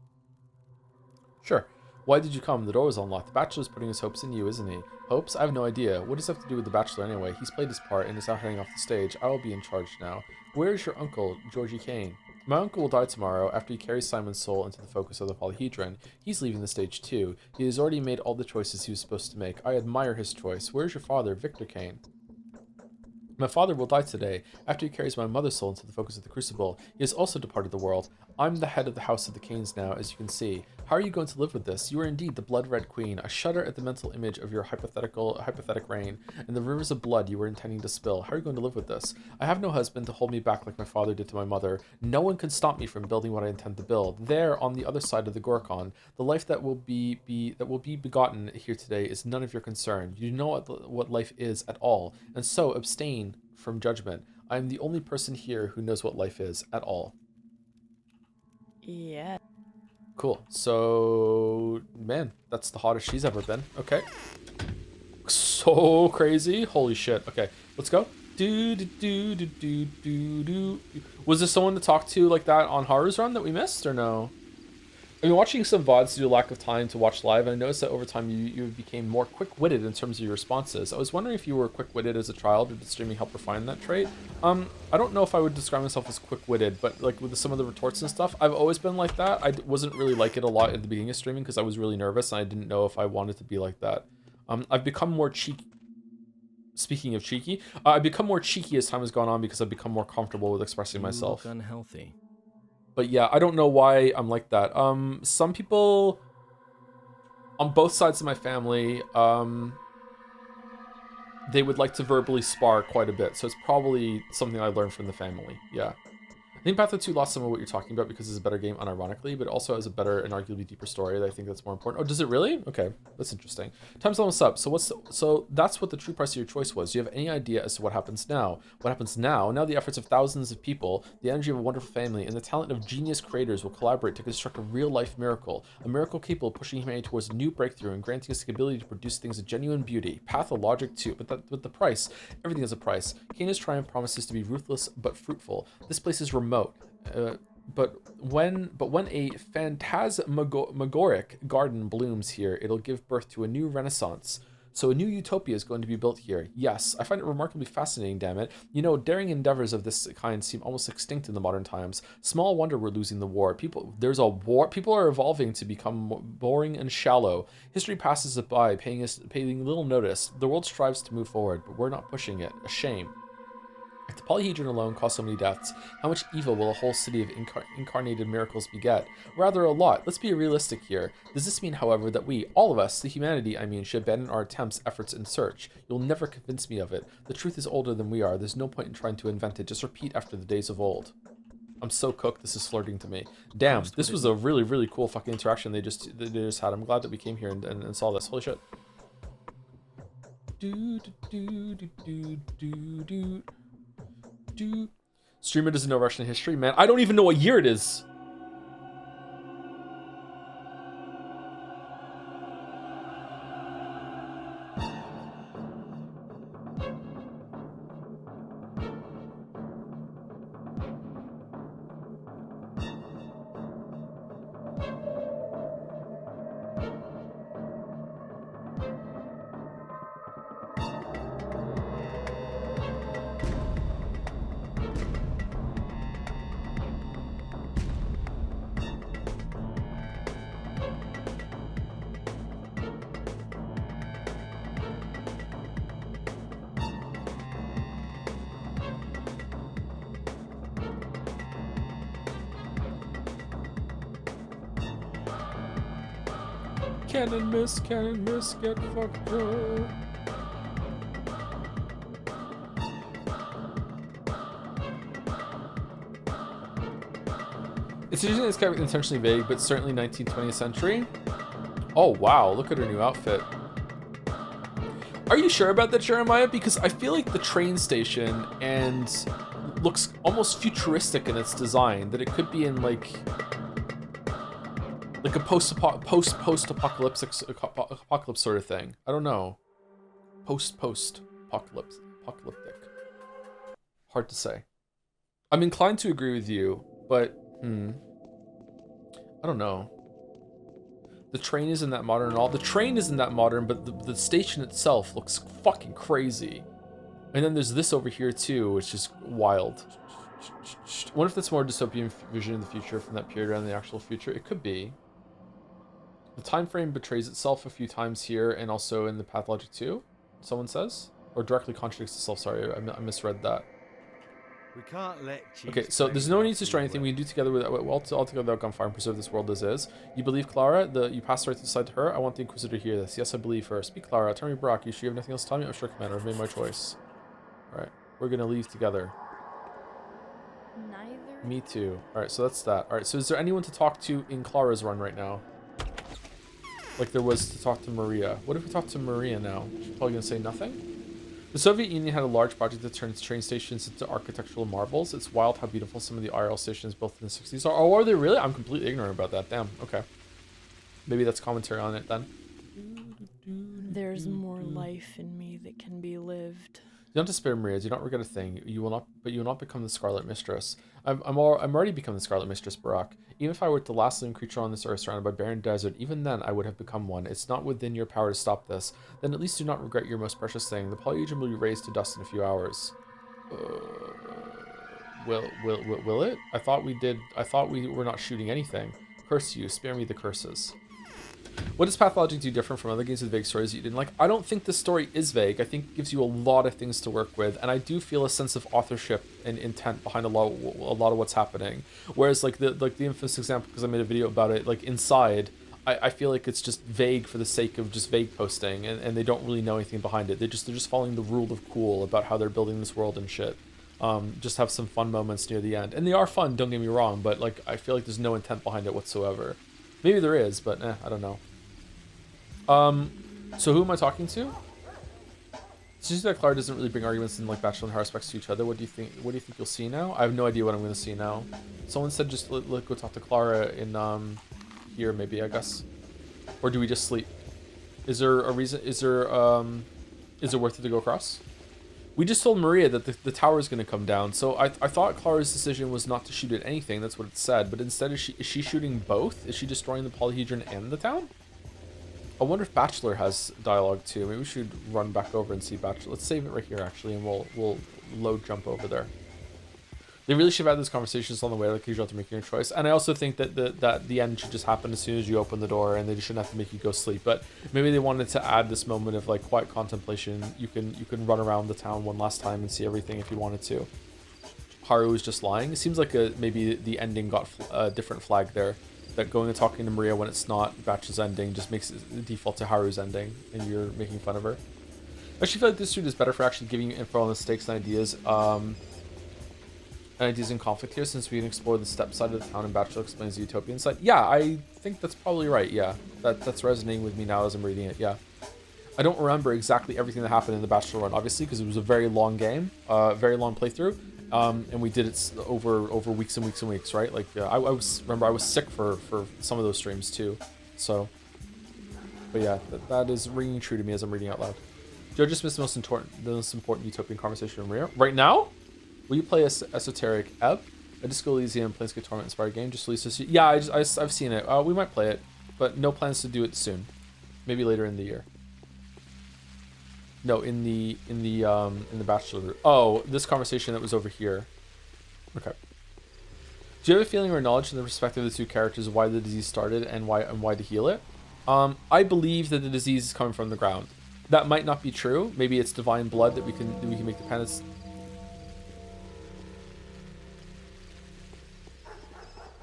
S1: Sure. Why did you come? The door was unlocked. The Bachelor's putting his hopes in you, isn't he? Hopes? I have no idea. What does this have to do with the Bachelor anyway? He's played his part and is now heading off the stage. I will be in charge now. Where is your uncle, Georgie Kain? My uncle will die tomorrow after he carries Simon's soul into the focus of the polyhedron. He's leaving the stage too. He has already made all the choices he was supposed to make. I admire his choice. Where is your father, Victor Kain? My father will die today, after he carries my mother's soul into the focus of the crucible. He has also departed the world. I'm the head of the house of the Kains now, as you can see. How are you going to live with this? You are indeed the blood-red queen. I shudder at the mental image of your hypothetic reign, and the rivers of blood you were intending to spill. How are you going to live with this? I have no husband to hold me back like my father did to my mother. No one can stop me from building what I intend to build. There, on the other side of the Gorkon, the life that will be begotten here today is none of your concern. You know what life is at all, and so abstain from judgment. I am the only person here who knows what life is at all.
S11: Yeah.
S1: Cool. So, man, that's the hottest she's ever been. Okay. So crazy. Holy shit. Okay, let's go. Was there someone to talk to like that on Haru's run that we missed or no? I've been watching some VODs due to lack of time to watch live, and I noticed that over time you became more quick-witted in terms of your responses. I was wondering if you were quick-witted as a child, or did streaming help refine that trait? I don't know if I would describe myself as quick-witted, but like with some of the retorts and stuff, I've always been like that. I wasn't really like it a lot at the beginning of streaming because I was really nervous and I didn't know if I wanted to be like that. I've become more cheeky. Speaking of cheeky, I've become more cheeky as time has gone on because I've become more comfortable with expressing myself.
S6: You look unhealthy.
S1: But yeah, I don't know why I'm like that. Some people on both sides of my family, they would like to verbally spar quite a bit. So it's probably something I learned from the family. Yeah. I think Path of 2 lost some of what you're talking about because it's a better game unironically, but also has a better and arguably deeper story that I think that's more important. Oh, does it really? Okay, that's interesting. Time's almost up. So that's what the true price of your choice was. Do you have any idea as to what happens now? What happens now? Now the efforts of thousands of people, the energy of a wonderful family, and the talent of genius creators will collaborate to construct a real-life miracle. A miracle capable of pushing humanity towards a new breakthrough and granting us the ability to produce things of genuine beauty. Pathologic too, but the price. Everything has a price. Kaina's triumph promises to be ruthless but fruitful. This place is remote. But when a phantasmagoric garden blooms here, it'll give birth to a new renaissance. So a new utopia is going to be built here. Yes, I find it remarkably fascinating, damn it. You know, daring endeavors of this kind seem almost extinct in the modern times. Small wonder we're losing the war. There's a war. People are evolving to become boring and shallow. History passes it by, paying little notice. The world strives to move forward, but we're not pushing it. A shame. If the polyhedron alone caused so many deaths, how much evil will a whole city of incarnated miracles beget? Rather a lot. Let's be realistic here. Does this mean, however, that we, all of us, the humanity, I mean, should abandon our attempts, efforts, and search? You'll never convince me of it. The truth is older than we are. There's no point in trying to invent it. Just repeat after the days of old. I'm so cooked. This is flirting to me. Damn, this was a really, really cool fucking interaction they just had. I'm glad that we came here and saw this. Holy shit. Streamer doesn't know Russian history, man. I don't even know what year it is. Cannon miss, get fucked up. It's usually this guy intentionally vague, but certainly 19th, 20th century. Oh wow, look at her new outfit. Are you sure about that, Jeremiah? Because I feel like the train station and looks almost futuristic in its design, that it could be in like a post-apocalypse sort of thing. I don't know. Post-apocalyptic. Hard to say. I'm inclined to agree with you, but I don't know. The train isn't that modern at all. The train isn't that modern, but the station itself looks fucking crazy. And then there's this over here too, which is wild. What if that's more dystopian vision of the future from that period around the actual future? It could be. The time frame betrays itself a few times here and also in the Pathologic 2, someone says? Or directly contradicts itself, sorry, I misread that.
S16: We can't let
S1: okay, so there's no need to destroy anything. We can do together with all together without gunfire and preserve this world as is. You believe Clara? You passed right to the side to her? I want the Inquisitor to hear this. Yes, I believe her. Speak, Clara. Tell me, Brock. You sure you have nothing else to tell me? I'm sure, Commander. I've made my choice. Alright, we're gonna leave together.
S7: Neither.
S1: Me too. Alright, so that's that. Alright, so is there anyone to talk to in Clara's run right now? Like there was to talk to Maria. What if we talk to Maria now? She's probably gonna say nothing? The Soviet Union had a large project that turned its train stations into architectural marvels. It's wild how beautiful some of the IRL stations built in the 60s are. Oh, are they really? I'm completely ignorant about that. Damn, okay. Maybe that's commentary on it then.
S11: There's more life in me that can be lived.
S1: Do not despair, Maria. Do not regret a thing. You will not become the Scarlet Mistress. I'm already become the Scarlet Mistress, Barack. Even if I were the last living creature on this earth surrounded by barren desert, even then I would have become one. It's not within your power to stop this. Then at least do not regret your most precious thing. The polyhedron will be raised to dust in a few hours. Will it? I thought we were not shooting anything. Curse you. Spare me the curses. What does Pathologic do different from other games with vague stories that you didn't like? I don't think the story is vague. I think it gives you a lot of things to work with, and I do feel a sense of authorship and intent behind a lot of what's happening. Whereas like the infamous example, because I made a video about it, like Inside, I feel like it's just vague for the sake of just vague posting, and they don't really know anything behind it. They're just following the rule of cool about how they're building this world and shit. Just have some fun moments near the end, and they are fun. Don't get me wrong, but like I feel like there's no intent behind it whatsoever. Maybe there is, but I don't know. So who am I talking to? It's just that Clara doesn't really bring arguments in like Bachelor and haruspex to each other. What do you think you'll see now? I have no idea what I'm going to see now. Someone said just let go talk to Clara in here maybe, I guess. Or do we just sleep? Is there a reason? Is it worth it to go across? We just told Maria that the tower is going to come down, so I thought Clara's decision was not to shoot at anything. That's what it said, but instead is she shooting both? Is she destroying the polyhedron and the town? I wonder if Bachelor has dialogue too. Maybe we should run back over and see Bachelor. Let's save it right here actually, and we'll load jump over there. They really should have had those conversations on the way, like you have to make your choice. And I also think that the end should just happen as soon as you open the door, and they shouldn't have to make you go sleep. But maybe they wanted to add this moment of like quiet contemplation. You can run around the town one last time and see everything if you wanted to. Haru is just lying. It seems like maybe the ending got a different flag there. That going and talking to Maria when it's not Batch's ending just makes it default to Haru's ending, and you're making fun of her. I actually feel like this suit is better for actually giving you info on the stakes and ideas. Ideas in conflict here, since we can explore the step side of the town and Bachelor explains the utopian side. Yeah, I think that's probably right. Yeah, that's resonating with me now as I'm reading it. Yeah, I don't remember exactly everything that happened in the Bachelor run, obviously, because it was a very long game, very long playthrough, and we did it over weeks and weeks and weeks, right? Like I was sick for some of those streams too, so. But yeah, that is ringing true to me as I'm reading out loud. Joe just missed the most important utopian conversation in Maria right now. Will you play Esoteric Ebb? A Disco Elysium Planescape Torment inspired game just released this year? Yeah, I've seen it. We might play it, but no plans to do it soon. Maybe later in the year. No, in the Bachelor. Oh, this conversation that was over here. Okay. Do you have a feeling or knowledge from the perspective of the two characters of why the disease started and why to heal it? I believe that the disease is coming from the ground. That might not be true. Maybe it's divine blood that we can make the penance.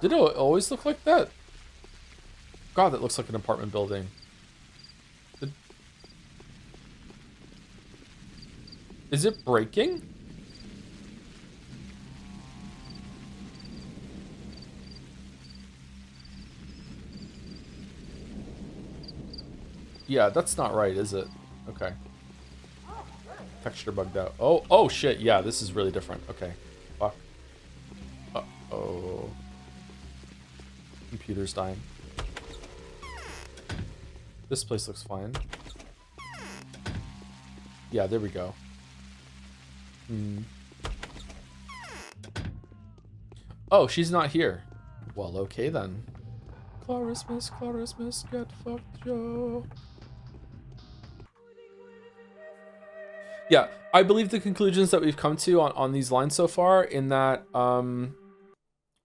S1: Did it always look like that? God, that looks like an apartment building. Is it breaking? Yeah, that's not right, is it? Okay. Texture bugged out. Oh shit, yeah, this is really different. Okay. Fuck. Uh-oh. Computer's dying. This place looks fine. Yeah, there we go. Oh, she's not here. Well, okay then. Clarasmus, get fucked, Joe. Yeah, I believe the conclusions that we've come to on these lines so far, in that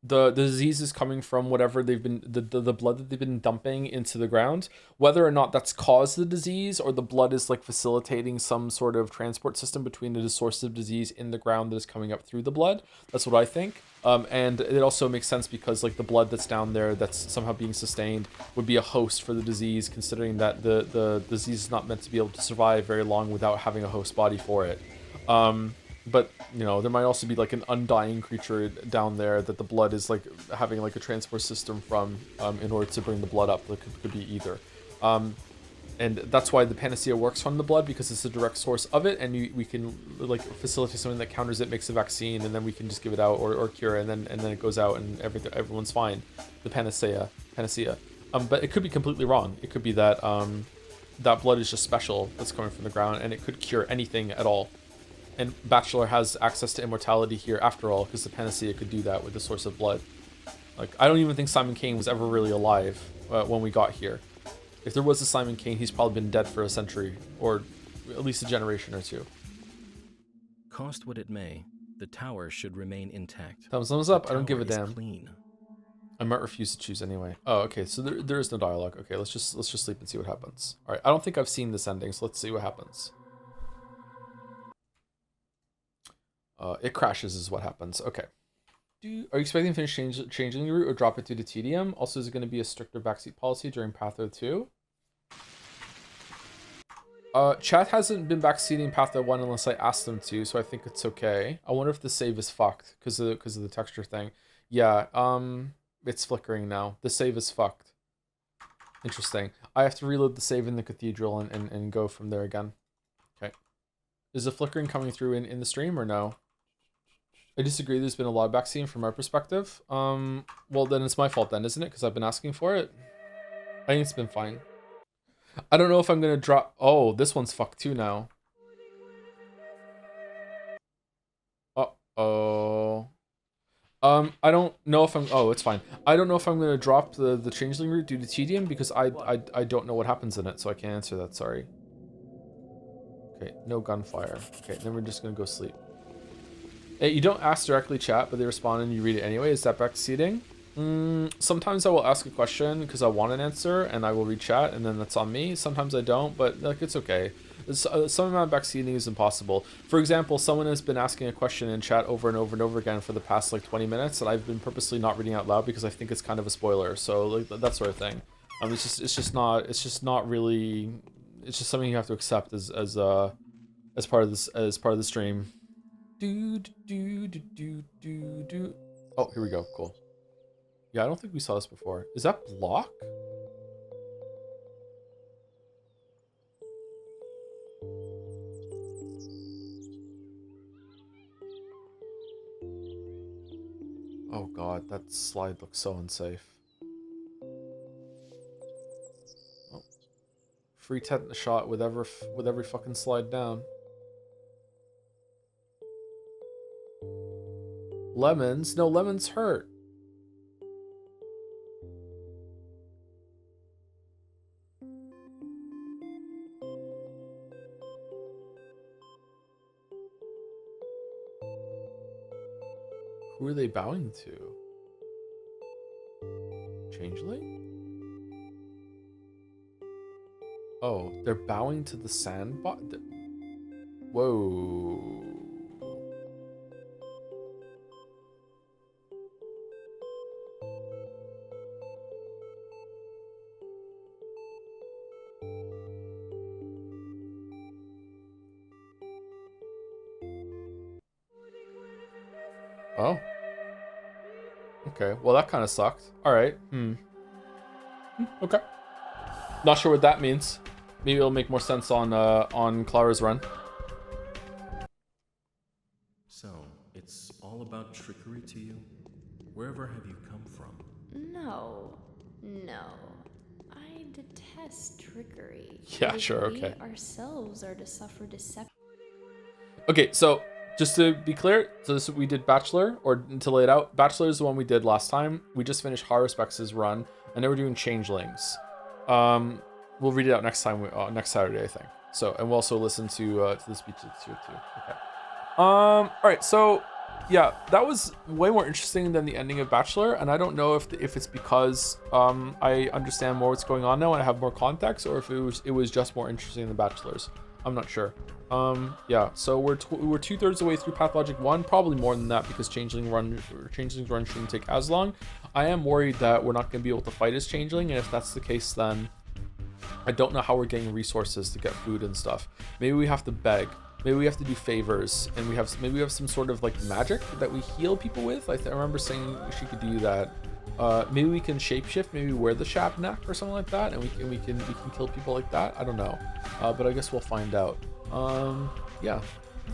S1: the disease is coming from whatever they've been the blood that they've been dumping into the ground, whether or not that's caused the disease or the blood is like facilitating some sort of transport system between the source of disease in the ground that is coming up through the blood. That's what I think. And it also makes sense because like the blood that's down there that's somehow being sustained would be a host for the disease, considering that the disease is not meant to be able to survive very long without having a host body for it. But, you know, there might also be like an undying creature down there that the blood is like having like a transport system from in order to bring the blood up. It could be either. And that's why the panacea works from the blood, because it's a direct source of it, and we can like facilitate something that counters it, makes a vaccine, and then we can just give it out or cure it, and then it goes out and everyone's fine. The panacea. But it could be completely wrong. It could be that that blood is just special that's coming from the ground, and it could cure anything at all. And Bachelor has access to immortality here after all, because the panacea could do that with the source of blood. Like, I don't even think Simon Kain was ever really alive when we got here. If there was a Simon Kain, he's probably been dead for a century, or at least a generation or two.
S6: Cost what it may, the tower should remain intact.
S1: Thumbs up. I don't give a damn.
S6: Clean.
S1: I might refuse to choose anyway. Oh, okay. So there is no dialogue. Okay, let's just sleep and see what happens. All right. I don't think I've seen this ending, so let's see what happens. It crashes is what happens. Okay. Are you expecting to finish changing the route or drop it due to tedium? Also, is it going to be a stricter backseat policy during Patho 2? Chat hasn't been backseating Patho 1 unless I asked them to, so I think it's okay. I wonder if the save is fucked because of the texture thing. Yeah, it's flickering now. The save is fucked. Interesting. I have to reload the save in the cathedral and go from there again. Okay. Is the flickering coming through in the stream or no? I disagree. There's been a lot of backseating from our perspective. Well, then it's my fault then, isn't it? Because I've been asking for it. I think it's been fine. I don't know if I'm going to drop... Oh, this one's fucked too now. Uh-oh. I don't know if I'm... Oh, it's fine. I don't know if I'm going to drop the Changeling route due to tedium because I don't know what happens in it, so I can't answer that. Sorry. Okay, no gunfire. Okay, then we're just going to go sleep. Hey, you don't ask directly, chat, but they respond and you read it anyway. Is that backseating? Sometimes I will ask a question because I want an answer and I will read chat and then that's on me. Sometimes I don't, but like it's okay. Some amount of backseating is impossible. For example, someone has been asking a question in chat over and over and over again for the past like 20 minutes and I've been purposely not reading out loud because I think it's kind of a spoiler. So like that sort of thing. It's just not really. It's just something you have to accept as part of the stream. Oh, here we go. Cool. Yeah, I don't think we saw this before. Is that block? Oh god, that slide looks so unsafe. Oh. Free tetanus shot with every fucking slide down. Lemons? No, lemons hurt. Who are they bowing to? Changeling? Oh, they're bowing to the sandbot? Whoa. Oh. Okay, well that kind of sucked. Alright, okay. Not sure what that means. Maybe it'll make more sense on Clara's run.
S6: So, it's all about trickery to you? Wherever have you come from?
S7: No. I detest trickery.
S1: Yeah, sure, okay.
S7: We ourselves are to suffer deception.
S1: Okay, so just to be clear, so this we did Bachelor, or to lay it out, Bachelor is the one we did last time. We just finished Haruspex's run, and then we're doing Changelings. We'll read it out next time, next Saturday, I think. So, and we'll also listen to the speeches too. Okay. All right, so yeah, that was way more interesting than the ending of Bachelor, and I don't know if it's because I understand more what's going on now and I have more context, or if it was just more interesting than Bachelor's. I'm not sure. Yeah, so we're 2/3 of the way through Pathologic 1, probably more than that because Changeling's run shouldn't take as long. I am worried that we're not going to be able to fight as Changeling, and if that's the case, then I don't know how we're getting resources to get food and stuff. Maybe we have to beg. Maybe we have to do favors, and maybe we have some sort of like magic that we heal people with. I remember saying she could do that. Maybe we can shapeshift. Maybe wear the Shabnak or something like that, and we can kill people like that. I don't know, but I guess we'll find out. Yeah.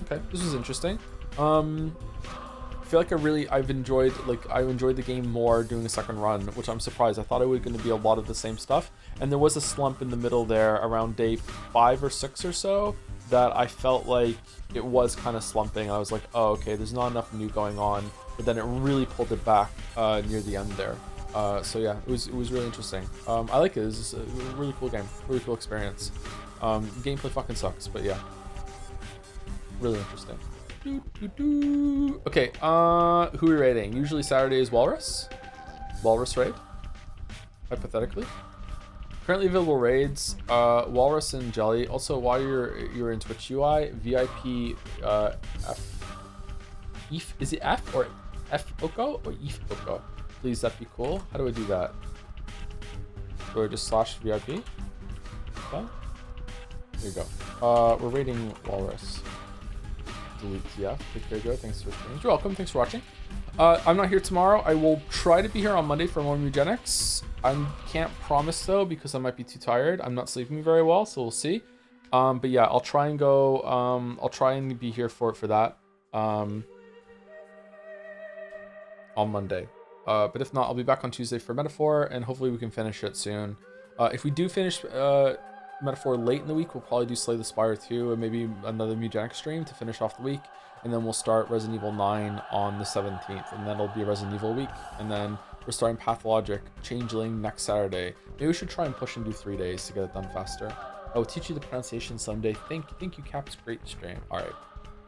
S1: Okay, this was interesting. I feel like I've enjoyed the game more doing a second run, which I'm surprised. I thought it was going to be a lot of the same stuff, and there was a slump in the middle there around day 5 or 6 or so that I felt like it was kind of slumping. I was like, oh, okay, there's not enough new going on, but then it really pulled it back near the end there. So yeah, it was really interesting. I like it. It's a really cool game, really cool experience. Gameplay fucking sucks, but yeah, really interesting. Okay, who are we rating? Usually Saturday is Walrus. Walrus raid, hypothetically. Currently available raids, Walrus and Jelly. Also, while you're in Twitch UI, VIP is it F or F Oko or EF Oko? Please, that'd be cool. How do I do that? Do I just slash VIP? Okay. There you go. We're raiding Walrus. Delete TF. Take care, Joe. Thanks for streaming. You're welcome. Thanks for watching. I'm not here tomorrow. I will try to be here on Monday for more Mugenics. I can't promise though because I might be too tired. I'm not sleeping very well, so we'll see. But yeah, I'll try and go. I'll try and be here for that. On Monday. But if not, I'll be back on Tuesday for Metaphor, and hopefully we can finish it soon. If we do finish Metaphor late in the week, we'll probably do Slay the Spire 2 and maybe another Mugenic stream to finish off the week. And then we'll start Resident Evil 9 on the 17th, and then it'll be a Resident Evil week. And then we're starting Pathologic, Changeling next Saturday. Maybe we should try and push and do 3 days to get it done faster. I will teach you the pronunciation someday. Thank you, Caps. Great stream. All right.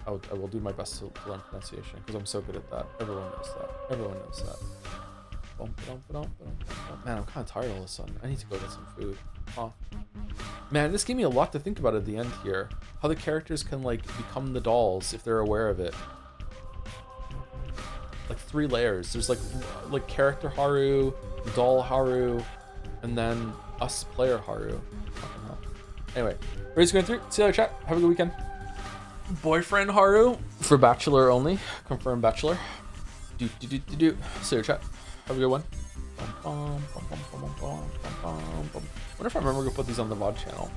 S1: I will do my best to learn pronunciation because I'm so good at that. Everyone knows that. Everyone knows that. Man, I'm kind of tired all of a sudden. I need to go get some food. Huh. Man, this gave me a lot to think about at the end here. How the characters can like become the dolls if they're aware of it. Like 3 layers. There's like character Haru, doll Haru, and then us player Haru. Fucking hell. Anyway, race going through. See you later, chat. Have a good weekend. Boyfriend Haru for Bachelor only. Confirmed Bachelor. See you, chat. Have a good one. Wonder if I remember to put these on the VOD channel.